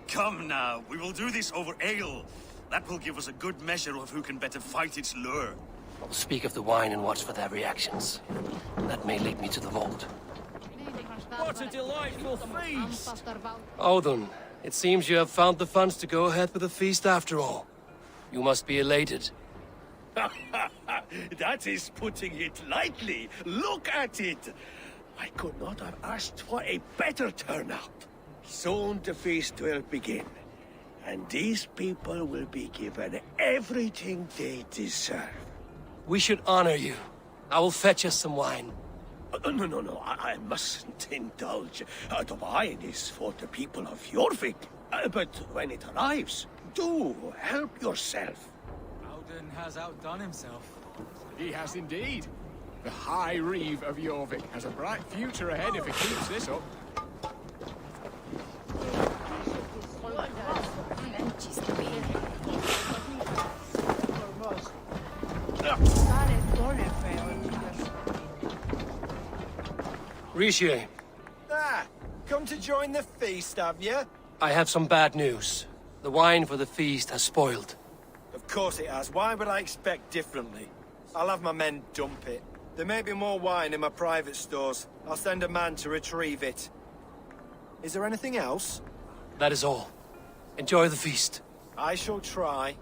Come now, we will do this over ale. That will give us a good measure of who can better fight its lure. I'll speak of the wine and watch for their reactions. That may lead me to the vault. What a delightful feast! Odin, it seems you have found the funds to go ahead with the feast after all. You must be elated. That is putting it lightly. Look at it. I could not have asked for a better turnout. Soon the feast will begin. And these people will be given everything they deserve. We should honor you. I will fetch us some wine. No, I mustn't indulge. The wine is for the people of Jorvik. But when it arrives, do help yourself. Odin has outdone himself. He has indeed. The High Reeve of Jorvik has a bright future ahead if he keeps this up. Rishi, Come to join the feast, have you? I have some bad news. The wine for the feast has spoiled. Of course it has. Why would I expect differently? I'll have my men dump it. There may be more wine in my private stores. I'll send a man to retrieve it. Is there anything else? That is all. Enjoy the feast. I shall try.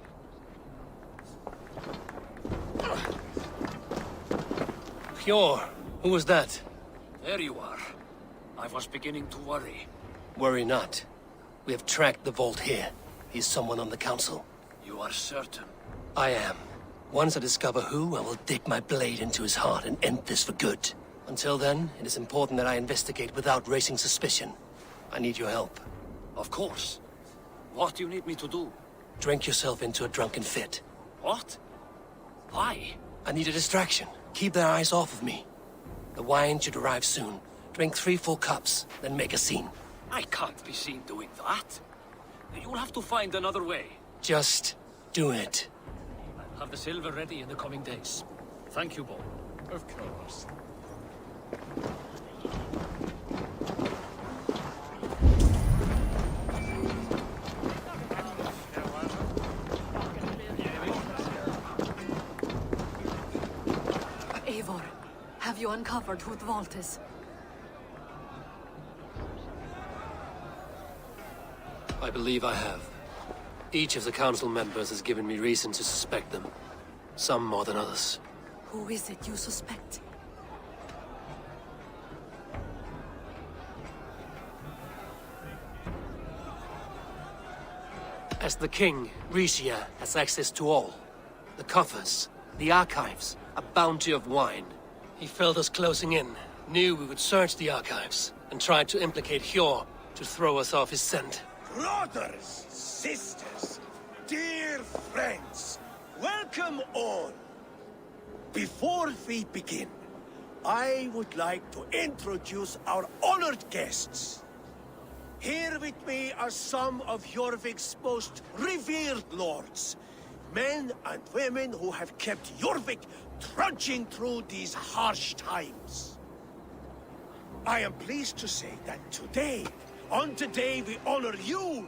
Hjor, who was that? There you are. I was beginning to worry. Worry not. We have tracked the vault here. He's someone on the council. You are certain? I am. Once I discover who, I will dig my blade into his heart and end this for good. Until then, it is important that I investigate without raising suspicion. I need your help. Of course. What do you need me to do? Drink yourself into a drunken fit. What? Why? I need a distraction. Keep their eyes off of me. The wine should arrive soon. Drink 3 full cups, then make a scene. I can't be seen doing that. You'll have to find another way. Just do it. I'll have the silver ready in the coming days. Thank you, Bo. Of course. Eivor, have you uncovered who the vault is? I believe I have. Each of the council members has given me reason to suspect them. Some more than others. Who is it you suspect? As the king, Rishia has access to all. The coffers, the archives, a bounty of wine. He felt us closing in, knew we would search the archives, and tried to implicate Hjor to throw us off his scent. Brothers, sisters, dear friends, welcome all. Before we begin, I would like to introduce our honored guests. Here with me are some of Jorvik's most revered lords. Men and women who have kept Jorvik trudging through these harsh times. I am pleased to say that today, on today we honor you.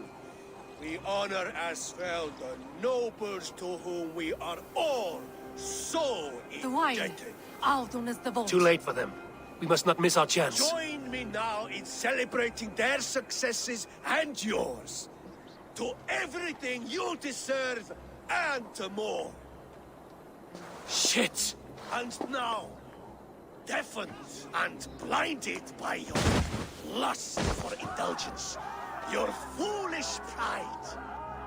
We honor as well the nobles to whom we are all so The wine. indebted. Aldon is the vault. Too late for them. We must not miss our chance. Join me now in celebrating their successes and yours. to everything you deserve and more. Shit! And now, deafened and blinded by your lust for indulgence, your foolish pride,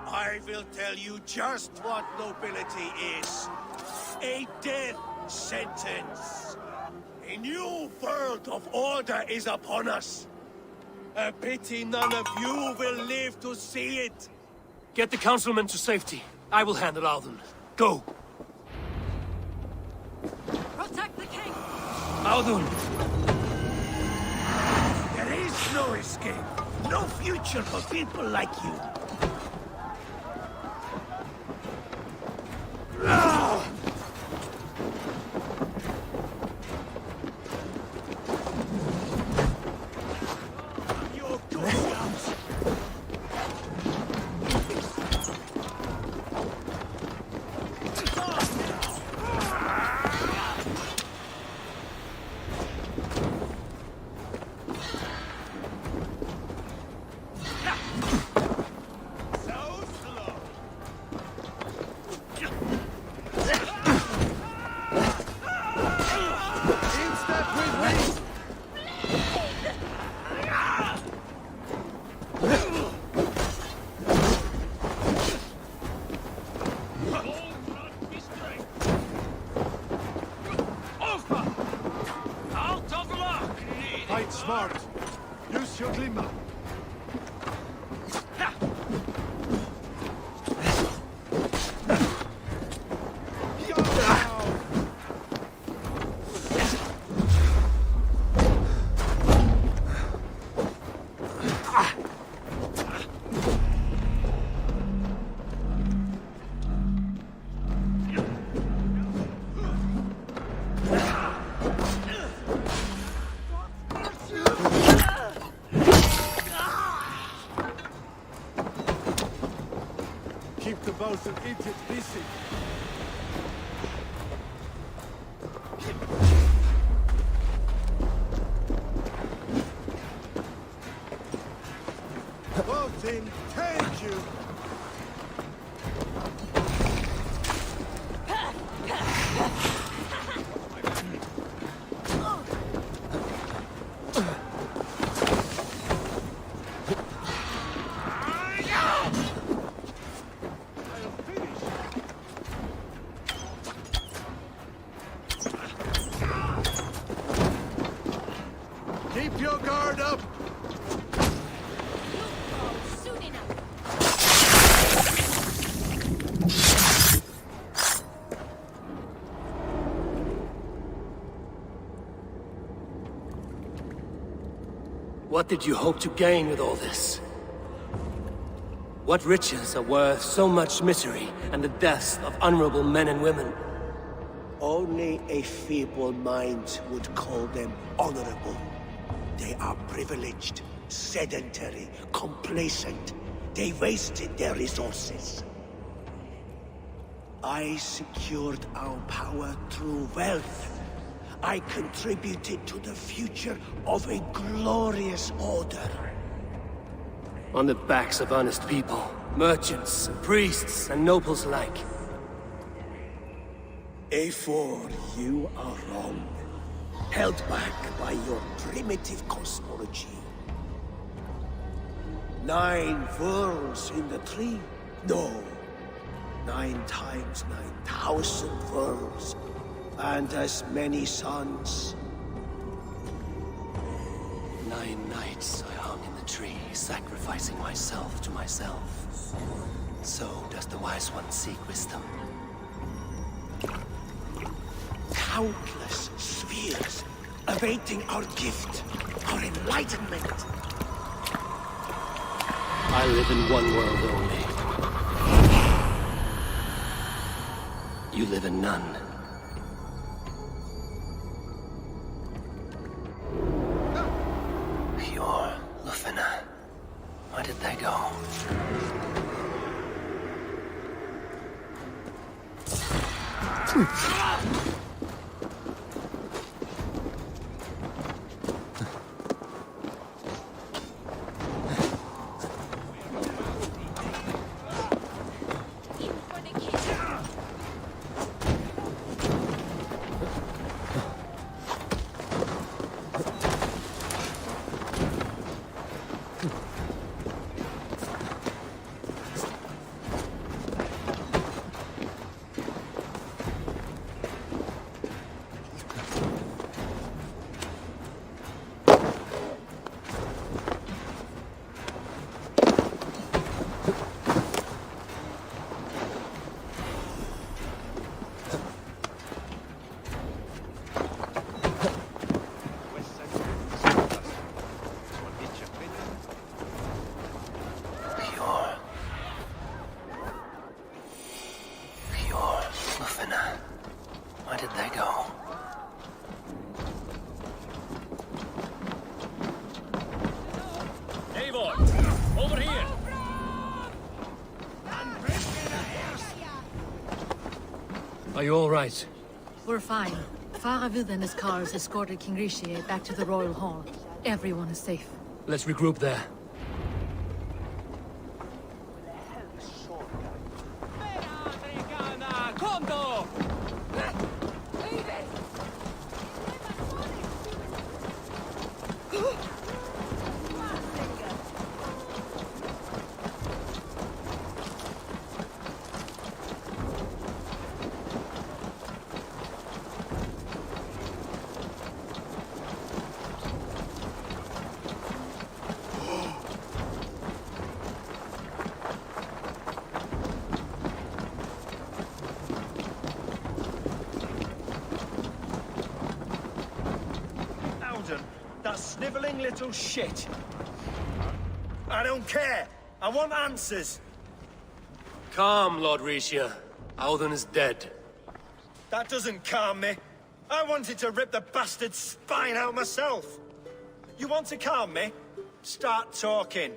I will tell you just what nobility is. A death sentence. A new world of order is upon us. A pity none of you will live to see it. Get the councilmen to safety. I will handle Alden. Go! Protect the king! Alden! There is no escape. No future for people like you. Fight smart. Use your glimmer. Keep the both of idiots busy. Bolton, take you! Keep your guard up! Soon enough. What did you hope to gain with all this? What riches are worth so much misery and the deaths of honorable men and women? Only a feeble mind would call them honorable. They are privileged, sedentary, complacent. They wasted their resources. I secured our power through wealth. I contributed to the future of a glorious order. On the backs of honest people, merchants, and priests, and nobles alike. A4, you are wrong. Held back by your primitive cosmology. 9 worlds in the tree? No. 9 times 9,000 worlds. And as many suns. 9 nights I hung in the tree, sacrificing myself to myself. So does the wise one seek wisdom. Countless spheres awaiting our gift, our enlightenment. I live in one world only. You live in none. Your Lufina. Where did they go? Are you all right? We're fine. Faravid and his cars escorted King Rishi back to the Royal Hall. Everyone is safe. Let's regroup there. That sniveling little shit. I don't care. I want answers. Calm, Lord Rishia. Alden is dead. That doesn't calm me. I wanted to rip the bastard's spine out myself. You want to calm me? Start talking.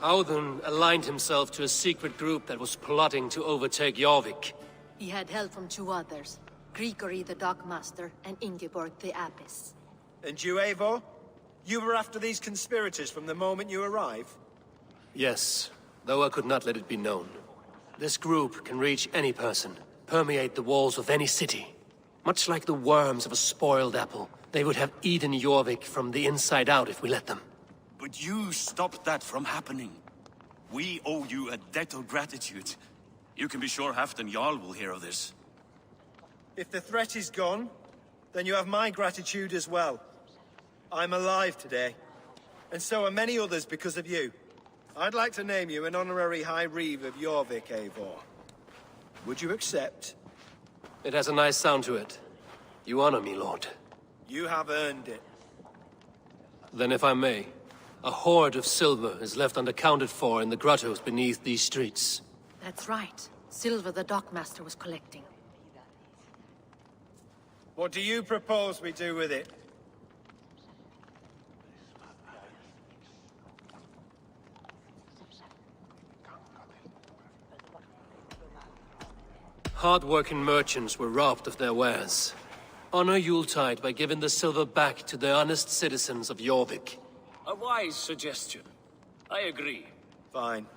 Alden aligned himself to a secret group that was plotting to overtake Jorvik. He had help from two others. Grigory the Dockmaster and Ingeborg the Abbess. And you, Eivor? You were after these conspirators from the moment you arrived? Yes, though I could not let it be known. This group can reach any person, permeate the walls of any city. Much like the worms of a spoiled apple, they would have eaten Jorvik from the inside out if we let them. But you stopped that from happening. We owe you a debt of gratitude. You can be sure Halfdan Jarl will hear of this. If the threat is gone, then you have my gratitude as well. I'm alive today, and so are many others because of you. I'd like to name you an honorary High Reeve of Jorvik, Eivor. Would you accept? It has a nice sound to it. You honor me, Lord. You have earned it. Then if I may, a hoard of silver is left unaccounted for in the grottos beneath these streets. That's right. Silver the Dockmaster was collecting. What do you propose we do with it? Hard-working merchants were robbed of their wares. Honor Yuletide by giving the silver back to the honest citizens of Jorvik. A wise suggestion. I agree. Fine.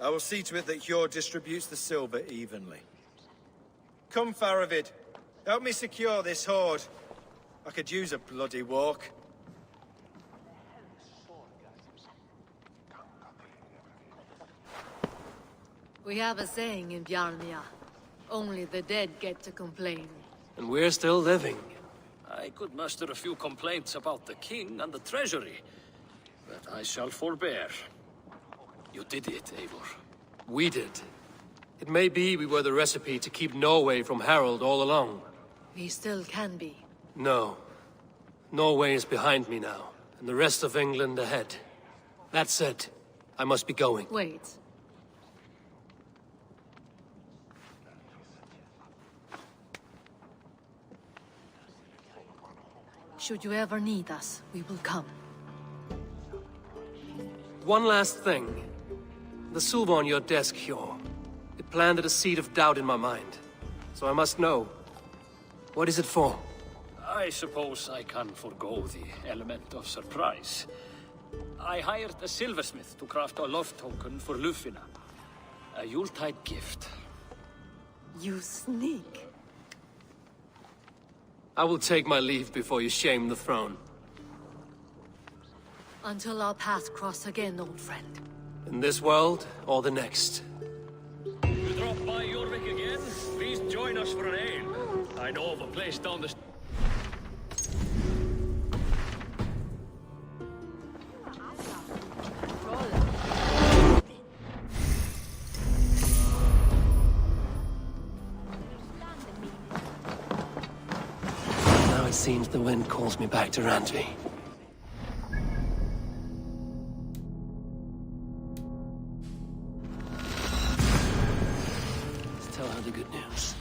I will see to it that Hjor distributes the silver evenly. Come, Faravid. Help me secure this hoard. I could use a bloody walk. We have a saying in Bjarnia. Only the dead get to complain. And we're still living. I could muster a few complaints about the king and the treasury, but I shall forbear. You did it, Eivor. We did. It may be we were the recipe to keep Norway from Harald all along. We still can be. No. Norway is behind me now, and the rest of England ahead. That said, I must be going. Wait. Should you ever need us, we will come. One last thing. The silver on your desk, Hjor. It planted a seed of doubt in my mind. So I must know. What is it for? I suppose I can forgo the element of surprise. I hired a silversmith to craft a love token for Lufina. A Yuletide gift. You sneak. I will take my leave before you shame the throne. Until our paths cross again, old friend. In this world, or the next. You drop by Jorvik again? Please join us for an ale. I know of a place down the... Now it seems the wind calls me back to Randvi. Let's tell her the good news.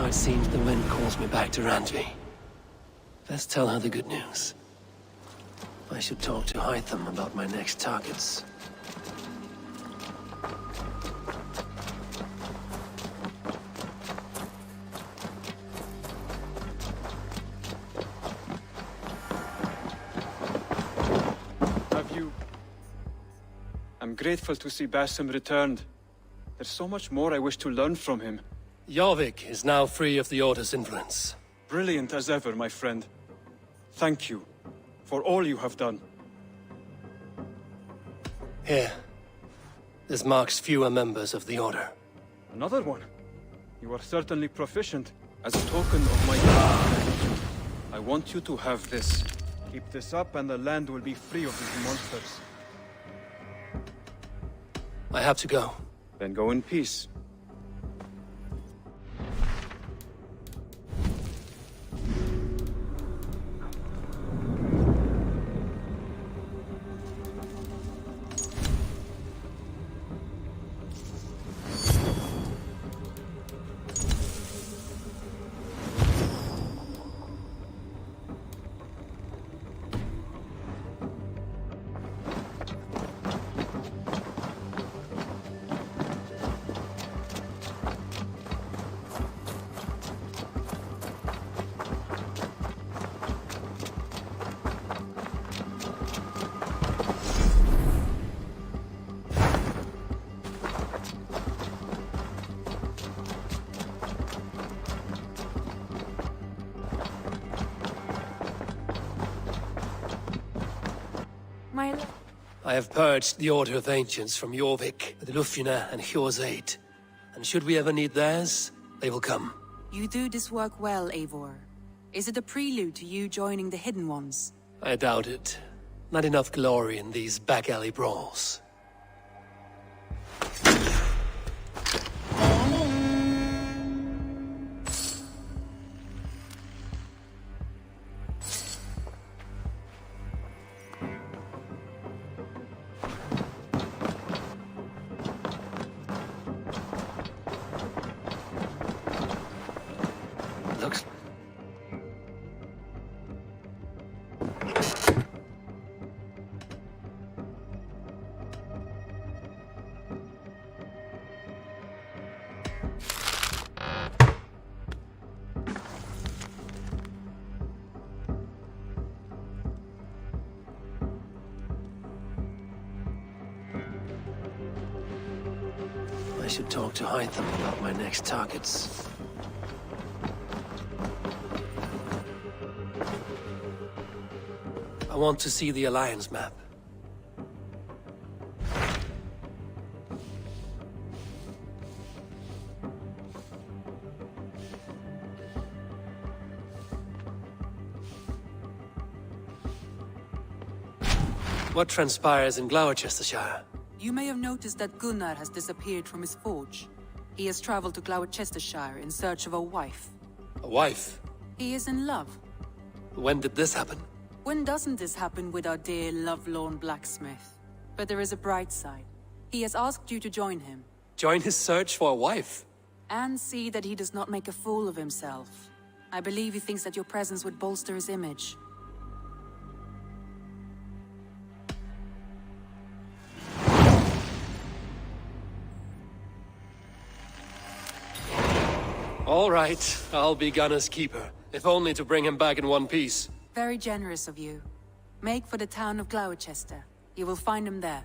it seems the wind calls me back to Randvi. Best tell her the good news. I should talk to Hytham about my next targets. I'm grateful to see Basim returned. There's so much more I wish to learn from him. Jorvik is now free of the Order's influence. Brilliant as ever, my friend. Thank you for all you have done. Here. This marks fewer members of the Order. Another one? You are certainly proficient. As a token of my gratitude, I want you to have this. Keep this up and the land will be free of these monsters. I have to go. Then go in peace. I have purged the Order of Ancients from Jorvik with Lufjuna and Hjor's aid. And should we ever need theirs, they will come. You do this work well, Eivor. Is it a prelude to you joining the Hidden Ones? I doubt it. Not enough glory in these back-alley brawls. I should talk to Hytham about my next targets. I want to see the Alliance map. What transpires in Gloucestershire? You may have noticed that Gunnar has disappeared from his forge. He has traveled to Gloucestershire in search of a wife. A wife? He is in love. When did this happen? When doesn't this happen with our dear lovelorn blacksmith? But there is a bright side. He has asked you to join him. Join his search for a wife? And see that he does not make a fool of himself. I believe he thinks that your presence would bolster his image. All right, I'll be Gunner's keeper, if only to bring him back in one piece. Very generous of you. Make for the town of Gloucester. You will find him there.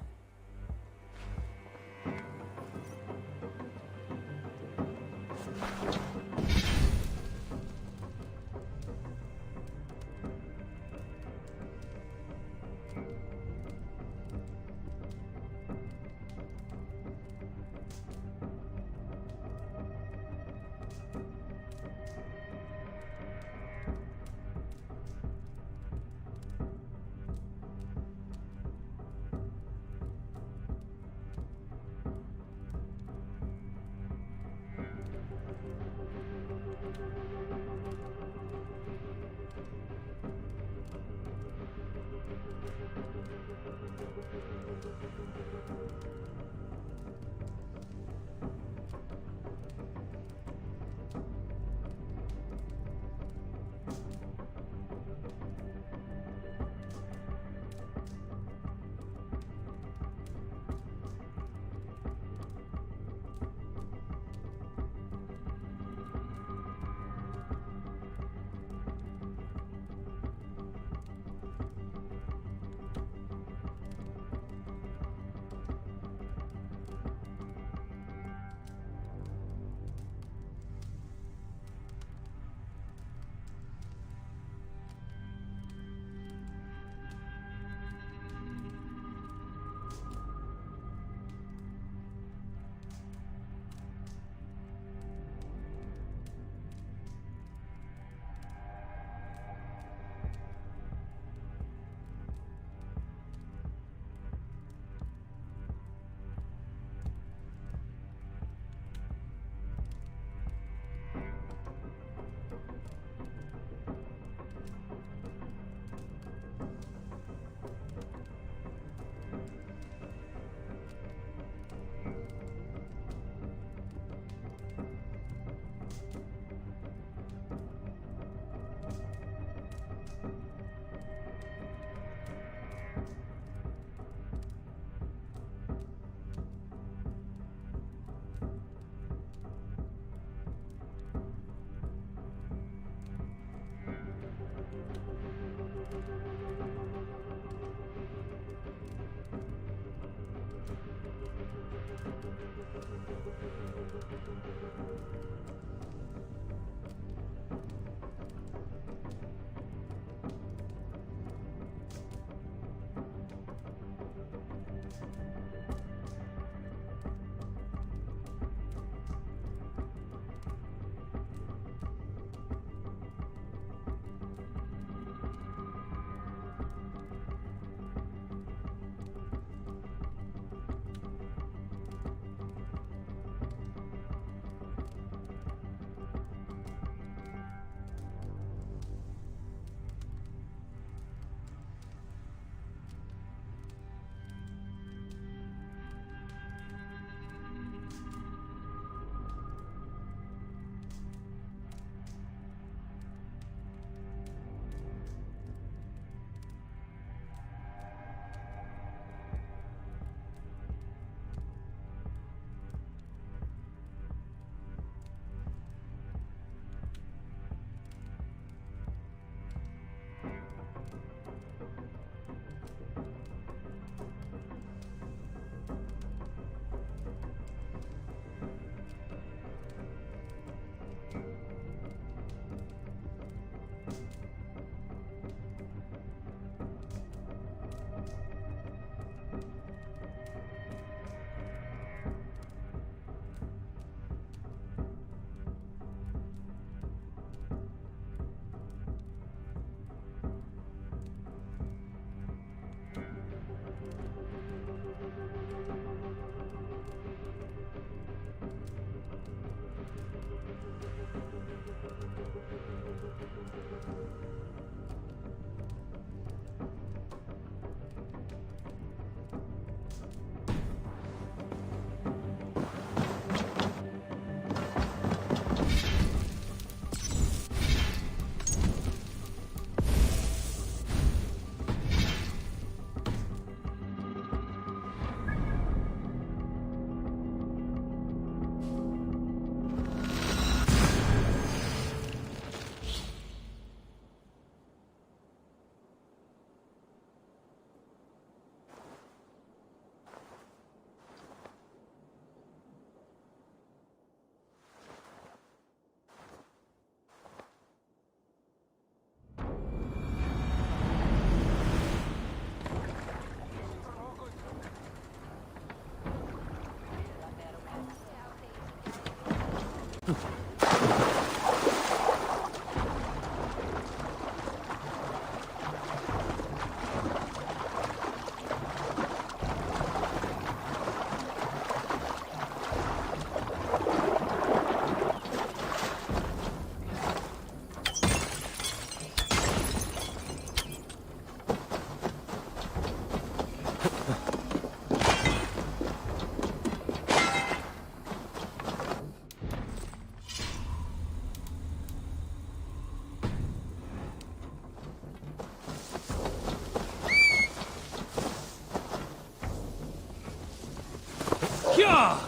Yeah!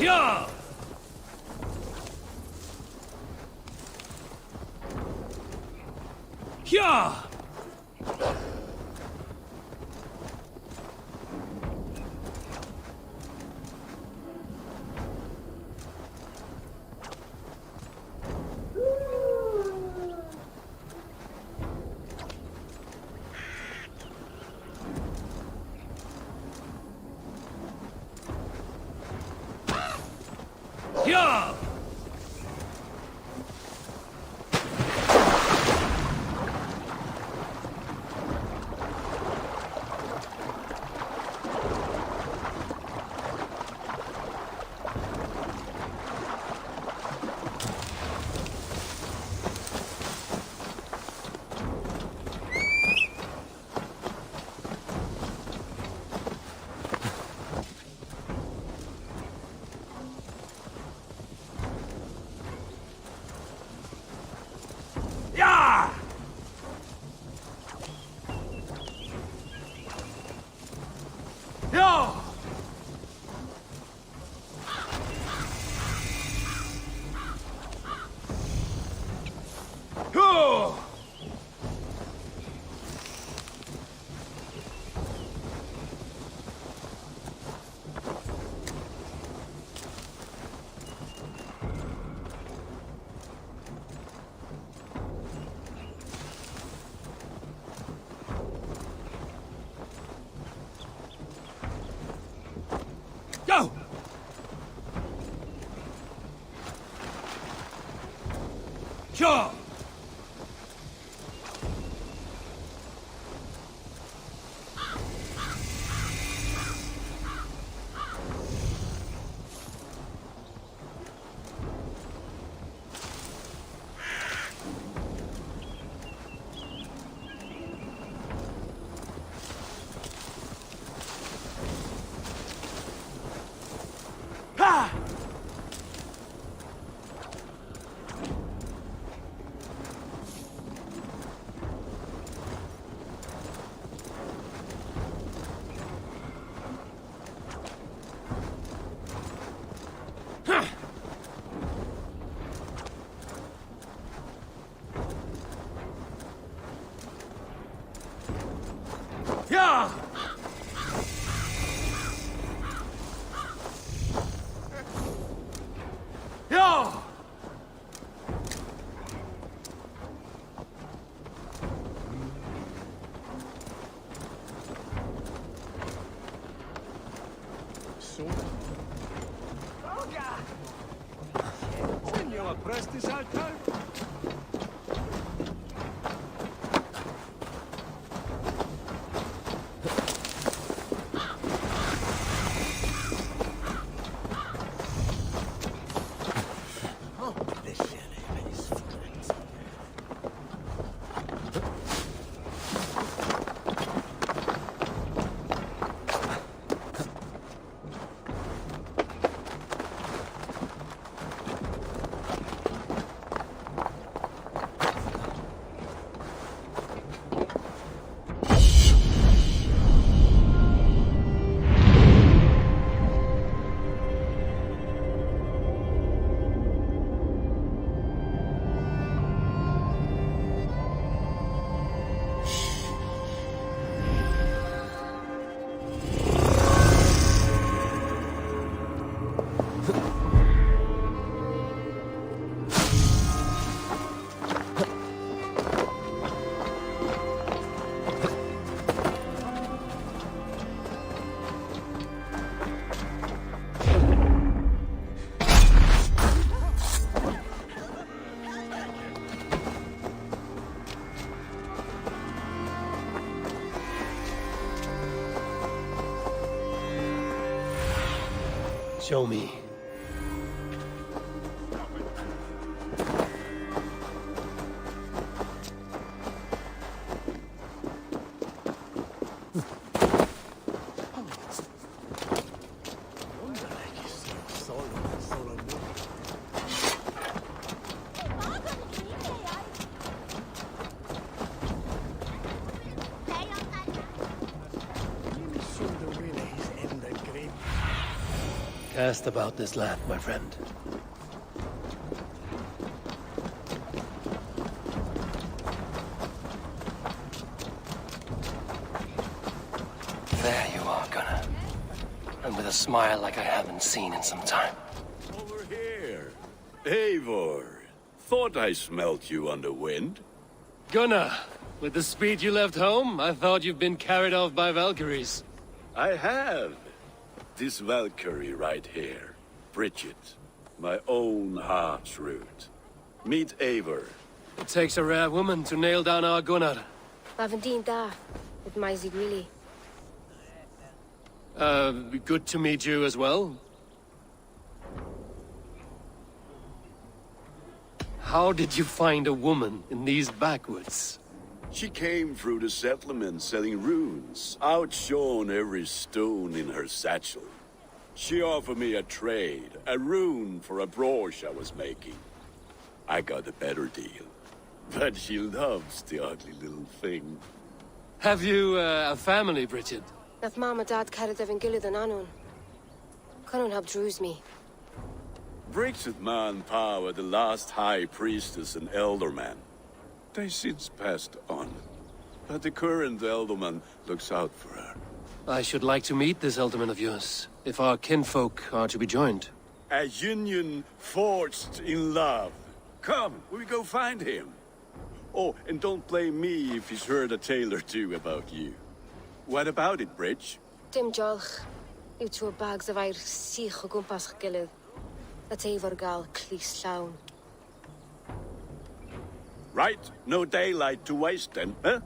Yeah! Yeah! Yeah! Yeah! Yo! Yo! Sure! Yeah! Yeah! Senor Prestis Altar. Show me. Cast about this land, my friend. There you are, Gunnar. And with a smile like I haven't seen in some time. Over here. Eivor. Thought I smelt you on the wind. Gunnar, with the speed you left home, I thought you'd been carried off by Valkyries. I have. This Valkyrie right here. Bridget. My own heart's root. Meet Eivor. It takes a rare woman to nail down our Gunnar. Lavendine da, with my Zigwili. Good to meet you as well. How did you find a woman in these backwoods? She came through the settlement selling runes, outshone every stone in her satchel. She offered me a trade, a rune for a brooch I was making. I got a better deal. But she loves the ugly little thing. Have you a family, Bridget? Nath Mama Dad carried Evan Gillid and Anun. Couldn't help drues me. Bridget Man Pa, the last high priestess and elderman. They since passed on. But the current elderman looks out for her. I should like to meet this elderman of yours, if our kinfolk are to be joined. A union forged in love. Come, we go find him. Oh, and don't blame me if he's heard a tale or two about you. What about it, Bridge? Dim jolch. Yw tŵ bags of air sych o gwmpas Gillid. That Eivor gal clis llawn. Right? No daylight to waste then, huh?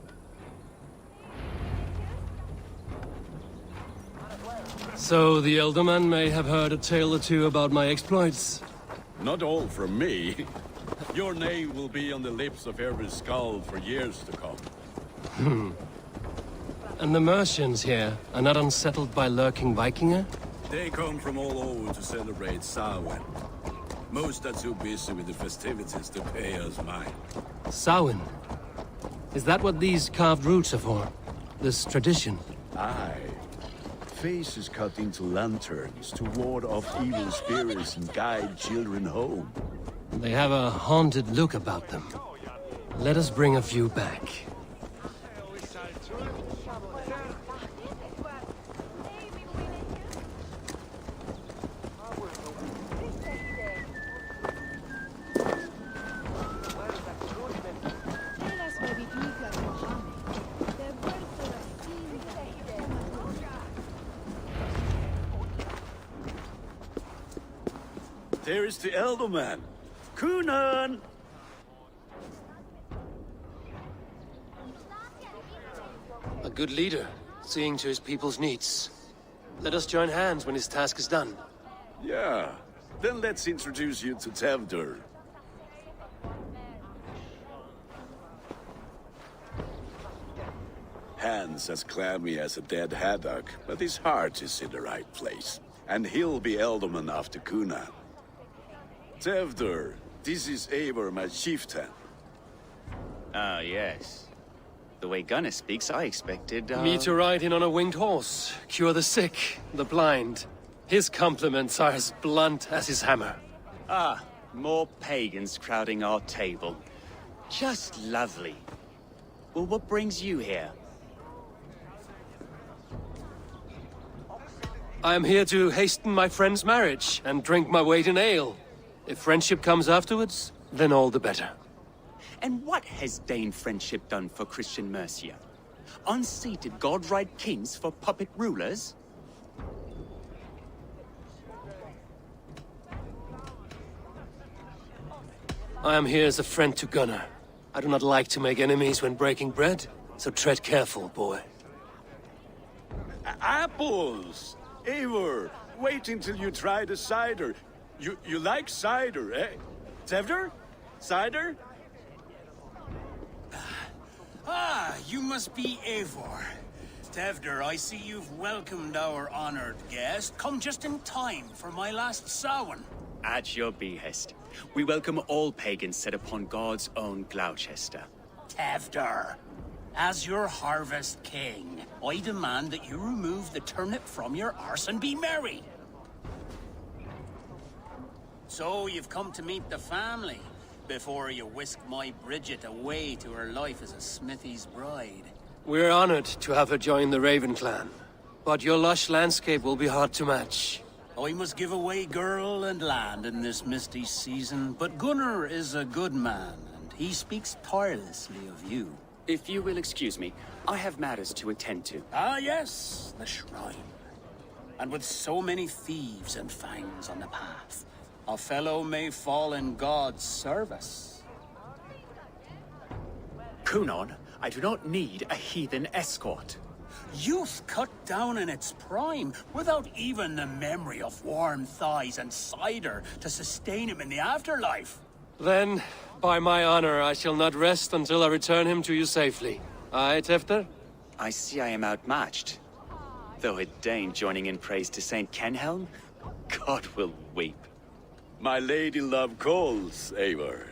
So the Elderman may have heard a tale or two about my exploits. Not all from me. Your name will be on the lips of every skald for years to come. And the merchants here are not unsettled by lurking Vikinger? They come from all over to celebrate Samhain. Most are too busy with the festivities to pay us mind. Samhain? Is that what these carved roots are for? This tradition? Aye. Faces cut into lanterns to ward off evil spirits and guide children home. They have a haunted look about them. Let us bring a few back. There is the Elderman. Kunan! A good leader, seeing to his people's needs. Let us join hands when his task is done. Yeah. Then let's introduce you to Tevdur. Hands as clammy as a dead haddock, but his heart is in the right place. And he'll be Elderman after Kunan. Tevdur, this is Eivor, my chieftain. Ah, yes. The way Gunnar speaks, I expected, Me to ride in on a winged horse, cure the sick, the blind. His compliments are as blunt as his hammer. Ah, more pagans crowding our table. Just lovely. Well, what brings you here? I am here to hasten my friend's marriage and drink my weight in ale. If friendship comes afterwards, then all the better. And what has Dane friendship done for Christian Mercia? Unseated god-right kings for puppet rulers? I am here as a friend to Gunnar. I do not like to make enemies when breaking bread, so tread careful, boy. Apples! Eivor, wait until you try the cider. You like cider, eh? Tevdur? Cider? Ah, you must be Eivor. Tevdur, I see you've welcomed our honored guest. Come just in time for my last Samhain. At your behest. We welcome all pagans set upon God's own Gloucester. Tevdur, as your harvest king, I demand that you remove the turnip from your arse and be merry. So you've come to meet the family, before you whisk my Bridget away to her life as a smithy's bride. We're honored to have her join the Raven clan, but your lush landscape will be hard to match. I must give away girl and land in this misty season, but Gunnar is a good man, and he speaks tirelessly of you. If you will excuse me, I have matters to attend to. Ah yes, the shrine. And with so many thieves and fangs on the path, a fellow may fall in God's service. Kunan, I do not need a heathen escort. Youth cut down in its prime, without even the memory of warm thighs and cider to sustain him in the afterlife. Then, by my honor, I shall not rest until I return him to you safely. Aye, Tefter? I see I am outmatched. Though a Dane joining in praise to Saint Kenhelm, God will weep. My lady love calls, Eivor.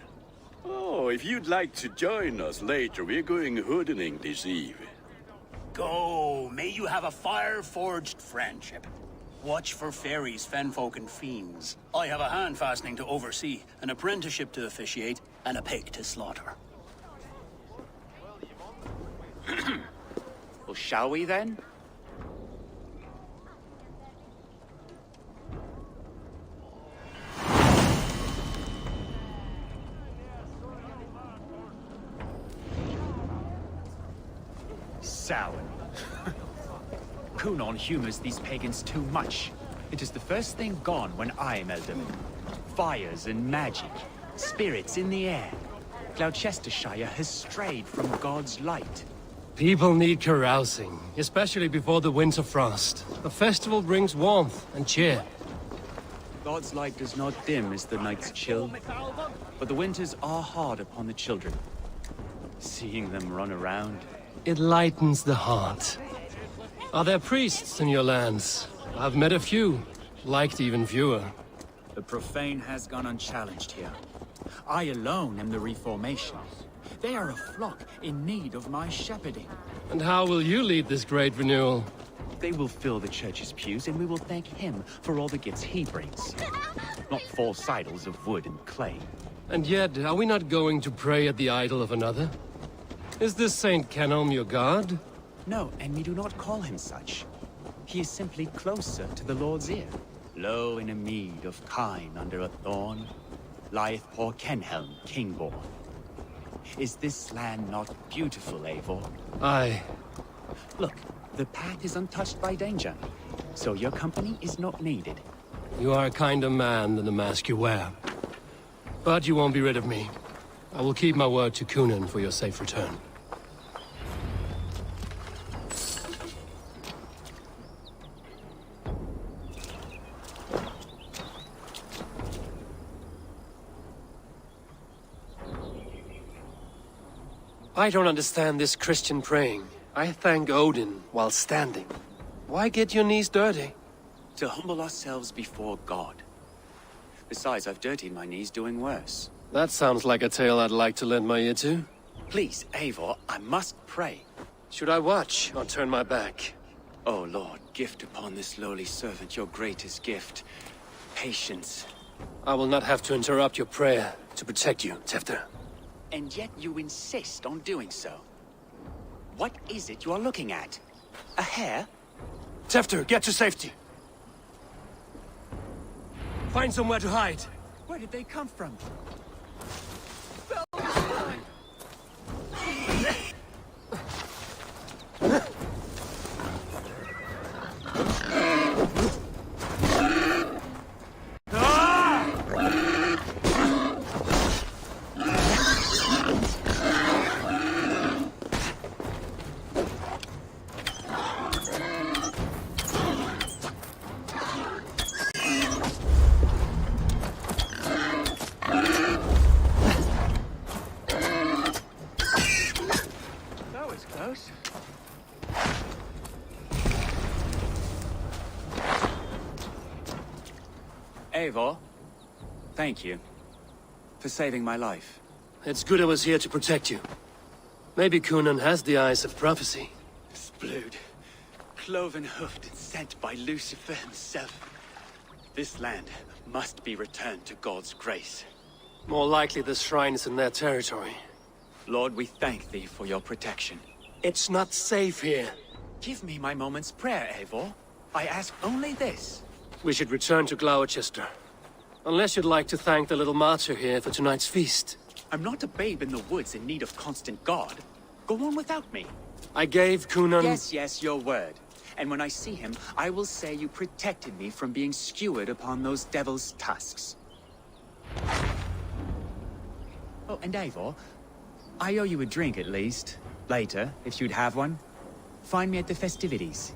Oh, if you'd like to join us later, we're going hoodening this eve. Go, may you have a fire-forged friendship. Watch for fairies, fenfolk, and fiends. I have a hand fastening to oversee, an apprenticeship to officiate, and a pig to slaughter. Well, shall we then? Samhain. Kunan humors these pagans too much. It is the first thing gone when I am Elderman. Fires and magic, spirits in the air. Gloucestershire has strayed from God's light. People need carousing, especially before the winter frost. A festival brings warmth and cheer. God's light does not dim as the nights chill, but the winters are hard upon the children. Seeing them run around... It lightens the heart. Are there priests in your lands? I've met a few, liked even fewer. The profane has gone unchallenged here. I alone am the Reformation. They are a flock in need of my shepherding. And how will you lead this great renewal? They will fill the church's pews, and we will thank him for all the gifts he brings. Not false idols of wood and clay. And yet, are we not going to pray at the idol of another? Is this Saint Canom your god? No, and we do not call him such. He is simply closer to the Lord's ear. Lo, in a mead of kine under a thorn, lieth poor Kenhelm, king-born. Is this land not beautiful, Eivor? Aye. Look, the path is untouched by danger, so your company is not needed. You are a kinder man than the mask you wear. But you won't be rid of me. I will keep my word to Kunan for your safe return. I don't understand this Christian praying. I thank Odin while standing. Why get your knees dirty? To humble ourselves before God. Besides, I've dirtied my knees doing worse. That sounds like a tale I'd like to lend my ear to. Please, Eivor, I must pray. Should I watch or turn my back? Oh Lord, gift upon this lowly servant your greatest gift. Patience. I will not have to interrupt your prayer to protect you, Tefter. And yet you insist on doing so. What is it you are looking at? A hare? Tefter, get to safety. Find somewhere to hide. Where did they come from? Eivor, thank you for saving my life. It's good I was here to protect you. Maybe Kunan has the eyes of prophecy. Splood, cloven-hoofed and sent by Lucifer himself. This land must be returned to God's grace. More likely the shrine is in their territory. Lord, we thank thee for your protection. It's not safe here. Give me my moment's prayer, Eivor. I ask only this. We should return to Gloucester. Unless you'd like to thank the little martyr here for tonight's feast. I'm not a babe in the woods in need of constant guard. Go on without me. I gave Kunan... Yes, your word. And when I see him, I will say you protected me from being skewered upon those devil's tusks. Oh, and Eivor, I owe you a drink at least. Later, if you'd have one. Find me at the festivities.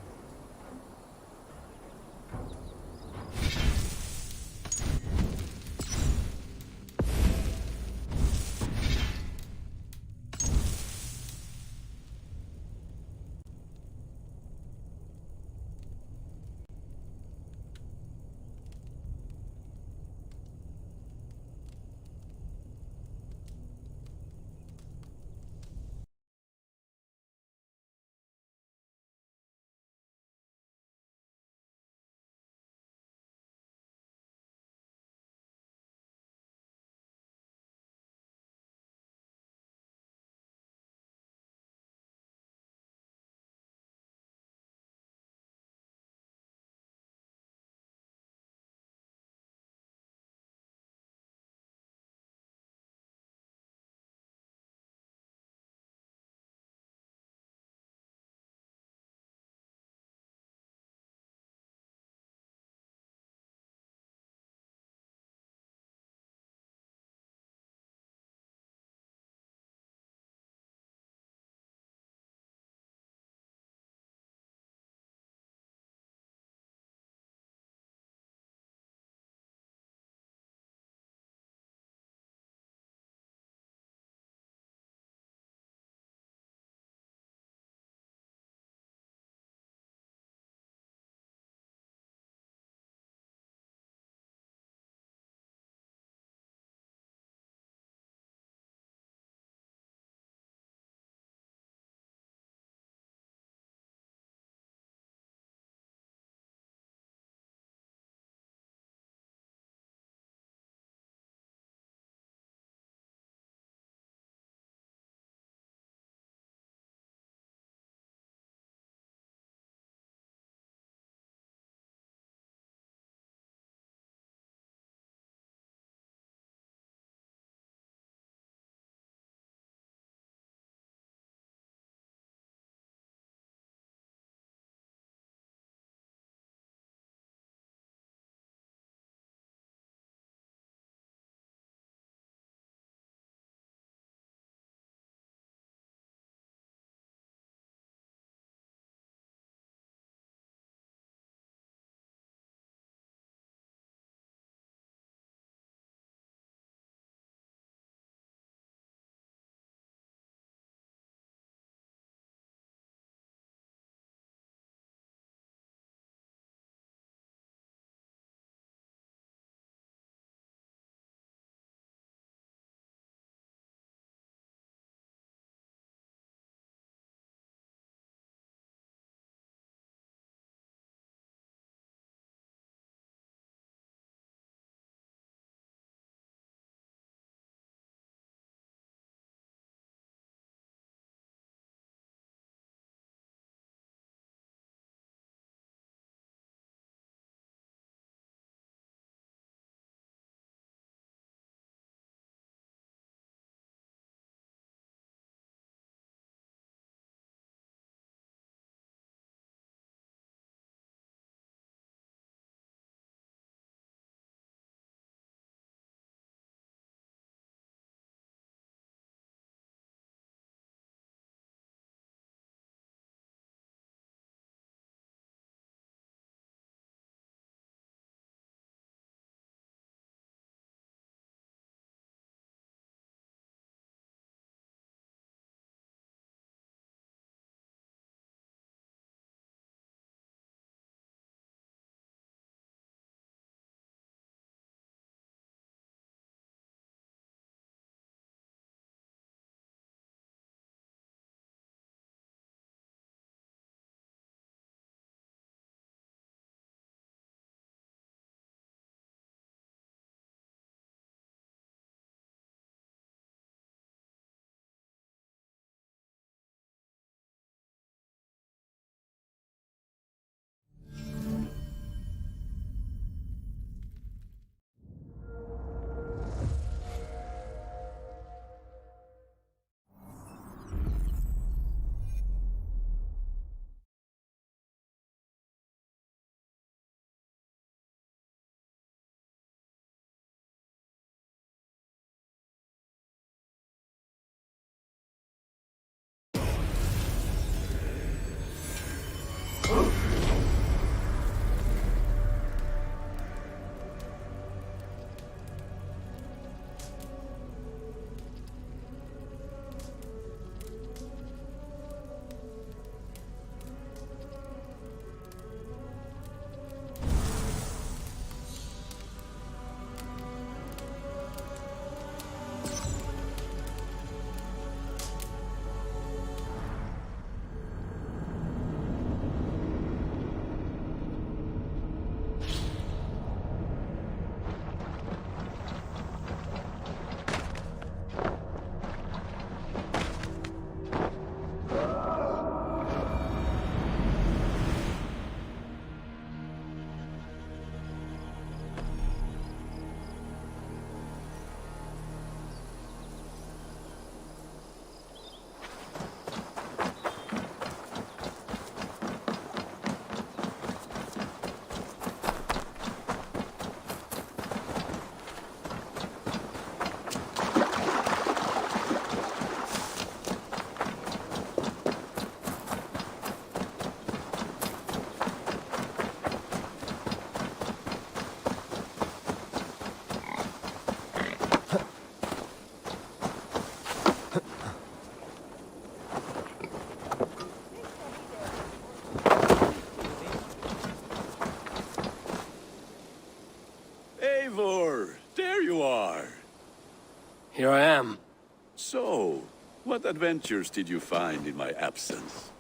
What adventures did you find in my absence?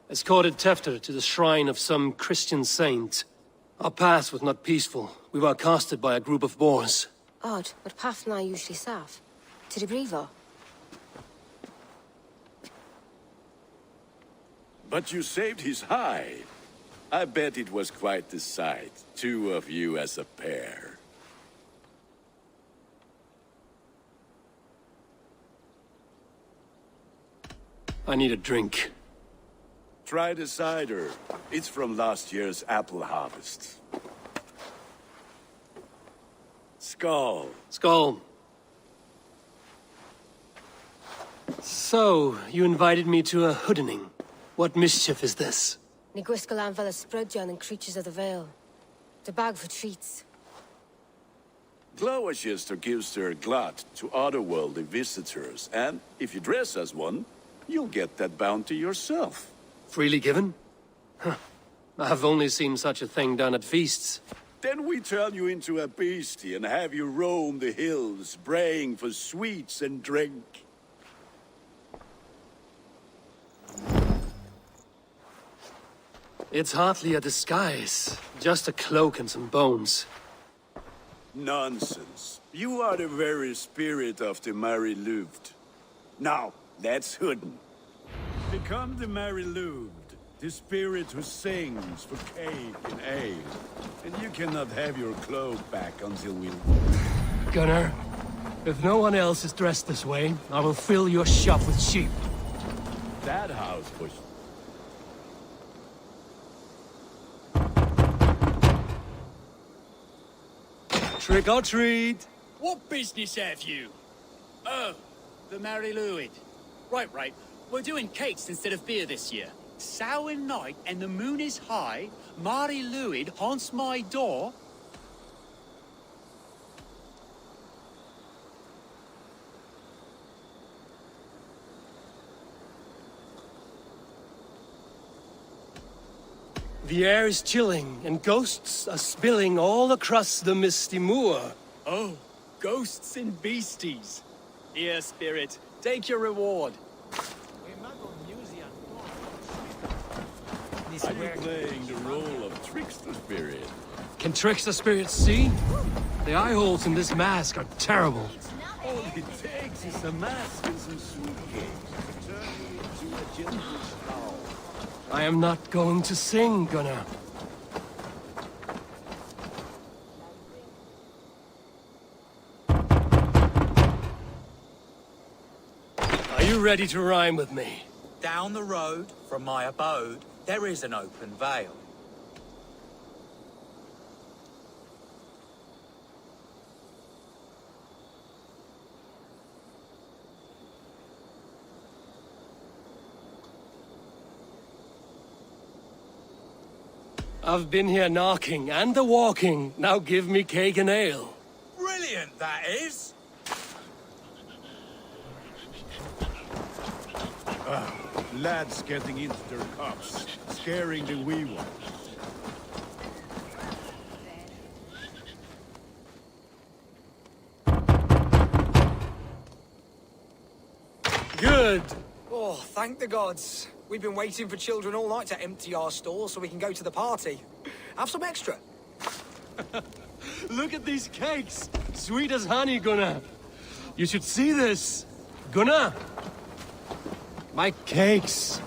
Escorted Tefter to the shrine of some Christian saint. Our path was not peaceful. We were accosted by a group of boars. Odd, but path na usually safe. To the Brevo. But you saved his hide. I bet it was quite the sight. Two of you as a pair. I need a drink. Try the cider. It's from last year's apple harvest. Skull. Skull. So, you invited me to a hoodening. What mischief is this? Ni gwisgalan fel y sprydjan and creatures of the Vale. The bag for treats. Gloucester gives their glut to otherworldly visitors, and if you dress as one, you'll get that bounty yourself. Freely given? Huh. I've only seen such a thing done at feasts. Then we turn you into a beastie and have you roam the hills, braying for sweets and drink. It's hardly a disguise. Just a cloak and some bones. Nonsense. You are the very spirit of the Mary Louved. Now, let's hooden. Become the Mary Louved, the spirit who sings for cake and ale. And you cannot have your cloak back until we... Gunnar, if no one else is dressed this way, I will fill your shop with sheep. That house was... Trick or treat! What business have you? Oh, the Mary Louid. Right. We're doing cakes instead of beer this year. Sour night and the moon is high. Mary Louid haunts my door. The air is chilling, and ghosts are spilling all across the misty moor. Oh, ghosts and beasties. Here, spirit, take your reward. Are you playing the role of trickster spirit? Can trickster spirits see? The eye holes in this mask are terrible. All it takes is a mask and some sweet cakes to turn you into a gentle scowl. I am not going to sing, Gunnar. Are you ready to rhyme with me? Down the road from my abode, there is an open vale. I've been here knocking and the walking. Now give me cake and ale. Brilliant, that is! Lads getting into their cups, scaring the wee ones. Good. Oh, thank the gods. We've been waiting for children all night to empty our stalls so we can go to the party. Have some extra. Look at these cakes. Sweet as honey, Gunnar. You should see this. Gunnar. My cakes.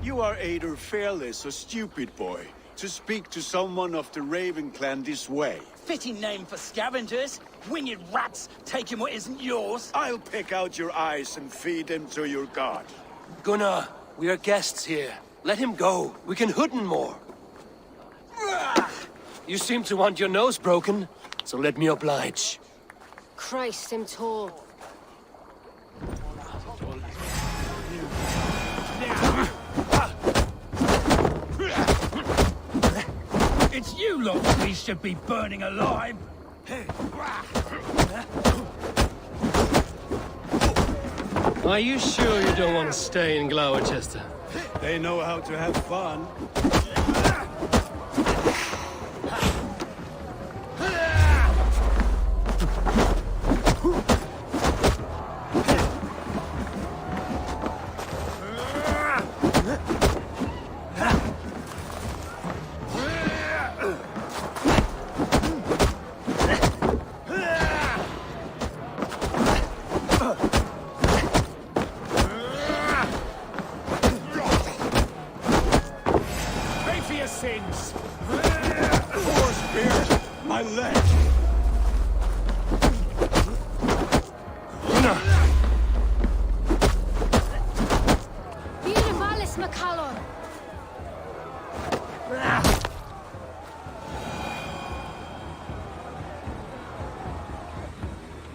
You are either fearless or stupid, boy, to speak to someone of the Raven clan this way. Fitting name for scavengers. Winged rats taking what isn't yours. I'll pick out your eyes and feed them to your god. Gunnar, we are guests here. Let him go. We can hooden more. You seem to want your nose broken, so let me oblige. Christ, him tall. It's you lot we should be burning alive. Are you sure you don't want to stay in Gloucester? They know how to have fun.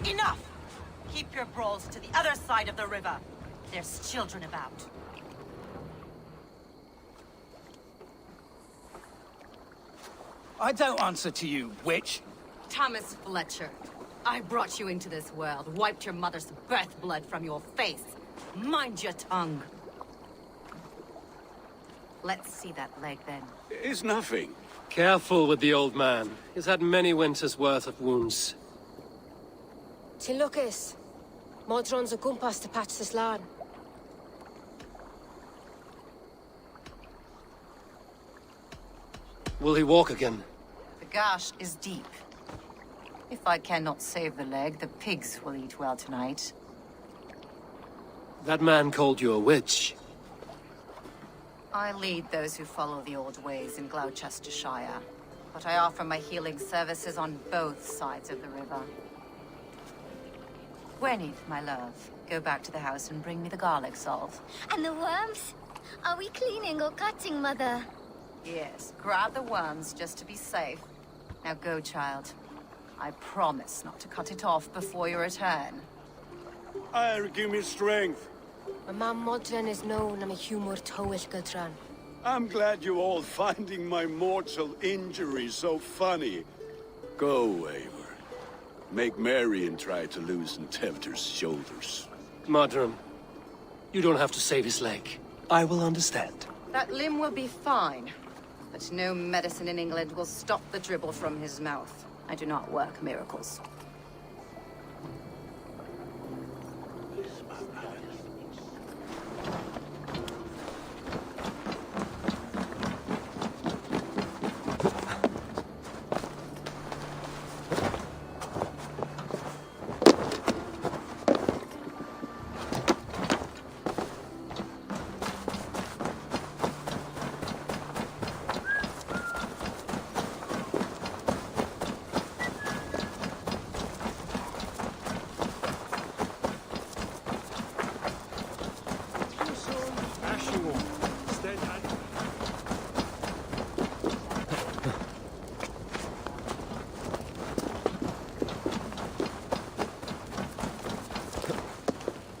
Enough! Keep your brawls to the other side of the river. There's children about. I don't answer to you, witch. Thomas Fletcher, I brought you into this world, wiped your mother's birth blood from your face. Mind your tongue. Let's see that leg, then. It's nothing. Careful with the old man. He's had many winters' worth of wounds. Till Lucas. Modron's a gumpas to patch this land. Will he walk again? The gash is deep. If I cannot save the leg, the pigs will eat well tonight. That man called you a witch. I lead those who follow the old ways in Gloucestershire, but I offer my healing services on both sides of the river. Gwyneth, my love, go back to the house and bring me the garlic salt. And the worms? Are we cleaning or cutting, Mother? Yes, grab the worms just to be safe. Now go, child. I promise not to cut it off before your return. Give me strength. My mam Modron is known am a humor towel Gudran. I'm glad you all finding my mortal injury so funny. Go, Eivor. Make Marion try to loosen Tevter's shoulders. Modron, you don't have to save his leg. I will understand. That limb will be fine, but no medicine in England will stop the dribble from his mouth. I do not work miracles.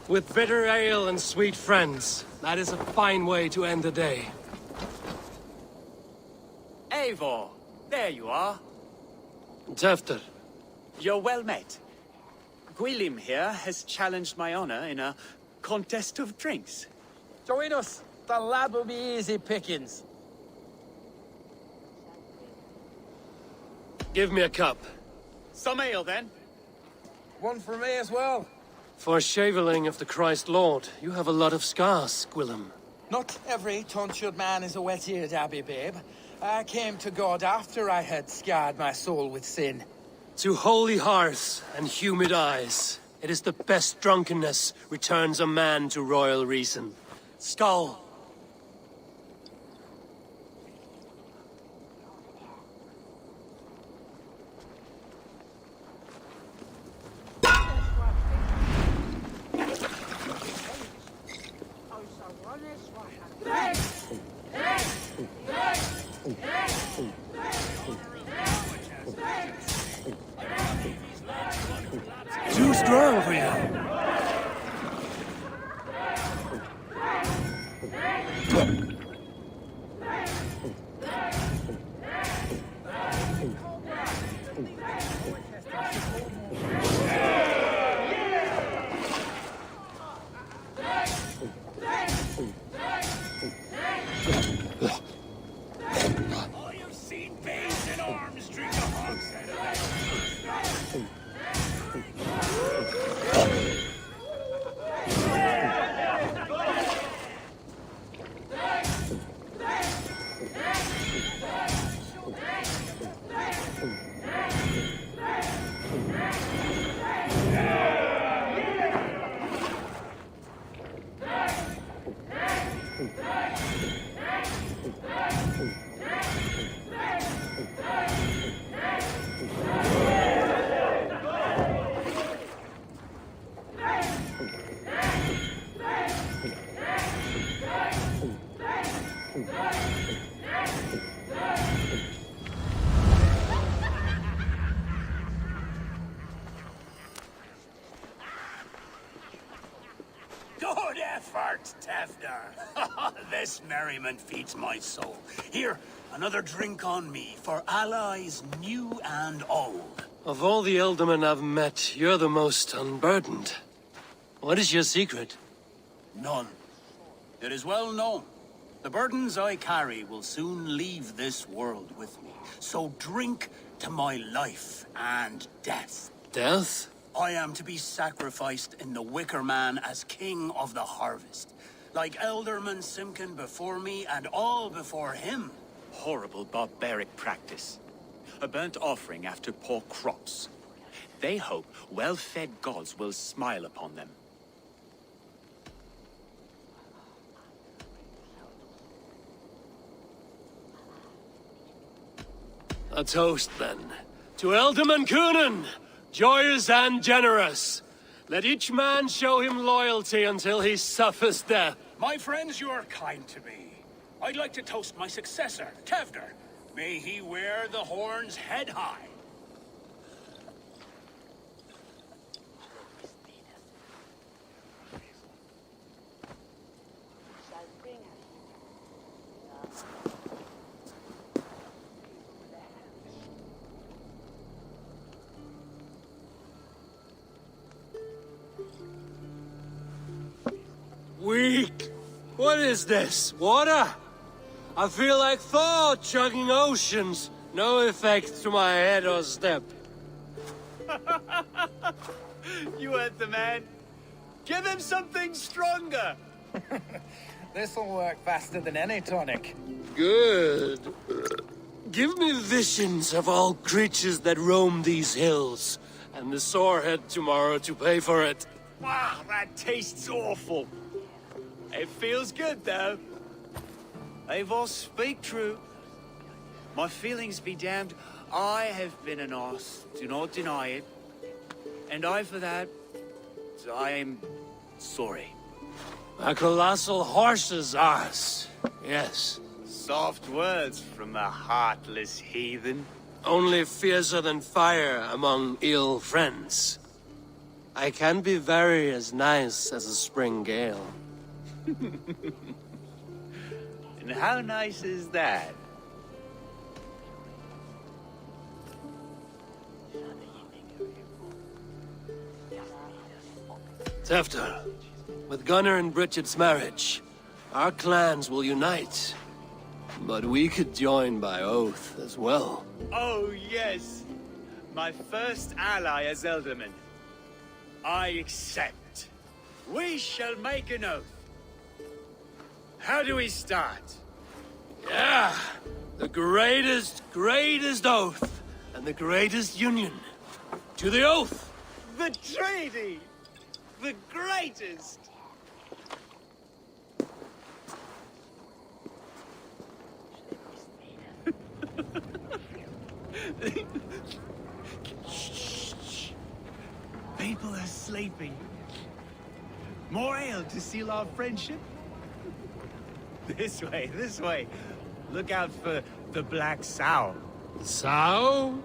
With bitter ale and sweet friends, that is a fine way to end the day. Eivor, there you are. Tevter. You're well met. Gwilym here has challenged my honor in a contest of drinks. Join us. The lad will be easy pickings. Give me a cup. Some ale, then. One for me as well. For shaveling of the Christ Lord, you have a lot of scars, Gwilym. Not every tonsured man is a wet-eared abbey, babe. I came to God after I had scarred my soul with sin. To holy hearths and humid eyes, it is the best drunkenness returns a man to royal reason. Skull! Too strong for you. effort, Tevder. This merriment feeds my soul. Here, another drink on me for allies new and old. Of all the Eldermen I've met, you're the most unburdened. What is your secret? None. It is well known. The burdens I carry will soon leave this world with me. So drink to my life and death. Death? I am to be sacrificed in the Wicker Man as king of the harvest. Like Elderman Simkin before me and all before him. Horrible barbaric practice. A burnt offering after poor crops. They hope well-fed gods will smile upon them. A toast, then. To Elderman Coonan, joyous and generous. Let each man show him loyalty until he suffers death. My friends, you are kind to me. I'd like to toast my successor, Tevder. May he wear the horns head high. Weak. What is this? Water? I feel like Thor chugging oceans. No effect to my head or step. You heard the man. Give him something stronger. This'll work faster than any tonic. Good. Give me visions of all creatures that roam these hills, and the sorehead tomorrow to pay for it. Wow, that tastes awful. It feels good, though. Eivor, speak true. My feelings be damned. I have been an arse, do not deny it. And I for that, I am sorry. A colossal horse's arse, yes. Soft words from a heartless heathen. Only fiercer than fire among ill friends. I can be very as nice as a spring gale. And how nice is that? Tevder, with Gunnar and Bridget's marriage, our clans will unite. But we could join by oath as well. Oh, yes. My first ally as Elderman. I accept. We shall make an oath. How do we start? Yeah! The greatest oath, and the greatest union. To the oath! The treaty! The greatest! Shh. People are sleeping. More ale to seal our friendship? This way, this way. Look out for the black sow. Sow?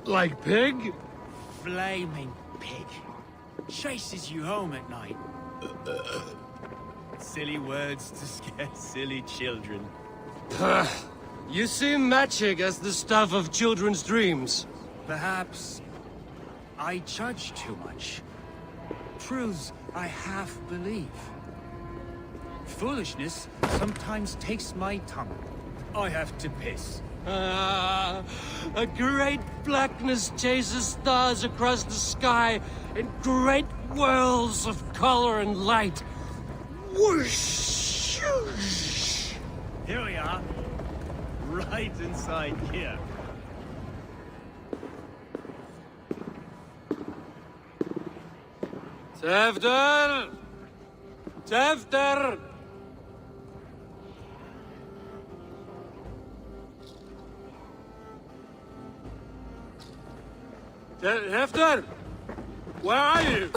Like pig? Flaming pig. Chases you home at night. Silly words to scare silly children. You see magic as the stuff of children's dreams. Perhaps I judge too much. Truths I half believe. Foolishness sometimes takes my tongue. I have to piss. A great blackness chases stars across the sky in great whirls of color and light. Whoosh! Here we are. Right inside here. Tevder! Tevder! Tevder! Where are you?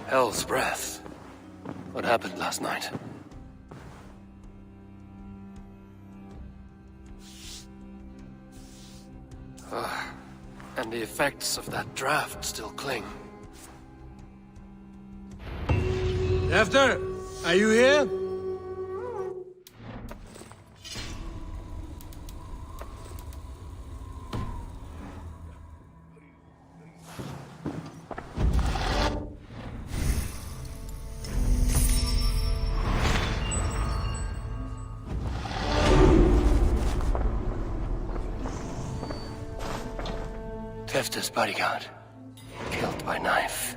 Hell's breath. What happened last night? And the effects of that draft still cling. After, are you here? Twelfth's bodyguard, killed by knife.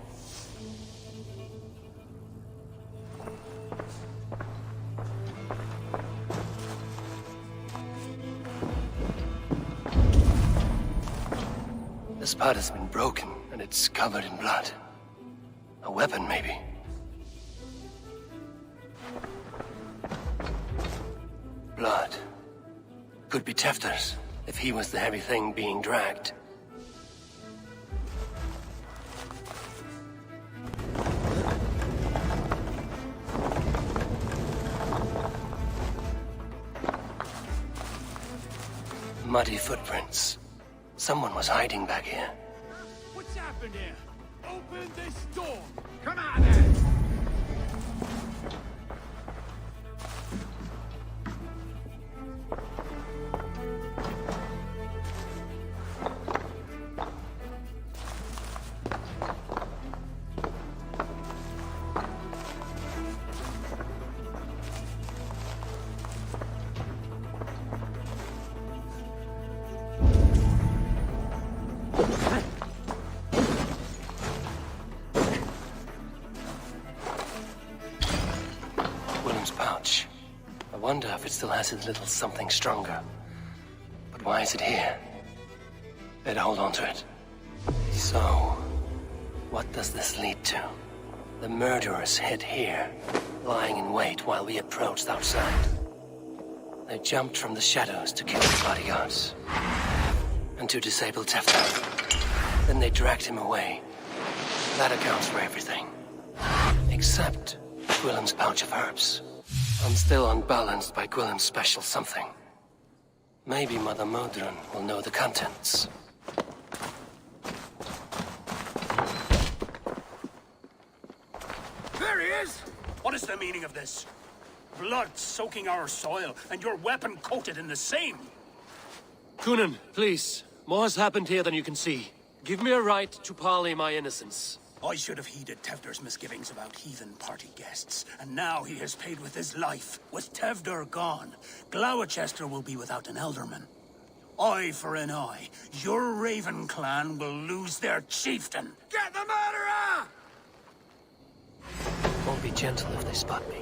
The spot has been broken, and it's covered in blood. A weapon, maybe. Blood. Could be Tefter's, if he was the heavy thing being dragged. Muddy footprints. Someone was hiding back here. What's happened here? Open this door! Come on then! Pouch. I wonder if it still has a little something stronger. But why is it here? Better hold on to it. So, what does this lead to? The murderers hid here, lying in wait while we approached outside. They jumped from the shadows to kill the bodyguards. And to disable Tefter. Then they dragged him away. That accounts for everything. Except Gwillem's pouch of herbs. I'm still unbalanced by Gwillem's special something. Maybe Mother Modron will know the contents. There he is! What is the meaning of this? Blood soaking our soil, and your weapon coated in the same! Kunin, please. More has happened here than you can see. Give me a right to parley my innocence. I should have heeded Tevder's misgivings about heathen party guests, and now he has paid with his life. With Tevder gone, Gloucester will be without an elderman. Eye for an eye. Your Raven clan will lose their chieftain. Get the murderer! Won't be gentle if they spot me.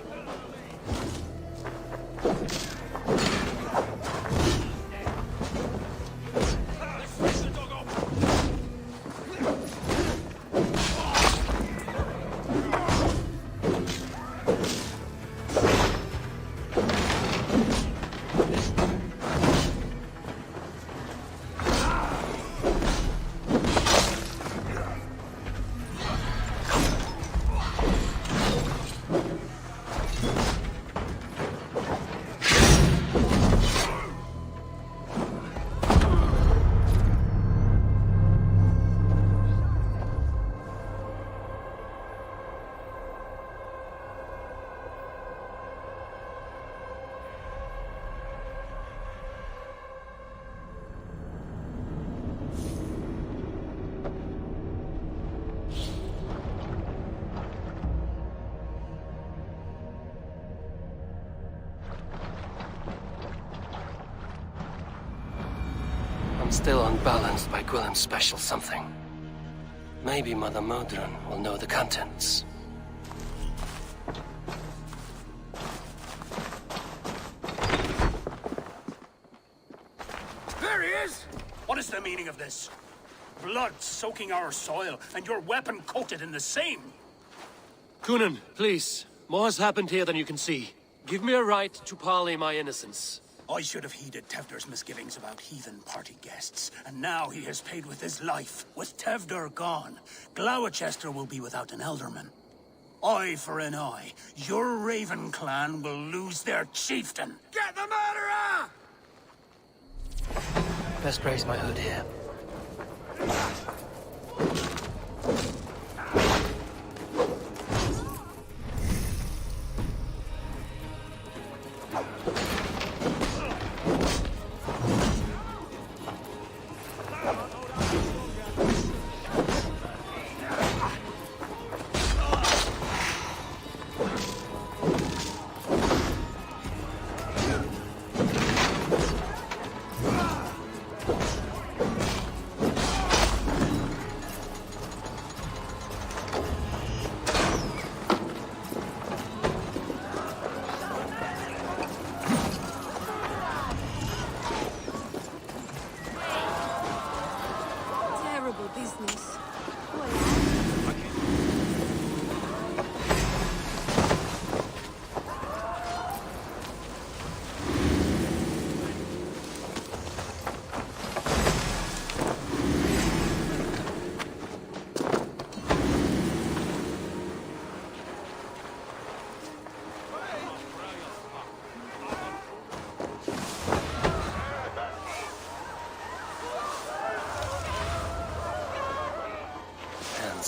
Still unbalanced by Gwillem's special something. Maybe Mother Modron will know the contents. meaning of this? Blood soaking our soil, and your weapon coated in the same. Coonan, please. More has happened here than you can see. Give me a right to parley my innocence. I should have heeded Tevder's misgivings about heathen party guests, and now he has paid with his life. With Tevder gone, Gloucester will be without an elderman. Eye for an eye. Your Raven clan will lose their chieftain. Get the murderer! Best raise my hood here.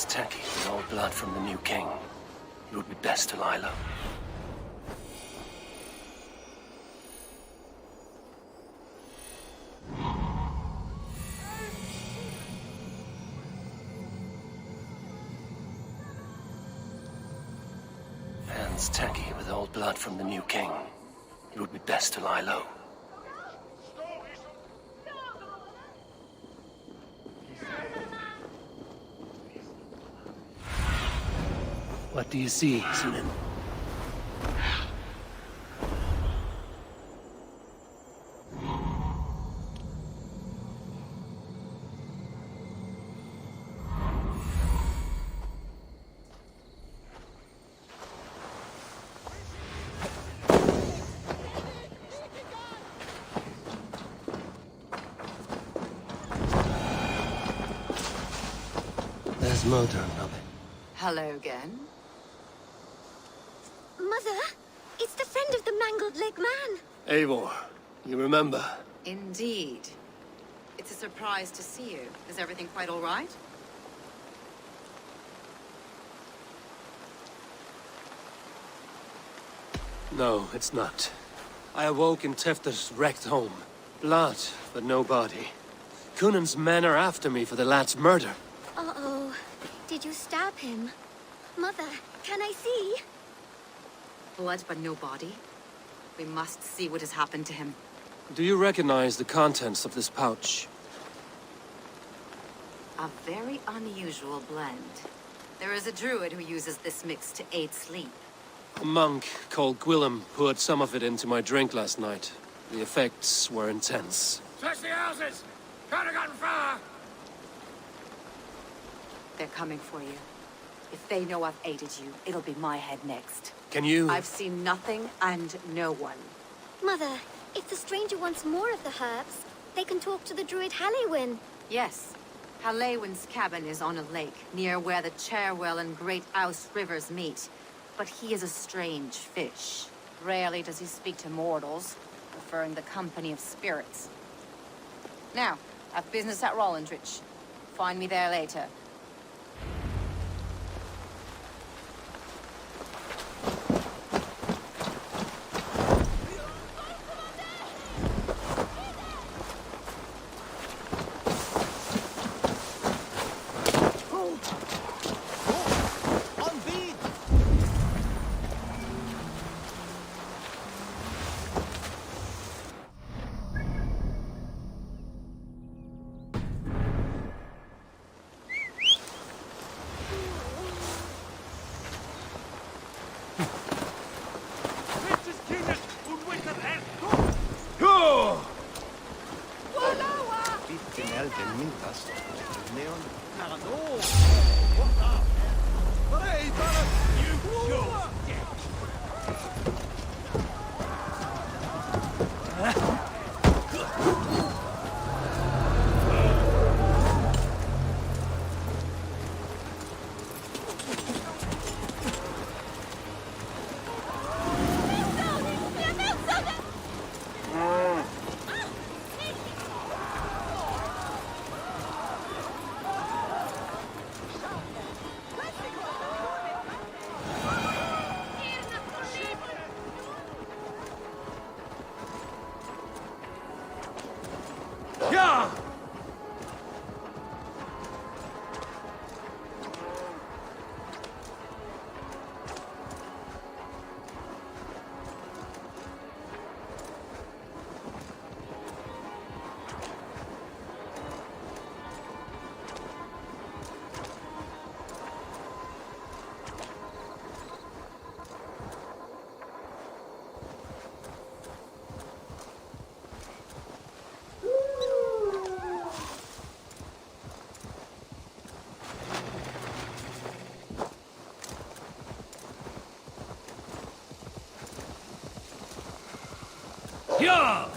Tacky with old blood from the new king. It would be best to lie low. Hands tacky with old blood from the new king. It would be best to lie low. What do you see, Sunan? There's Motor, Robin. Hello again. Mother, it's the friend of the mangled leg man. Eivor, you remember? Indeed. It's a surprise to see you. Is everything quite all right? No, it's not. I awoke in Tefter's wrecked home. Blood, but no body. Coonan's men are after me for the lad's murder. Uh-oh. Did you stab him? Mother, can I see? Blood but no body? We must see what has happened to him. Do you recognize the contents of this pouch? A very unusual blend. There is a druid who uses this mix to aid sleep. A monk called Gwillem poured some of it into my drink last night. The effects were intense. Search the houses! Can't have gotten far! They're coming for you. If they know I've aided you, it'll be my head next. Can you... I've seen nothing and no one. Mother, if the stranger wants more of the herbs, they can talk to the druid Halewyn. Yes. Halewyn's cabin is on a lake, near where the Cherwell and Great Ouse rivers meet. But he is a strange fish. Rarely does he speak to mortals, preferring the company of spirits. Now, I've business at Rollandrich. Find me there later. Yeah!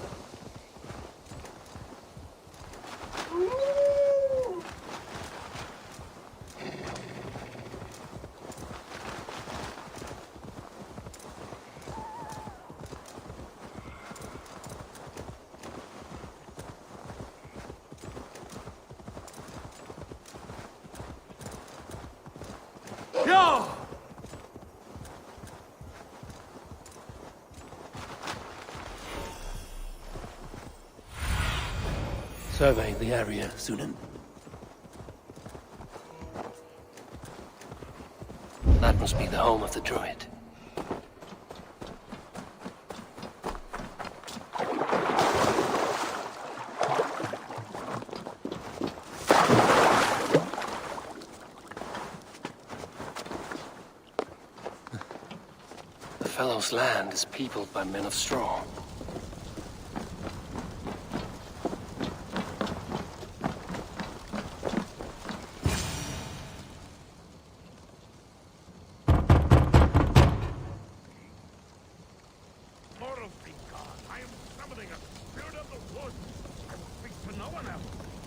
Yeah! Survey the area, Sunan. That must be the home of the druid. The fellow's land is peopled by men of straw.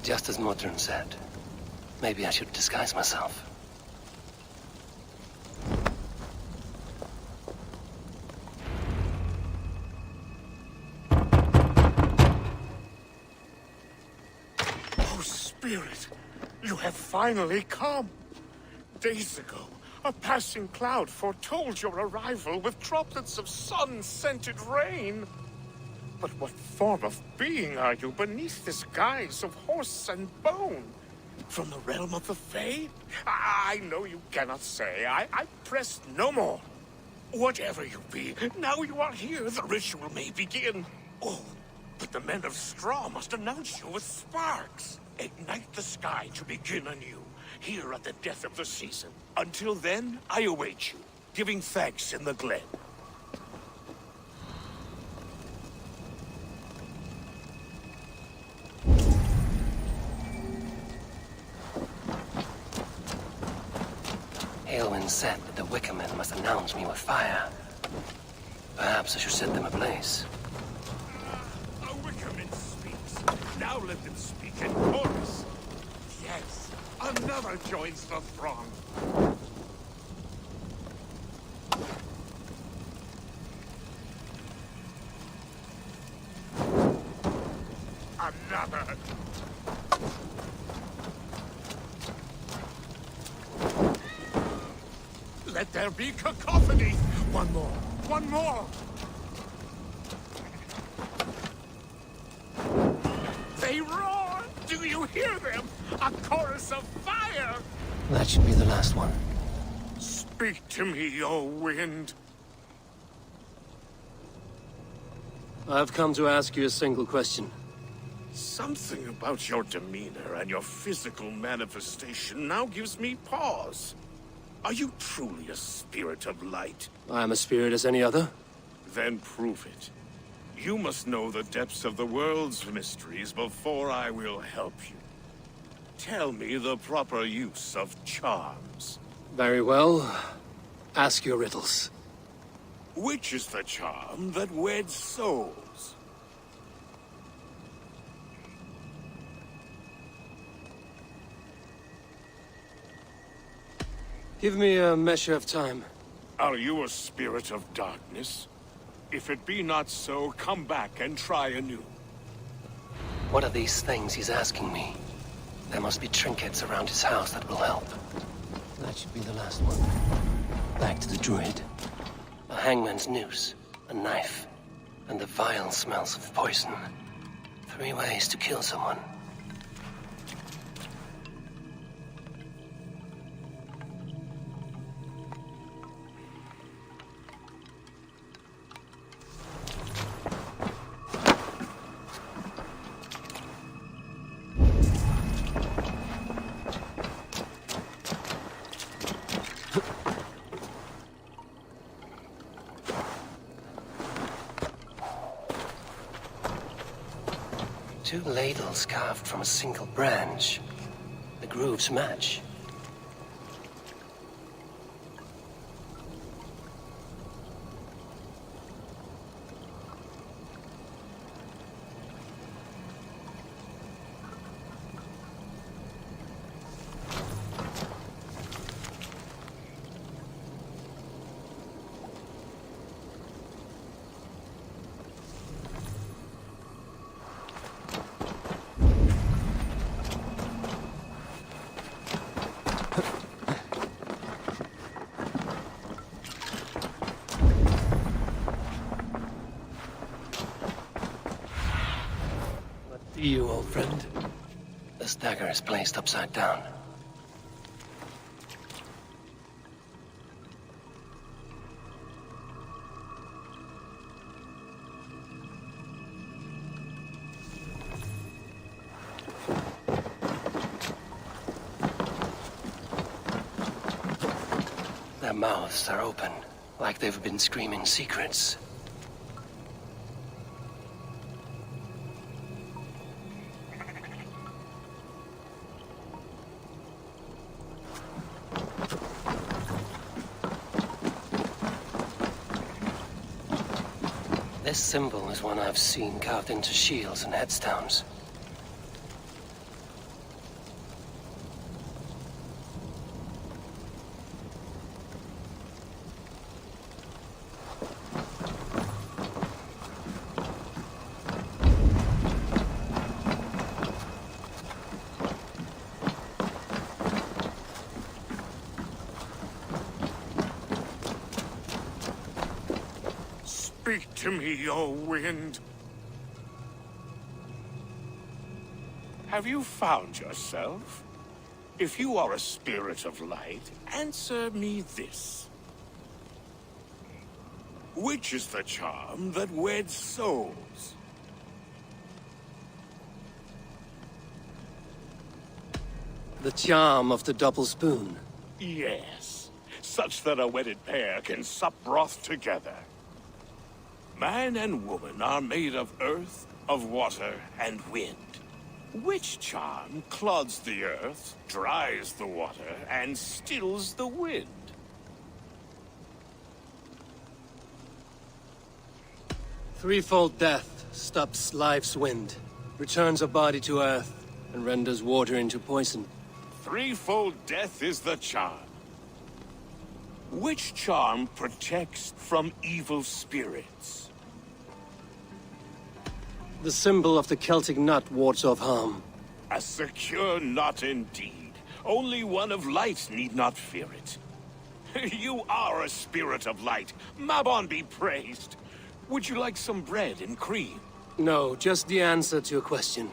Just as Modron said. Maybe I should disguise myself. Oh, Spirit, you have finally come. Days ago, a passing cloud foretold your arrival with droplets of sun-scented rain. But what form of being are you beneath this guise of horse and bone? From the realm of the Fae? I know you cannot say. I press no more. Whatever you be, now you are here, the ritual may begin. Oh, but the men of straw must announce you with sparks. Ignite the sky to begin anew, here at the death of the season. Until then, I await you, giving thanks in the glen. Aelwyn said that the Wickermen must announce me with fire. Perhaps I should set them ablaze. A Wickerman speaks. Now let them speak in chorus. Yes, another joins the throng. Another. Let there be cacophony! One more! One more! They roar! Do you hear them? A chorus of fire! That should be the last one. Speak to me, O wind. I've come to ask you a single question. Something about your demeanor and your physical manifestation now gives me pause. Are you truly a spirit of light? I am a spirit as any other. Then prove it. You must know the depths of the world's mysteries before I will help you. Tell me the proper use of charms. Very well. Ask your riddles. Which is the charm that weds souls? Give me a measure of time. Are you a spirit of darkness? If it be not so, come back and try anew. What are these things he's asking me? There must be trinkets around his house that will help. That should be the last one. Back to the druid. A hangman's noose, a knife, and the vile smells of poison. 3 ways to kill someone. Two ladles carved from a single branch. The grooves match. you, old friend? This dagger is placed upside down. Their mouths are open, like they've been screaming secrets. This symbol is one I've seen carved into shields and headstones. Speak to me, O wind. Have you found yourself? If you are a spirit of light, answer me this. Which is the charm that weds souls? The charm of the double spoon. Yes, such that a wedded pair can sup broth together. Man and woman are made of earth, of water, and wind. Which charm clods the earth, dries the water, and stills the wind? Threefold death stops life's wind, returns a body to earth, and renders water into poison. Threefold death is the charm. Which charm protects from evil spirits? The symbol of the Celtic nut wards off harm. A secure knot indeed. Only one of light need not fear it. You are a spirit of light. Mabon be praised. Would you like some bread and cream? No, just the answer to a question.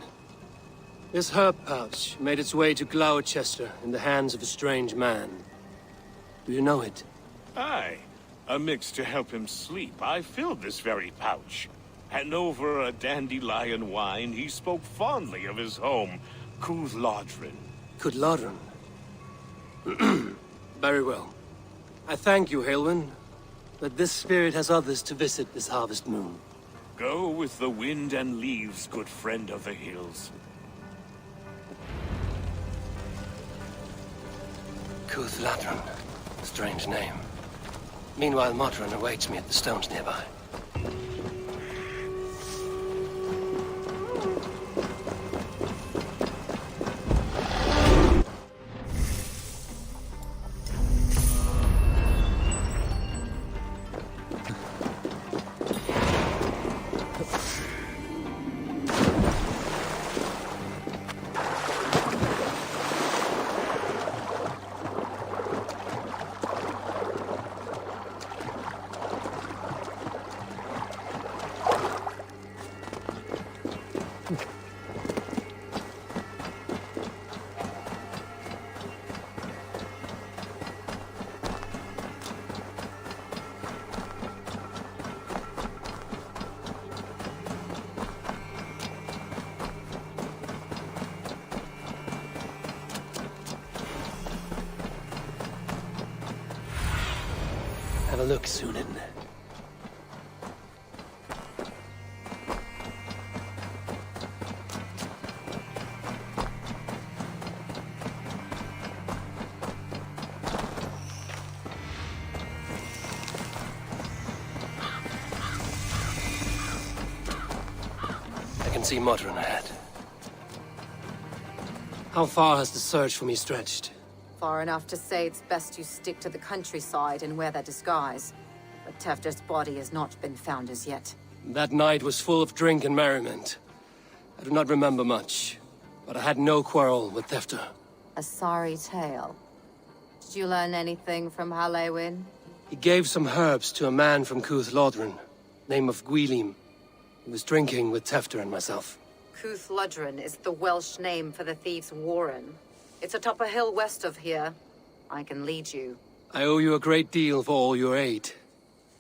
This herb pouch made its way to Gloucester in the hands of a strange man. Do you know it? Aye. A mix to help him sleep. I filled this very pouch. And over a dandelion wine, he spoke fondly of his home, Cúthládrin. Cúthládrin? Very well. I thank you, Haelwyn, but this spirit has others to visit this harvest moon. Go with the wind and leaves, good friend of the hills. Cúthládrin. Strange name. Meanwhile, Modron awaits me at the stones nearby. Have a look, Sunan. I can see Modron ahead. How far has the search for me stretched? Far enough to say it's best you stick to the countryside and wear that disguise. But Tefter's body has not been found as yet. That night was full of drink and merriment. I do not remember much, but I had no quarrel with Tefter. A sorry tale. Did you learn anything from Halewyn? He gave some herbs to a man from Cúthládrin, name of Gwilym. He was drinking with Tefter and myself. Twelfth is the Welsh name for the thieves' warren. It's atop a hill west of here. I can lead you. I owe you a great deal for all your aid.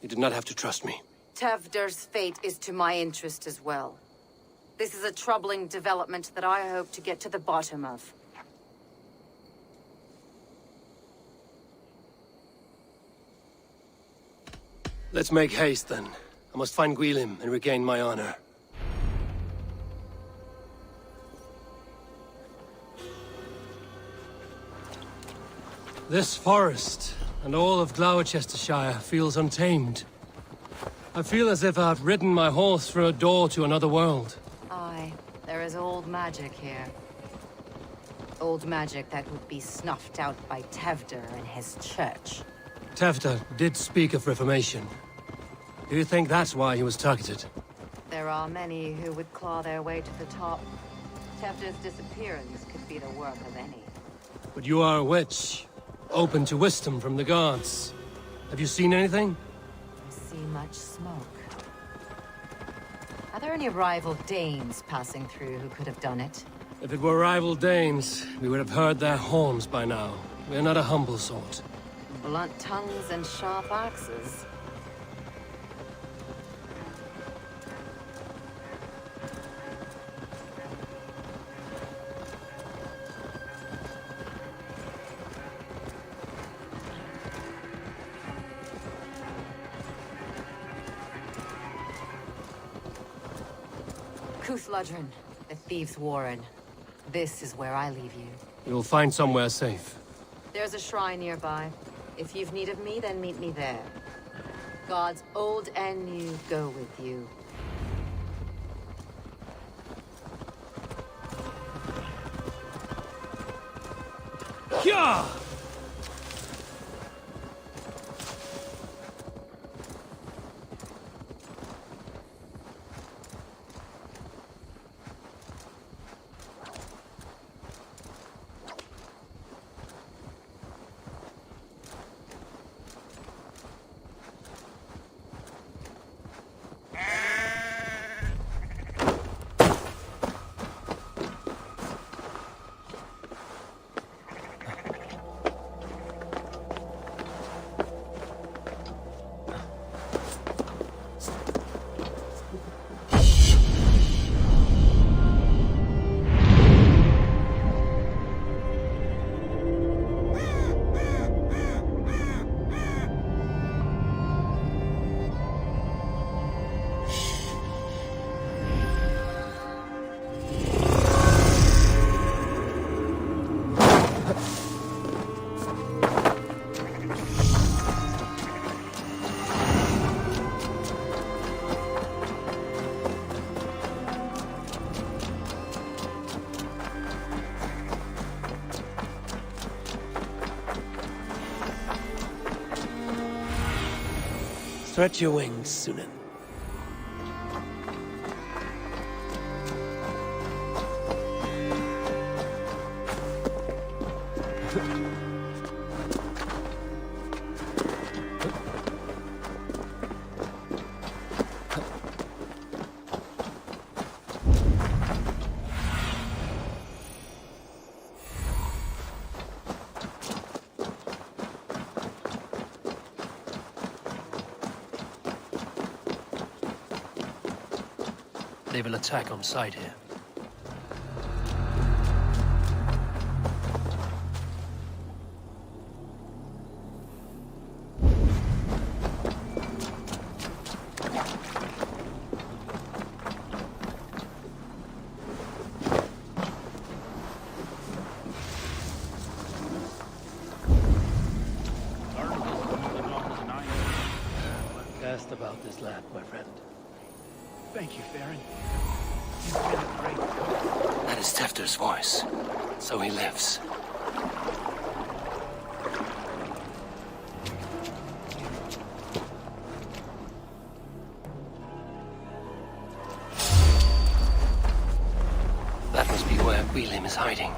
You did not have to trust me. Tewdwr's fate is to my interest as well. This is a troubling development that I hope to get to the bottom of. Let's make haste, then. I must find Gwilym and regain my honor. This forest, and all of Gloucestershire, feels untamed. I feel as if I've ridden my horse through a door to another world. Aye, there is old magic here. Old magic that would be snuffed out by Tewdwr and his church. Tewdwr did speak of reformation. Do you think that's why he was targeted? There are many who would claw their way to the top. Tewdwr's disappearance could be the work of any. But you are a witch, open to wisdom from the gods. Have you seen anything? I see much smoke. Are there any rival Danes passing through who could have done it? If it were rival Danes, we would have heard their horns by now. We are not a humble sort. Blunt tongues and sharp axes. Twelfth, the thieves' warren. This is where I leave you. You'll find somewhere safe. There's a shrine nearby. If you've need of me, then meet me there. Gods old and new go with you. Yeah! Stretch your wings, Sunan. They will attack on sight here. Cast about this land, my friend. Thank you, Farron. You've been a great... That is Tewdwr's voice. So he lives. That must be where Gwilym is hiding.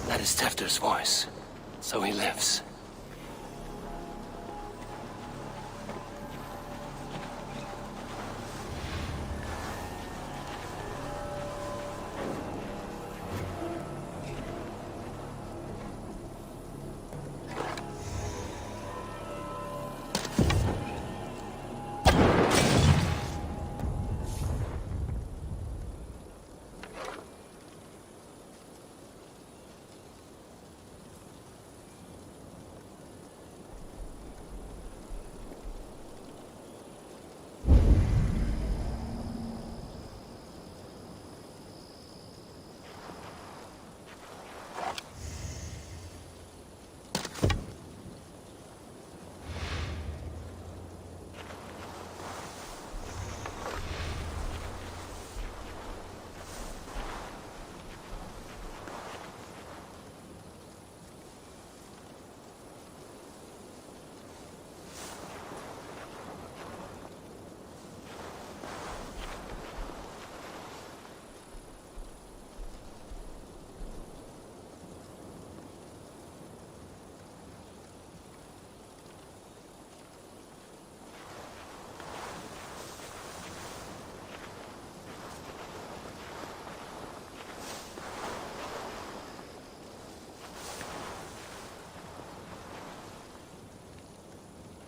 That is Tefter's voice. So he lives.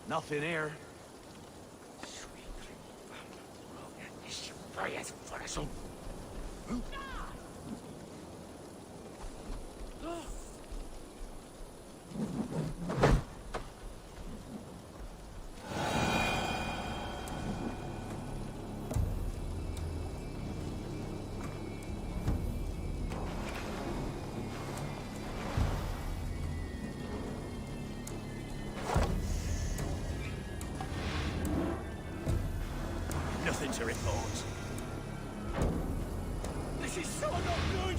Nothing here. Nothing to report. This is so not good!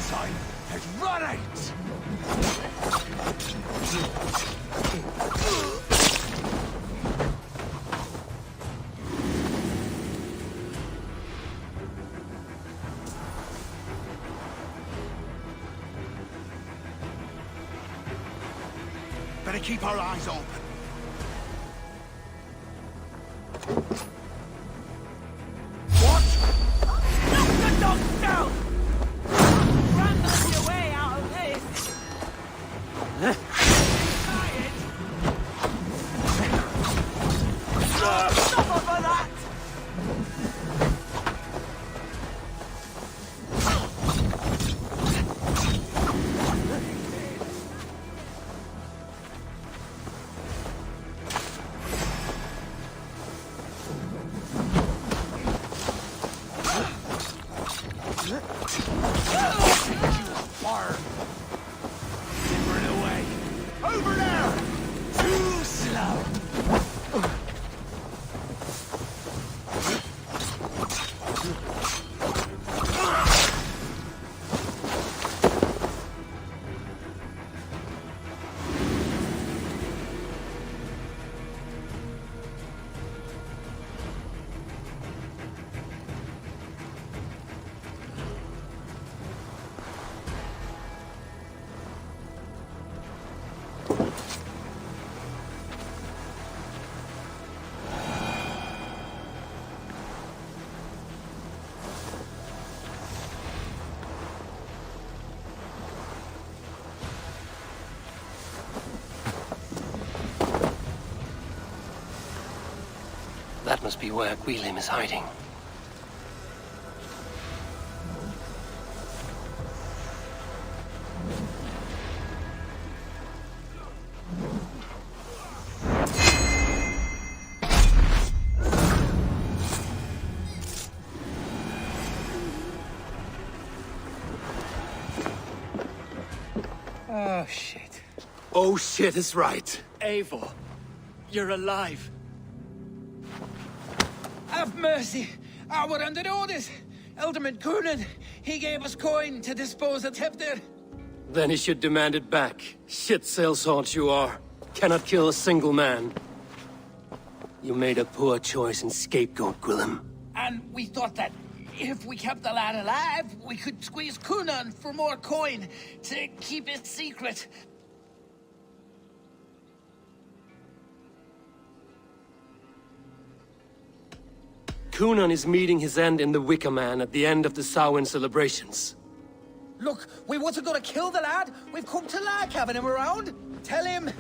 Time has run out! Better keep our eyes open. What? Knock the dogs down! Your way out of this! Suffer for that! must be where Gwilym is hiding. Oh, shit. Oh shit is right. Eivor, you're alive. Have mercy! Our under orders! Alderman Coonan, he gave us coin to dispose of Tepter. Then he should demand it back. Shit sellsword you are. Cannot kill a single man. You made a poor choice in scapegoat, Gwilym. And we thought that if we kept the lad alive, we could squeeze Coonan for more coin to keep it secret. Coonan is meeting his end in the Wicker Man at the end of the Samhain celebrations. Look, we wasn't gonna kill the lad. We've come to like having him around. Tell him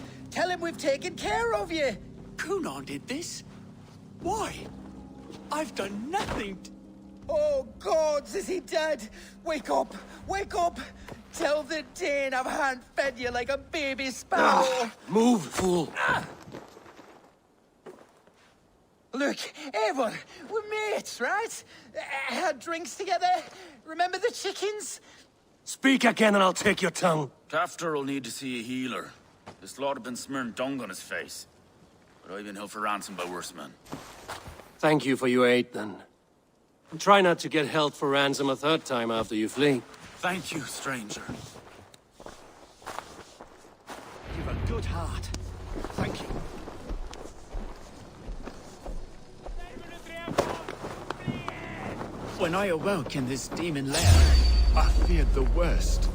we've taken care of you. Coonan did this? Why? I've done nothing. Oh, gods, is he dead? Wake up! Wake up! Tell the Dane I've hand-fed you like a baby sparrow. Move, fool. Look, Eivor, we're mates, right? Had drinks together. Remember the chickens? Speak again and I'll take your tongue. Tafter will need to see a healer. This lord have been smearing dung on his face. But I've been held for ransom by worse men. Thank you for your aid, then. And try not to get held for ransom a third time after you flee. Thank you, stranger. You've a good heart. Thank you. When I awoke in this demon lair, I feared the worst.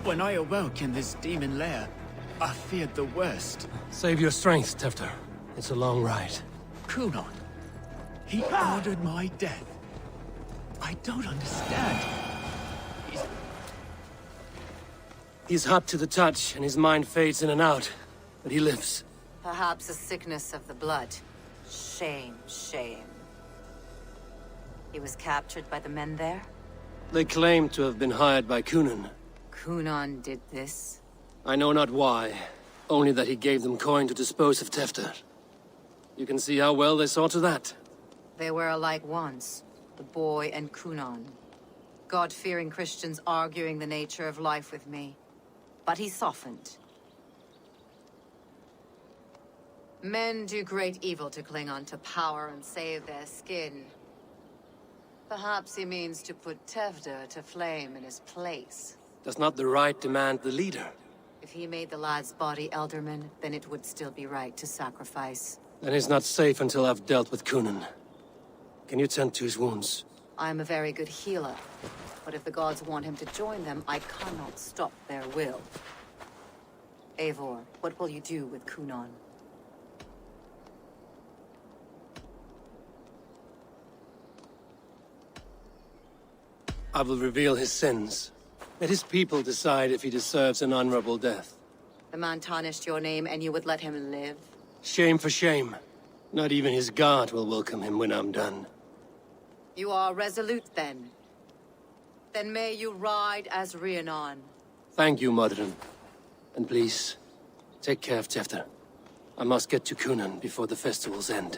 When I awoke in this demon lair, I feared the worst. Save your strength, Tefter. It's a long ride. Coonan, he ordered my death. I don't understand. He's hot to the touch, and his mind fades in and out. But he lives. Perhaps a sickness of the blood. Shame, shame. He was captured by the men there? They claim to have been hired by Coonan. Coonan did this? I know not why. Only that he gave them coin to dispose of Tefter. You can see how well they saw to that. They were alike once, the boy and Coonan. God-fearing Christians arguing the nature of life with me. But he softened. Men do great evil to cling on to power and save their skin. Perhaps he means to put Tevda to flame in his place. Does not the right demand the leader? If he made the lad's body Elderman, then it would still be right to sacrifice. Then he's not safe until I've dealt with Kunan. Can you tend to his wounds? I'm a very good healer, but if the gods want him to join them, I cannot stop their will. Eivor, what will you do with Kunan? I will reveal his sins. Let his people decide if he deserves an honorable death. The man tarnished your name and you would let him live? Shame for shame. Not even his god will welcome him when I'm done. You are resolute then. Then may you ride as Rhiannon. Thank you, Modron. And please, take care of Tevda. I must get to Kunan before the festivals end.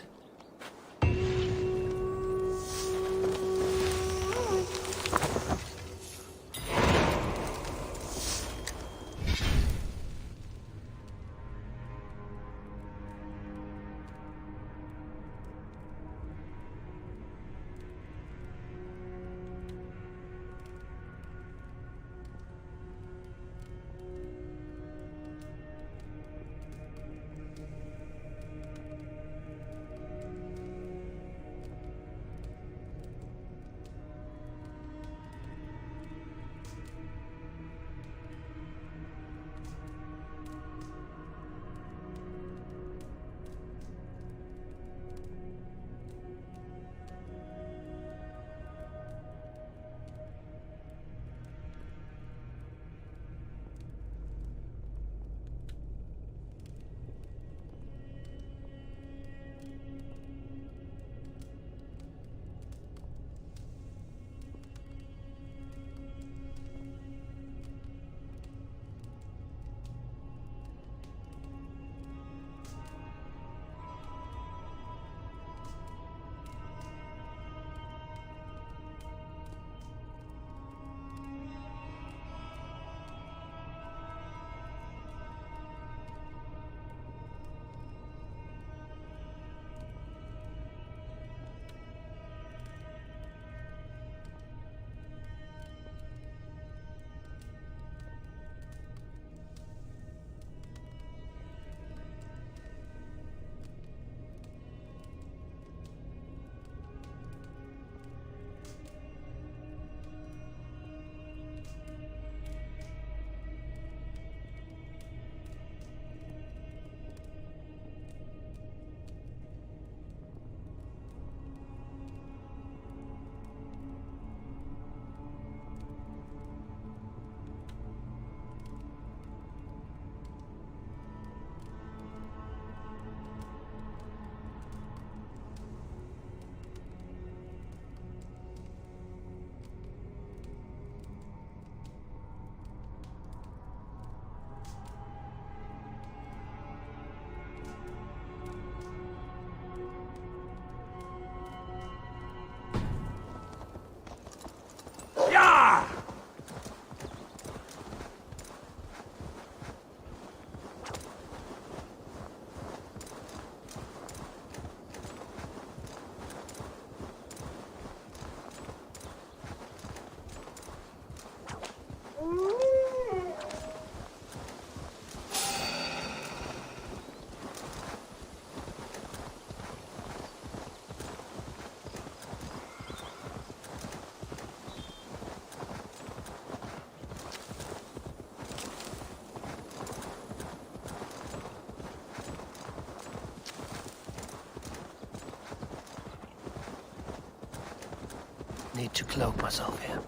Need to cloak myself here.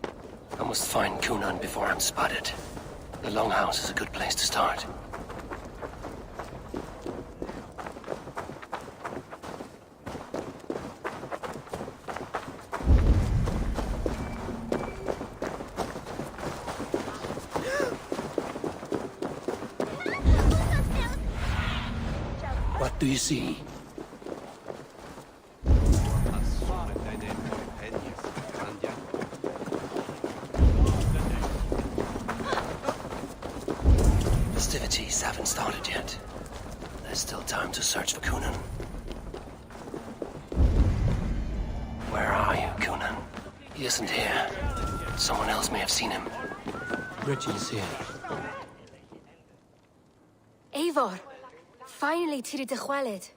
I must find Kunan before I'm spotted. The Longhouse is a good place to start. What do you see? Festivities haven't started yet. There's There's still time to search for Coonan. Where are you, Coonan? He isn't here. Someone else may have seen him. Bridget is here. Eivor, finally tiri de chwaled.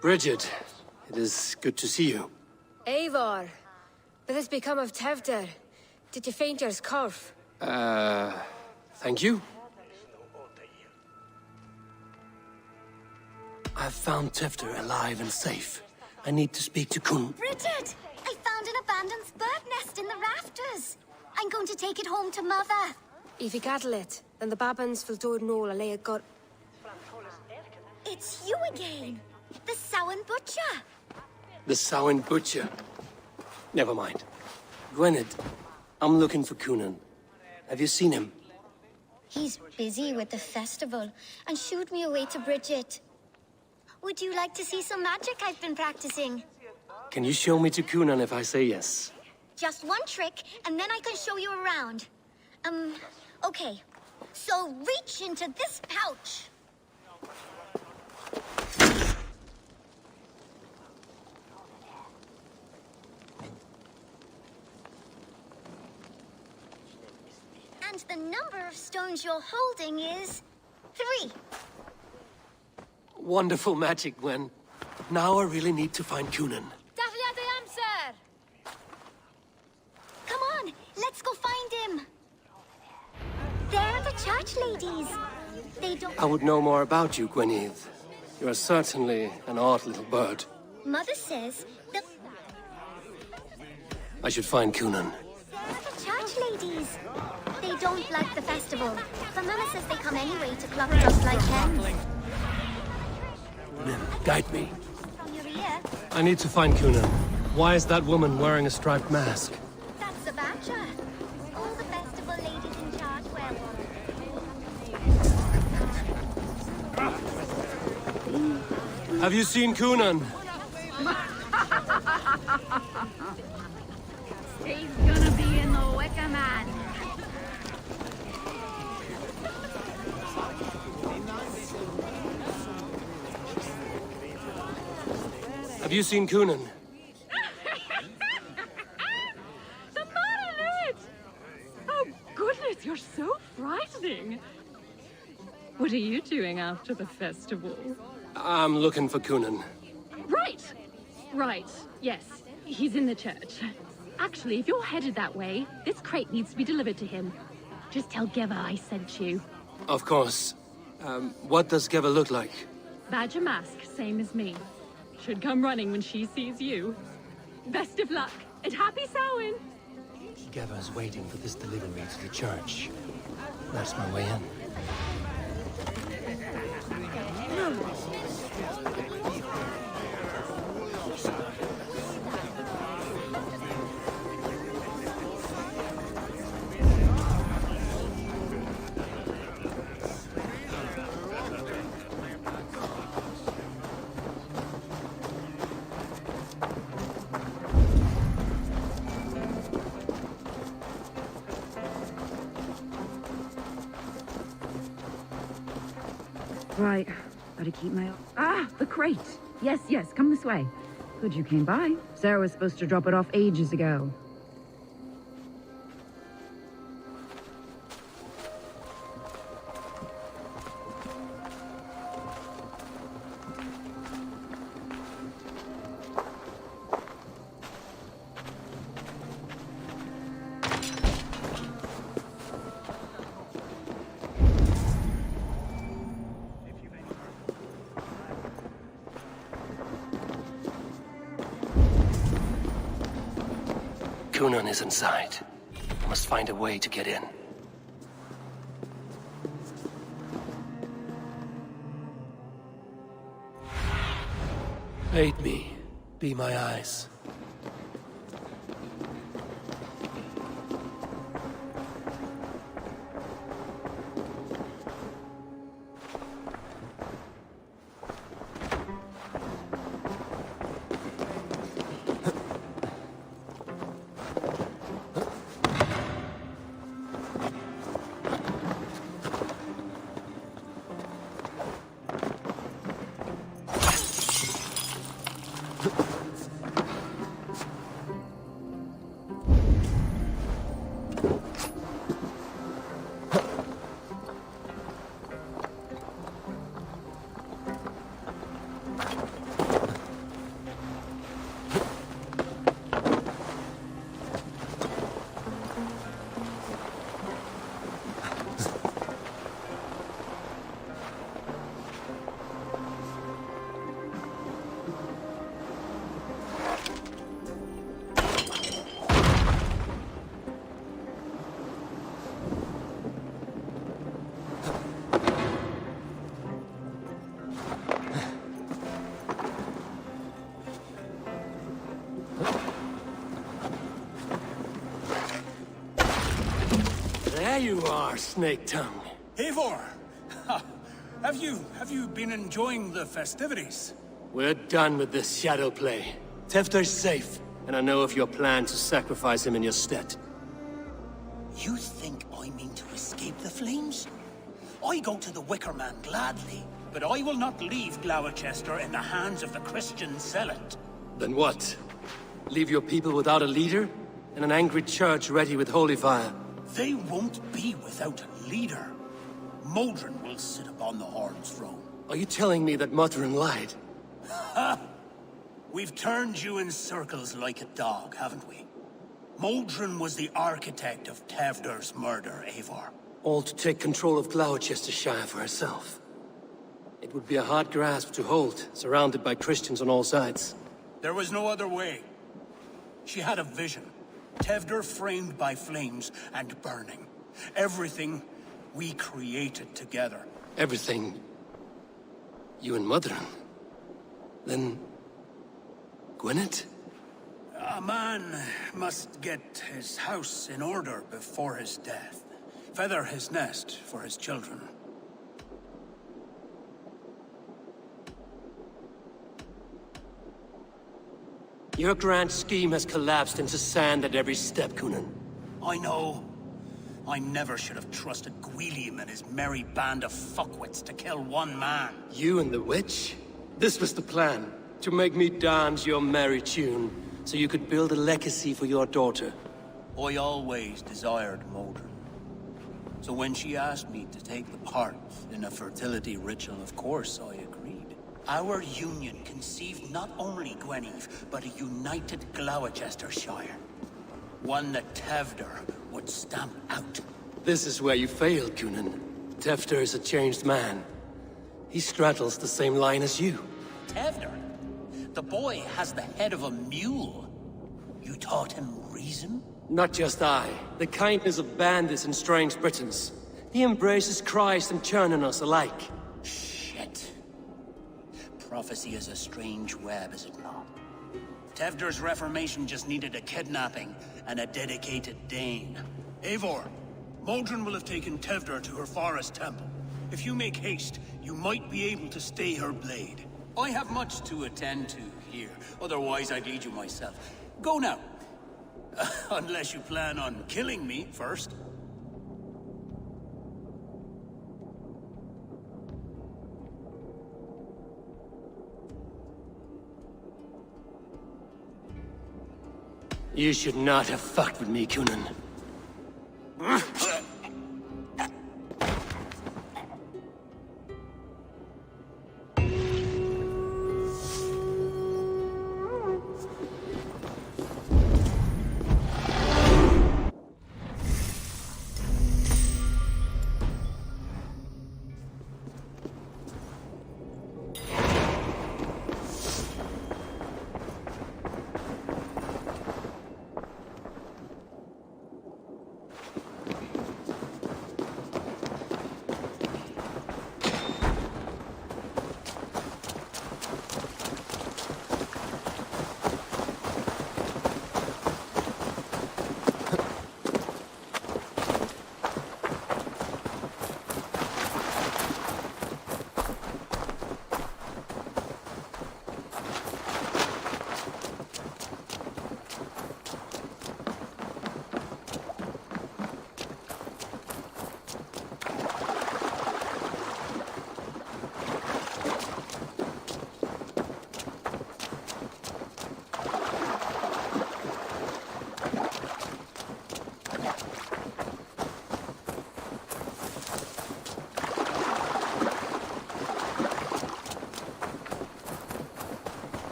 Bridget, it is good to see you. Eivor, what has become of Tevder? Did you faint your scarf? Thank you. I've found Tefter alive and safe. I need to speak to Kun. Bridget! I found an abandoned bird nest in the rafters. I'm going to take it home to Mother. If you cattle it, then the babans will do no a lay a got. It's you again. The Samhain Butcher. The Samhain Butcher. Never mind. Gwynedd, I'm looking for Coonan. Have you seen him? He's busy with the festival and shooed me away to Bridget. Would you like to see some magic I've been practicing? Can you show me to Coonan if I say yes? Just one trick, and then I can show you around. Okay. So reach into this pouch. And the number of stones you're holding is 3. Wonderful magic, Gwen. Now I really need to find Coonan. Come on, let's go find him. They're the church ladies. They don't... I would know more about you, Gwynedd. You are certainly an odd little bird. Mother says that I should find Coonan. they're the church ladies. They don't like the festival, but Mama says they come anyway to cluck just like hens. Guide me. From your ear, I need to find Coonan. Why is that woman wearing a striped mask? that's the badger. All the festival ladies in charge wear one. Have you seen Coonan? He's gonna be in the Wicker Man. Have you seen Coonan? The Monolith! Oh, goodness, you're so frightening. What are you doing after the festival? I'm looking for Coonan. Right. Yes, he's in the church. Actually, if you're headed that way, this crate needs to be delivered to him. Just tell Geva I sent you. Of course. What does Geva look like? Badger mask, same as me. Should come running when she sees you. Best of luck, and happy Samhain! Geva's waiting for this delivery to the church. That's my way in. Right, better keep my... Ah, the crate! Yes, come this way. Good you came by. Sarah was supposed to drop it off ages ago. Coonan is inside. I must find a way to get in. Aid me. Be my eyes. There you are, Snake Tongue. Eivor! Ha! Have you been enjoying the festivities? We're done with this shadow play. Tefter's safe, and I know of your plan to sacrifice him in your stead. You think I mean to escape the flames? I go to the Wicker Man gladly, but I will not leave Gloucester in the hands of the Christian zealot. Then what? Leave your people without a leader? And an angry church ready with holy fire? They won't be without a leader. Modron will sit upon the Horn's throne. Are you telling me that Modron lied? Ha! We've turned you in circles like a dog, haven't we? Modron was the architect of Tevder's murder, Eivor. All to take control of Gloucestershire for herself. It would be a hard grasp to hold, surrounded by Christians on all sides. There was no other way. She had a vision. Tevder framed by flames and burning. Everything we created together. Everything? You and Modron? Then... Gwynedd? A man must get his house in order before his death. Feather his nest for his children. Your grand scheme has collapsed into sand at every step, Coonan. I know. I never should have trusted Gwilliam and his merry band of fuckwits to kill one man. You and the witch? This was the plan. To make me dance your merry tune, so you could build a legacy for your daughter. I always desired Modron. So when she asked me to take the part in a fertility ritual, of course I agreed. Our union conceived not only Gweneve, but a united Gloucestershire. One that Tevder would stamp out. This is where you failed, Coonan. Tefter is a changed man. He straddles the same line as you. Tevder? The boy has the head of a mule. You taught him reason? Not just I. The kindness of bandits and strange Britons. He embraces Christ and churning us alike. Shit. Prophecy is a strange web, is it not? Tevder's reformation just needed a kidnapping and a dedicated Dane. Eivor, Modron will have taken Tevder to her forest temple. If you make haste, you might be able to stay her blade. I have much to attend to here, otherwise I'd lead you myself. Go now. Unless you plan on killing me first. You should not have fucked with me, Coonan.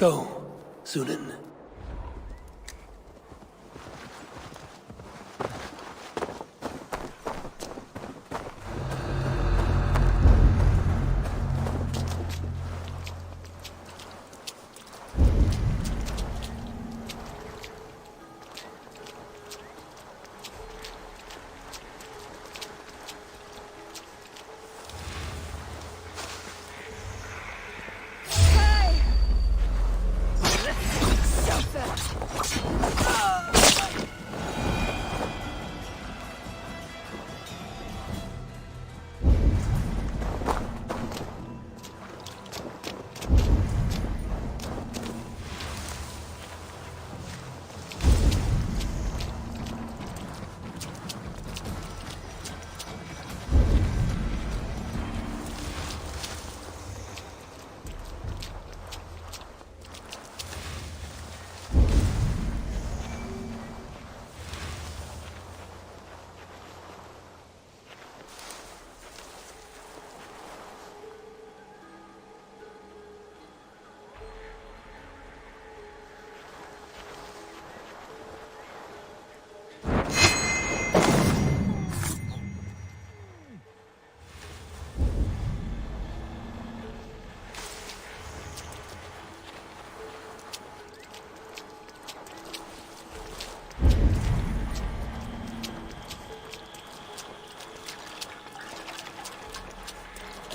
Go, Sunan.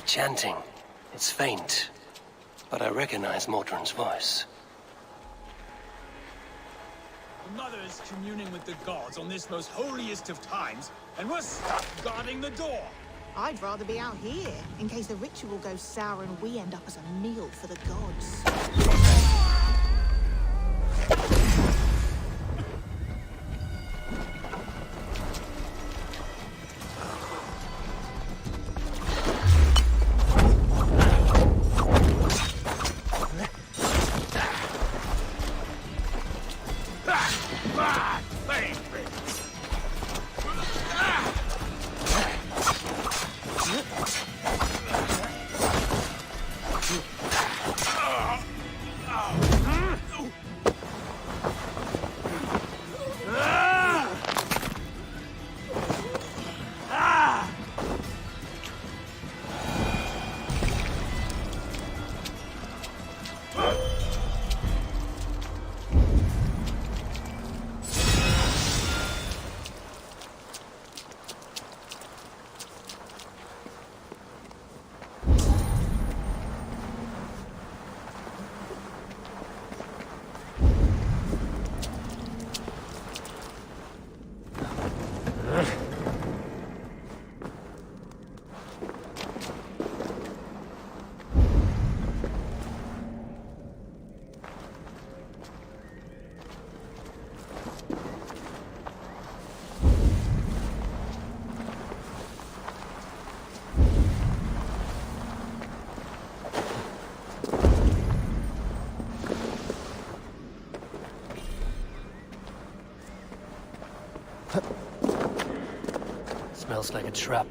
Chanting. It's faint, but I recognize Mordrin's voice. The Mother's communing with the gods on this most holiest of times, and we're stuck guarding the door. I'd rather be out here, in case the ritual goes sour and we end up as a meal for the gods. Smells like a trap.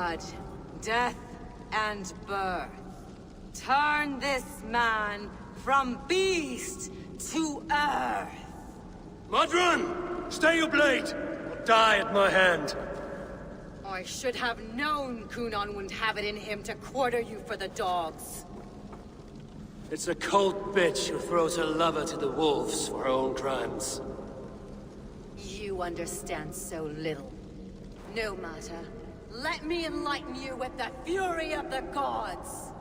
blood, death, and birth. Turn this man from beast to earth. Modron! Stay your blade! Or die at my hand. I should have known Kunan wouldn't have it in him to quarter you for the dogs. It's a cold bitch who throws her lover to the wolves for her own crimes. You understand so little. No matter. Let me enlighten you with the fury of the gods!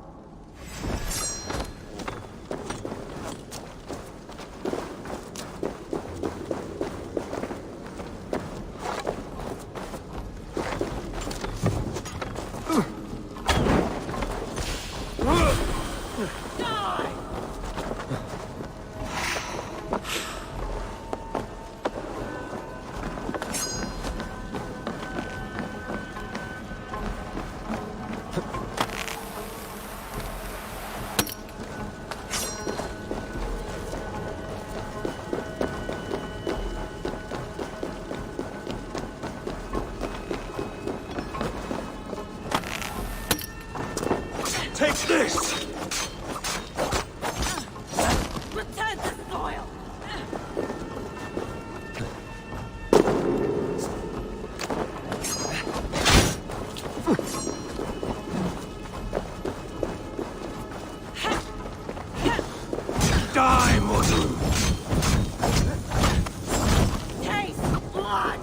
Take this! Return the soil! Die, Modron! Taste blood!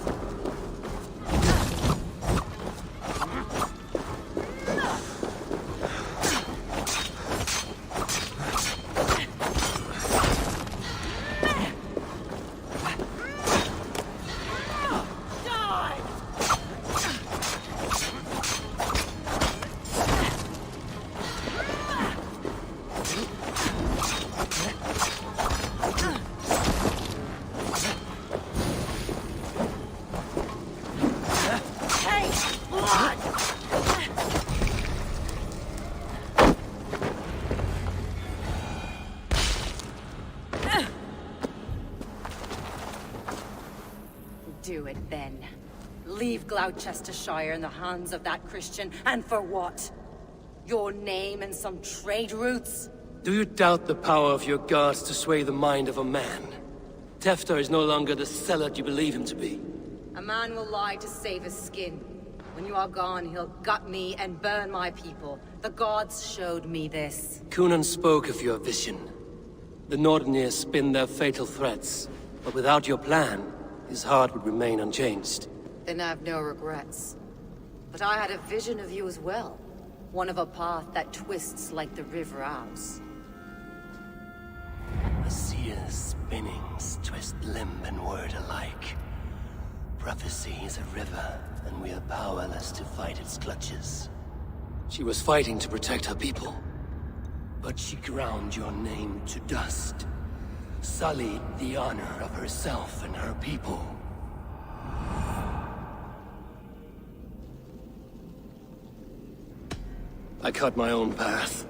Do it then. Leave Gloucestershire in the hands of that Christian, and for what? Your name and some trade routes? Do you doubt the power of your gods to sway the mind of a man? Tefter is no longer the zealot you believe him to be. A man will lie to save his skin. When you are gone, he'll gut me and burn my people. The gods showed me this. Kunan spoke of your vision. The Nordenir spin their fatal threats, but without your plan, his heart would remain unchanged. Then I've no regrets. But I had a vision of you as well. One of a path that twists like the river Ouse. A seer's spinnings twist limb and word alike. Prophecy is a river, and we are powerless to fight its clutches. She was fighting to protect her people. But she ground your name to dust. Sullied the honor of herself and her people. I cut my own path.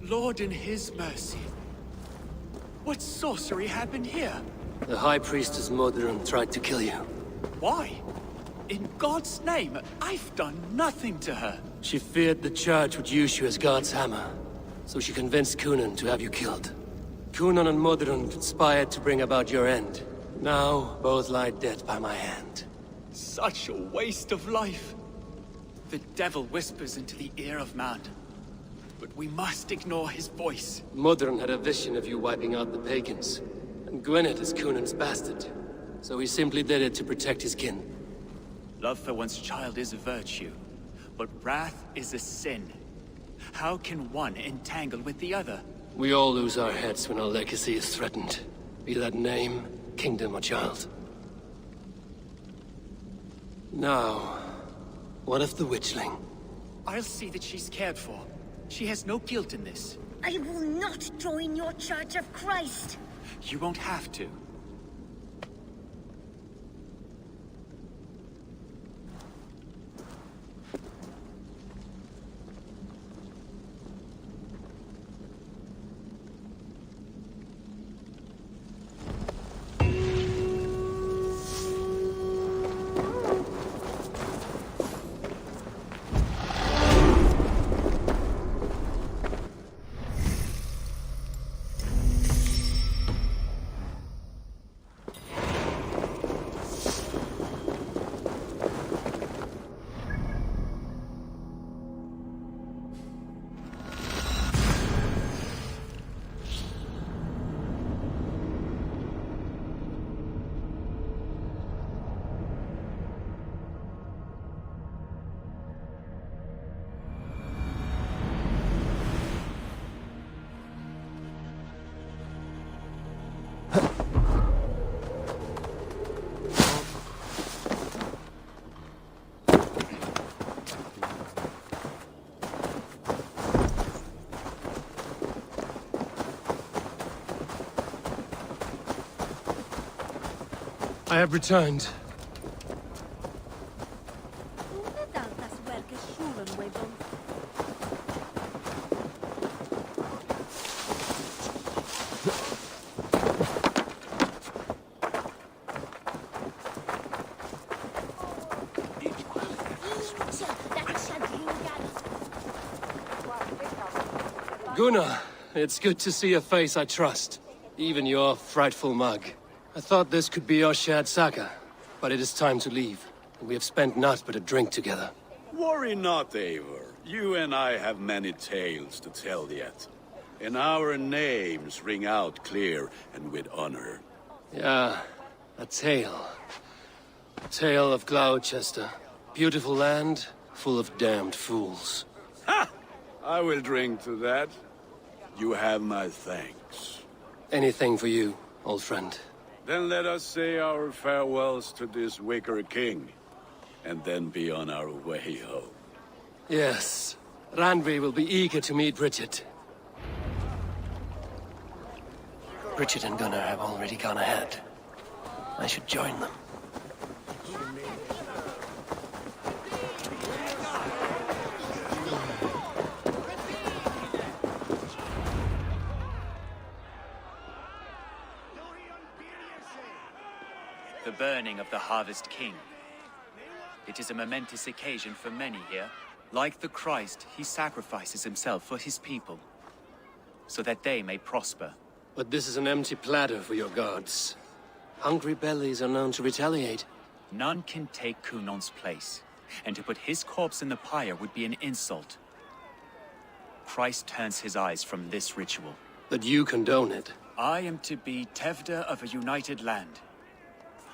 Lord in his mercy. What sorcery happened here? The High Priestess Modron tried to kill you. Why? In God's name, I've done nothing to her. She feared the Church would use you as God's hammer, so she convinced Kunan to have you killed. Kunan and Modron conspired to bring about your end. Now, both lie dead by my hand. Such a waste of life. The devil whispers into the ear of man. But we must ignore his voice. Modron had a vision of you wiping out the pagans. And Gwynedd is Kunan's bastard. So he simply did it to protect his kin. Love for one's child is a virtue, but wrath is a sin. How can one entangle with the other? We all lose our heads when our legacy is threatened. Be that name, kingdom, or child. Now, what of the witchling? I'll see that she's cared for. She has no guilt in this. I will not join your Church of Christ. You won't have to. I have returned. Gunnar, it's good to see a face I trust. Even your frightful mug. I thought this could be our shared saga, but it is time to leave. We have spent naught but a drink together. Worry not, Eivor. You and I have many tales to tell yet. And our names ring out clear and with honor. Yeah, a tale. A tale of Gloucester. Beautiful land, full of damned fools. Ha! I will drink to that. You have my thanks. Anything for you, old friend. Then let us say our farewells to this wicker king, and then be on our way home. Yes, Randvi will be eager to meet Bridget. Bridget and Gunnar have already gone ahead. I should join them. The burning of the Harvest King. It is a momentous occasion for many here. Like the Christ, he sacrifices himself for his people, so that they may prosper. But this is an empty platter for your gods. Hungry bellies are known to retaliate. None can take Kunon's place, and to put his corpse in the pyre would be an insult. Christ turns his eyes from this ritual. But you condone it. I am to be Tevda of a united land.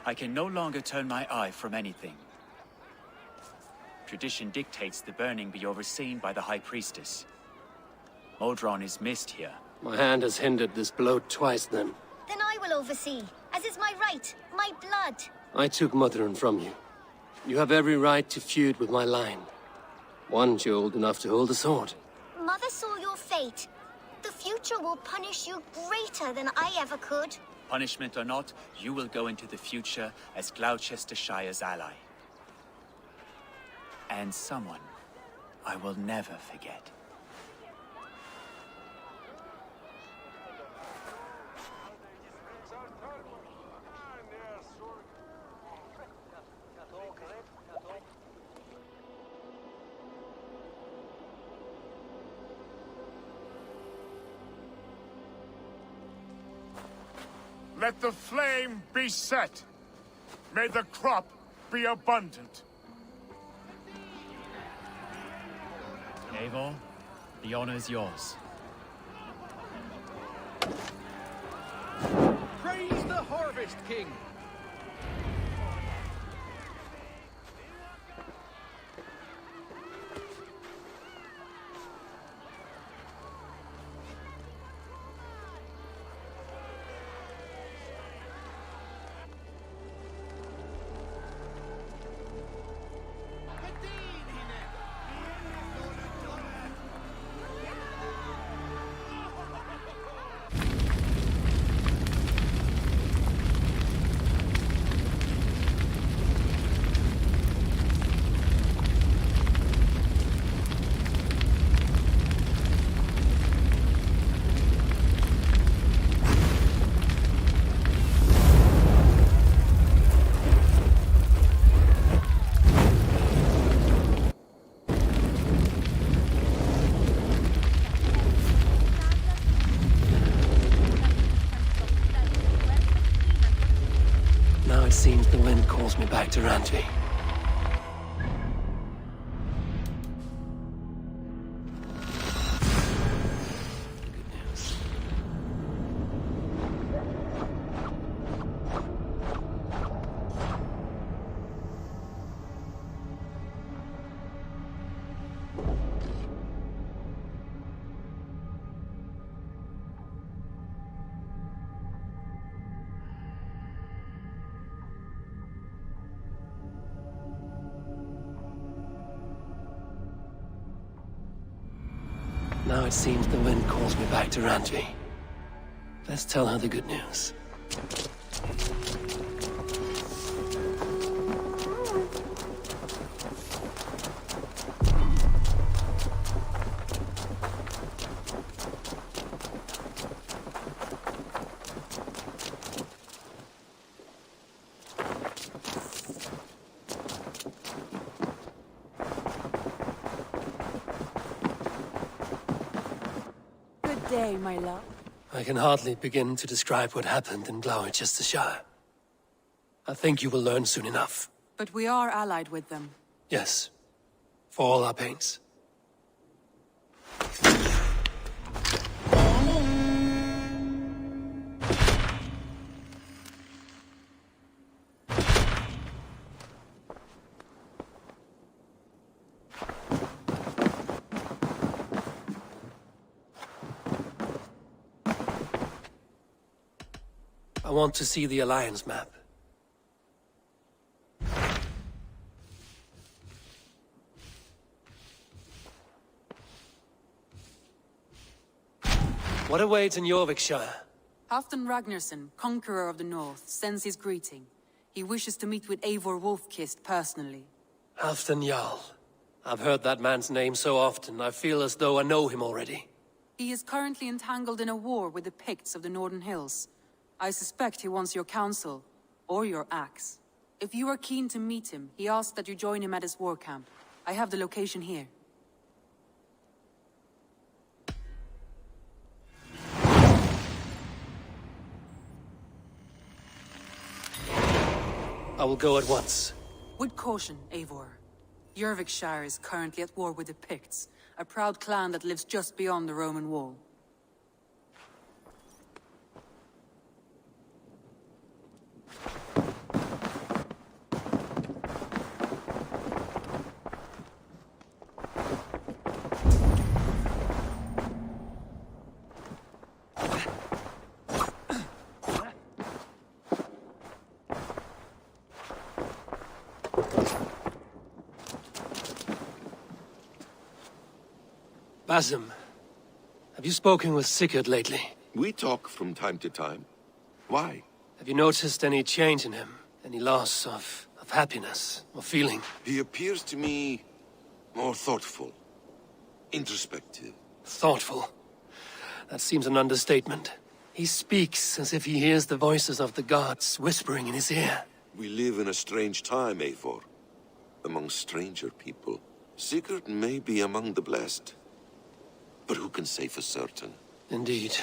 I can no longer turn my eye from anything. Tradition dictates the burning be overseen by the High Priestess. Modron is missed here. My hand has hindered this bloat twice, then. Then I will oversee, as is my right, my blood. I took Mother'n from you. You have every right to feud with my line. Once you're old enough to hold a sword. Mother saw your fate. The future will punish you greater than I ever could. Punishment or not, you will go into the future as Gloucestershire's ally. And someone I will never forget. Let the flame be set. May the crop be abundant. Eivor, the honor is yours. Praise the Harvest King! Now it seems the wind calls me back to Randvi. Now it seems the wind calls me back to Randvi. Let's tell her the good news. day, my love. I can hardly begin to describe what happened in Gloucestershire. I think you will learn soon enough. But we are allied with them. Yes. For all our pains. I want to see the Alliance map. What awaits in Yorkshire? Halfdan Ragnarsson, conqueror of the north, sends his greeting. He wishes to meet with Eivor Wolfkist personally. Halfdan Jarl. I've heard that man's name so often, I feel as though I know him already. He is currently entangled in a war with the Picts of the Northern Hills. I suspect he wants your counsel, or your axe. If you are keen to meet him, he asks that you join him at his war camp. I have the location here. I will go at once. With caution, Eivor. Yorkshire is currently at war with the Picts, a proud clan that lives just beyond the Roman wall. Basim, have you spoken with Sigurd lately? We talk from time to time. Why? Have you noticed any change in him? Any loss of happiness or feeling? He appears to me more thoughtful, introspective. Thoughtful? That seems an understatement. He speaks as if he hears the voices of the gods whispering in his ear. We live in a strange time, Eivor. Among stranger people. Sigurd may be among the blessed. But who can say for certain? Indeed.